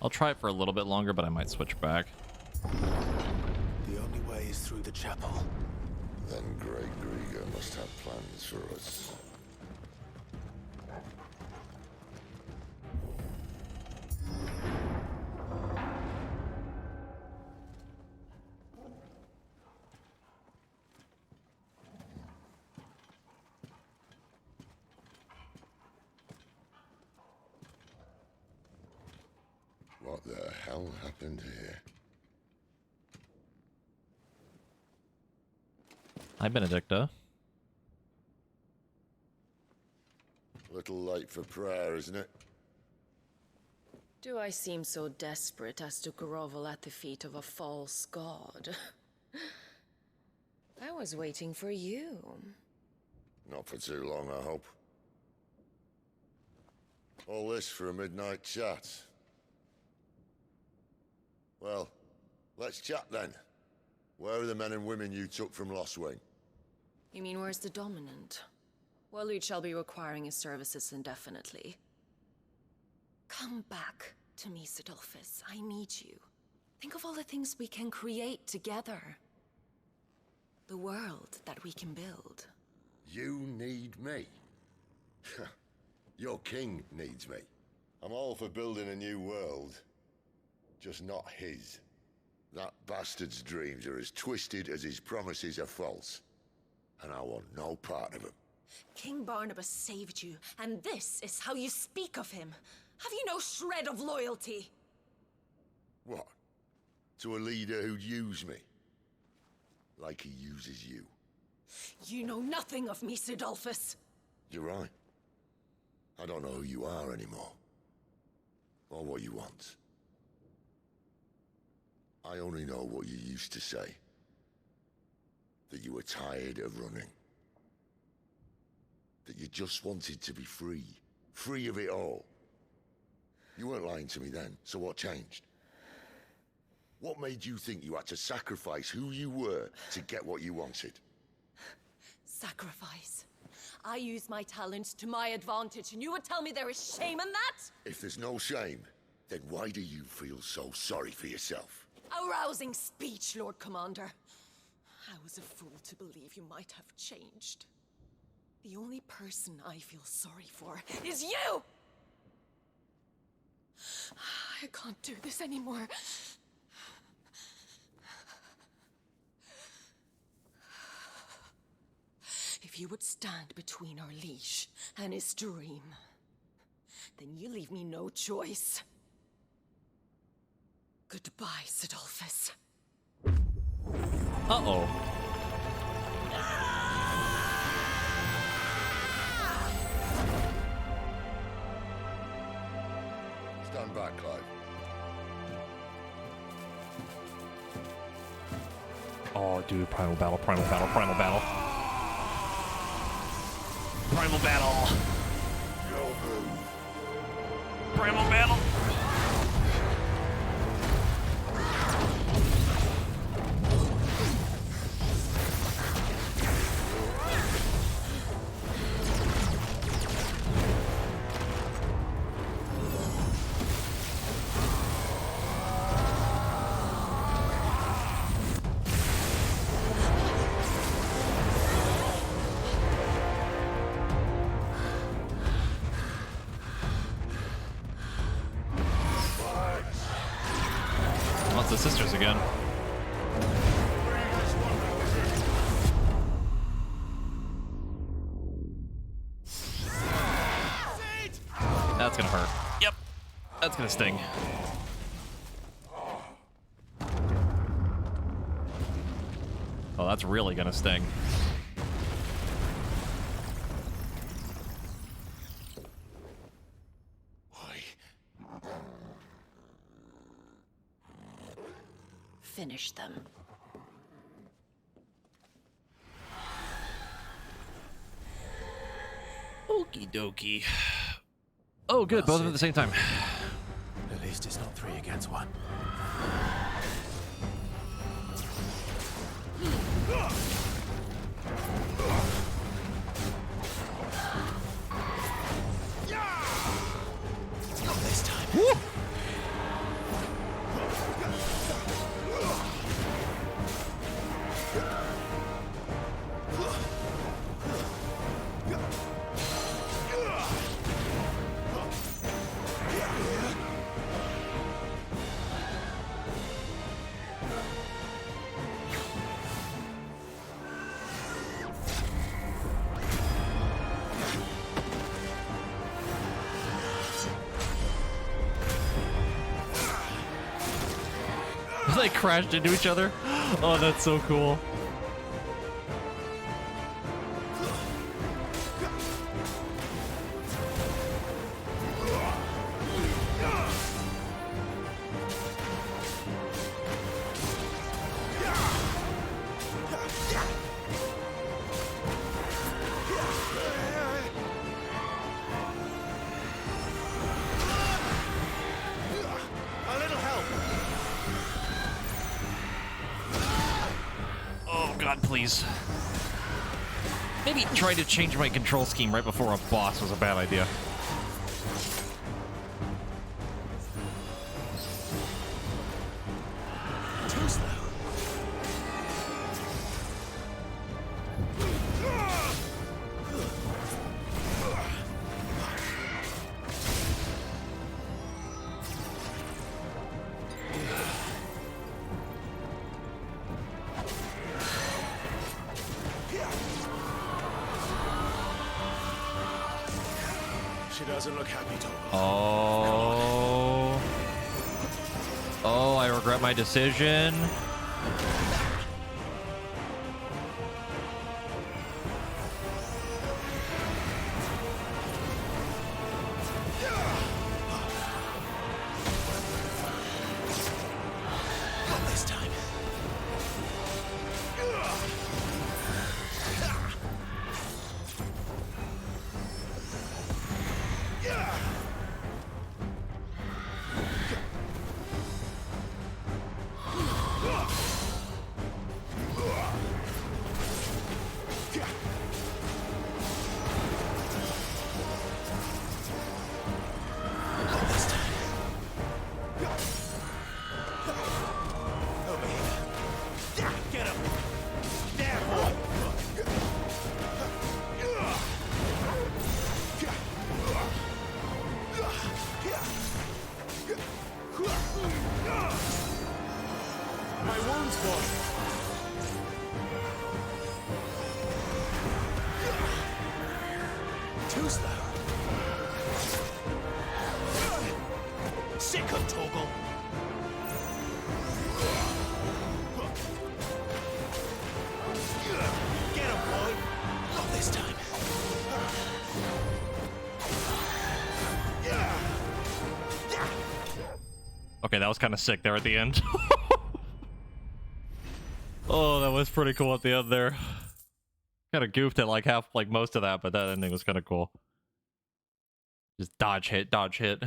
I'll try it for a little bit longer, but I might switch back. The only way is through the chapel. Then Great Grieger must have plans for us. What the hell happened here? Hi, Benedicta. Little late for prayer, isn't it? Do I seem so desperate as to grovel at the feet of a false god? I was waiting for you. Not for too long, I hope. All this for a midnight chat. Well, let's chat then. Where are the men and women you took from Lost Wing? You mean where's the dominant? Waleed shall be requiring his services indefinitely. Come back to me, Sidolphus. I need you. Think of all the things we can create together. The world that we can build. You need me? Your king needs me. I'm all for building a new world. Just not his. That bastard's dreams are as twisted as his promises are false. And I want no part of them. King Barnabas saved you, and this is how you speak of him. Have you no shred of loyalty? What? To a leader who'd use me? Like he uses you? You know nothing of me, Sidolphus. You're right. I don't know who you are anymore. Or what you want. I only know what you used to say. That you were tired of running. That you just wanted to be free. Free of it all. You weren't lying to me then, so what changed? What made you think you had to sacrifice who you were to get what you wanted? Sacrifice. I use my talents to my advantage, and you would tell me there is shame in that? If there's no shame, then why do you feel so sorry for yourself? A rousing speech, Lord Commander. I was a fool to believe you might have changed. The only person I feel sorry for is you! I can't do this anymore. If If you would stand between our liege and his dream, then you leave me no choice. Goodbye, Sidolphus. Uh-oh. Stand back, Clive. Oh, dude, primal battle, primal battle, primal battle. Primal battle. Primal battle. The sisters again. That's gonna hurt. Yep. That's gonna sting. Oh, that's really gonna sting. Finish them. Okie dokie. Oh, good. Both of them at the same time. At least it's not 3 against 1. Not this time. Woo! They crashed into each other. Oh, that's so cool. A little help. Oh god, please. Maybe trying to change my control scheme right before a boss was a bad idea. Too slow. She doesn't look happy, Tom. Oh. Oh, I regret my decision. Not this time. Who's that? Sick of Torgal. Get him, boy. Not this time. Okay, that was kind of sick there at the end. Oh, that was pretty cool at the end there. Kind of goofed at like most of that, but that ending was kind of cool. Just dodge hit, dodge hit.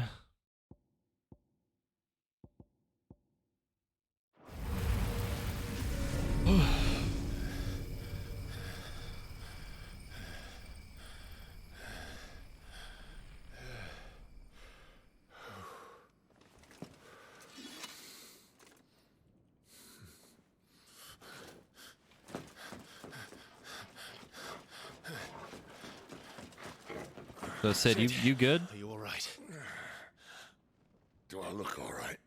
So Sid, you good? Are you all right? Do I look all right?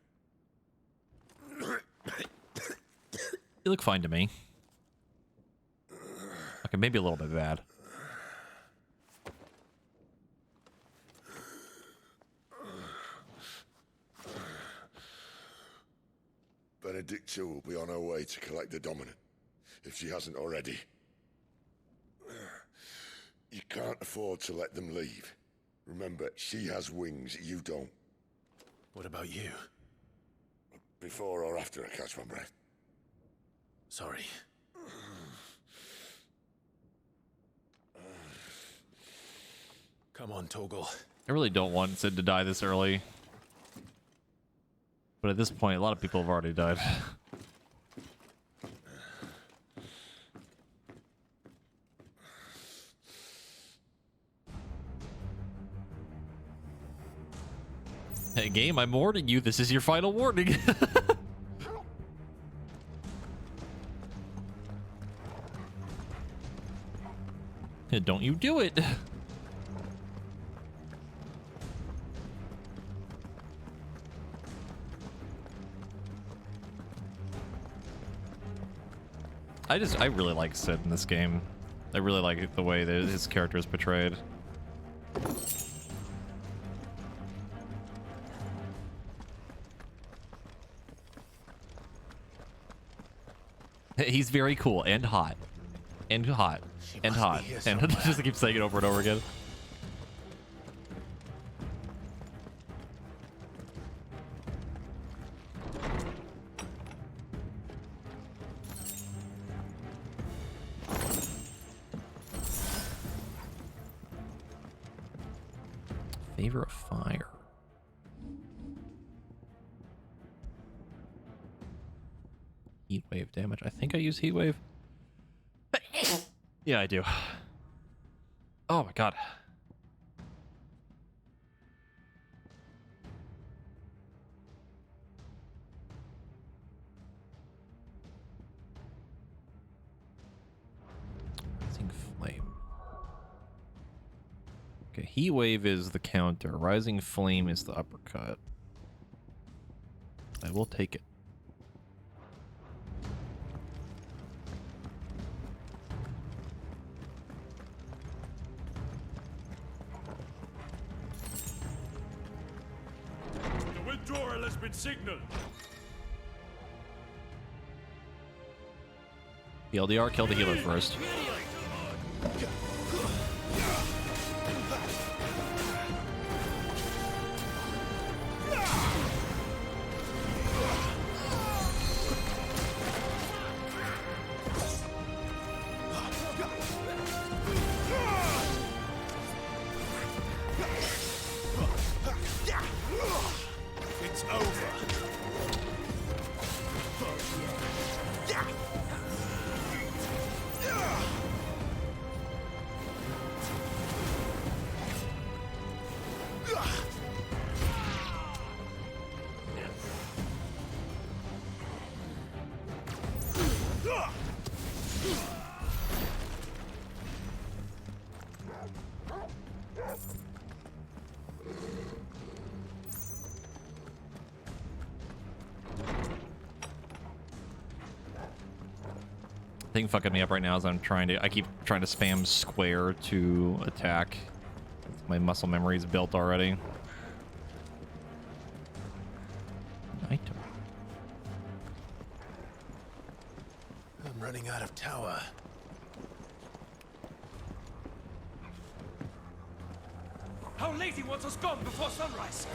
You look fine to me. Okay, maybe a little bit bad. Benedicta will be on her way to collect the Dominant, if she hasn't already. You can't afford to let them leave. Remember, she has wings, you don't. What about you? Before or after I catch my breath? Sorry. Come on, Torgal. I really don't want Sid to die this early. But at this point, a lot of people have already died. Hey, game, I'm warning you. This is your final warning. Don't you do it. I really like Sid in this game. I really like the way that his character is portrayed. He's very cool and hot. And hot. And hot. And just keep saying it over and over again. Favor of fire. Heat wave damage. I think I use heat wave. Yeah, I do. Oh my god. Rising flame. Okay, heat wave is the counter. Rising flame is the uppercut. I will take it. The withdrawal has been signaled. The LDR, kill the healer first. It's over. Thing fucking me up right now is I keep trying to spam square to attack My muscle memory is built already. Item. I'm running out of tower. Our lady wants us gone before sunrise.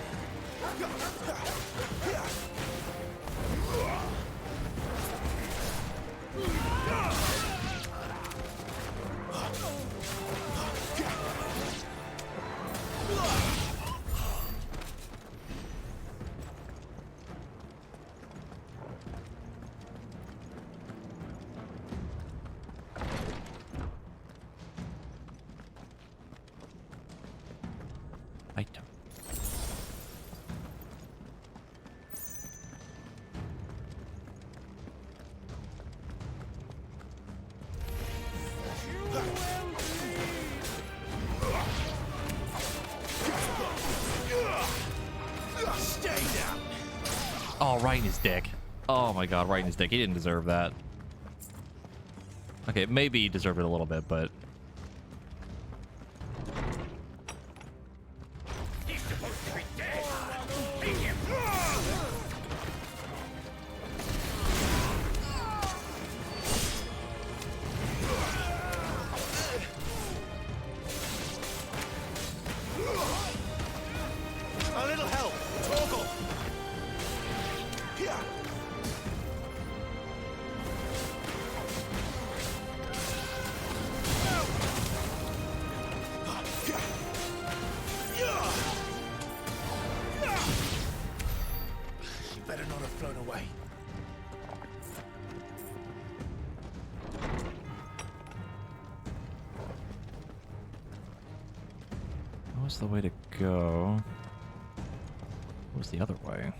Item. Stay down. Oh, right in his dick. Oh my god, right in his dick. He didn't deserve that. Okay, maybe he deserved it a little bit, but... He's supposed to be dead. Beat him. A little help. Toggle. Yeah. She better not have flown away. What was the way to go? What was the other way?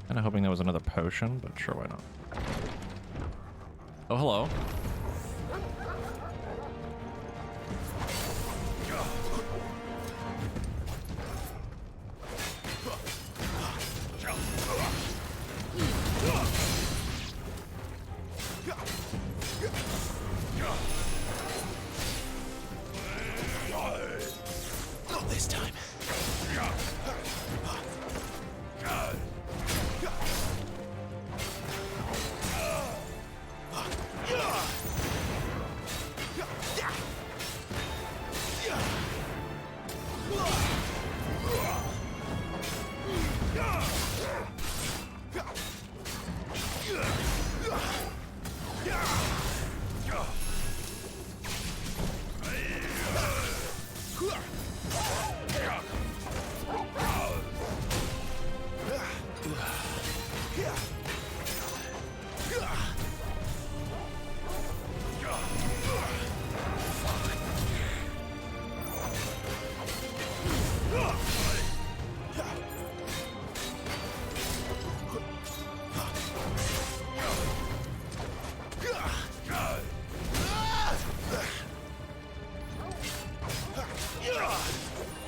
Kind of hoping there was another potion, but sure, why not? Oh, hello. Not this time.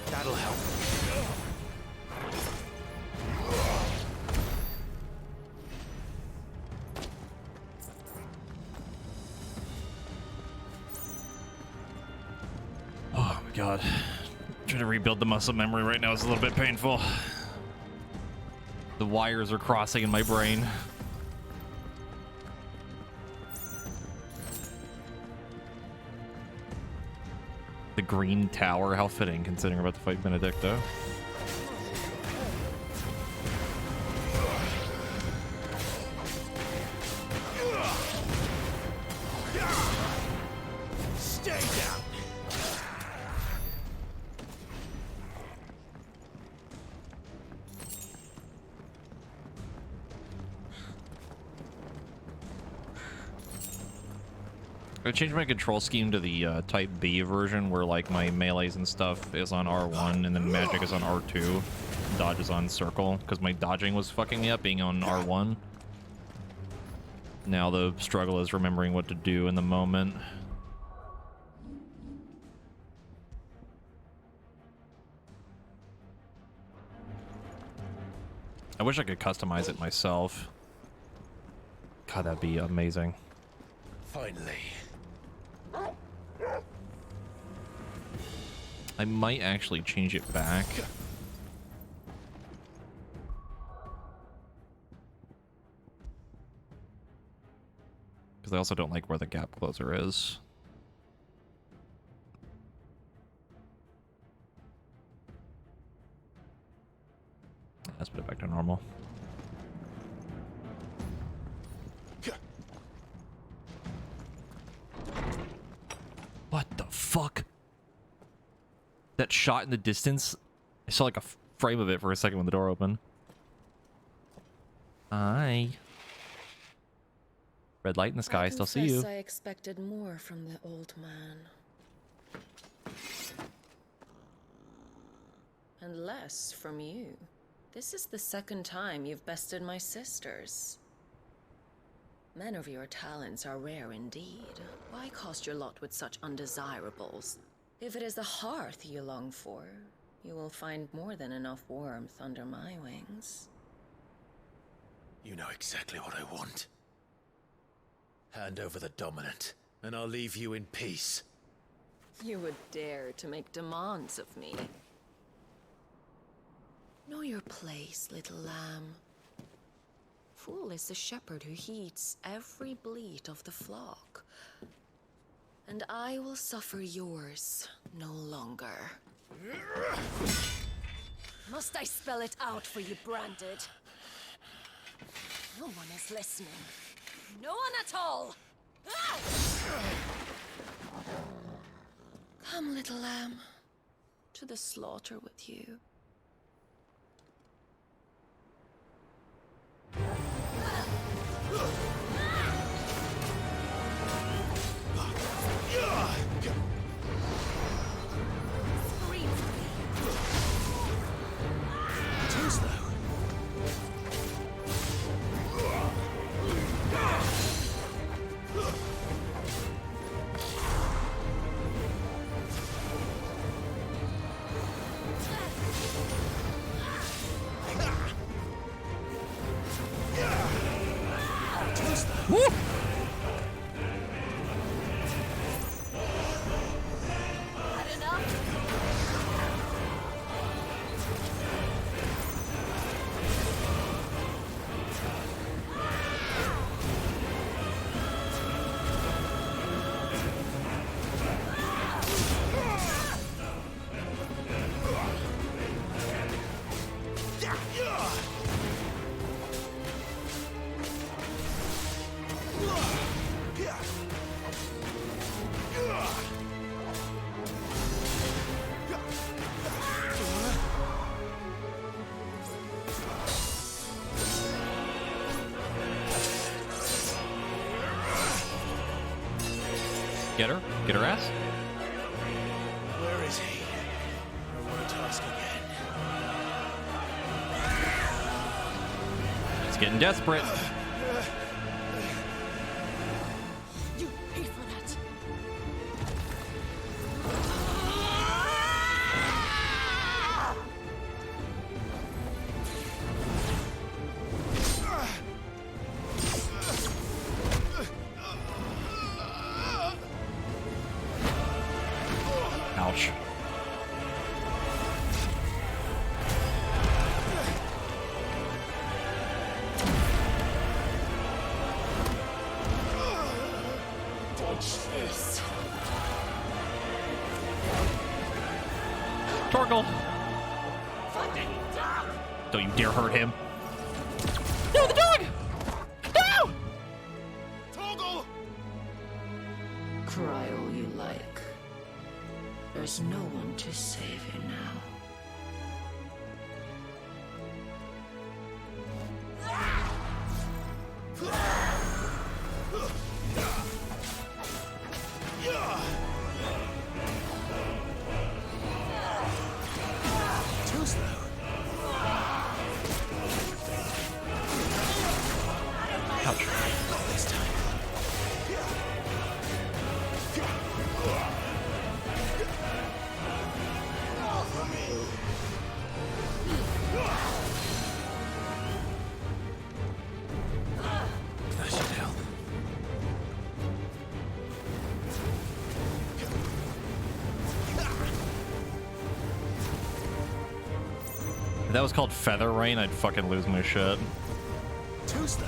That'll help. Oh my god. Trying to rebuild the muscle memory right now is a little bit painful. The wires are crossing in my brain. The green tower, how fitting considering we're about to fight Benedicto. Stay down. I changed my control scheme to the Type B version, where like my melees and stuff is on R1 and then magic is on R2. dodges on circle because my dodging was fucking me up being on R1. Now the struggle is remembering what to do in the moment. I wish I could customize it myself. God, that'd be amazing. Finally. I might actually change it back. Because I also don't like where the gap closer is. Let's put it back to normal. What the fuck? That shot in the distance? I saw like a frame of it for a second when the door opened. Hi. Red light in the sky, I still see you. I expected more from the old man. And less from you. This is the second time you've bested my sisters. Men of your talents are rare indeed. Why cast your lot with such undesirables? If it is the hearth you long for, you will find more than enough warmth under my wings. You know exactly what I want. Hand over the dominant, and I'll leave you in peace. You would dare to make demands of me. Know your place, little lamb. Fool is the shepherd who heeds every bleat of the flock. And I will suffer yours no longer. Must I spell it out for you, Branded? No one is listening. No one at all! Ah! Come, little lamb, to the slaughter with you. Too slow. Woo! Get her? Get her ass? Where is he? I want to task again. It's getting desperate. You pay for that. Ouch. This. Torgal! Don't you dare hurt him. No, the dog! No! Torgal! Cry all you like. There's no one to save you now. Too slow. that was called Feather Rain, I'd fucking lose my shit. Too slow.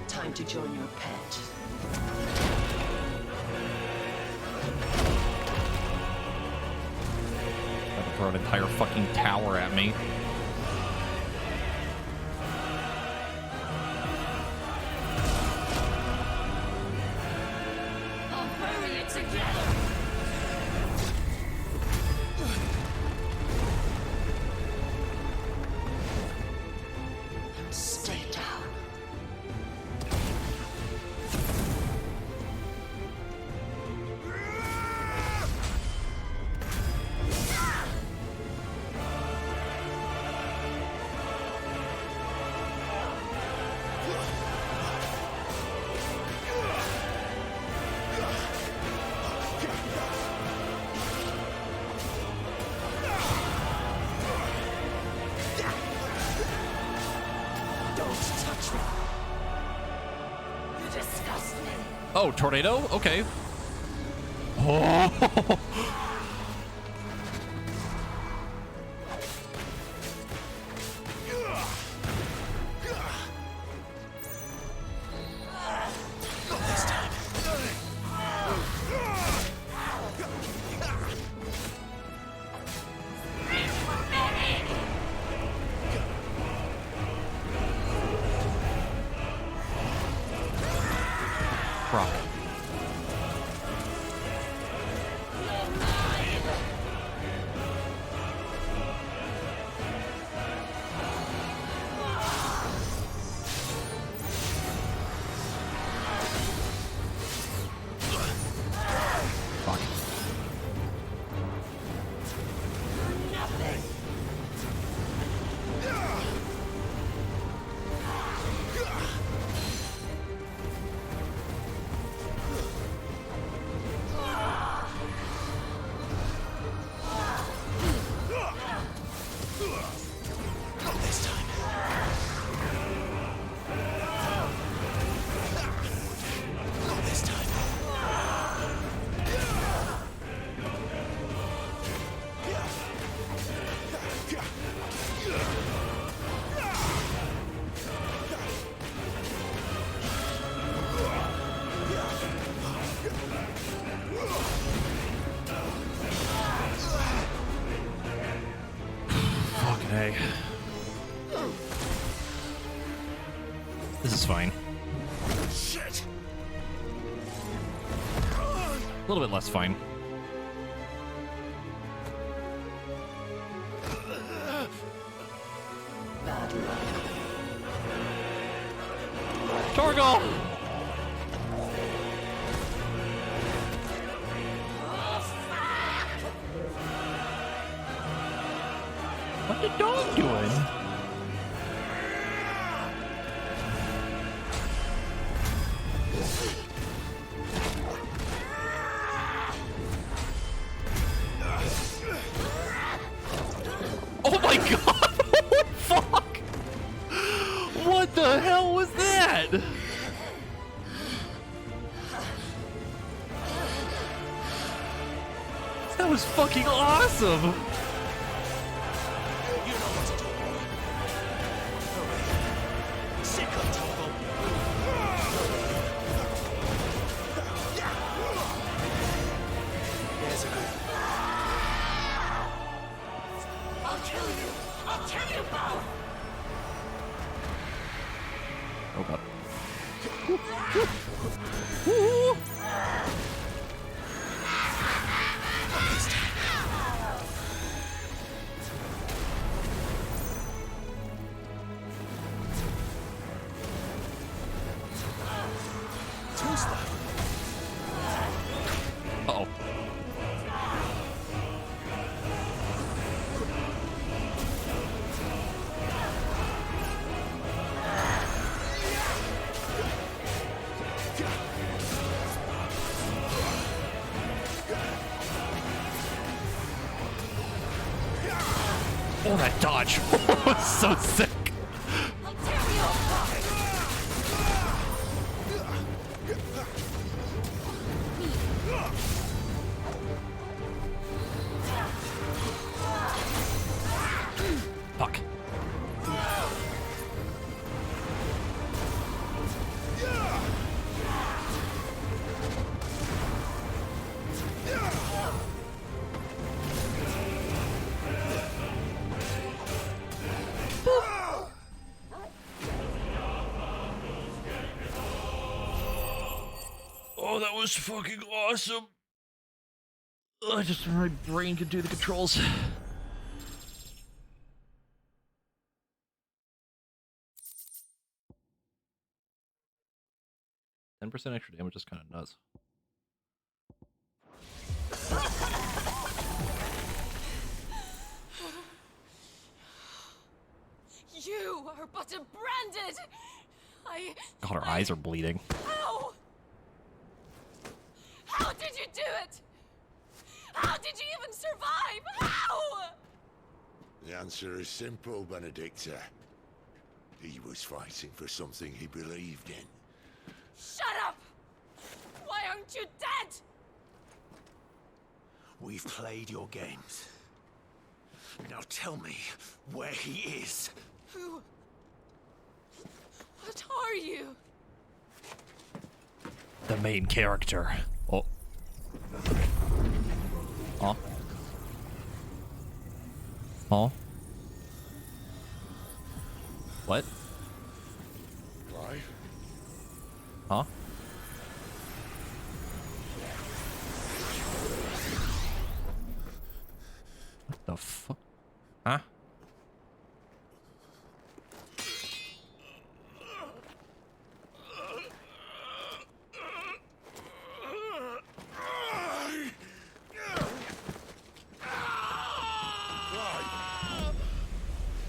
Time to join your pet. About to throw an entire fucking tower at me. I'll bury it together. Stay down. Oh, tornado? Okay. Oh. Fuck. Okay. This is fine. Shit. A little bit less fine. Torgal! What's the dog doing? Oh my god! Fuck! What the hell was that? That was fucking awesome! I'll kill you! I'll kill you both! Oh god. Oh, that dodge was so sick. Fuck. Oh, that was fucking awesome. I just my brain could do the controls. 10% extra damage is kind of nuts. You are but a branded. God, her eyes are bleeding. How? How did you do it? How did you even survive? How? The answer is simple, Benedicta. He was fighting for something he believed in. Shut up! Why aren't you dead? We've played your games. Now tell me where he is. Who? What are you? The main character. Oh. Huh? Huh? What? Clive? Huh? What the fuck? Huh?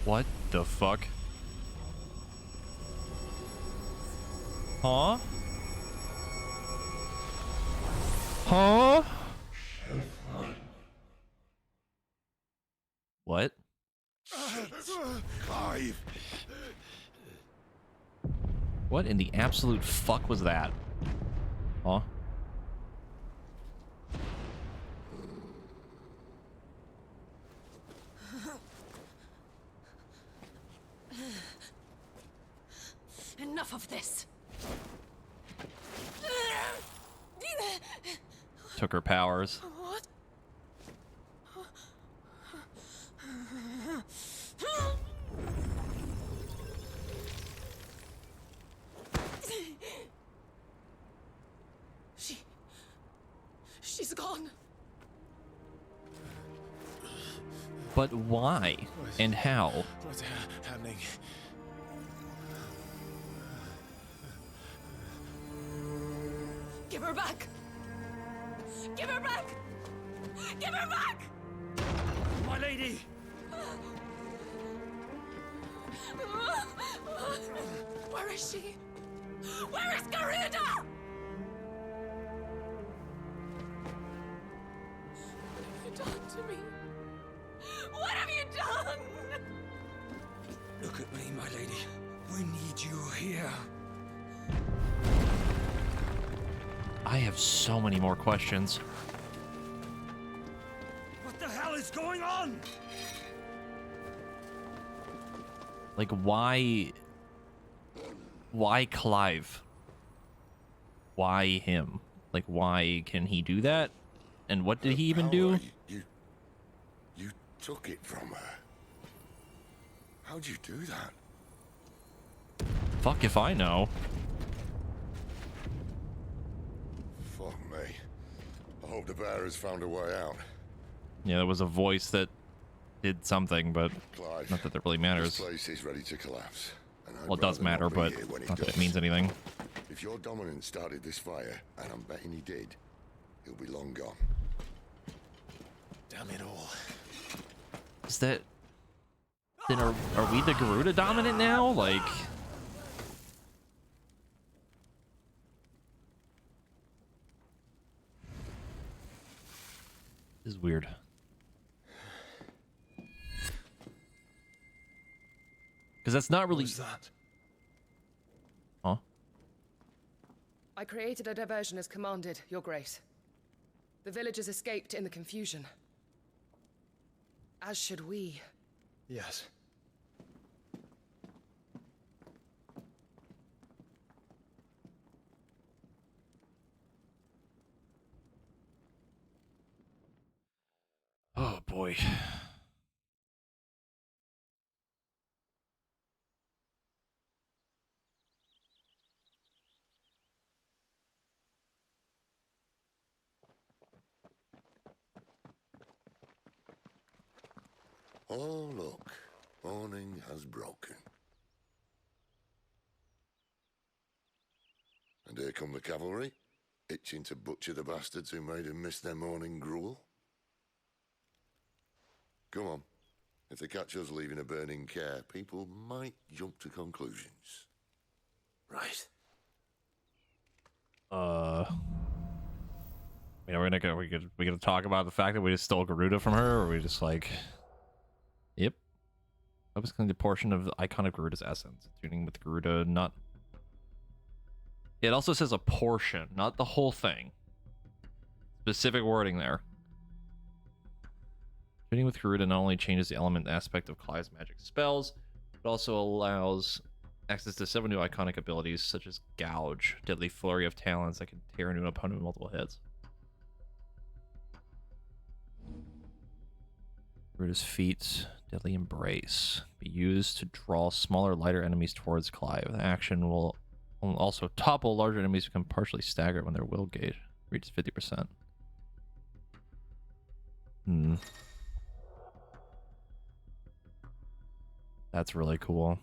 What the fuck? Huh? Huh? What? Clive! What in the absolute fuck was that? Huh? Enough of this. Took her powers. What? She's gone. But why? And how? What's happening? Give her back. Give her back. Give her back. My lady. Where is she? Where is Garuda? What have you done to me? What have you done? Look at me, my lady. We need you here. I have so many more questions. What the hell is going on? Like, why Clive? Why him? Like, why can he do that? And what did he even do? You took it from her. How'd you do that? Fuck if I know. Fuck me. I hope the bearers found a way out. Yeah, there was a voice that did something, but Clive, not that that really matters. This place is ready to collapse. And I'd Well, it does rather matter, not be but here when it not that it does. means anything. If your dominant started this fire, and I'm betting he did, he'll be long gone. Damn it all. Is that... Then are we the Garuda dominant now? Like... This is weird. Because that's not really... What was that? Huh? I created a diversion as commanded, Your Grace. The villagers escaped in the confusion. As should we. Yes. Oh boy. Oh, look. Morning has broken. And here come the cavalry, itching to butcher the bastards who made him miss their morning gruel. Come on. If they catch us leaving a burning care, people might jump to conclusions. Right. You know, we gonna talk about the fact that we just stole Garuda from her, or we just like, yep. That was kind of the portion of the icon of Garuda's essence. Tuning with Garuda, not. It also says a portion, not the whole thing. Specific wording there. Tuning with Garuda not only changes the element aspect of Clive's magic spells, but also allows access to 7 new iconic abilities such as Gouge, Deadly Flurry of Talons that can tear into an opponent with multiple hits. Garuda's feat, Deadly Embrace, be used to draw smaller, lighter enemies towards Clive. The action will also topple larger enemies become partially staggered when their will gauge reaches 50%. That's really cool.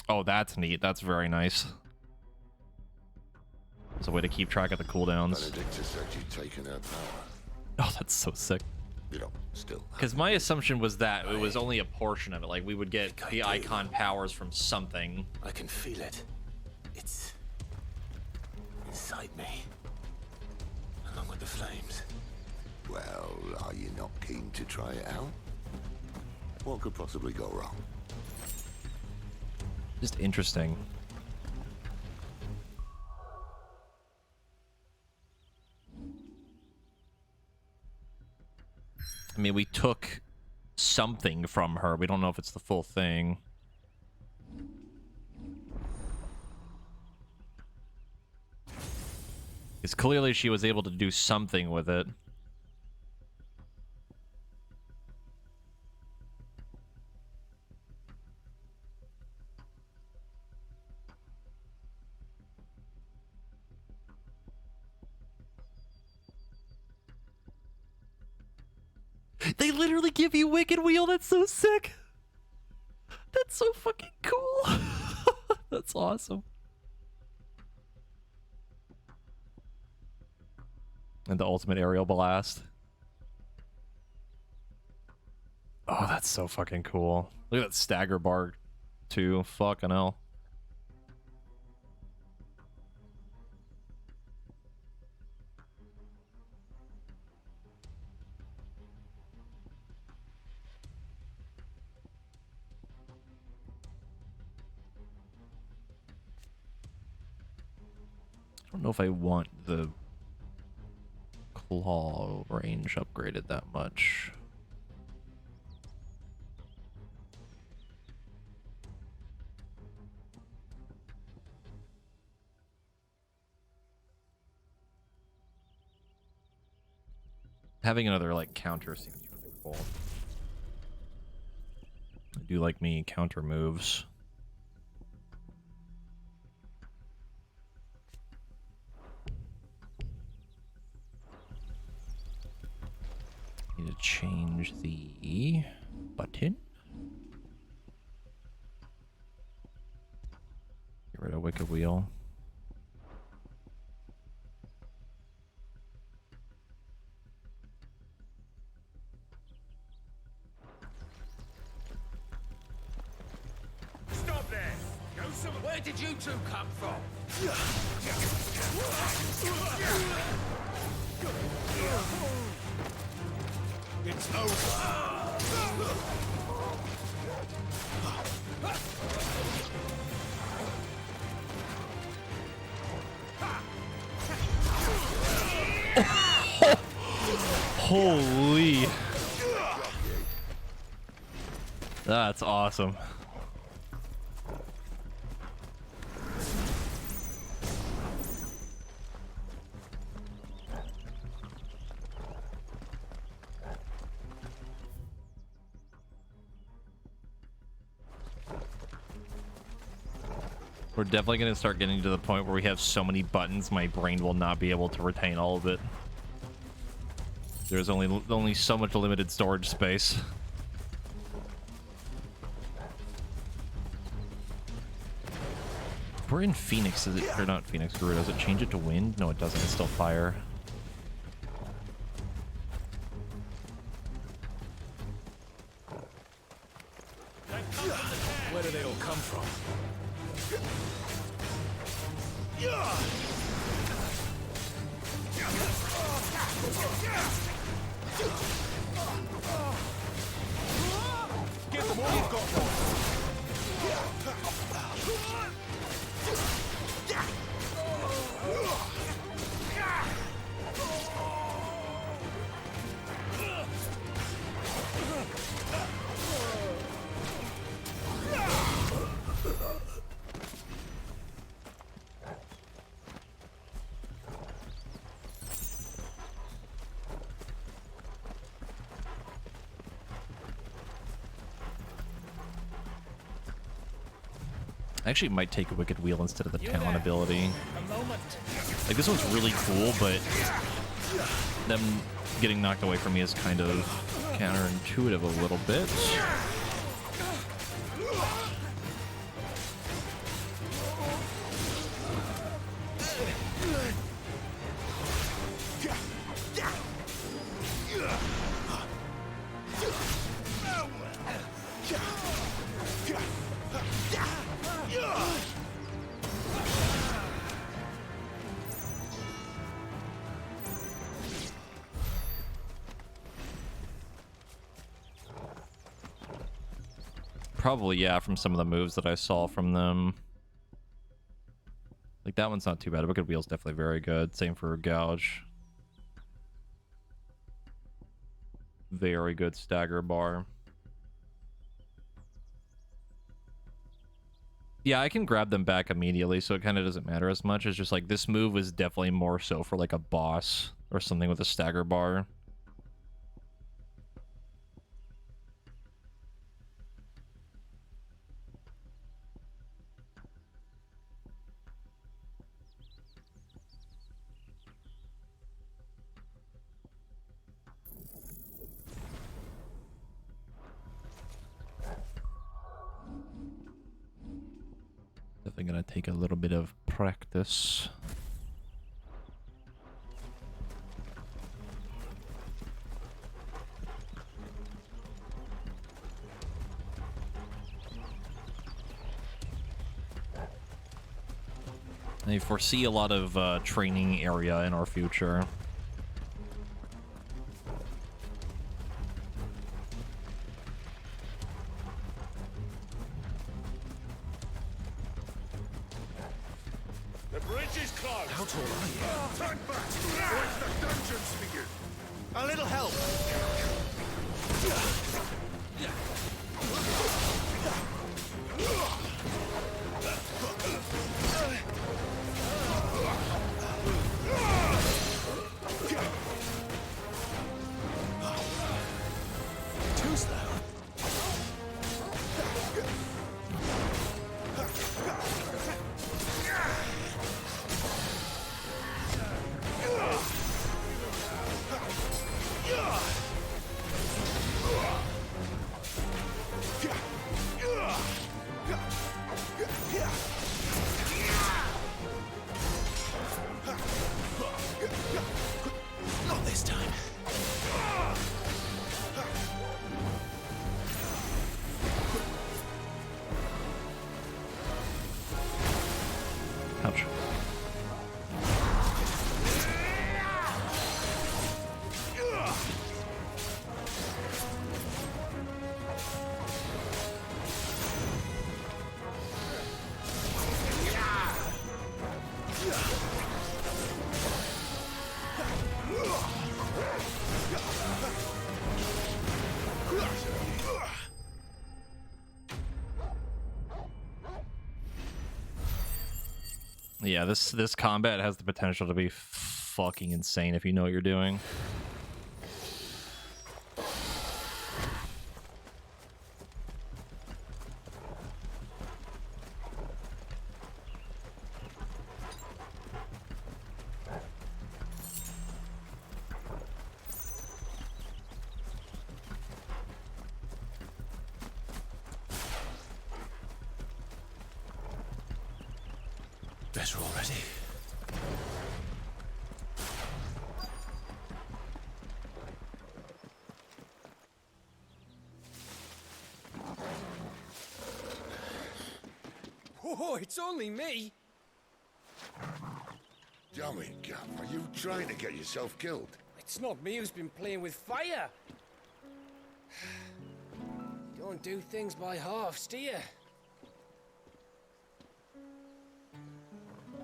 Oh, that's neat. That's very nice. It's a way to keep track of the cooldowns. Benedicta said you'd taken her power. Oh, that's so sick. You know, still. Because my assumption was that it was only a portion of it. Like, we would get the icon powers from something. I can feel it. It's inside me. Along with the flames. Well, are you not keen to try it out? What could possibly go wrong? Just interesting. I mean, we took something from her. We don't know if it's the full thing. Because clearly she was able to do something with it. They literally give you Wicked Wheel. That's so sick. That's so fucking cool. That's awesome. And the ultimate aerial blast. Oh, that's so fucking cool. Look at that stagger bar too. Fucking hell. I don't know if I want the claw range upgraded that much. Having another like counter seems really cool. I do like me counter moves. Need to change the button. Get rid of Wicked Wheel. Stop there! Go somewhere! Where did you two come from? It's over. Holy. That's awesome. We're definitely going to start getting to the point where we have so many buttons, my brain will not be able to retain all of it. There's only so much limited storage space. We're in Phoenix, is it? Or not Phoenix, Guru. Does it change it to wind? No, it doesn't. It's still fire. Where do they all come from? Get them all you've got, boys. I actually might take a Wicked Wheel instead of the Talon ability. Like, this one's really cool, but them getting knocked away from me is kind of counterintuitive a little bit. Probably, yeah, from some of the moves that I saw from them. Like, that one's not too bad. Wicked Wheel's definitely very good. Same for Gouge. Very good stagger bar. Yeah, I can grab them back immediately, so it kind of doesn't matter as much. It's just like, this move is definitely more so for like a boss or something with a stagger bar. Definitely gonna take a little bit of practice. I foresee a lot of training area in our future. The bridge is closed. How tall are you? Turn back. Or it's the dungeons for you. A little help. Too slow. Yeah, this combat has the potential to be fucking insane if you know what you're doing. Better already. Oh, it's only me. Damn it, Gav. Are you trying to get yourself killed? It's not me who's been playing with fire. Don't do things by halves, do you?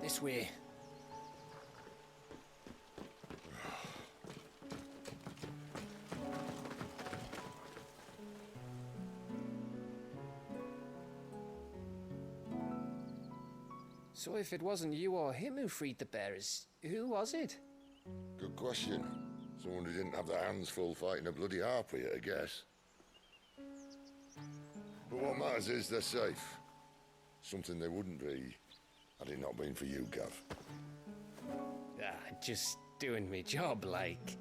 This way. So if it wasn't you or him who freed the bearers, who was it? Good question. Someone who didn't have their hands full fighting a bloody harpy, I guess. But what matters is they're safe. Something they wouldn't be had it not been for you, Gav. Just doing me job, like.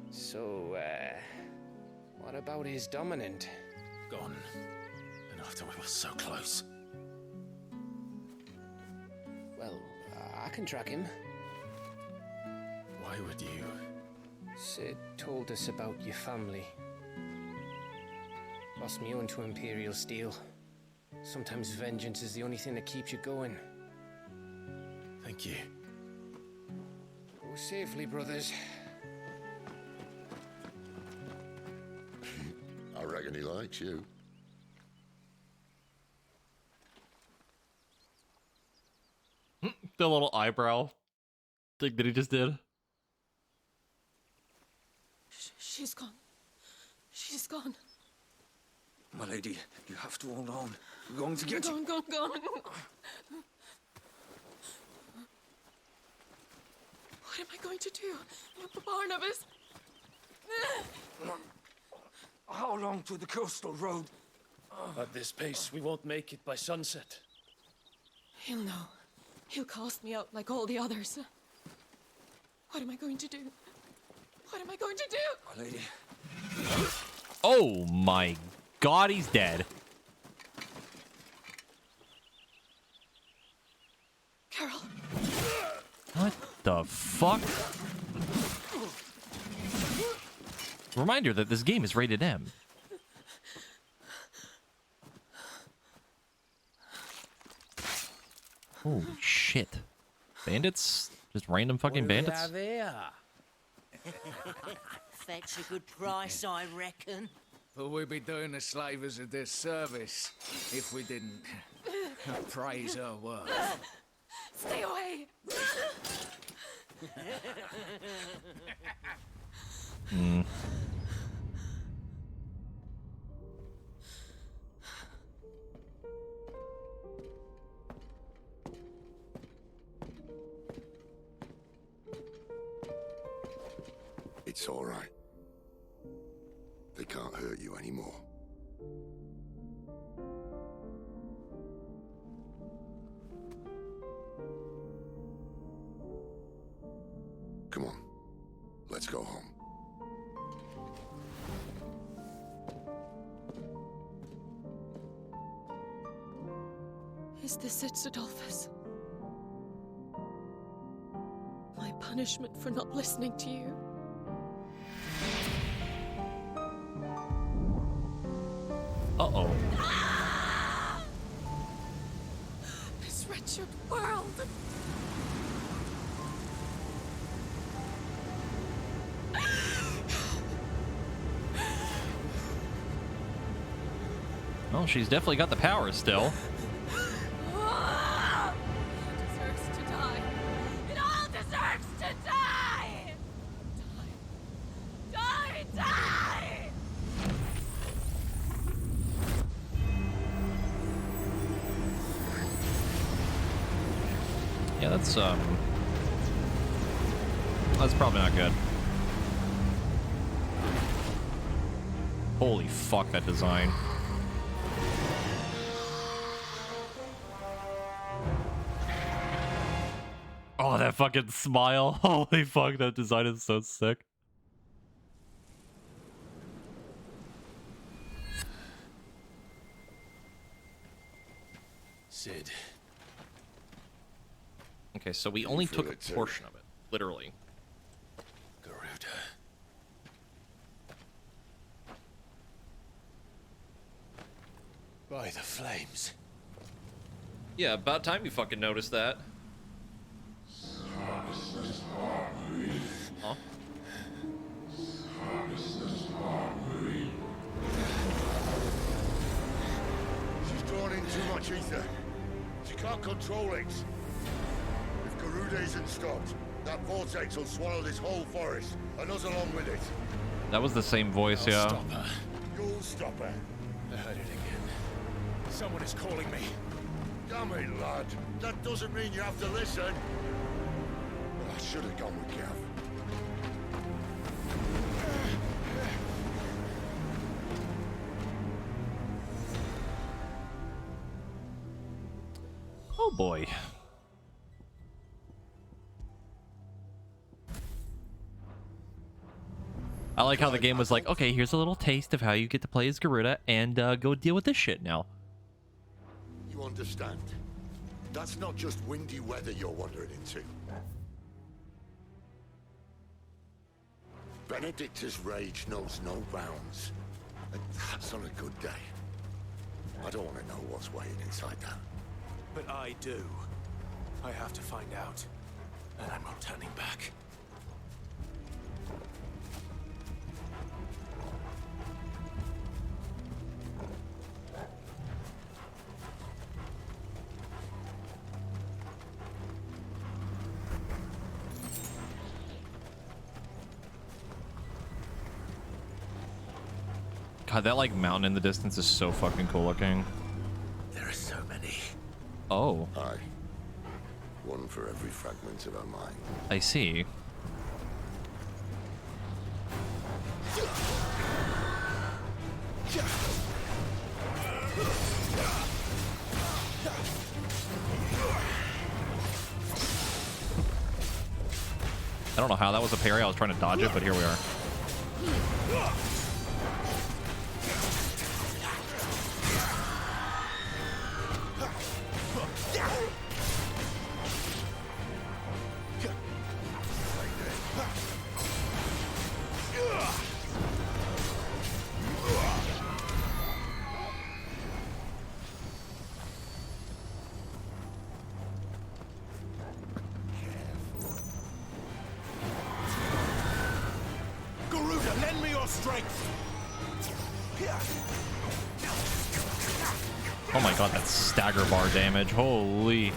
So, what about his dominant? Gone. And after we were so close. Well, I can track him. Why would you? Sid told us about your family. Lost me own to Imperial Steel. Sometimes vengeance is the only thing that keeps you going. Thank you. Go safely, brothers. I reckon he likes you. The little eyebrow thing that he just did. She's gone. She's gone. My lady, you have to hold on. We're going to get Gone, gone, gone. What am I going to do? Barnabas? How long to the coastal road? At this pace, we won't make it by sunset. He'll know. He'll cast me out like all the others. What am I going to do? What am I going to do? My lady. Oh my god, he's dead. Carol. What the fuck? Reminder that this game is rated M. Oh shit. Bandits? Just random fucking bandits? There. Fetch a good price, I reckon. But we'd be doing the slavers a disservice if we didn't praise her work. Stay away. It's all right. They can't hurt you anymore. Come on, let's go home. Is this it, Adolphus? My punishment for not listening to you? Uh-oh. This wretched world! Well, she's definitely got the power still. It deserves to die. It all deserves to die! Die! Die! Die! Yeah, That's probably not good. Holy fuck, that design. Oh, that fucking smile. Holy fuck, that design is so sick. Sid. Okay, so we only took a portion of it, literally. Garuda. By the flames. Yeah, about time you fucking noticed that. Huh? She's drawn in too much ether. She can't control it. If Garuda isn't stopped, that vortex will swallow this whole forest, and us along with it. That was the same voice, yeah. Stop her. You'll stop her. I heard it again. Someone is calling me. Damn it, lad. That doesn't mean you have to listen. Well, I should have gone with Gav. Oh boy. I like how the game was like, okay, here's a little taste of how you get to play as Garuda, and go deal with this shit now. You understand? That's not just windy weather you're wandering into. Benedicta's rage knows no bounds. And that's on a good day. I don't want to know what's waiting inside that. But I do. I have to find out. And I'm not turning back. God, that like mountain in the distance is so fucking cool looking. There are so many. Oh. Aye. One for every fragment of our mind. I see. I don't know how that was a parry. I was trying to dodge it, but here we are. Garuda, lend me your strength. Oh my god, that's stagger bar damage. Holy.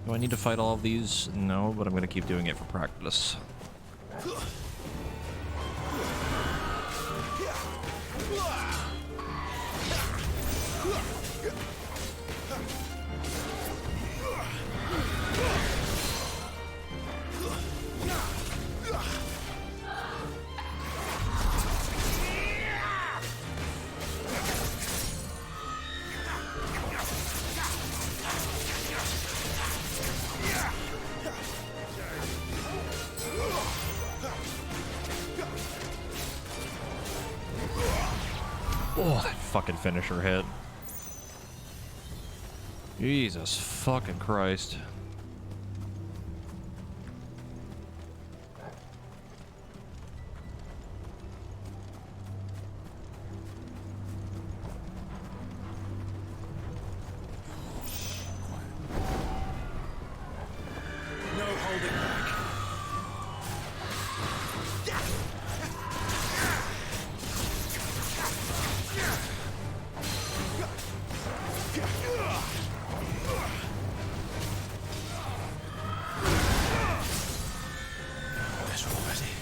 Do I need to fight all of these? No, but I'm going to keep doing it for practice. fucking finisher hit. Jesus fucking Christ. No holding back. There's already.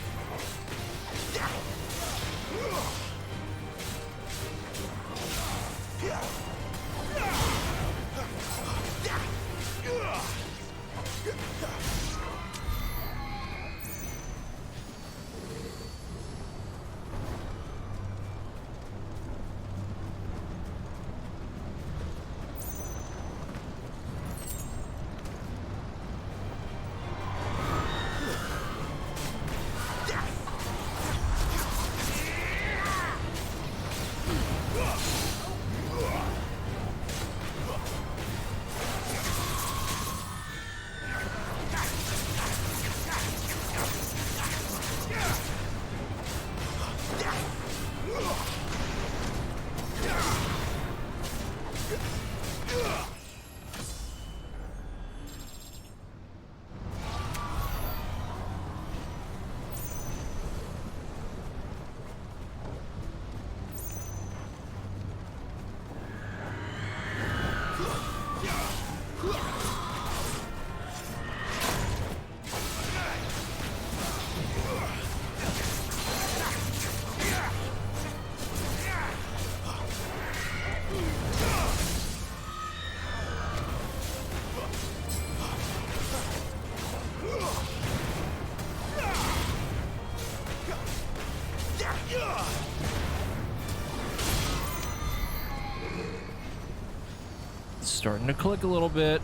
Starting to click a little bit.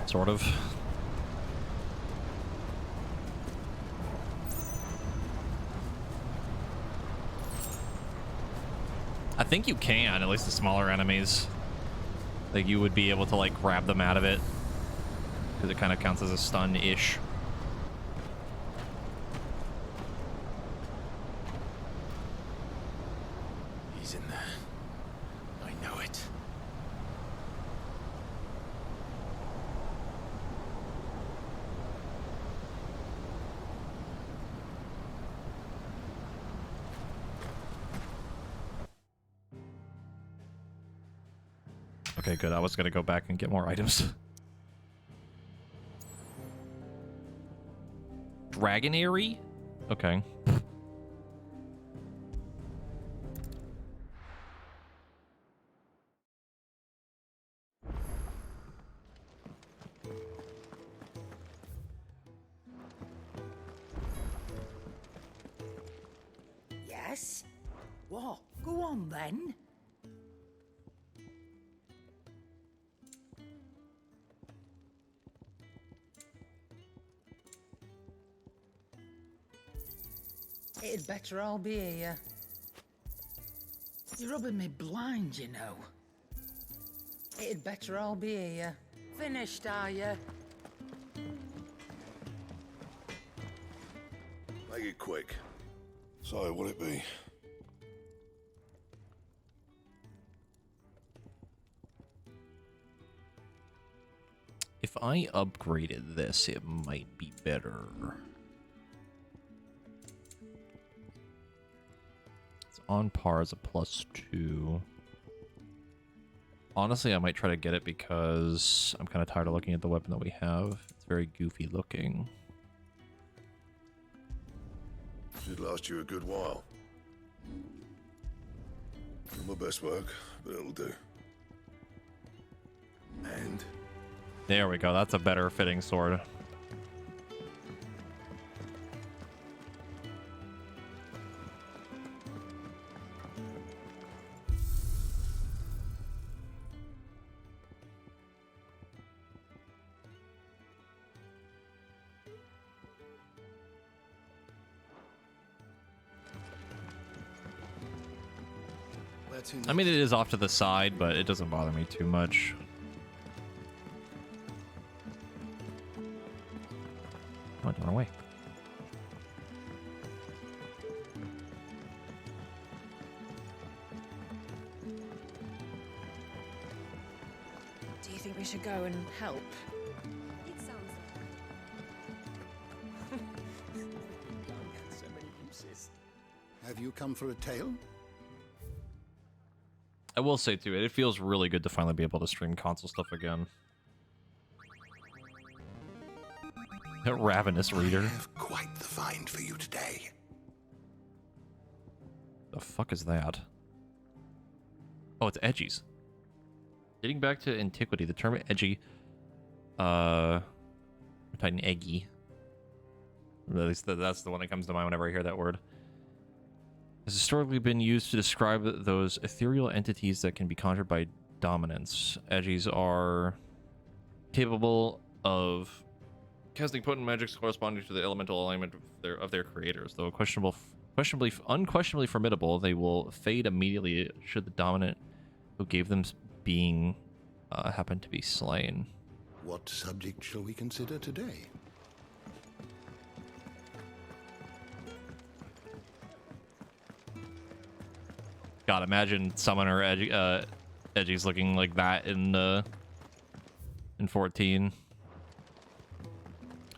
Sort of. I think you can, at least the smaller enemies. Like you would be able to like grab them out of it. Because it kind of counts as a stun-ish. He's in there. I know it. Okay, good. I was gonna go back and get more items. Dragonary? Okay. Yes? What? Go on then. It'd better all be here. You're rubbing me blind, you know. It'd better all be here. Finished, are you? Make it quick. So, what'll it be? If I upgraded this, it might be better. It's on par as a +2. Honestly, I might try to get it because I'm kind of tired of looking at the weapon that we have. It's very goofy looking. Should last you a good while. Not my best work, but it'll do. And There we go. That's a better fitting sword. I mean, it is off to the side, but it doesn't bother me too much. Oh, it went away. Do you think we should go and help? It sounds So many uses. Have you come for a tale? I will say, too, it feels really good to finally be able to stream console stuff again. A ravenous reader. I have quite the find for you today. The fuck is that? Oh, it's edgies. Dating back to antiquity, the term edgy, we're typing eggy. At least that's the one that comes to mind whenever I hear that word. Has historically been used to describe those ethereal entities that can be conjured by dominance. Edgies are capable of casting potent magics corresponding to the elemental alignment of their creators. Though unquestionably formidable, they will fade immediately should the dominant who gave them being happen to be slain. What subject shall we consider today? God, imagine summoner edgies looking like that in 14.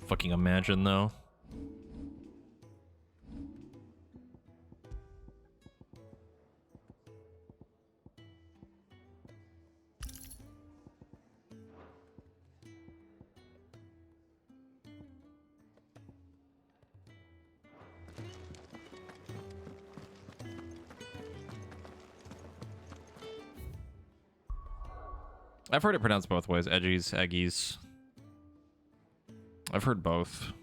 Fucking imagine though. I've heard it pronounced both ways. Edgies, eggies. I've heard both.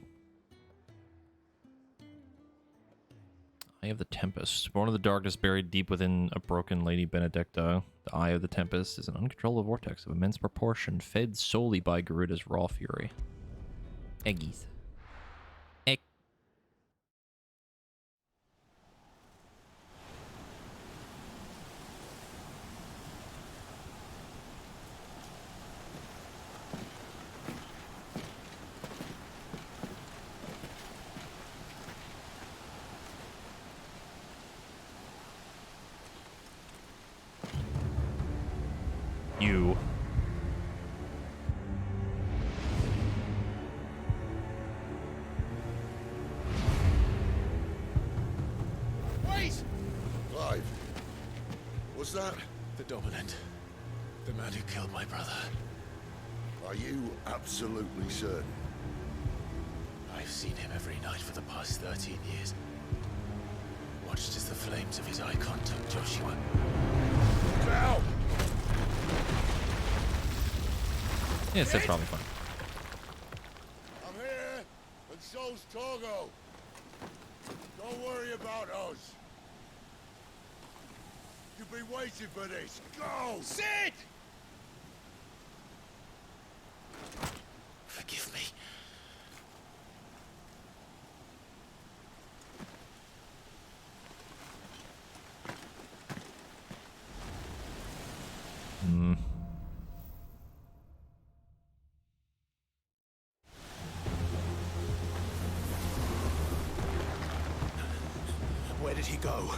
Eye of the Tempest. Born of the darkness, buried deep within a broken Lady Benedicta. The Eye of the Tempest is an uncontrollable vortex of immense proportion, fed solely by Garuda's raw fury. Eggies. Egg. You. Wait! Clive, was that? The Dominant. The man who killed my brother. Are you absolutely certain? I've seen him every night for the past 13 years. Watched as the flames of his icon took Joshua. Now! Yes, that's probably fine. I'm here, and so's Togo. Don't worry about us. You've been waiting for this. Go! Sid! Forgive me. Where did he go?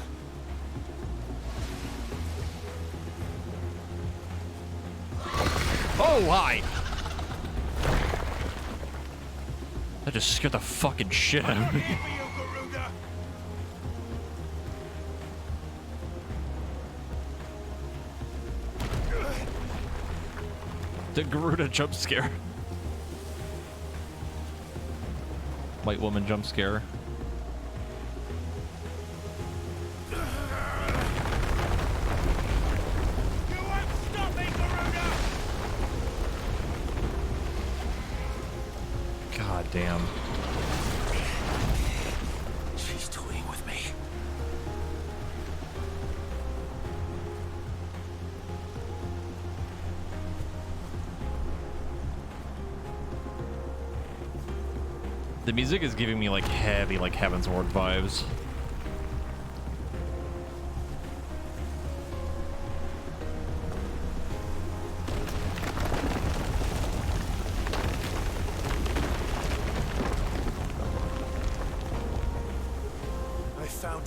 Oh, hi! That just scared the fucking shit out of me. The Garuda jump scare. White woman jump scare. God damn. She's toying with me. The music is giving me like heavy, like Heaven's Ward vibes.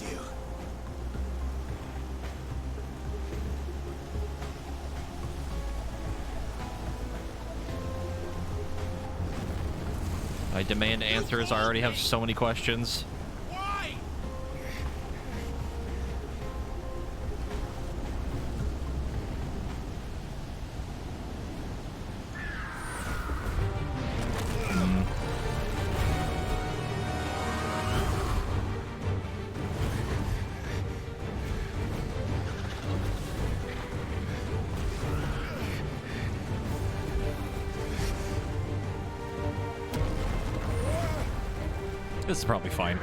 you. I demand answers. I already have so many questions. Why? This is probably fine.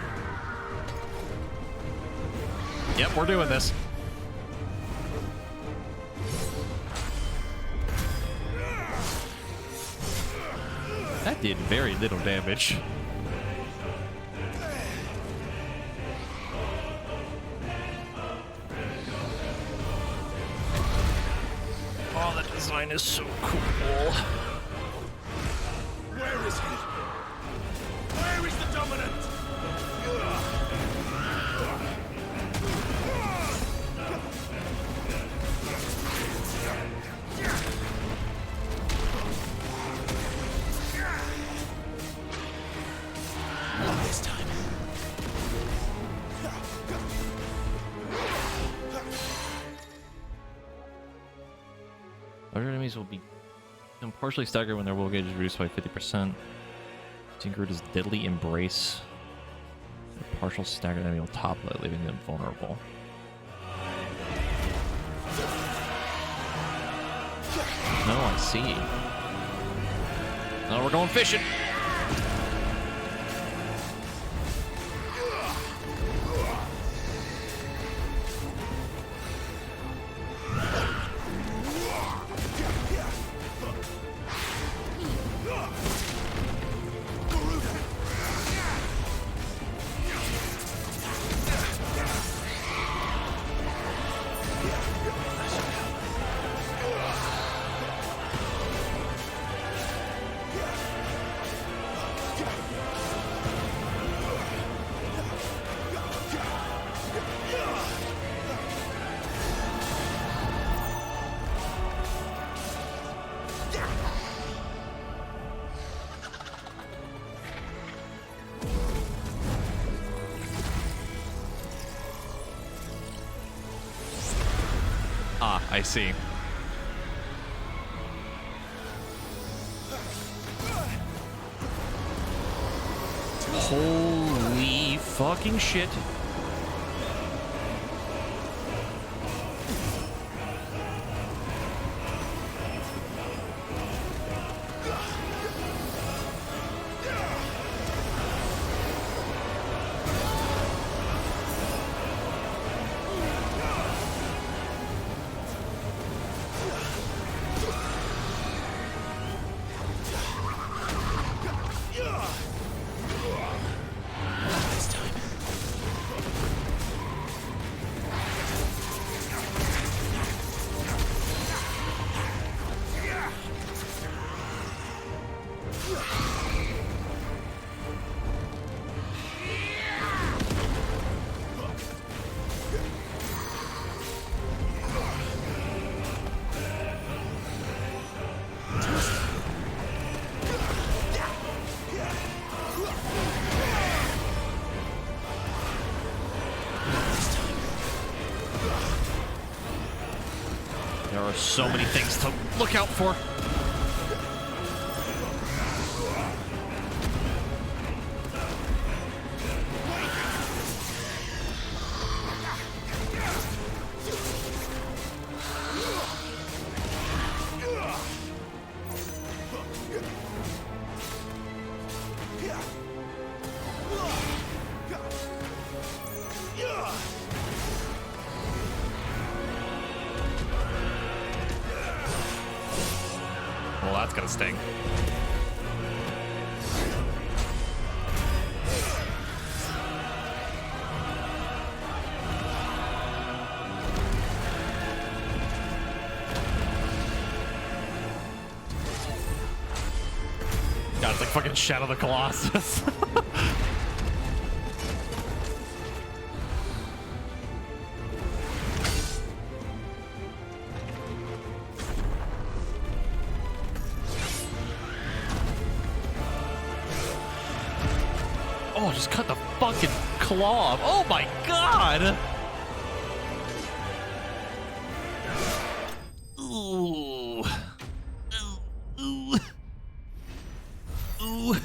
Yep, we're doing this. That did very little damage. Oh, the design is so cool. Where is he? Where is the dominant? Not this time. Larger enemies will be partially staggered when their will gauge is reduced by 50%. Tinkered's deadly embrace. A partial staggered enemy will topple, leaving them vulnerable. No, I see. Now we're going fishing. Ah, I see. Holy fucking shit. This time. There are so many things to look out for. Well, that's gonna sting. God, it's like fucking Shadow the Colossus. Oh, just cut the fucking claw off. Oh my god! Ooh. Ooh. Ooh.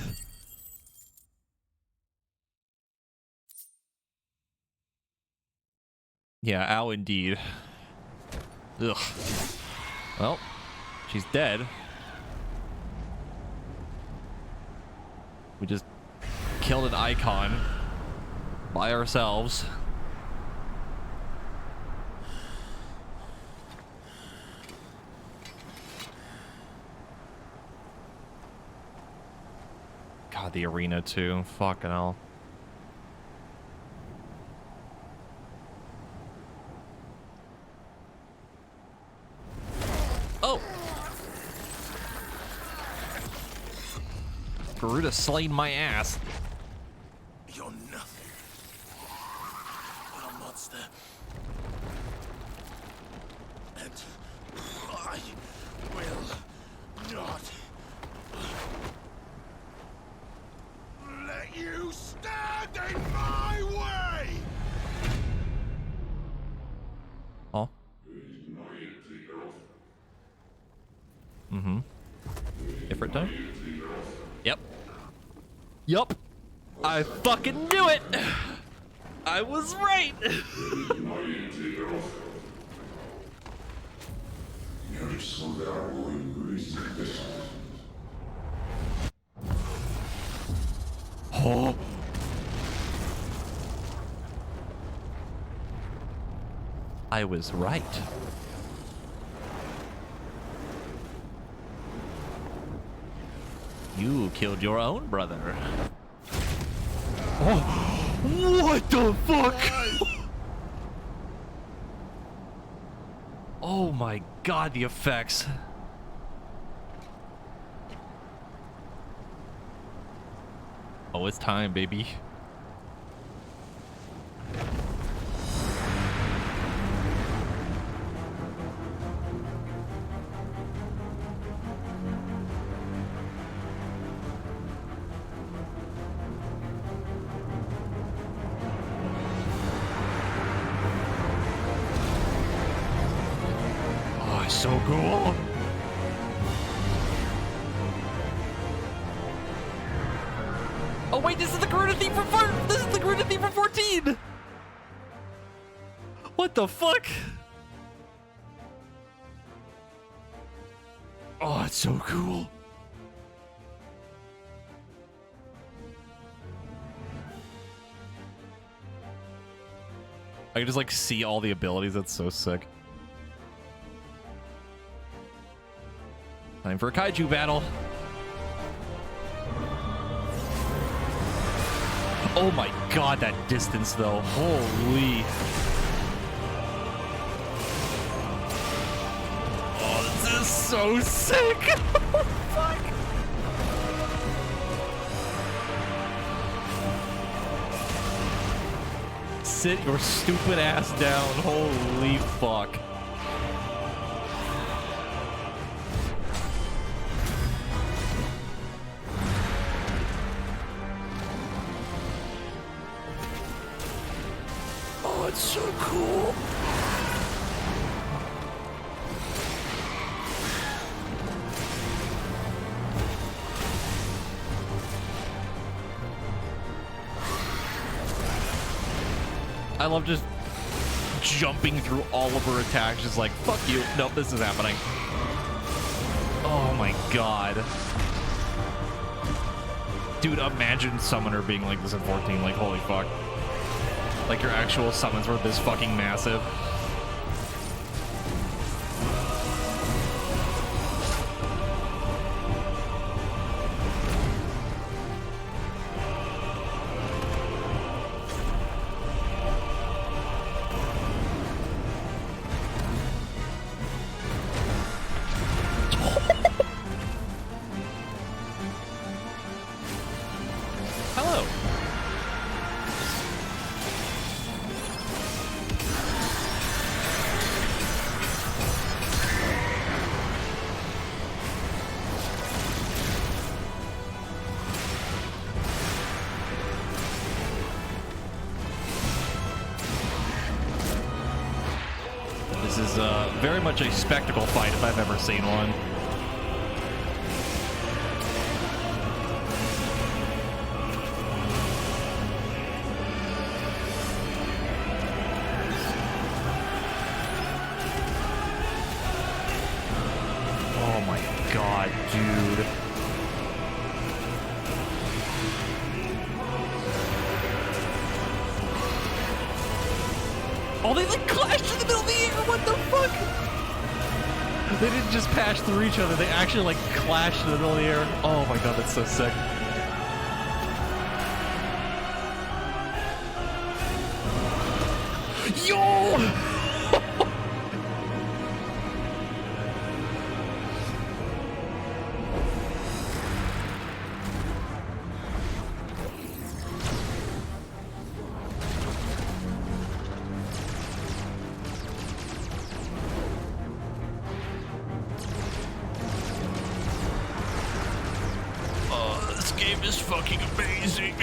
Yeah, ow indeed. Ugh. Well, she's dead. We just killed an icon by ourselves. God, the arena too. Fucking hell. Oh! Garuda slayed my ass. You're nothing. A monster. And I will not let you stand in my way! Oh. Mm-hmm. Different time? Yep. Yup. I fucking knew it! I was right! Oh. I was right. You killed your own brother. Oh, what the fuck? Oh my god, the effects. Oh, it's time, baby. Oh, it's so cool. Oh wait, this is the Garuda theme from this is the Garuda theme from 14. What the fuck? Oh, it's so cool. I can just like see all the abilities. That's so sick. Time for a kaiju battle. Oh my god, that distance though. Holy. Oh, this is so sick. Oh, fuck. Sit your stupid ass down. Holy fuck. Oh, it's so cool. I love just jumping through all of her attacks, just like, fuck you. Nope, this is happening. Oh my god. Dude, imagine Summoner being like this in 14, like, holy fuck. Like, your actual summons were this fucking massive. Hello. very much a spectacle fight if I've ever seen one. Oh my god, dude. Oh, they like clashed in the middle of the air. What the fuck? They didn't just pass through each other. They actually like clashed in the middle of the air. Oh my god, that's so sick. Yo! This game is fucking amazing.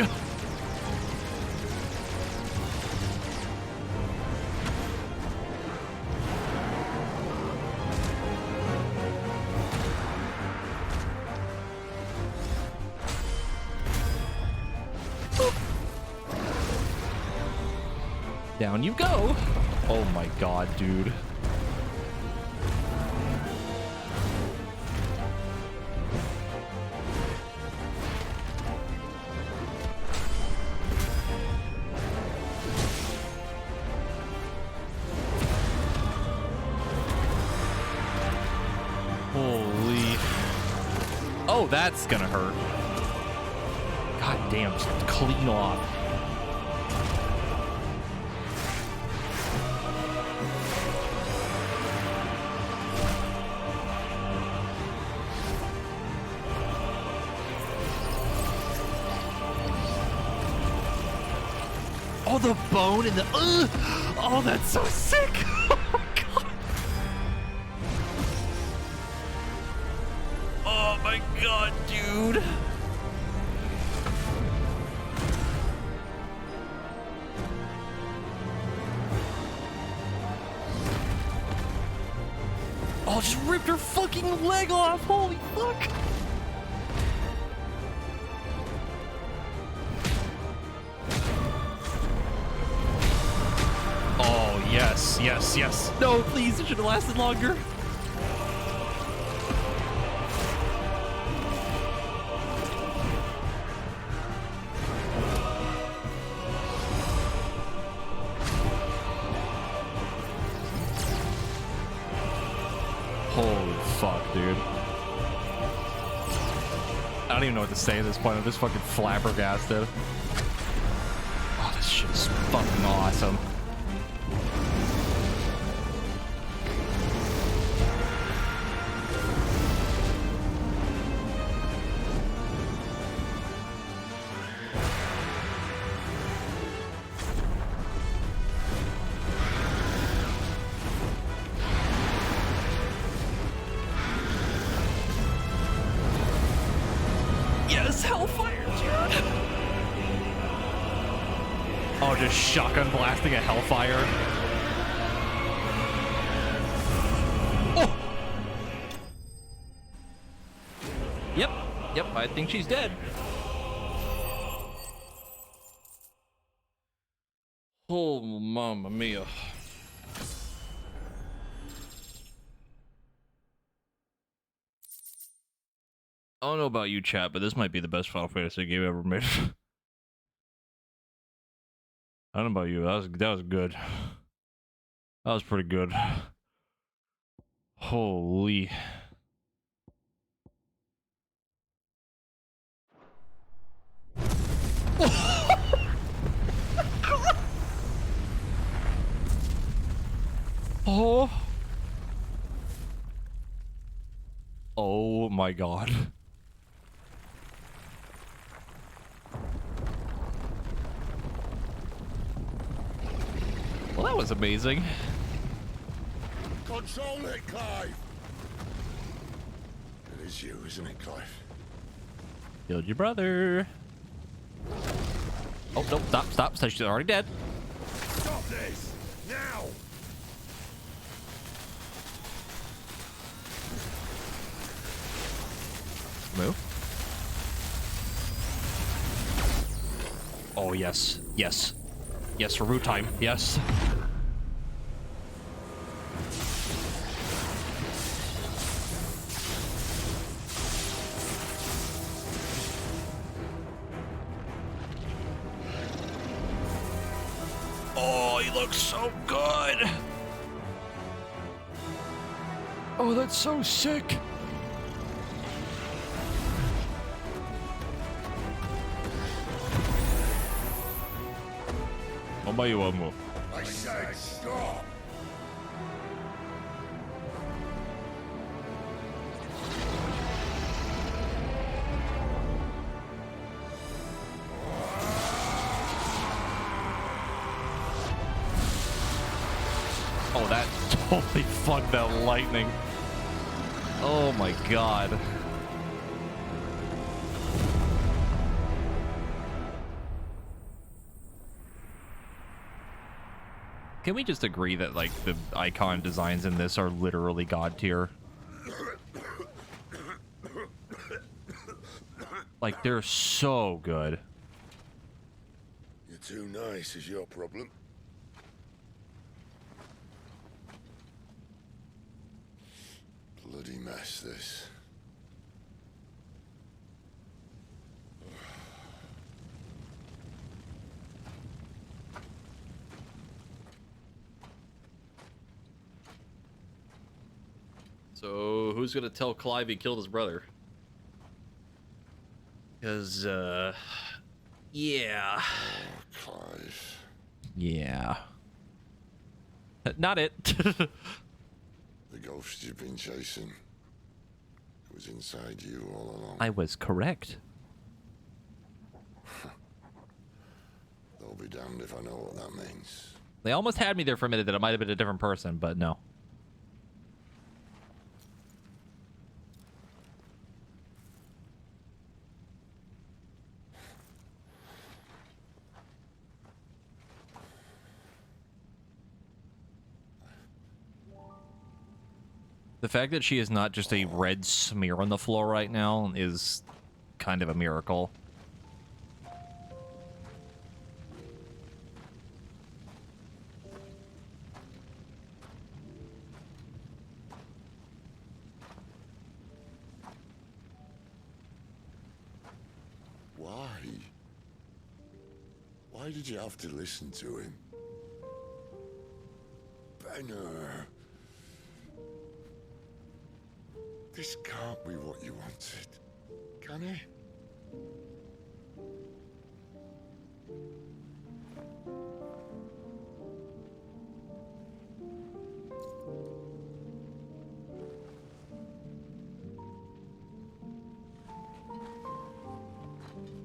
Down you go. Oh my god, dude. Holy. Oh, that's gonna hurt. God damn, just clean off. Oh, the bone and the oh, that's so sick. Oh god. Oh my god, dude. Oh, just ripped her fucking leg off. Holy fuck. Oh, yes, yes, yes. No, please, it should have lasted longer. Holy fuck, dude. I don't even know what to say at this point. I'm just fucking flabbergasted. Oh, this shit is fucking awesome. Yes, Hellfire, dude! Oh, just shotgun blasting a Hellfire. Oh! Yep, yep, I think she's dead. Oh, mamma mia. I don't know about you, chat, but this might be the best Final Fantasy game ever made. I don't know about you. That was good. That was pretty good. Holy. Oh. Oh my god. Well, that was amazing. Control it, Clive! It is you, isn't it, Clive? Killed your brother. Oh, nope, stop. She's already dead. Stop this! Now! move. Oh, yes. Yes. Yes, for root time. Yes. Oh, he looks so good. Oh, that's so sick. I said stop! Oh, that totally fucked that lightning. Oh my god. Can we just agree that, like, the icon designs in this are literally god tier? Like, they're so good. You're too nice is your problem. Bloody mess, this. So, who's gonna tell Clive he killed his brother? Because, yeah. Oh, Clive. Yeah. Not it. The ghost you've been chasing. It was inside you all along. I was correct. They'll be damned if I know what that means. They almost had me there for a minute that it might have been a different person, but no. The fact that she is not just a red smear on the floor right now is kind of a miracle. Why? Why did you have to listen to him? Benner. This can't be what you wanted, can it?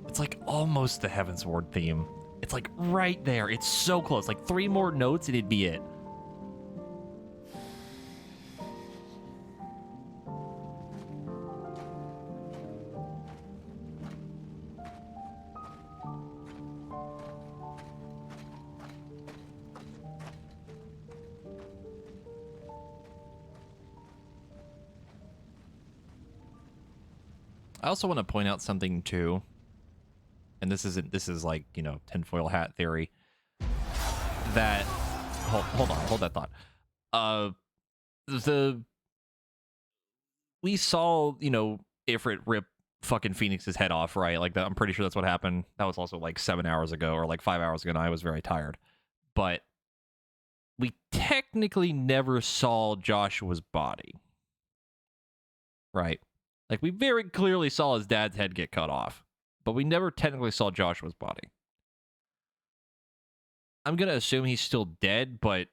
It's like almost the Heavensward theme. It's like right there. It's so close. Like 3 more notes and it'd be it. I also want to point out something too, and this is like, you know, tinfoil hat theory, that hold on, hold that thought. We saw, you know, Ifrit rip fucking Phoenix's head off, right? Like that, I'm pretty sure that's what happened. That was also like 7 hours ago or like 5 hours ago, and I was very tired. But we technically never saw Joshua's body, right? Like, we very clearly saw his dad's head get cut off, but we never technically saw Joshua's body. I'm going to assume he's still dead, but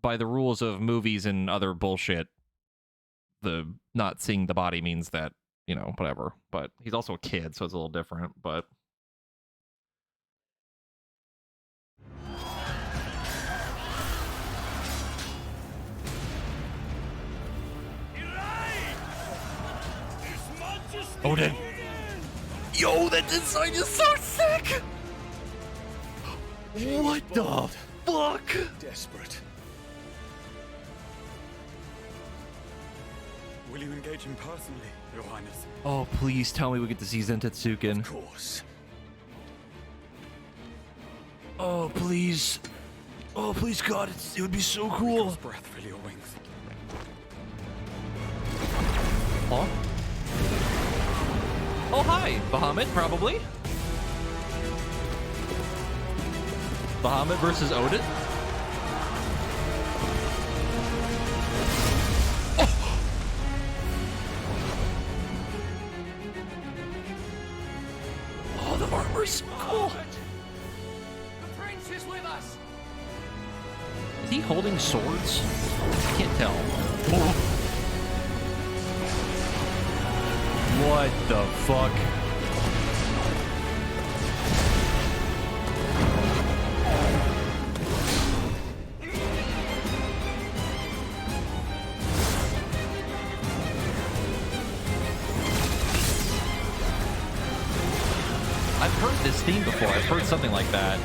by the rules of movies and other bullshit, the not seeing the body means that, you know, whatever. But he's also a kid, so it's a little different, but... Odin! Yo, that design is so sick! What the fuck? Desperate. Will you engage him personally, Your Highness? Oh, please tell me we get to see Zentetsuken. Of course. Oh, please. Oh, please, God, it would be so cool. Breath fill your wings. Huh? Oh, hi. Bahamut, probably. Bahamut versus Odin? Oh, the armor's so cool. The prince is with us. Is he holding swords? I can't tell. What the fuck? I've heard this theme before. I've heard something like that.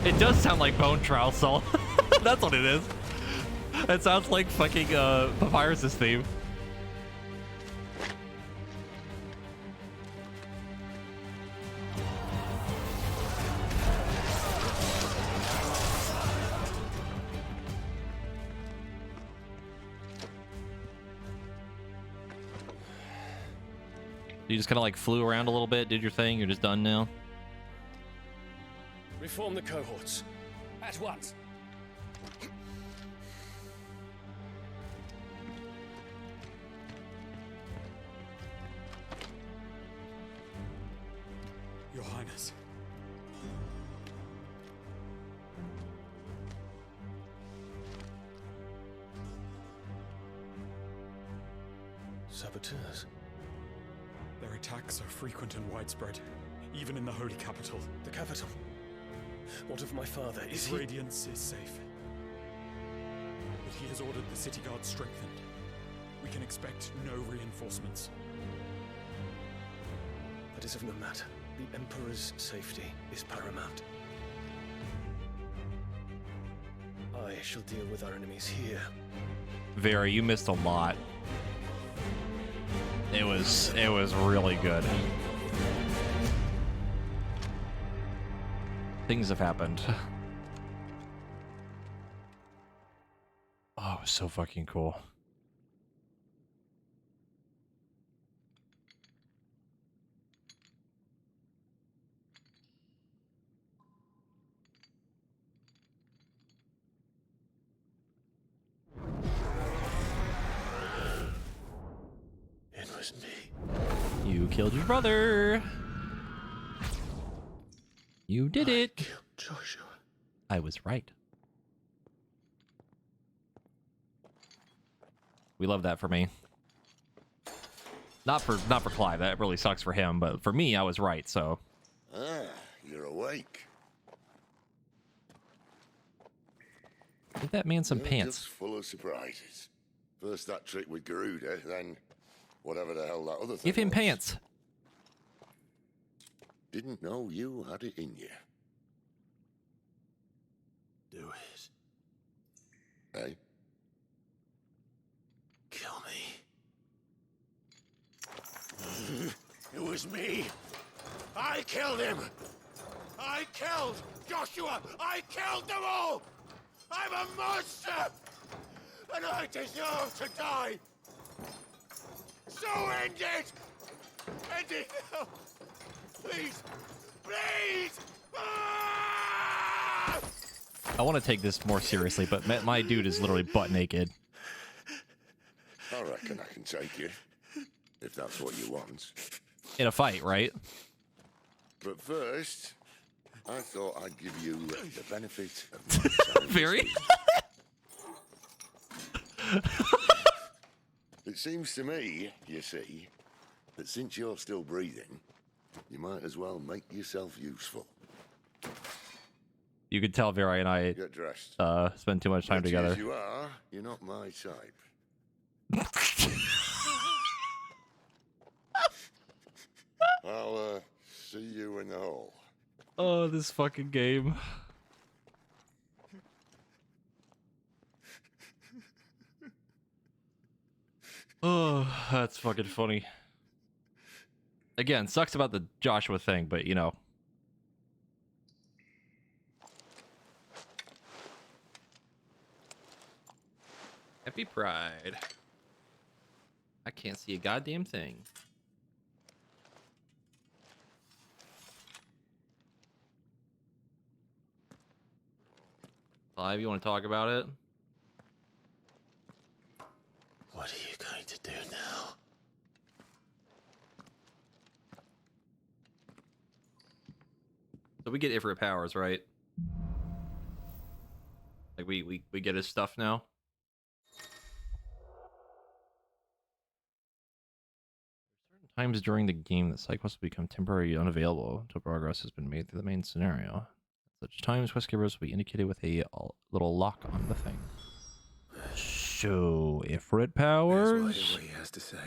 It does sound like Bone Trial Soul. That's what it is. It sounds like fucking Papyrus's theme. You just kind of like flew around a little bit, did your thing, you're just done now? Reform the cohorts. At once. Your Highness. Saboteurs. Their attacks are frequent and widespread, even in the holy capital. The capital? What of my father? His radiance is safe. But he has ordered the city guard strengthened. We can expect no reinforcements. That is of no matter. The Emperor's safety is paramount. I shall deal with our enemies here. Vera, you missed a lot. It was really good. Things have happened. Oh, it was so fucking cool. It was me. You killed your brother. You did it. Killed Joshua. I was right. We love that for me. Not for Clive. That really sucks for him, but for me, I was right, so. Ah, you're awake. Give that man some You're pants. Just full of surprises. First that trick with Garuda, then whatever the hell that other thing Give him was. pants. Didn't know you had it in you. Do it. Hey? Kill me. It was me. I killed him. I killed Joshua. I killed them all. I'm a monster. And I deserve to die. So end it. End it now. Please. Please. Ah! I want to take this more seriously, but my dude is literally butt naked. I reckon I can take you. If that's what you want. In a fight, right? But first, I thought I'd give you the benefit of my time. Very? It seems to me, you see, that since you're still breathing, you might as well make yourself useful. You could tell Vera and I Get dressed. spend too much time Lucky together. as you are, you're not my type. in the hall. Oh, this fucking game. Oh, that's fucking funny. Again, sucks about the Joshua thing, but you know. Happy Pride. I can't see a goddamn thing. Clive, you want to talk about it? What are you going to do now? So we get Ifrit powers, right? Like we get his stuff now. Certain times during the game that side quests will become temporarily unavailable until progress has been made through the main scenario. At such times, quest givers will be indicated with a little lock on the thing. So Ifrit powers. Let's hear what he has to say.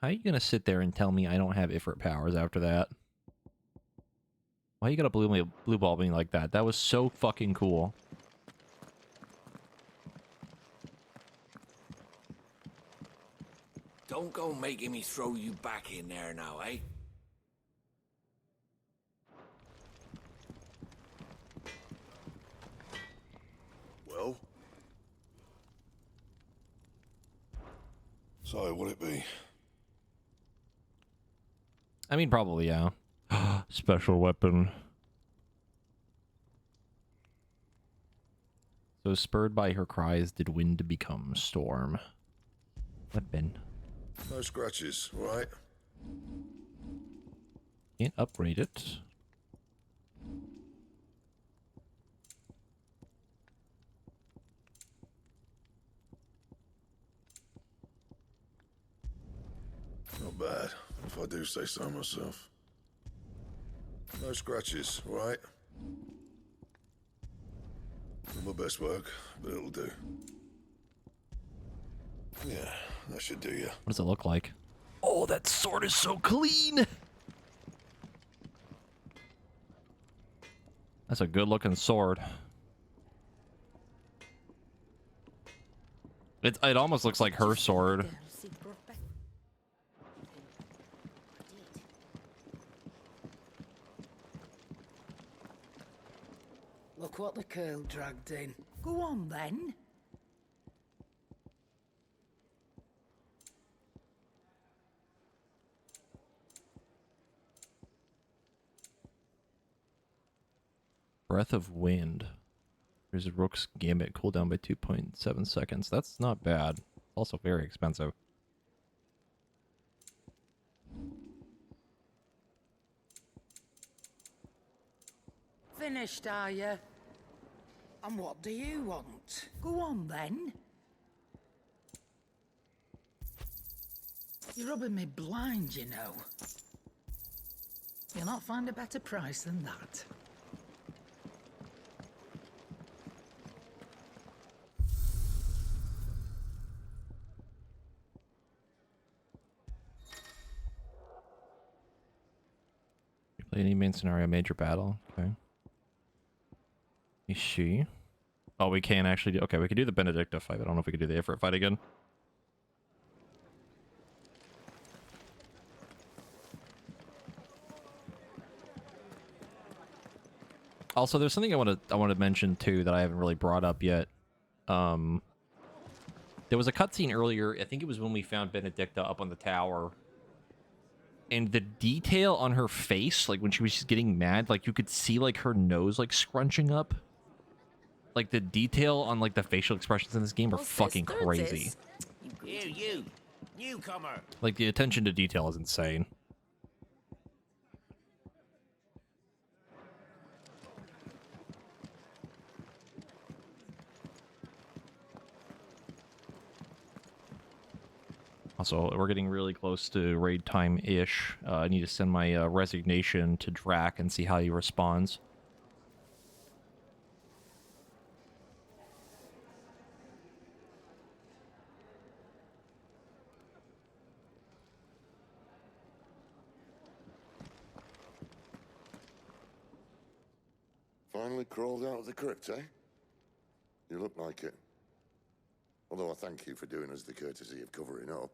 How are you gonna sit there and tell me I don't have Ifrit powers after that? Why you gotta blue ball me like that? That was so fucking cool. Don't go making me throw you back in there now, eh? Well? So, will it be? I mean, probably, yeah. Special weapon. So, spurred by her cries, did wind become storm. Weapon. No scratches, right? Can't upgrade it. Not bad, if I do say so myself. No scratches, right? Not my best work, but it'll do. Yeah, that should do you. What does it look like? Oh, that sword is so clean! That's a good-looking sword. It almost looks like her sword. Look what the curl dragged in. Go on, then. Breath of Wind. There's a Rook's Gambit cooldown by 2.7 seconds. That's not bad. Also very expensive. Finished, are you? And what do you want? Go on, then. You're rubbing me blind, you know. You'll not find a better price than that. You play any main scenario major battle. Okay. Is she? Oh, we can actually do... Okay, we can do the Benedicta fight. I don't know if we can do the Ifrit fight again. Also, there's something I want to mention too that I haven't really brought up yet. There was a cutscene earlier. I think it was when we found Benedicta up on the tower, and the detail on her face, like when she was just getting mad, like you could see like her nose like scrunching up. Like the detail on like the facial expressions in this game are fucking crazy. You, newcomer. Like the attention to detail is insane. Also, we're getting really close to raid time-ish. I need to send my resignation to Drac and see how he responds. Finally crawled out of the crypt, eh? You look like it. Although I thank you for doing us the courtesy of covering up.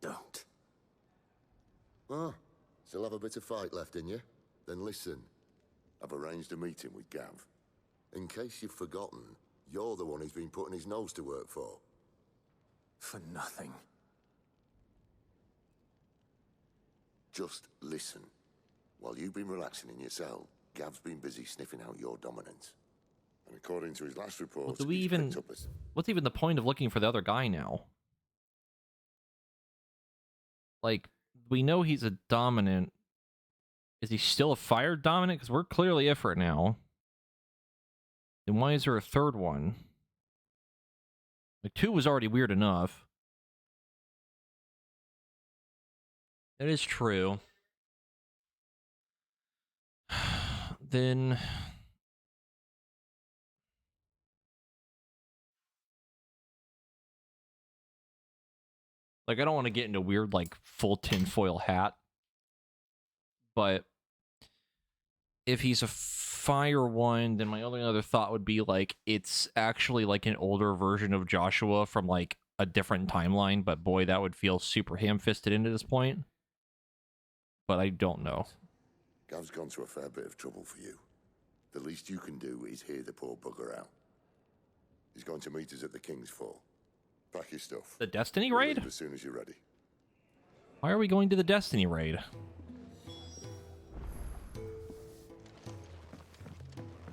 Don't. Ah, still have a bit of fight left in you? Then listen. I've arranged a meeting with Gav. In case you've forgotten, you're the one he's been putting his nose to work for. For nothing. Just listen. While you've been relaxing in your cell, Gav's been busy sniffing out your dominance. And according to his last report, Well, do we he's even... picked up a... What's even the point of looking for the other guy now? Like, we know he's a dominant. Is he still a fire dominant? Because we're clearly Ifrit now. Then why is there a third one? Like, 2 was already weird enough. That is true. Then... Like, I don't want to get into weird, like, full tinfoil hat. But if he's a fire one, then my only other thought would be, like, it's actually, like, an older version of Joshua from, like, a different timeline. But, boy, that would feel super ham-fisted into this point. But I don't know. Gav's gone to a fair bit of trouble for you. The least you can do is hear the poor bugger out. He's going to meet us at the King's Fall. Pack your stuff. The Destiny We'll raid? leave as soon as you're ready. Why are we going to the Destiny raid?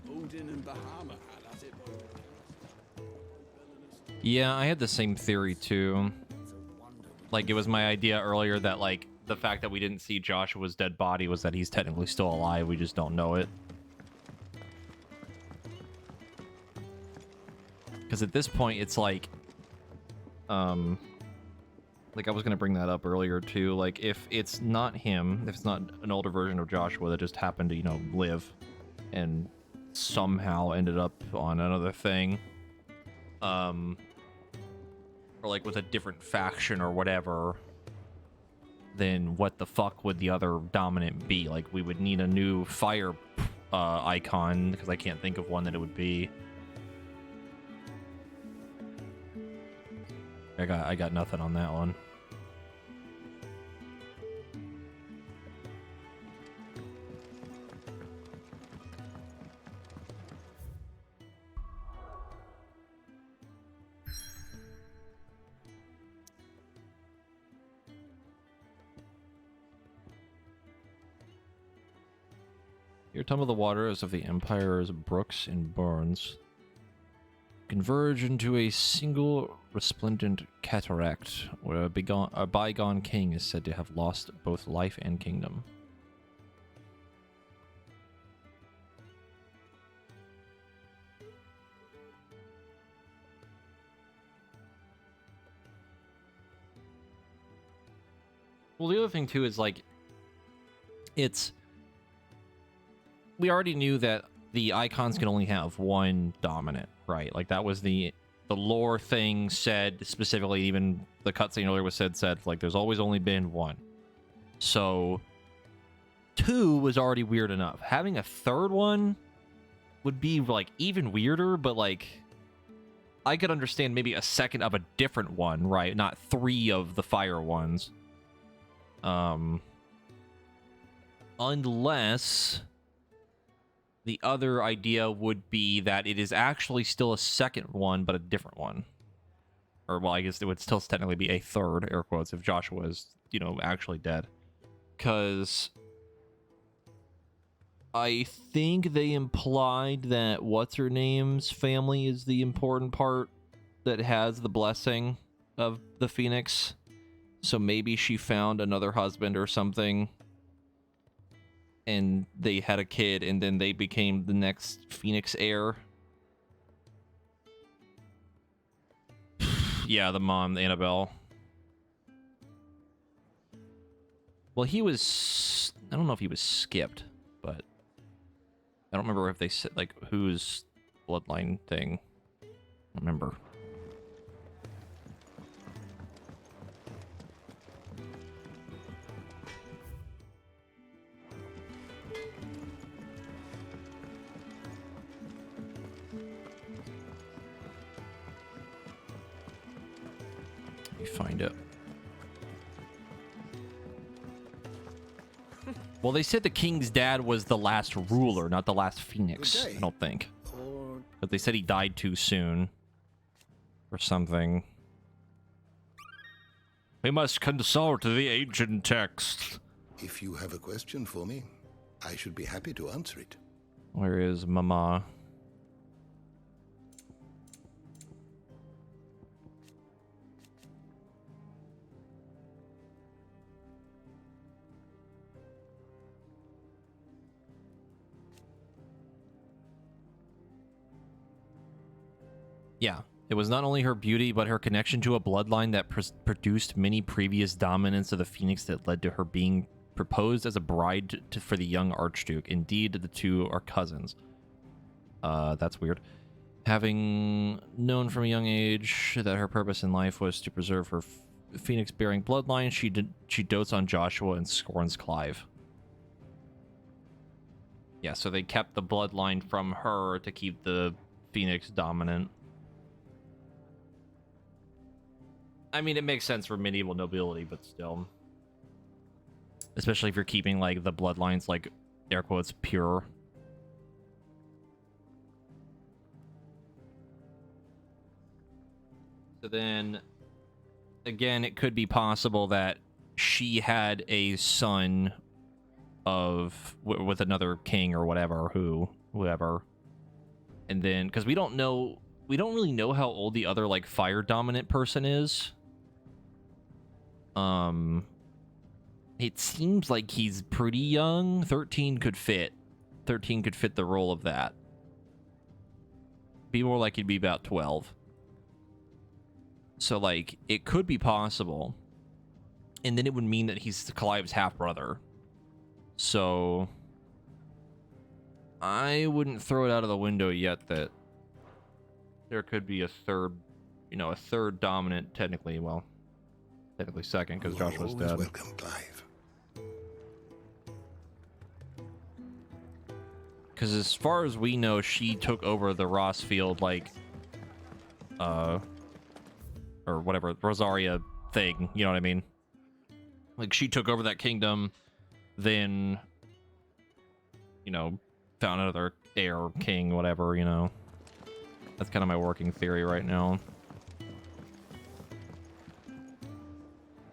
Odin and Bahama had at it. Yeah, I had the same theory too. Like, it was my idea earlier that, like, the fact that we didn't see Joshua's dead body was that he's technically still alive. We just don't know it. Because at this point, it's like... Like, I was going to bring that up earlier, too. Like, if it's not him, if it's not an older version of Joshua that just happened to, you know, live and somehow ended up on another thing, or, like, with a different faction or whatever, then what the fuck would the other dominant be? Like, we would need a new fire icon, because I can't think of one that it would be. I got nothing on that one. Here tumble the waters of the Empire's brooks and burns, converge into a single resplendent cataract, where a bygone king is said to have lost both life and kingdom. Well, the other thing, too, is, like, we already knew that the icons can only have one dominant, right? Like, that was the lore thing said specifically, even the cutscene earlier was said, like, there's always only been one. So, 2 was already weird enough. Having a third one would be, like, even weirder, but, like, I could understand maybe a second of a different one, right? Not 3 of the fire ones. Unless the other idea would be that it is actually still a second one, but a different one. Or, well, I guess it would still technically be a third, air quotes, if Joshua is, you know, actually dead. Because I think they implied that what's-her-name's family is the important part that has the blessing of the Phoenix. So maybe she found another husband or something, and they had a kid, and then they became the next Phoenix heir. Yeah, the mom, Annabelle. Well, he was... I don't know if he was skipped, but... I don't remember if they said, like, whose bloodline thing. I don't remember. me find it. Well, they said the king's dad was the last ruler, not the last phoenix. I don't think. But they said he died too soon. Or something. We must consult the ancient text. If you have a question for me, I should be happy to answer it. Where is Mama? Yeah, it was not only her beauty, but her connection to a bloodline that produced many previous dominants of the Phoenix that led to her being proposed as a bride for the young Archduke. Indeed, the two are cousins. That's weird. Having known from a young age that her purpose in life was to preserve her Phoenix-bearing bloodline, she dotes on Joshua and scorns Clive. Yeah, so they kept the bloodline from her to keep the Phoenix dominant. I mean, it makes sense for medieval nobility, but still. Especially if you're keeping, like, the bloodlines, like, air quotes, pure. So then, again, it could be possible that she had a son with another king or whatever, whoever. And then, because we don't really know how old the other, like, fire dominant person is. It seems like he's pretty young. 13 could fit. 13 could fit the role of that. Be more like he'd be about 12. So, like, it could be possible. And then it would mean that he's Clive's half-brother. So, I wouldn't throw it out of the window yet that there could be a third dominant, technically, well, technically second, because Joshua's dead. Welcome, Clive. Because as far as we know, she took over the Rossfield, like, or whatever, Rosaria thing, you know what I mean? Like, she took over that kingdom, then, you know, found another heir, king, whatever, you know. That's kind of my working theory right now.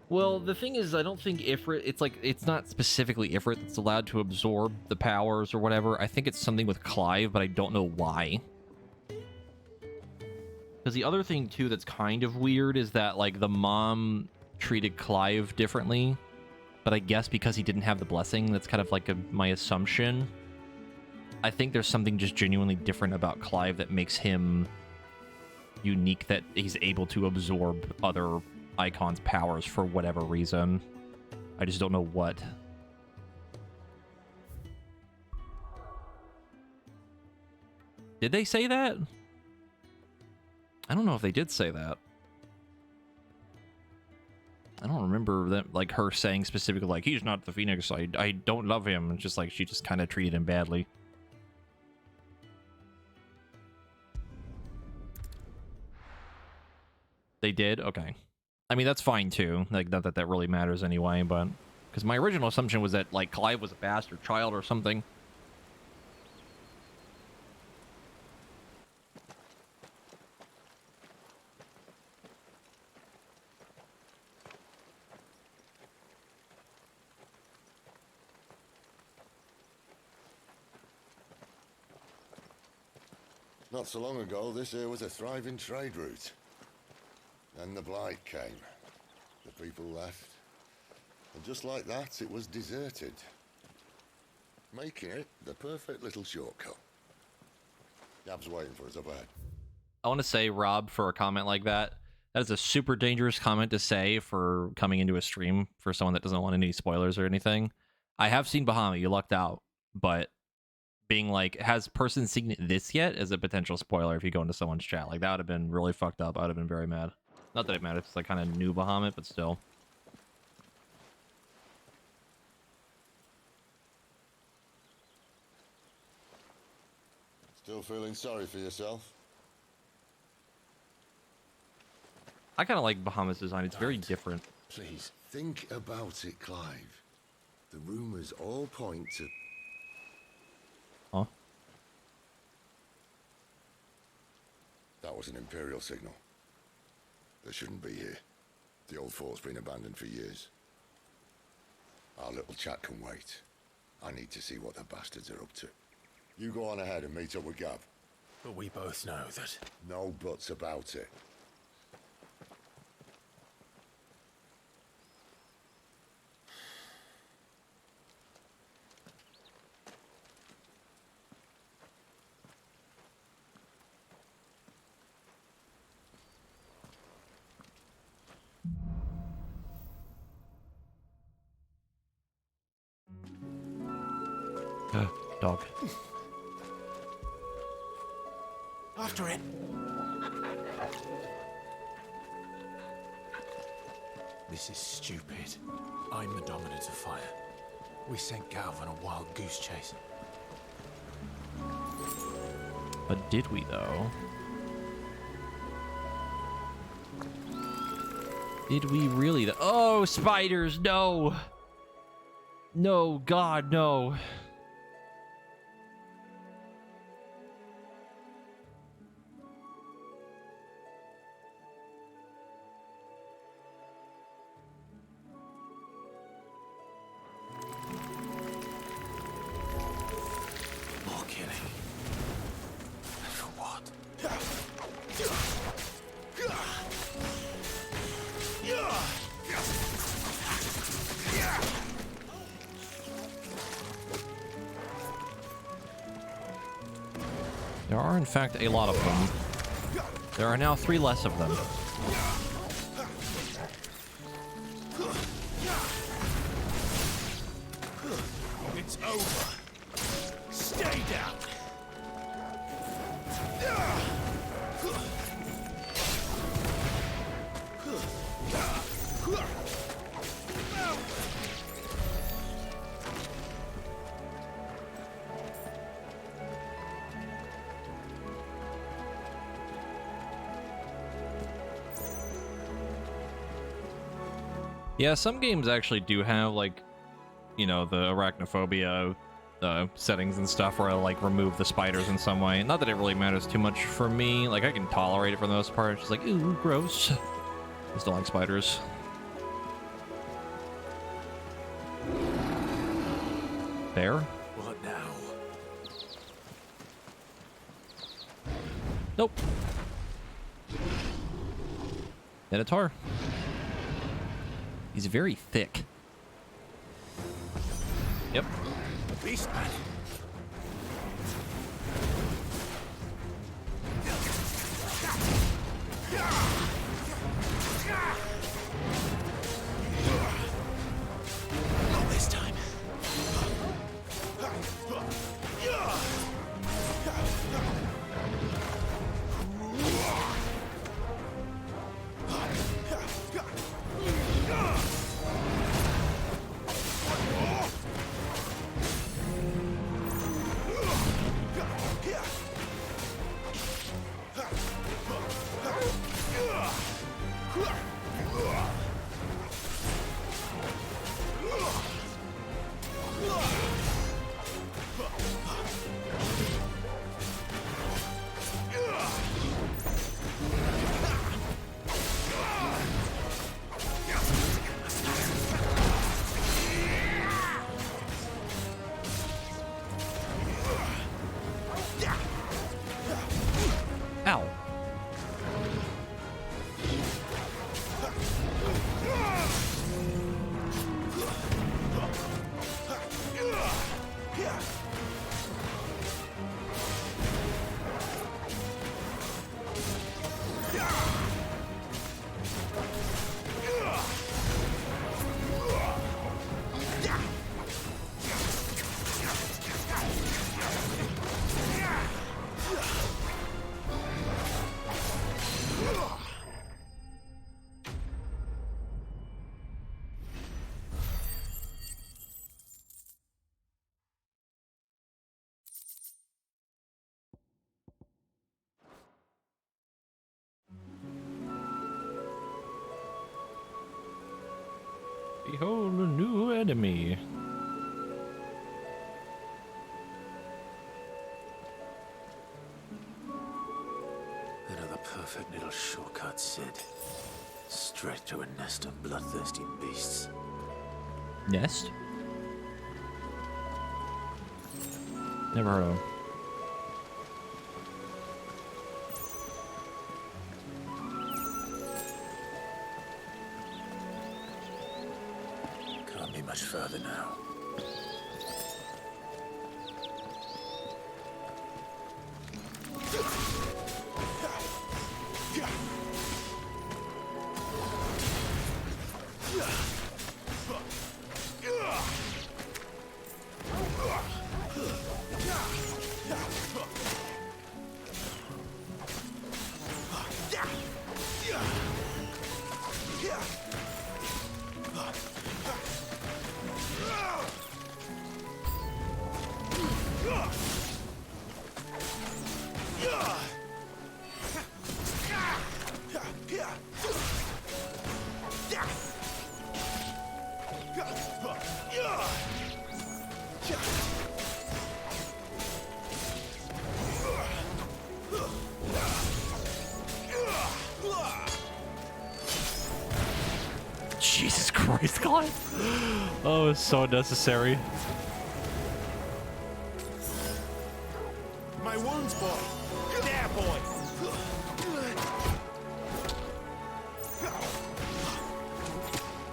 Well, the thing is, I don't think Ifrit, it's not specifically Ifrit that's allowed to absorb the powers or whatever. I think it's something with Clive, but I don't know why. Because the other thing, too, that's kind of weird is that, like, the mom treated Clive differently. But I guess because he didn't have the blessing, that's kind of like my assumption. I think there's something just genuinely different about Clive that makes him unique, that he's able to absorb other icons' powers for whatever reason. I just don't know what. Did they say that? I don't know if they did say that. I don't remember that, like, her saying specifically, like, he's not the Phoenix, I don't love him. It's just like she just kind of treated him badly. They did? Okay. I mean, that's fine, too. Like, not that that really matters anyway, but... Because my original assumption was that, like, Clive was a bastard child or something. Not so long ago, this here was a thriving trade route. Then the Blight came. The people left. And just like that, it was deserted. Making it the perfect little shortcut. Yab's waiting for us up ahead. I want to say, Rob, for a comment like that, that is a super dangerous comment to say for coming into a stream for someone that doesn't want any spoilers or anything. I have seen Bahamut, you lucked out, but being like, has person seen this yet as a potential spoiler if you go into someone's chat? Like, that would have been really fucked up. I would have been very mad. Not that it matters, it's like kind of new Bahamut, but still. Still feeling sorry for yourself? I kind of like Bahamut's design. It's very different. Please, think about it, Clive. The rumors all point to... Huh? That was an Imperial signal. They shouldn't be here. The old fort's been abandoned for years. Our little chat can wait. I need to see what the bastards are up to. You go on ahead and meet up with Gav. But we both know that... No buts about it. Dog. After it. This is stupid. I'm the dominant of fire. We sent Gav on a wild goose chase. But did we, though? Did we really, though? Oh, spiders, no! No, God, no. More killing. For what? There are, in fact, a lot of them. There are now 3 less of them. It's over. Stay down. Yeah, some games actually do have, like, you know, the arachnophobia settings and stuff where I, like, remove the spiders in some way. Not that it really matters too much for me. Like, I can tolerate it for the most part. It's just like, ooh, gross. I still like spiders. Bear? What now? Nope. Minotaur. He's very thick. Yep. The beast man. Not this time. Behold a new enemy. Another perfect little shortcut, Sid. Straight to a nest of bloodthirsty beasts. Nest? Never heard of him. Can't be much further now. Jesus Christ, God. Oh, it's so unnecessary. My wounds, boy. There, boy.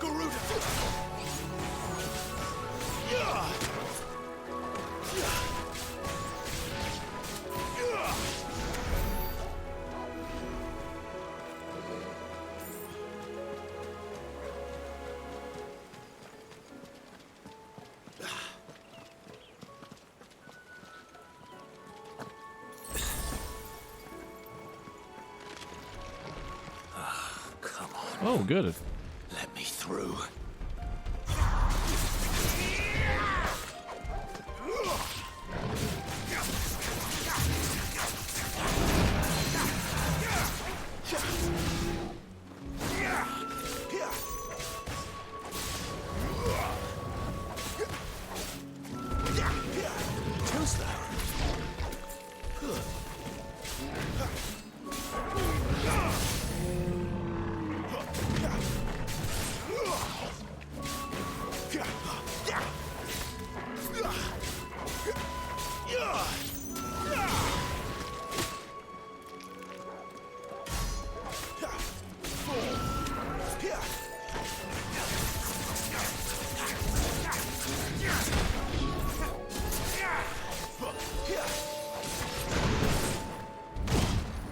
Garuda. Oh, good. Let me through.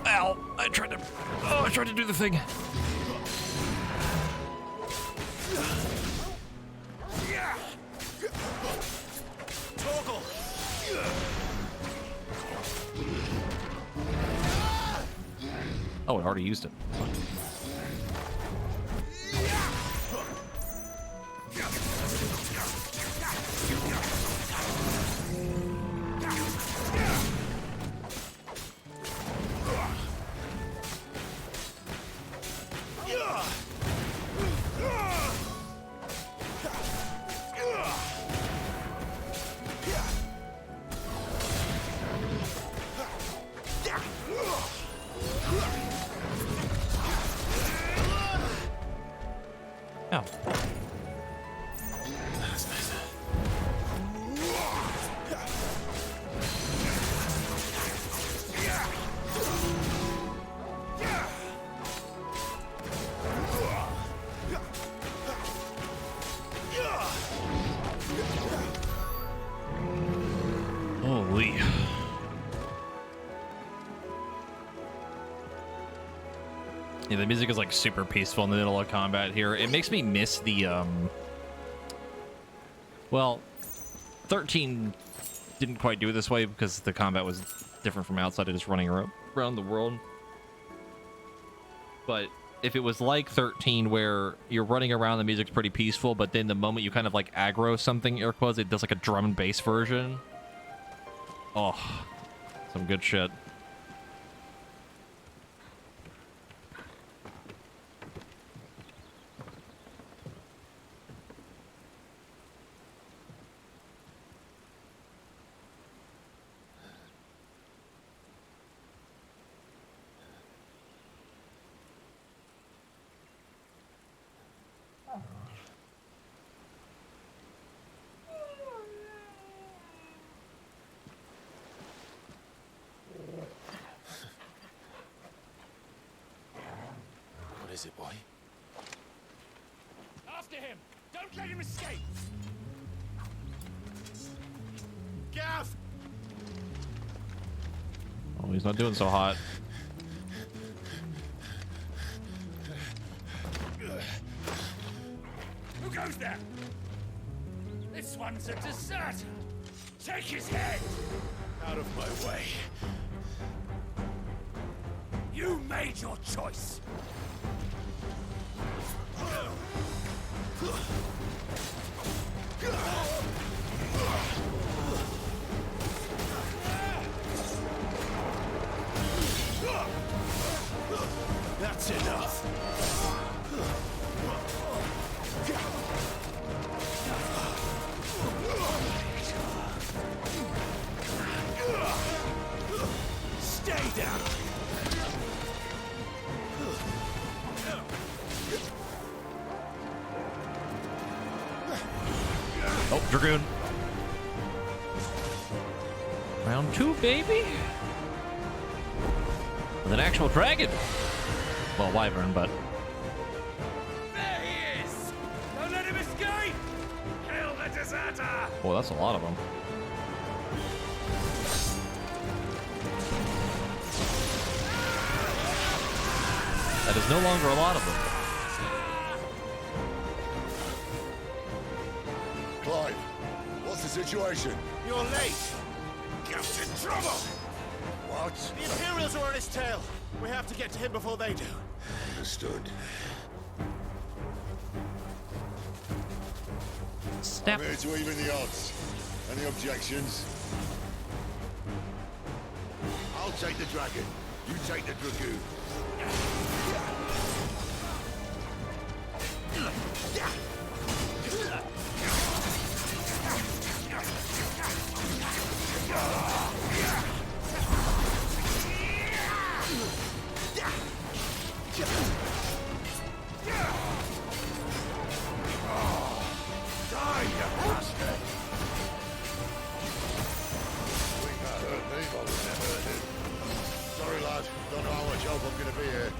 Ow! I tried to do the thing. Oh, I already used it. Ow. Holy. Yeah, the music is like super peaceful in the middle of combat here. It makes me miss the well, 13 didn't quite do it this way because the combat was different from outside of just running around the world. But if it was like 13 where you're running around, the music's pretty peaceful, but then the moment you kind of like aggro something, air quotes, it does like a drum and bass version. Oh, some good shit. is it, boy? After him! Don't let him escape! Gav! Oh, he's not doing so hot. Who goes there? This one's a deserter. Take his head! Out of my way. You made your choice. That's enough. Stay down. Oh, Dragoon. Round 2, baby. With an actual dragon. Well, wyvern, but. There he is! Don't let him escape! Kill the deserter! Oh, that's a lot of them. That is no longer a lot of them. Clive, what's the situation? You're late. Captain Trouble! What? The Imperials are on his tail. We have to get to him before they do. Understood. Snap. I'm here to even the odds. Any objections? I'll take the dragon. You take the dragoon. Sorry, lad. Don't know how much help I'm gonna be here.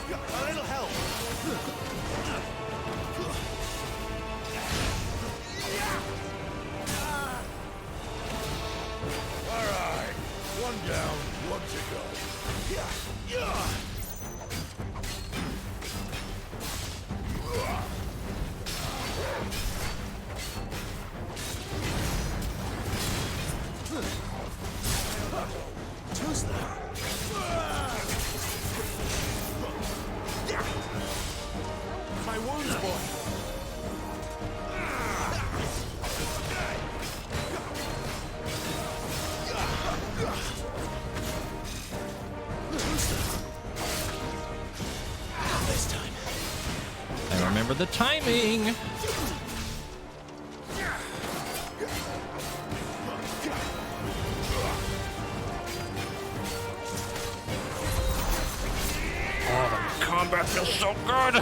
A little help. All right. One down, one to go. Who's that? My wounds, boy. This time. I remember the timing. Oh, the combat feels so good.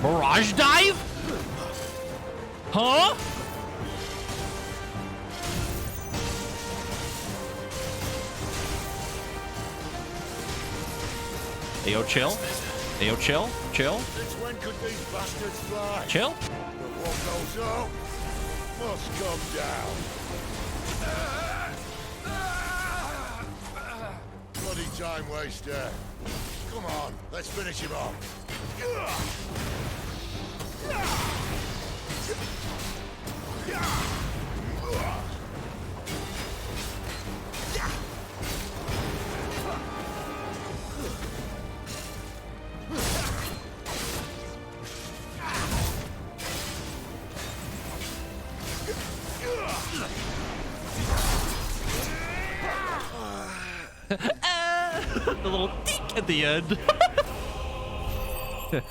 Mirage dive? Huh? Ayo, chill. Ayo, chill. Chill. Since when could these bastards fly? Chill. But what goes up must come down. Bloody time waster. Come on, let's finish him off. The little dink at the end. Beep.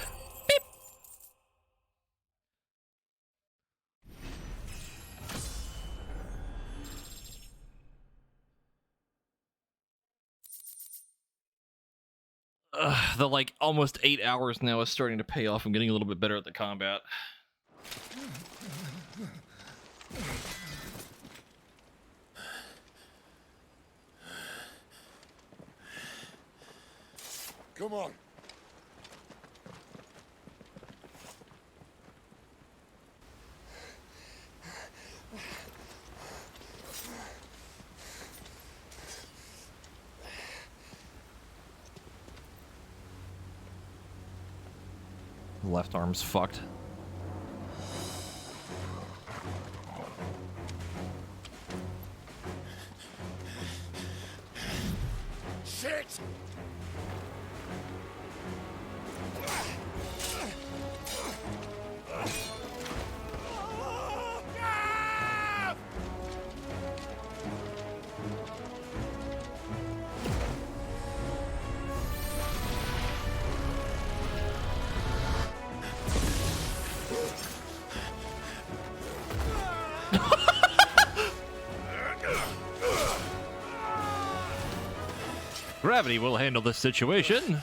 The like almost 8 hours now is starting to pay off. I'm getting a little bit better at the combat. Come on. Left arm's fucked. Shit! Gravity will handle this situation.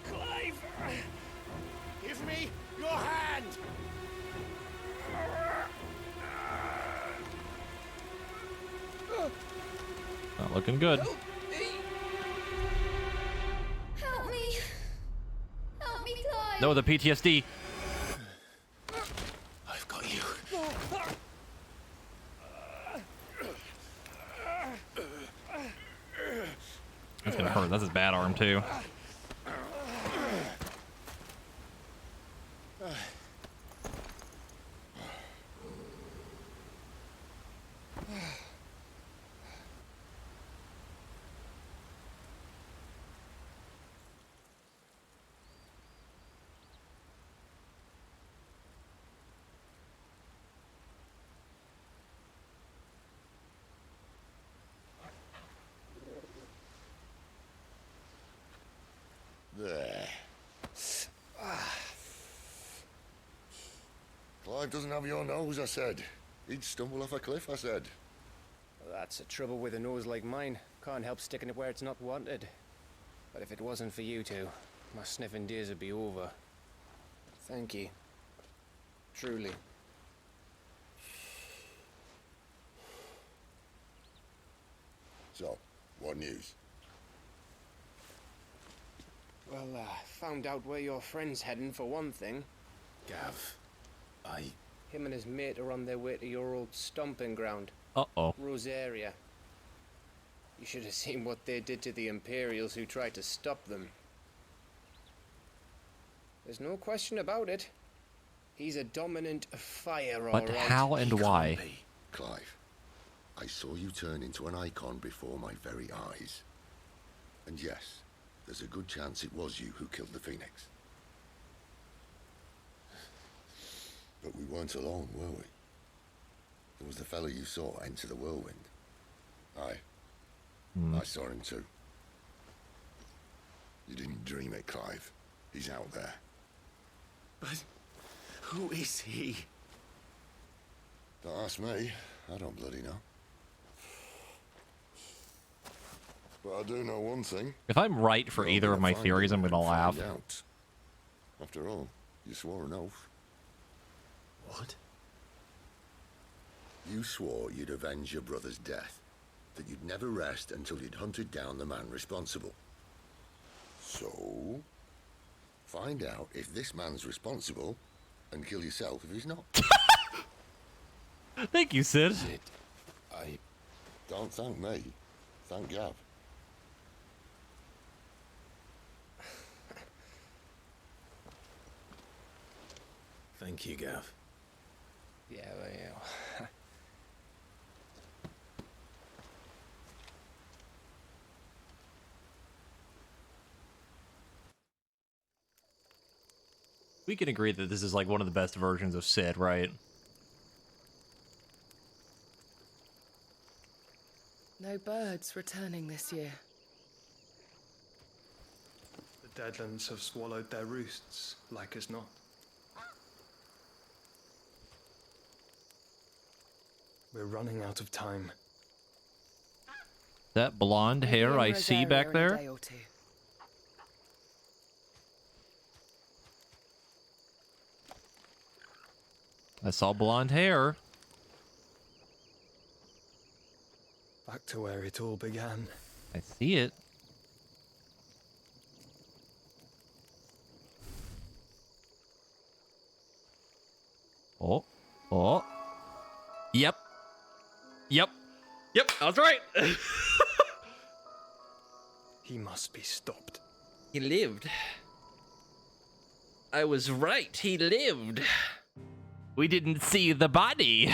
Clive! Give me your hand! Not looking good. Help me! Help me, Clive! No, the PTSD. I've got you. That's gonna hurt. That's his bad arm too. There. Clive doesn't have your nose, I said. He'd stumble off a cliff, I said. That's the trouble with a nose like mine. Can't help sticking it where it's not wanted. But if it wasn't for you two, my sniffing days would be over. Thank you. Truly. So, what news? Well, found out where your friend's heading for one thing. Gav, Him and his mate are on their way to your old stomping ground. Uh-oh. Rosaria. You should have seen what they did to the Imperials who tried to stop them. There's no question about it. He's a dominant fire, all But right. how and why? Clive, I saw you turn into an icon before my very eyes. And yes, there's a good chance it was you who killed the Phoenix. But we weren't alone, were we? There was the fellow you saw enter the whirlwind. I saw him too. You didn't dream it, Clive. He's out there. But who is he? Don't ask me. I don't bloody know. But I do know one thing. If I'm right for either of my theories, I'm gonna laugh. Out. After all, you swore an oath. What? You swore you'd avenge your brother's death. That you'd never rest until you'd hunted down the man responsible. So, find out if this man's responsible and kill yourself if he's not. Thank you, Sid. Don't thank me. Thank Gav. Thank you, Gav. Yeah, well, yeah. We can agree that this is like one of the best versions of Sid, right? No birds returning this year. The Deadlands have swallowed their roosts, like as not. We're running out of time. That blonde hair I see back there. I saw blonde hair. Back to where it all began. I see it. Oh. Oh. Yep. Yep. Yep, I was right. He must be stopped. He lived. I was right. He lived. We didn't see the body.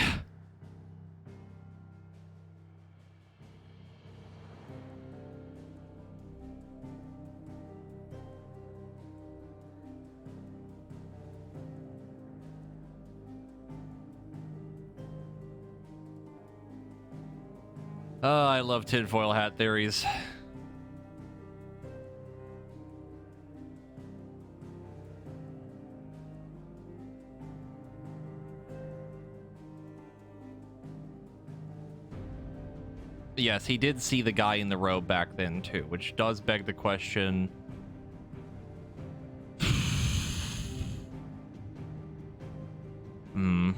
Oh, I love tinfoil hat theories. Yes, he did see the guy in the robe back then too, which does beg the question. Hmm.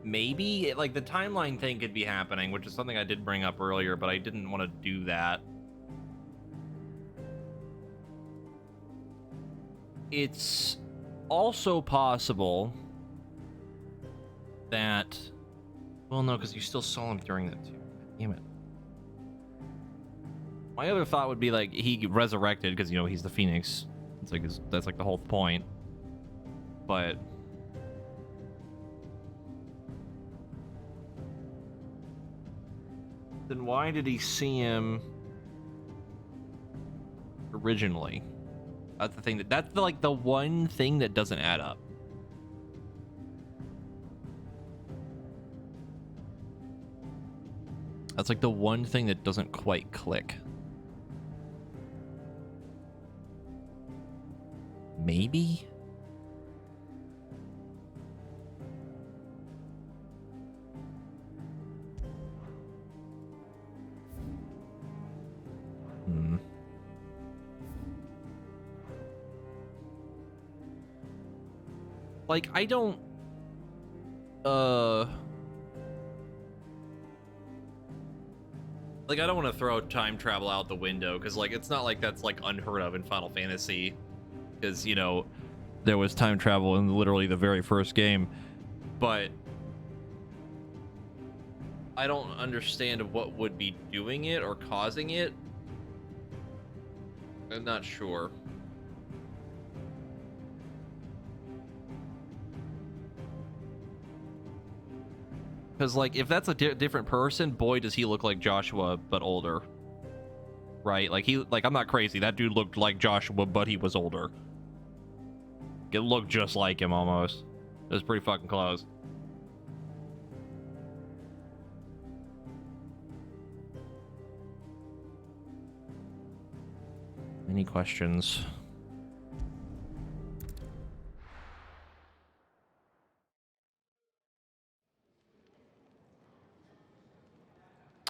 Maybe like the timeline thing could be happening, which is something I did bring up earlier, but I didn't want to do that. It's also possible that, well, no, because you still saw him during that too. Damn it. My other thought would be like he resurrected because, you know, he's the Phoenix. It's like that's like the whole point. But then why did he see him originally? That's the thing that's like the one thing that doesn't add up. That's like the one thing that doesn't quite click. Maybe? Like, I don't... Like, I don't want to throw time travel out the window, because, like, it's not like that's, like, unheard of in Final Fantasy. Because, you know, there was time travel in literally the very first game. But I don't understand what would be doing it or causing it. I'm not sure. Because, like, if that's a different person, boy, does he look like Joshua, but older. Right? Like, I'm not crazy. That dude looked like Joshua, but he was older. It looked just like him, almost. It was pretty fucking close. Any questions?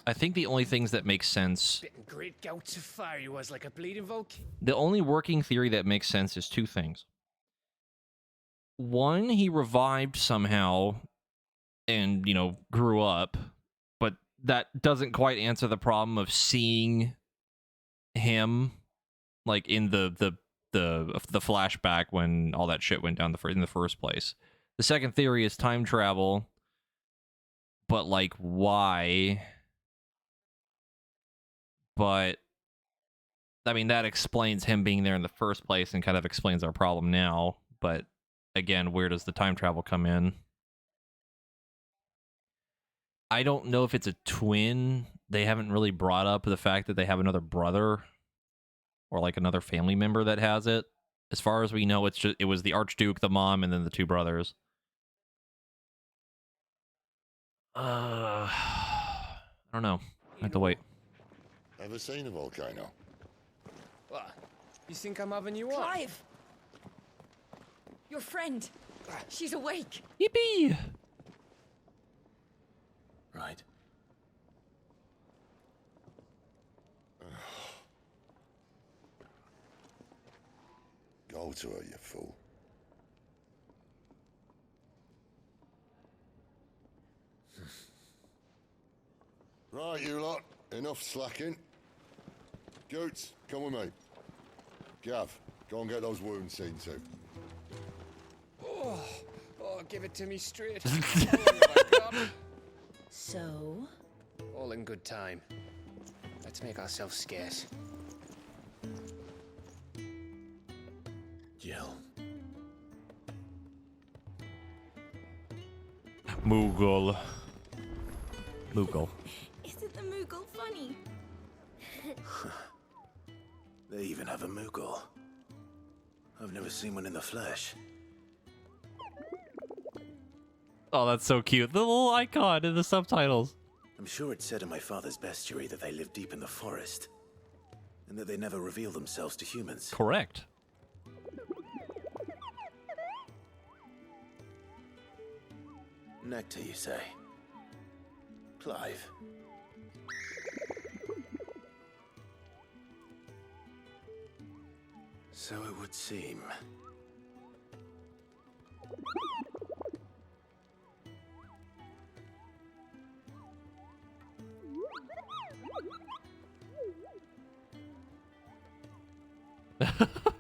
I think the only things that make sense... Spitting great gouts of fire he was like a bleeding volcano. The only working theory that makes sense is two things. One, he revived somehow and, you know, grew up, but that doesn't quite answer the problem of seeing him, like, in the flashback when all that shit went down in the first place. The second theory is time travel, but, like, why? But, I mean, that explains him being there in the first place and kind of explains our problem now. But, again, where does the time travel come in? I don't know if it's a twin. They haven't really brought up the fact that they have another brother or, like, another family member that has it. As far as we know, it was the Archduke, the mom, and then the two brothers. I don't know. I have to wait. Ever seen a volcano? What? You think I'm having you on? Clive! Your friend. She's awake. Yippee! Right. Go to her, you fool. Right, you lot. Enough slacking. Goots, come with me. Gav, go and get those wounds seen to. Oh, give it to me straight. So? All in good time. Let's make ourselves scarce. Jill. Moogle. Moogle. Isn't the Moogle funny? They even have a Moogle. I've never seen one in the flesh. Oh, that's so cute. The little icon in the subtitles. I'm sure it said in my father's bestiary that they live deep in the forest, and that they never reveal themselves to humans. Correct. Nectar, you say? Clive. So it would seem.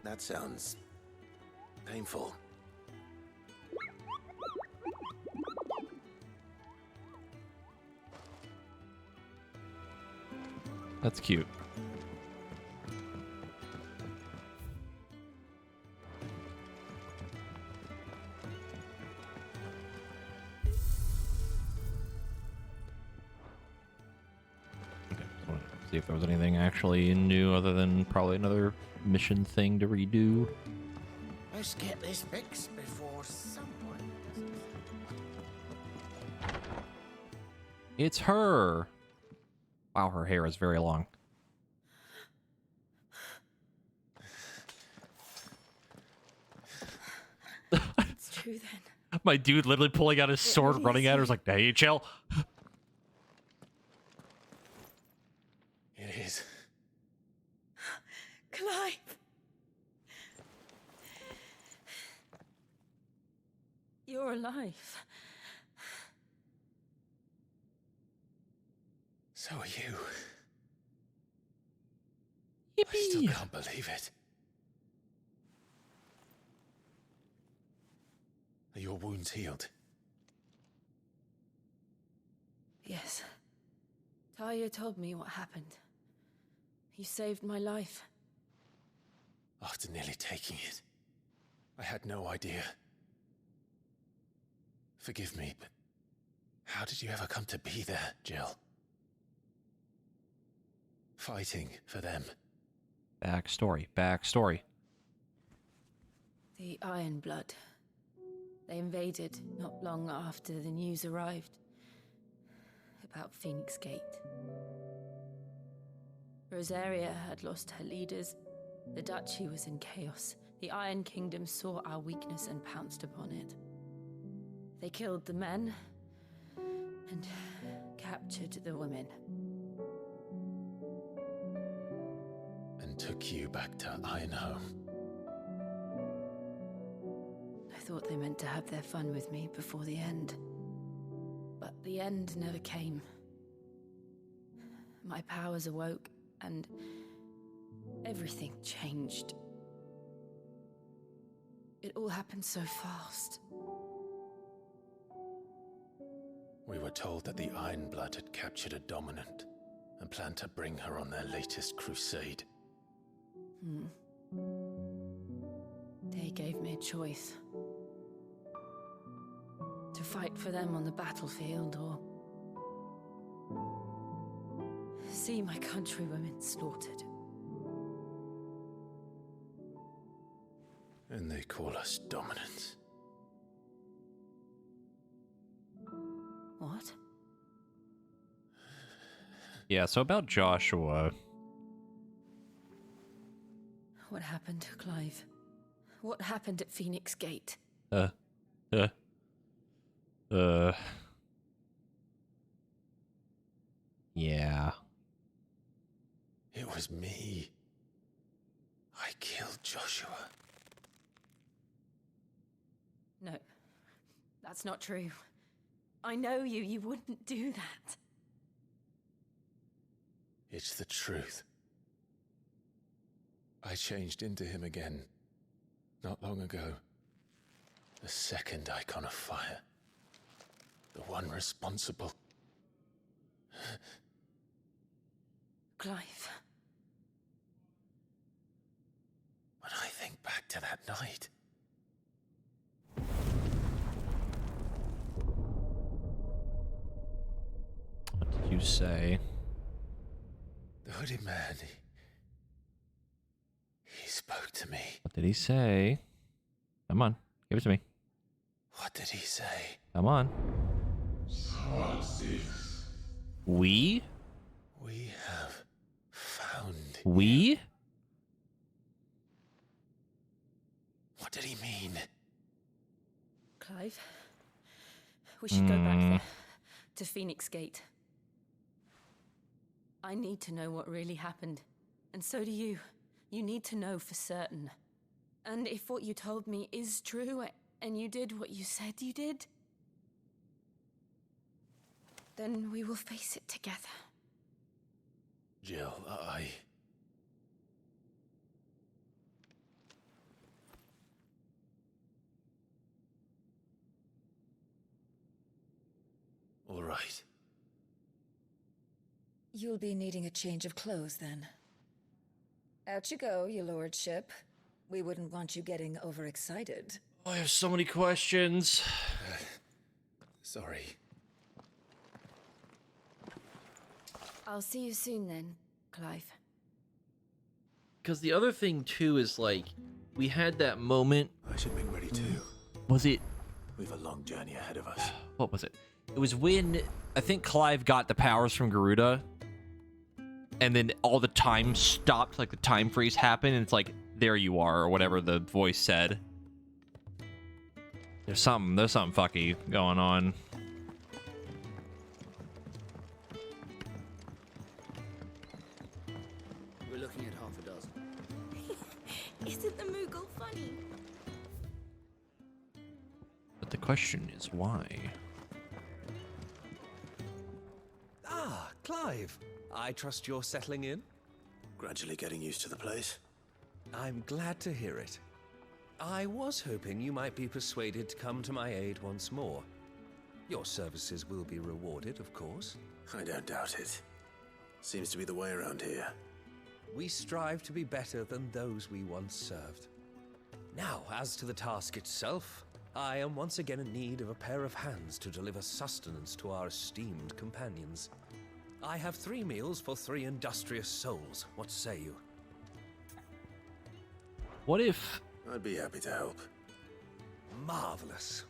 That sounds painful. That's cute. See if there was anything actually new other than probably another mission thing to redo. Let's get this fixed before someone. It's her. Wow, her hair is very long. It's true then. My dude literally pulling out his sword, really running is. at her, is like, hey, chill. It is. Clive! You're alive. So are you. I still can't believe it. Are your wounds healed? Yes. Talia told me what happened. You saved my life. After nearly taking it, I had no idea. Forgive me, but how did you ever come to be there, Jill? Fighting for them. Backstory, backstory. The Iron Blood. They invaded not long after the news arrived about Phoenix Gate. Rosaria had lost her leaders. The Duchy was in chaos. The Iron Kingdom saw our weakness and pounced upon it. They killed the men and captured the women. And took you back to Ironhome. I thought they meant to have their fun with me before the end. But the end never came. My powers awoke, and everything changed. It all happened so fast. We were told that the Iron Blood had captured a dominant and planned to bring her on their latest crusade. They gave me a choice. To fight for them on the battlefield, or see my countrywomen slaughtered. And they call us dominants. What? Yeah, so about Joshua. What happened to Clive? What happened at Phoenix Gate? Yeah. It was me. I killed Joshua. No, that's not true. I know you. You wouldn't do that. It's the truth. I changed into him again, not long ago. The second icon of fire. The one responsible. Clive. When I think back to that night... What did you say? The hooded man, he spoke to me. What did he say? Come on, give it to me. What did he say? Come on. We? We have found... We? What did he mean? Clive, we should go back there, to Phoenix Gate. I need to know what really happened, and so do you. You need to know for certain. And if what you told me is true, and you did what you said you did, then we will face it together. Jill, All right. You'll be needing a change of clothes, then. Out you go, your lordship. We wouldn't want you getting overexcited. Oh, I have so many questions. Sorry. I'll see you soon then, Clive. Because the other thing, too, is, like, we had that moment... I should be ready, too. Was it... We've a long journey ahead of us. What was it? It was when, I think Clive got the powers from Garuda, and then all the time stopped, like the time freeze happened, and it's like, there you are, or whatever the voice said. There's something fucky going on. We're looking at half a dozen. Isn't the Moogle funny? But the question is why? Ah, Clive. I trust you're settling in? Gradually getting used to the place. I'm glad to hear it. I was hoping you might be persuaded to come to my aid once more. Your services will be rewarded, of course. I don't doubt it. Seems to be the way around here. We strive to be better than those we once served. Now, as to the task itself, I am once again in need of a pair of hands to deliver sustenance to our esteemed companions. I have 3 meals for 3 industrious souls. What say you? What if... I'd be happy to help. Marvelous.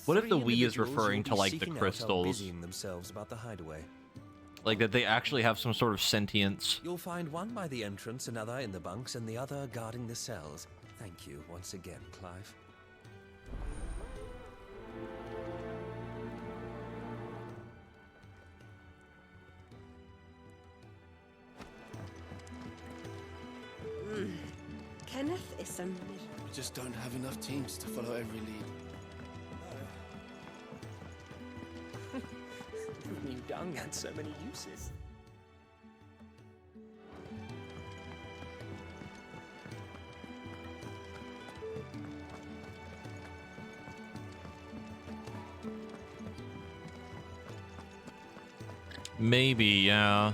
What if the we is referring to, like, the crystals? Busying themselves about the hideaway. Like, that they actually have some sort of sentience? You'll find one by the entrance, another in the bunks, and the other guarding the cells. Thank you once again, Clive. Kenneth is a mirror. We just don't have enough teams to follow every lead. Who knew dung had so many uses? Maybe, yeah.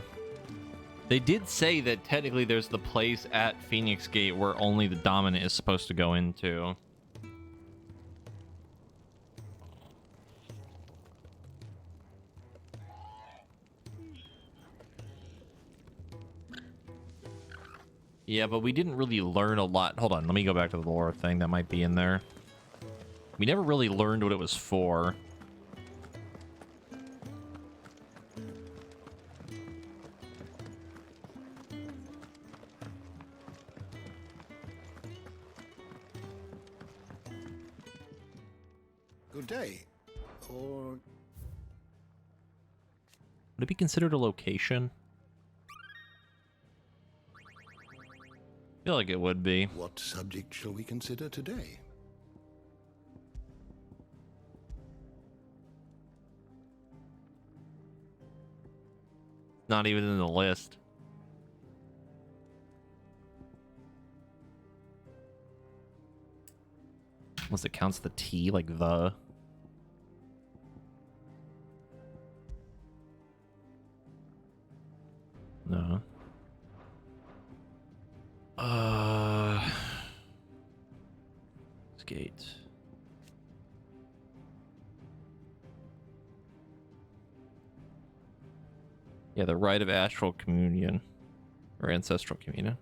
They did say that technically there's the place at Phoenix Gate where only the Dominant is supposed to go into. Yeah, but we didn't really learn a lot. Hold on, let me go back to the lore thing that might be in there. We never really learned what it was for. Good day. Or... Would it be considered a location? I feel like it would be. What subject shall we consider today? Not even in the list. Unless it counts the T, like the. No. Skate. Yeah, the rite of astral communion. Or ancestral communion.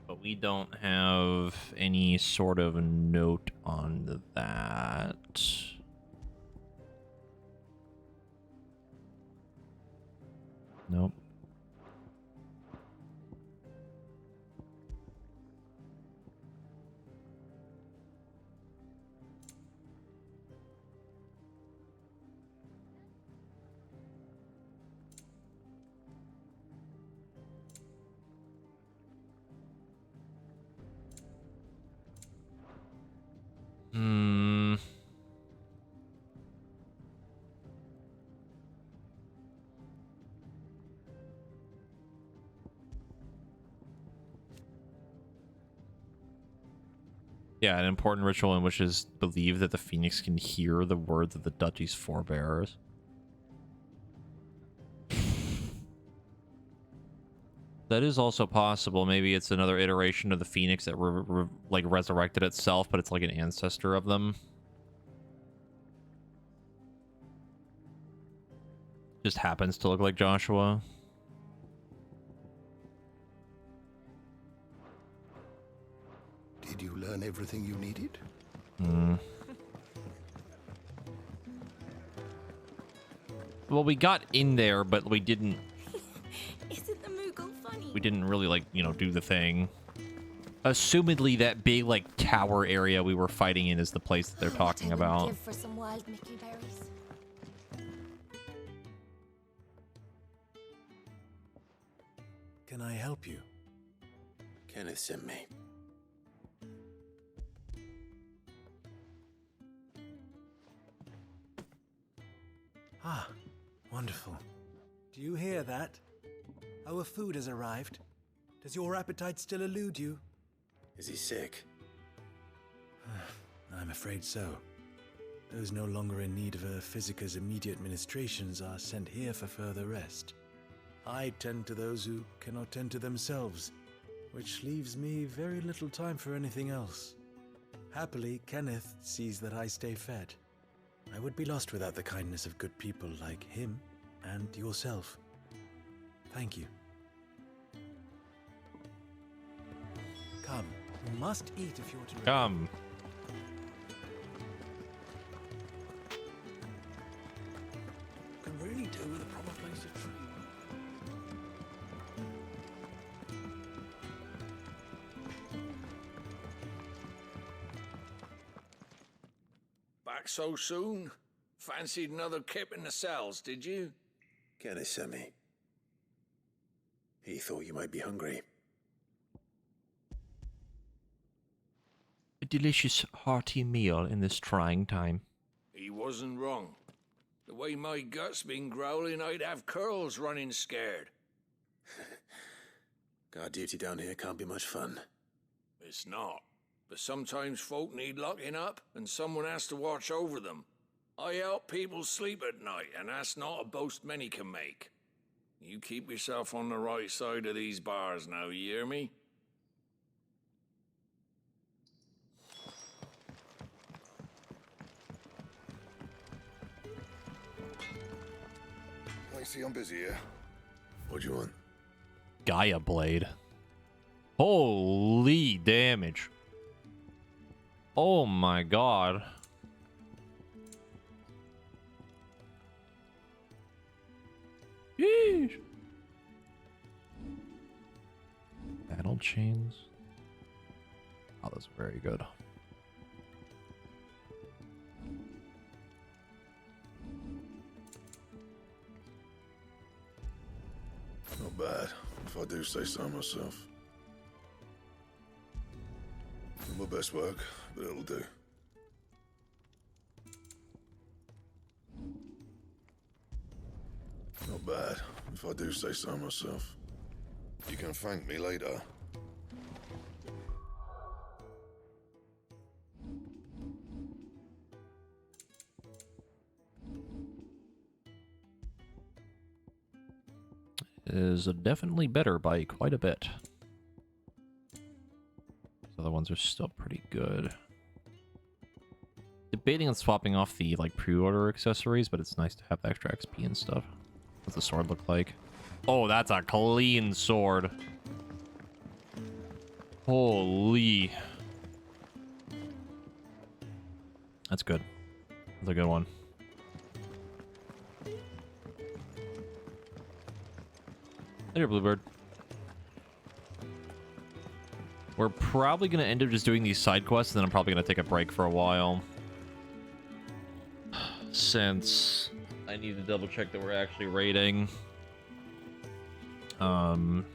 But we don't have any sort of note on that. Nope. Hmm. Yeah, an important ritual in which is believed that the phoenix can hear the words of the duchy's forebears. That is also possible. Maybe it's another iteration of the phoenix that like resurrected itself, but it's like an ancestor of them. Just happens to look like Joshua. Did you learn everything you needed? Hmm. Well, we got in there, but we didn't. Isn't the Moogle funny? We didn't really, like, you know, do the thing. Assumedly, that big, like, tower area we were fighting in is the place that they're talking about. Give for some wild Mickey berries. Can I help you? Kenneth sent me. Ah, wonderful. Do you hear that? Our food has arrived. Does your appetite still elude you? Is he sick? I'm afraid so. Those no longer in need of a Physica's immediate ministrations are sent here for further rest. I tend to those who cannot tend to themselves, which leaves me very little time for anything else. Happily, Kenneth sees that I stay fed. I would be lost without the kindness of good people like him and yourself. Thank you. Come, you must eat if you're to... Come. Can really do with a proper place to train. Back so soon? Fancied another kip in the cells, did you? Kenneth sent me. He thought you might be hungry. A delicious, hearty meal in this trying time. He wasn't wrong. The way my gut's been growling, I'd have curls running scared. Guard duty down here can't be much fun. It's not. But sometimes folk need locking up, and someone has to watch over them. I help people sleep at night, and that's not a boast many can make. You keep yourself on the right side of these bars now, you hear me? I see I'm busy here. What do you want? Gaia Blade. Holy damage. Oh my god. Yeesh. Battle chains. Oh, that's very good. Not bad, if I do say so myself. Not my best work, but it'll do. Not bad, if I do say so myself. You can thank me later. Is definitely better by quite a bit. These other ones are still pretty good. Debating on swapping off the like pre-order accessories, but it's nice to have extra XP and stuff. What's the sword look like? Oh, that's a clean sword. Holy. That's good. That's a good one. There, Bluebird. We're probably going to end up just doing these side quests, and then I'm probably going to take a break for a while. Since I need to double check that we're actually raiding. And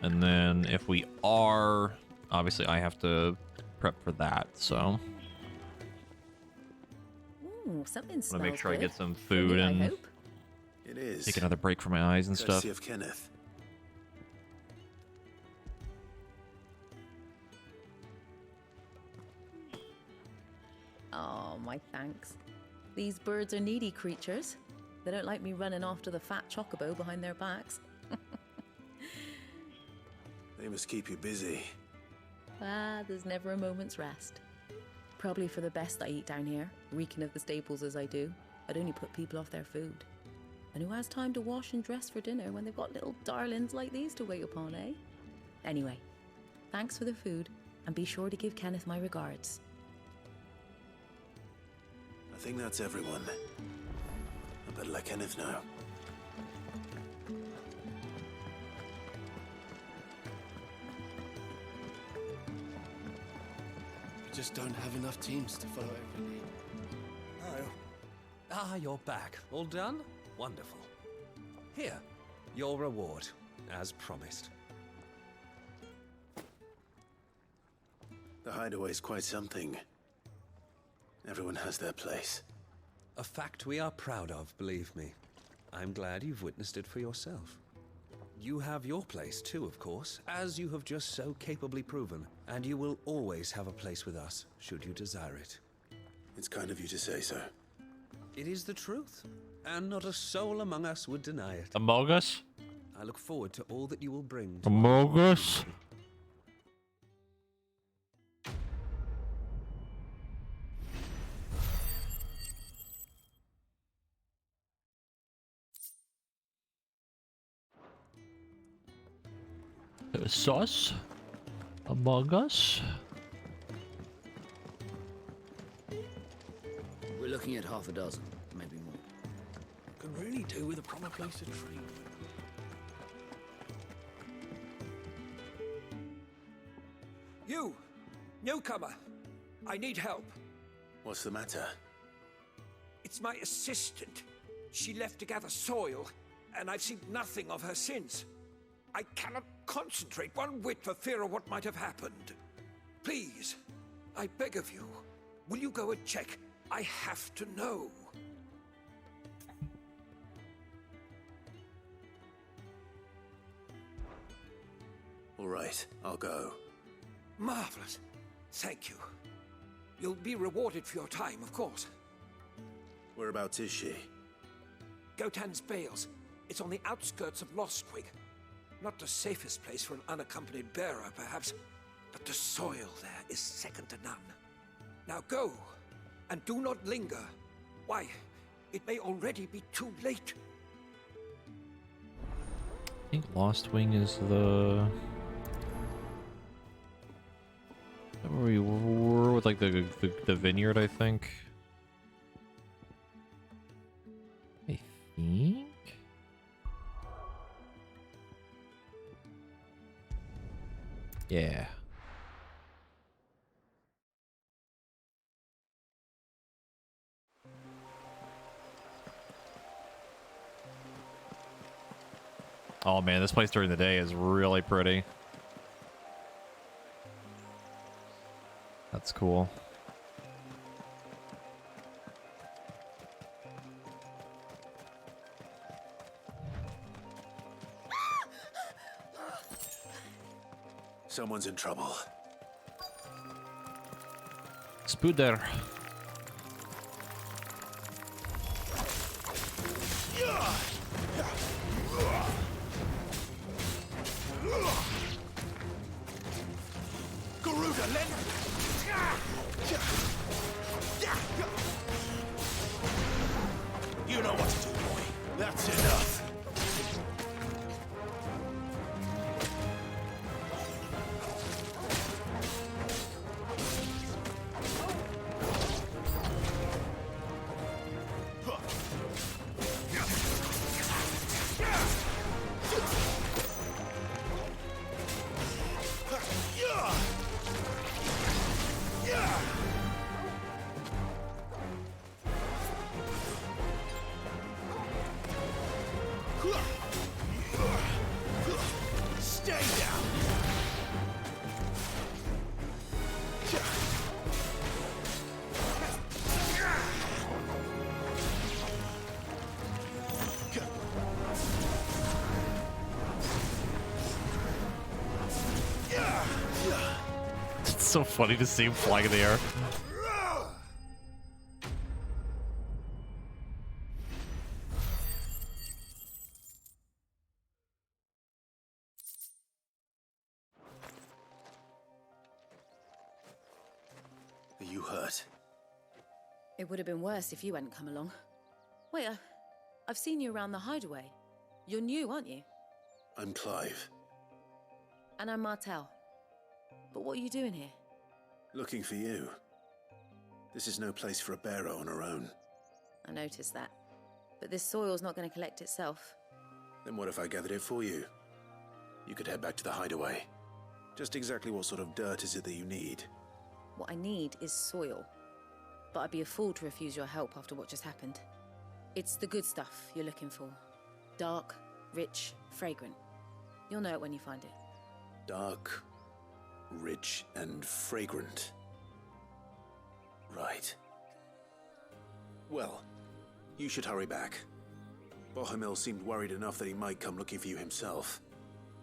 then if we are, obviously I have to prep for that, so. Ooh, something I want smells to make sure good. I get some For food me, I and hope. It is. take another break for my eyes and stuff. Courtesy of Kenneth. Oh, my thanks. These birds are needy creatures. They don't like me running after the fat chocobo behind their backs. They must keep you busy. Ah, there's never a moment's rest. Probably for the best I eat down here, reeking of the staples as I do. I'd only put people off their food. And who has time to wash and dress for dinner when they've got little darlings like these to wait upon, eh? Anyway, thanks for the food, and be sure to give Kenneth my regards. I think that's everyone. I better let Kenneth know. We just don't have enough teams to follow every lead. No. Ah, you're back. All done? Wonderful. Here, your reward, as promised. The hideaway's quite something. Everyone has their place. A fact we are proud of, believe me. I'm glad you've witnessed it for yourself. You have your place too, of course, as you have just so capably proven, and you will always have a place with us, should you desire it. It's kind of you to say so. It is the truth, and not a soul among us would deny it. Among Us? I look forward to all that you will bring to Among Us? Sauce? Among Us? We're looking at half a dozen, maybe more. Could really do with a proper place to train. You! Newcomer! I need help. What's the matter? It's my assistant. She left to gather soil, and I've seen nothing of her since. I cannot concentrate one whit for fear of what might have happened. Please, I beg of you, will you go and check? I have to know. All right, I'll go. Marvelous. Thank you. You'll be rewarded for your time, of course. Whereabouts is she? Gotan's Bales. It's on the outskirts of Lostwig. Not the safest place for an unaccompanied bearer, perhaps, but the soil there is second to none. Now go, and do not linger. Why, it may already be too late. I think Lost Wing is the... where we were with like the vineyard, I think. I think. Yeah. Oh man, this place during the day is really pretty. That's cool. Someone's in trouble. Spooder. Garuda, you know what to do, boy. That's enough. Stay down. It's so funny to see him flying in the air. Are you hurt? It would have been worse if you hadn't come along. Wait, I've seen you around the hideaway. You're new, aren't you? I'm Clive. And I'm Martel. But what are you doing here? Looking for you. This is no place for a bearer on her own. I noticed that. But this soil's not going to collect itself. Then what if I gathered it for you? You could head back to the hideaway. Just exactly what sort of dirt is it that you need? What I need is soil. But I'd be a fool to refuse your help after what just happened. It's the good stuff you're looking for. Dark, rich, fragrant. You'll know it when you find it. Dark, rich, and fragrant. Right. Well, you should hurry back. Bohemil seemed worried enough that he might come looking for you himself.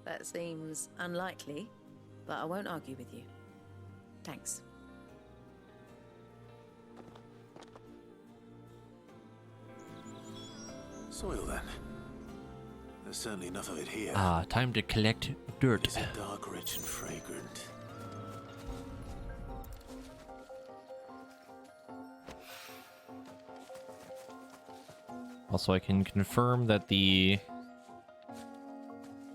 That seems unlikely, but I won't argue with you. Thanks. Soil, then. There's certainly enough of it here. Ah, time to collect dirt. Is it dark, rich, and fragrant? Also, I can confirm that the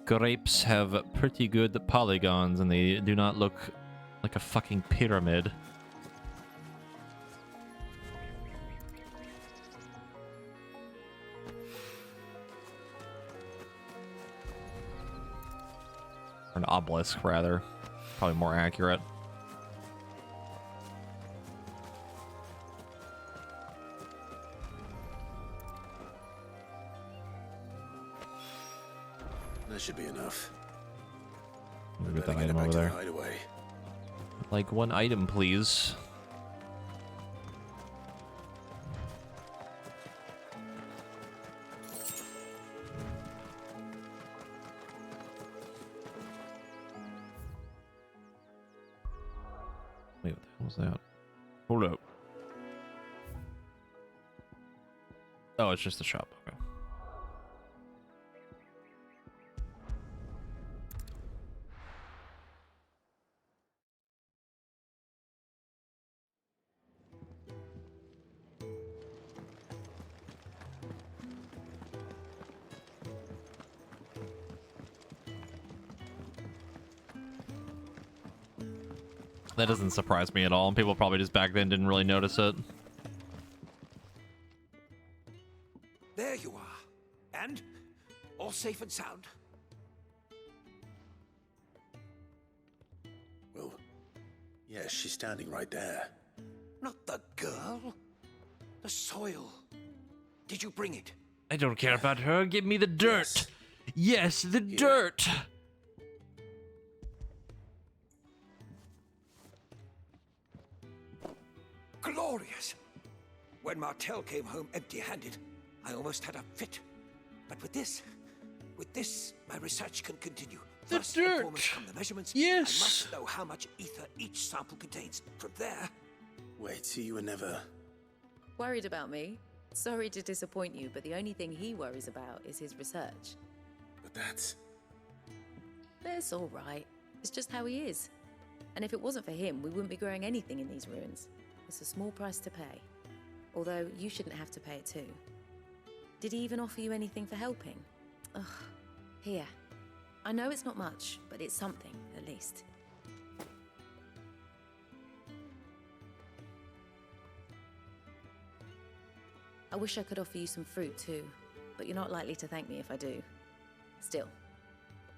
grapes have pretty good polygons and they do not look like a fucking pyramid. Or an obelisk, rather. Probably more accurate. That should be enough. Look at that Better get it item back over to the there. hideaway. Like one item, please. Wait, what the hell was that? Hold up. Oh, it's just the shop. Okay. That doesn't surprise me at all. People probably just back then didn't really notice it. There you are. And? All safe and sound? Yes, she's standing right there. Not the girl. The soil. Did you bring it? I don't care about her. Give me the dirt. Yes, the dirt. Glorious! When Martel came home empty-handed, I almost had a fit. But with this, my research can continue. The First dirt. and foremost come the measurements. Yes. I must know how much ether each sample contains. From there... Wait, so you were never... Worried about me? Sorry to disappoint you, but the only thing he worries about is his research. But that's... That's all right. It's just how he is. And if it wasn't for him, we wouldn't be growing anything in these ruins. It's a small price to pay. Although, you shouldn't have to pay it too. Did he even offer you anything for helping? Ugh. Here. I know it's not much, but it's something, at least. I wish I could offer you some fruit too, but you're not likely to thank me if I do. Still,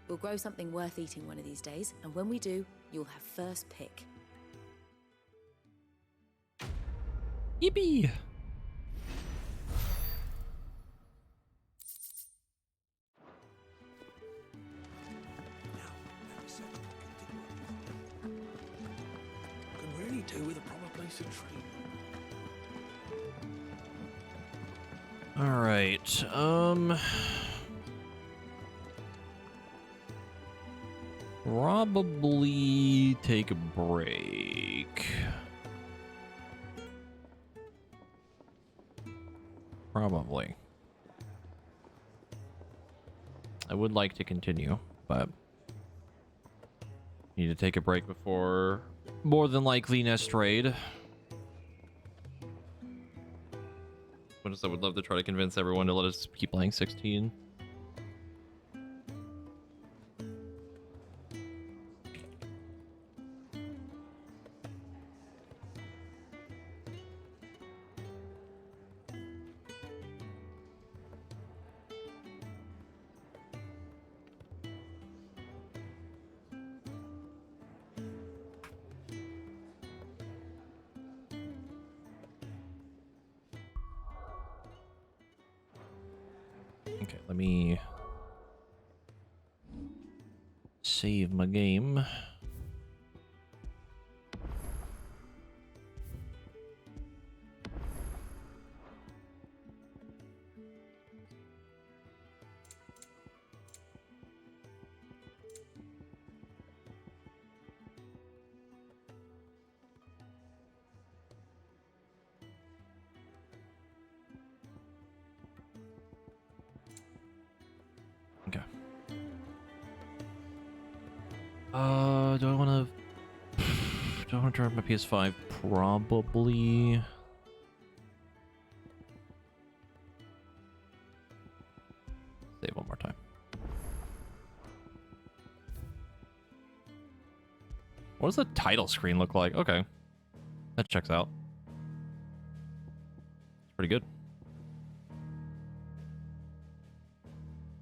we'll grow something worth eating one of these days, and when we do, you'll have first pick. Yippee! Could really do with a proper place to train. All right. Probably take a break. Probably. I would like to continue, but need to take a break before more than likely next raid. I would love to try to convince everyone to let us keep playing 16. Okay, let me save my game. Okay. Do I want to turn up my PS5? Probably. Save one more time. What does the title screen look like? Okay. That checks out. It's pretty good.